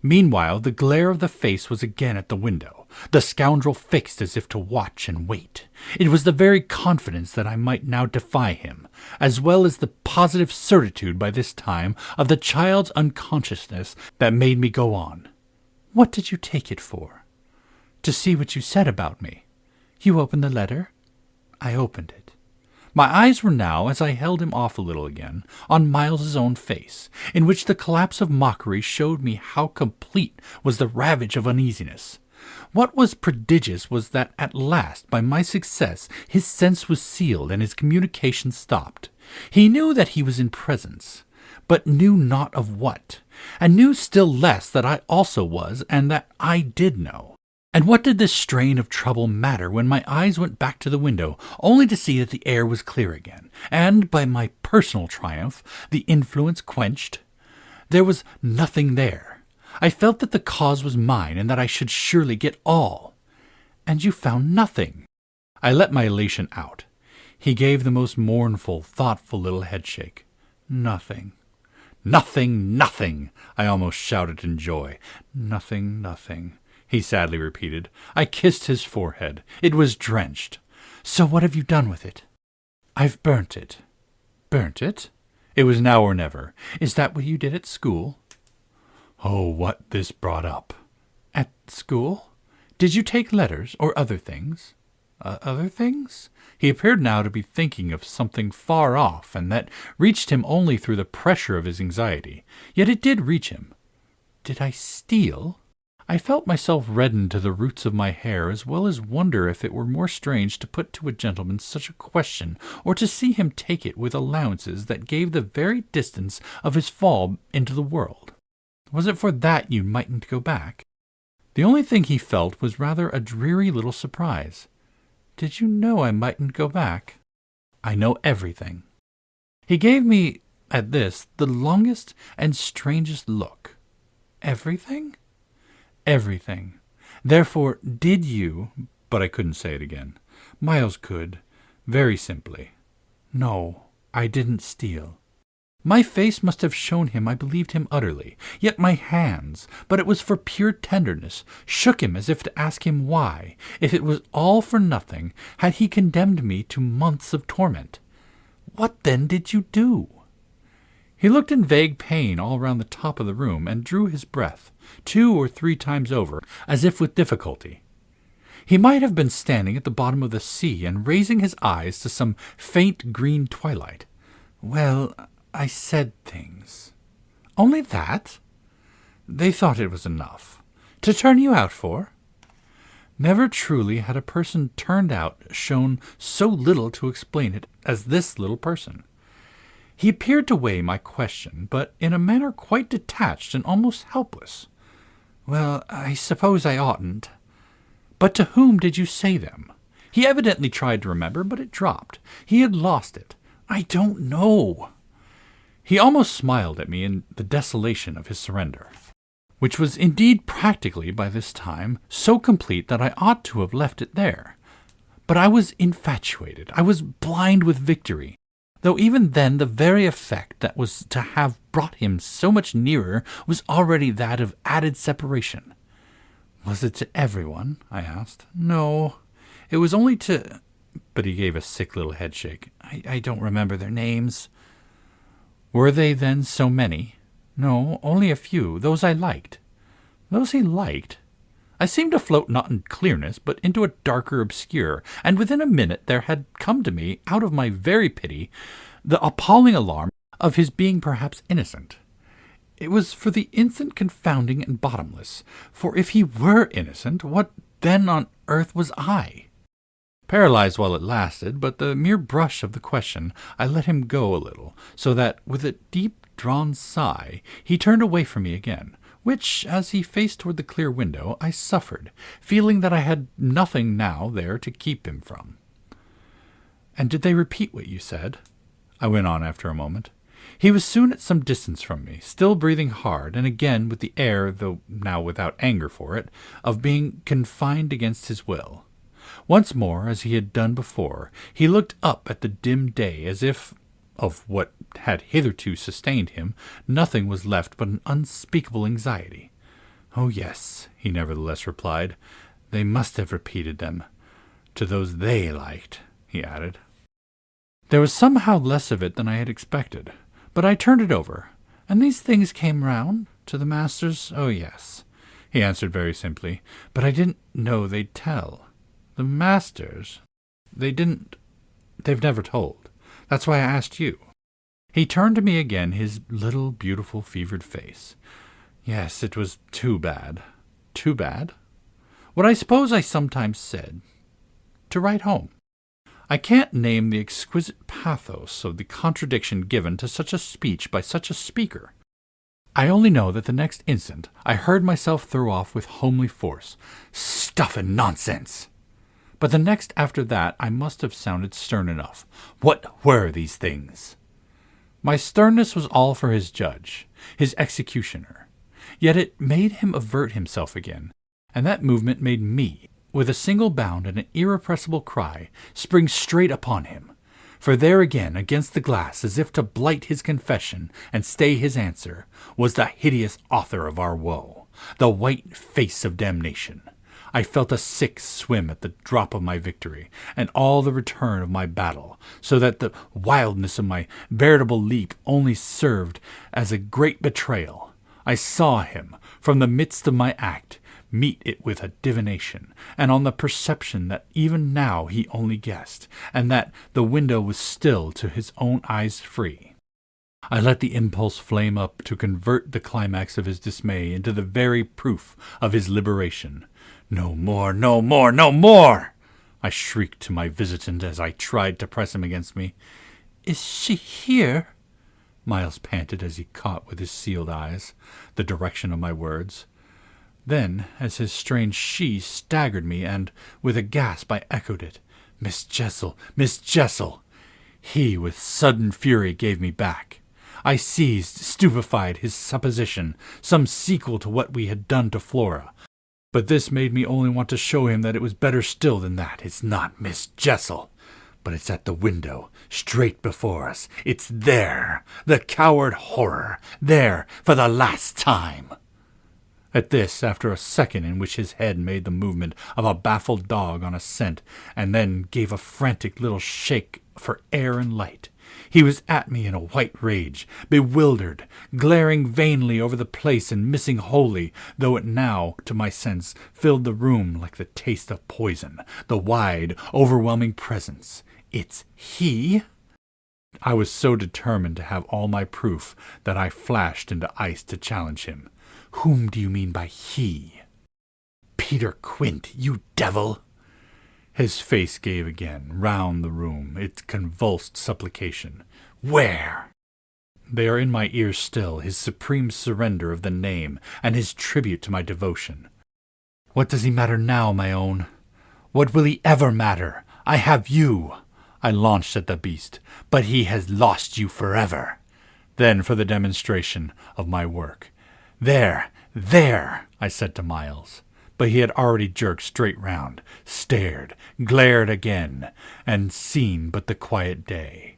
Meanwhile, the glare of the face was again at the window, the scoundrel fixed as if to watch and wait. It was the very confidence that I might now defy him, as well as the positive certitude by this time of the child's unconsciousness, that made me go on. "What did you take it for?" "To see what you said about me." "You opened the letter?" "I opened it." My eyes were now, as I held him off a little again, on Miles's own face, in which the collapse of mockery showed me how complete was the ravage of uneasiness. What was prodigious was that at last, by my success, his sense was sealed and his communication stopped. He knew that he was in presence, but knew not of what, and knew still less that I also was, and that I did know. And what did this strain of trouble matter when my eyes went back to the window, only to see that the air was clear again, and, by my personal triumph, the influence quenched? There was nothing there. I felt that the cause was mine, and that I should surely get all. "And you found nothing." I let my elation out. He gave the most mournful, thoughtful little headshake. "Nothing. Nothing, nothing!" I almost shouted in joy. "Nothing, nothing," he sadly repeated. I kissed his forehead. It was drenched. "So what have you done with it?" "I've burnt it." "Burnt it?" It was now or never. "Is that what you did at school?" Oh, what this brought up! "At school? Did you take letters or other things?" Other things?" He appeared now to be thinking of something far off, and that reached him only through the pressure of his anxiety. Yet it did reach him. "Did I steal?" I felt myself redden to the roots of my hair, as well as wonder if it were more strange to put to a gentleman such a question, or to see him take it with allowances that gave the very distance of his fall into the world. "Was it for that you mightn't go back?" The only thing he felt was rather a dreary little surprise. "Did you know I mightn't go back?" "I know everything." He gave me, at this, the longest and strangest look. "Everything?" "Everything. Therefore, did you—" But I couldn't say it again. Miles could, very simply. "No, I didn't steal." My face must have shown him I believed him utterly, yet my hands, but it was for pure tenderness, shook him as if to ask him why, if it was all for nothing, had he condemned me to months of torment. "What then did you do?" He looked in vague pain all round the top of the room, and drew his breath 2 or 3 times over, as if with difficulty. He might have been standing at the bottom of the sea and raising his eyes to some faint green twilight. Well, I said things. Only that? They thought it was enough. To turn you out for? Never truly had a person turned out shown so little to explain it as this little person. He appeared to weigh my question, but in a manner quite detached and almost helpless. Well, I suppose I oughtn't. But to whom did you say them? He evidently tried to remember, but it dropped. He had lost it. I don't know. He almost smiled at me in the desolation of his surrender, which was indeed practically, by this time, so complete that I ought to have left it there. But I was infatuated. I was blind with victory, though even then the very effect that was to have brought him so much nearer was already that of added separation. Was it to everyone? I asked. No, it was only to... But he gave a sick little headshake. I don't remember their names. Were they then so many? No, only a few, those I liked. Those he liked? I seemed to float not in clearness, but into a darker obscure, and within a minute there had come to me, out of my very pity, the appalling alarm of his being perhaps innocent. It was for the instant confounding and bottomless, for if he were innocent, what then on earth was I? Paralyzed while it lasted, but the mere brush of the question, I let him go a little, so that, with a deep-drawn sigh, he turned away from me again, which, as he faced toward the clear window, I suffered, feeling that I had nothing now there to keep him from. "And did they repeat what you said?" I went on after a moment. He was soon at some distance from me, still breathing hard, and again with the air, though now without anger for it, of being confined against his will. Once more, as he had done before, he looked up at the dim day as if, of what had hitherto sustained him, nothing was left but an unspeakable anxiety. "Oh, yes," he nevertheless replied, "they must have repeated them. To those they liked," he added. There was somehow less of it than I had expected, but I turned it over. "And these things came round? To the masters? Oh, yes," he answered very simply, "but I didn't know they'd tell. The masters, they've never told. That's why I asked you." He turned to me again, his little, beautiful, fevered face. "Yes, it was too bad." "Too bad?" "What I suppose I sometimes said. To write home. I can't name the exquisite pathos of the contradiction given to such a speech by such a speaker. I only know that the next instant I heard myself throw off with homely force, "Stuff and nonsense!" But the next after that I must have sounded stern enough. What were these things? My sternness was all for his judge, his executioner. Yet it made him avert himself again, and that movement made me, with a single bound and an irrepressible cry, spring straight upon him. For there again, against the glass, as if to blight his confession and stay his answer, was the hideous author of our woe, the white face of damnation. I felt a sick swim at the drop of my victory, and all the return of my battle, so that the wildness of my veritable leap only served as a great betrayal. I saw him, from the midst of my act, meet it with a divination, and on the perception that even now he only guessed, and that the window was still to his own eyes free. I let the impulse flame up to convert the climax of his dismay into the very proof of his liberation. "No more, no more, no more!" I shrieked to my visitant as I tried to press him against me. "Is she here?" Miles panted as he caught with his sealed eyes the direction of my words. Then, as his strange she staggered me, and, with a gasp, I echoed it. "Miss Jessel! Miss Jessel!" He, with sudden fury, gave me back. I seized, stupefied, his supposition, some sequel to what we had done to Flora. But this made me only want to show him that it was better still than that. "It's not Miss Jessel, but it's at the window, straight before us. It's there, the coward horror, there, for the last time." At this, after a second in which his head made the movement of a baffled dog on a scent, and then gave a frantic little shake for air and light, He was at me in a white rage, bewildered, glaring vainly over the place and missing wholly, though it now, to my sense, filled the room like the taste of poison, the wide, overwhelming presence. It's he? I was so determined to have all my proof that I flashed into ice to challenge him. Whom do you mean by he? Peter Quint, you devil! His face gave again, round the room, its convulsed supplication. Where? They are in my ears still, his supreme surrender of the name, and his tribute to my devotion. What does he matter now, my own? What will he ever matter? I have you! I launched at the beast, but he has lost you forever. Then for the demonstration of my work. There, I said to Miles. But he had already jerked straight round, stared, glared again, and seen but the quiet day.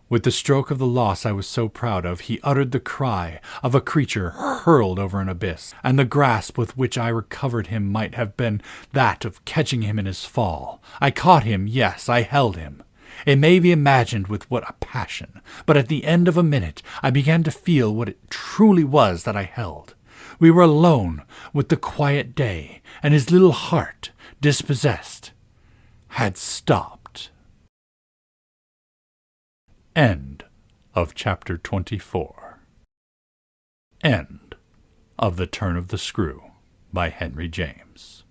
With the stroke of the loss I was so proud of, he uttered the cry of a creature hurled over an abyss, and the grasp with which I recovered him might have been that of catching him in his fall. I caught him, yes, I held him. It may be imagined with what a passion, but at the end of a minute I began to feel what it truly was that I held. We were alone with the quiet day, and his little heart, dispossessed, had stopped. End of chapter 24. End of The Turn of the Screw by Henry James.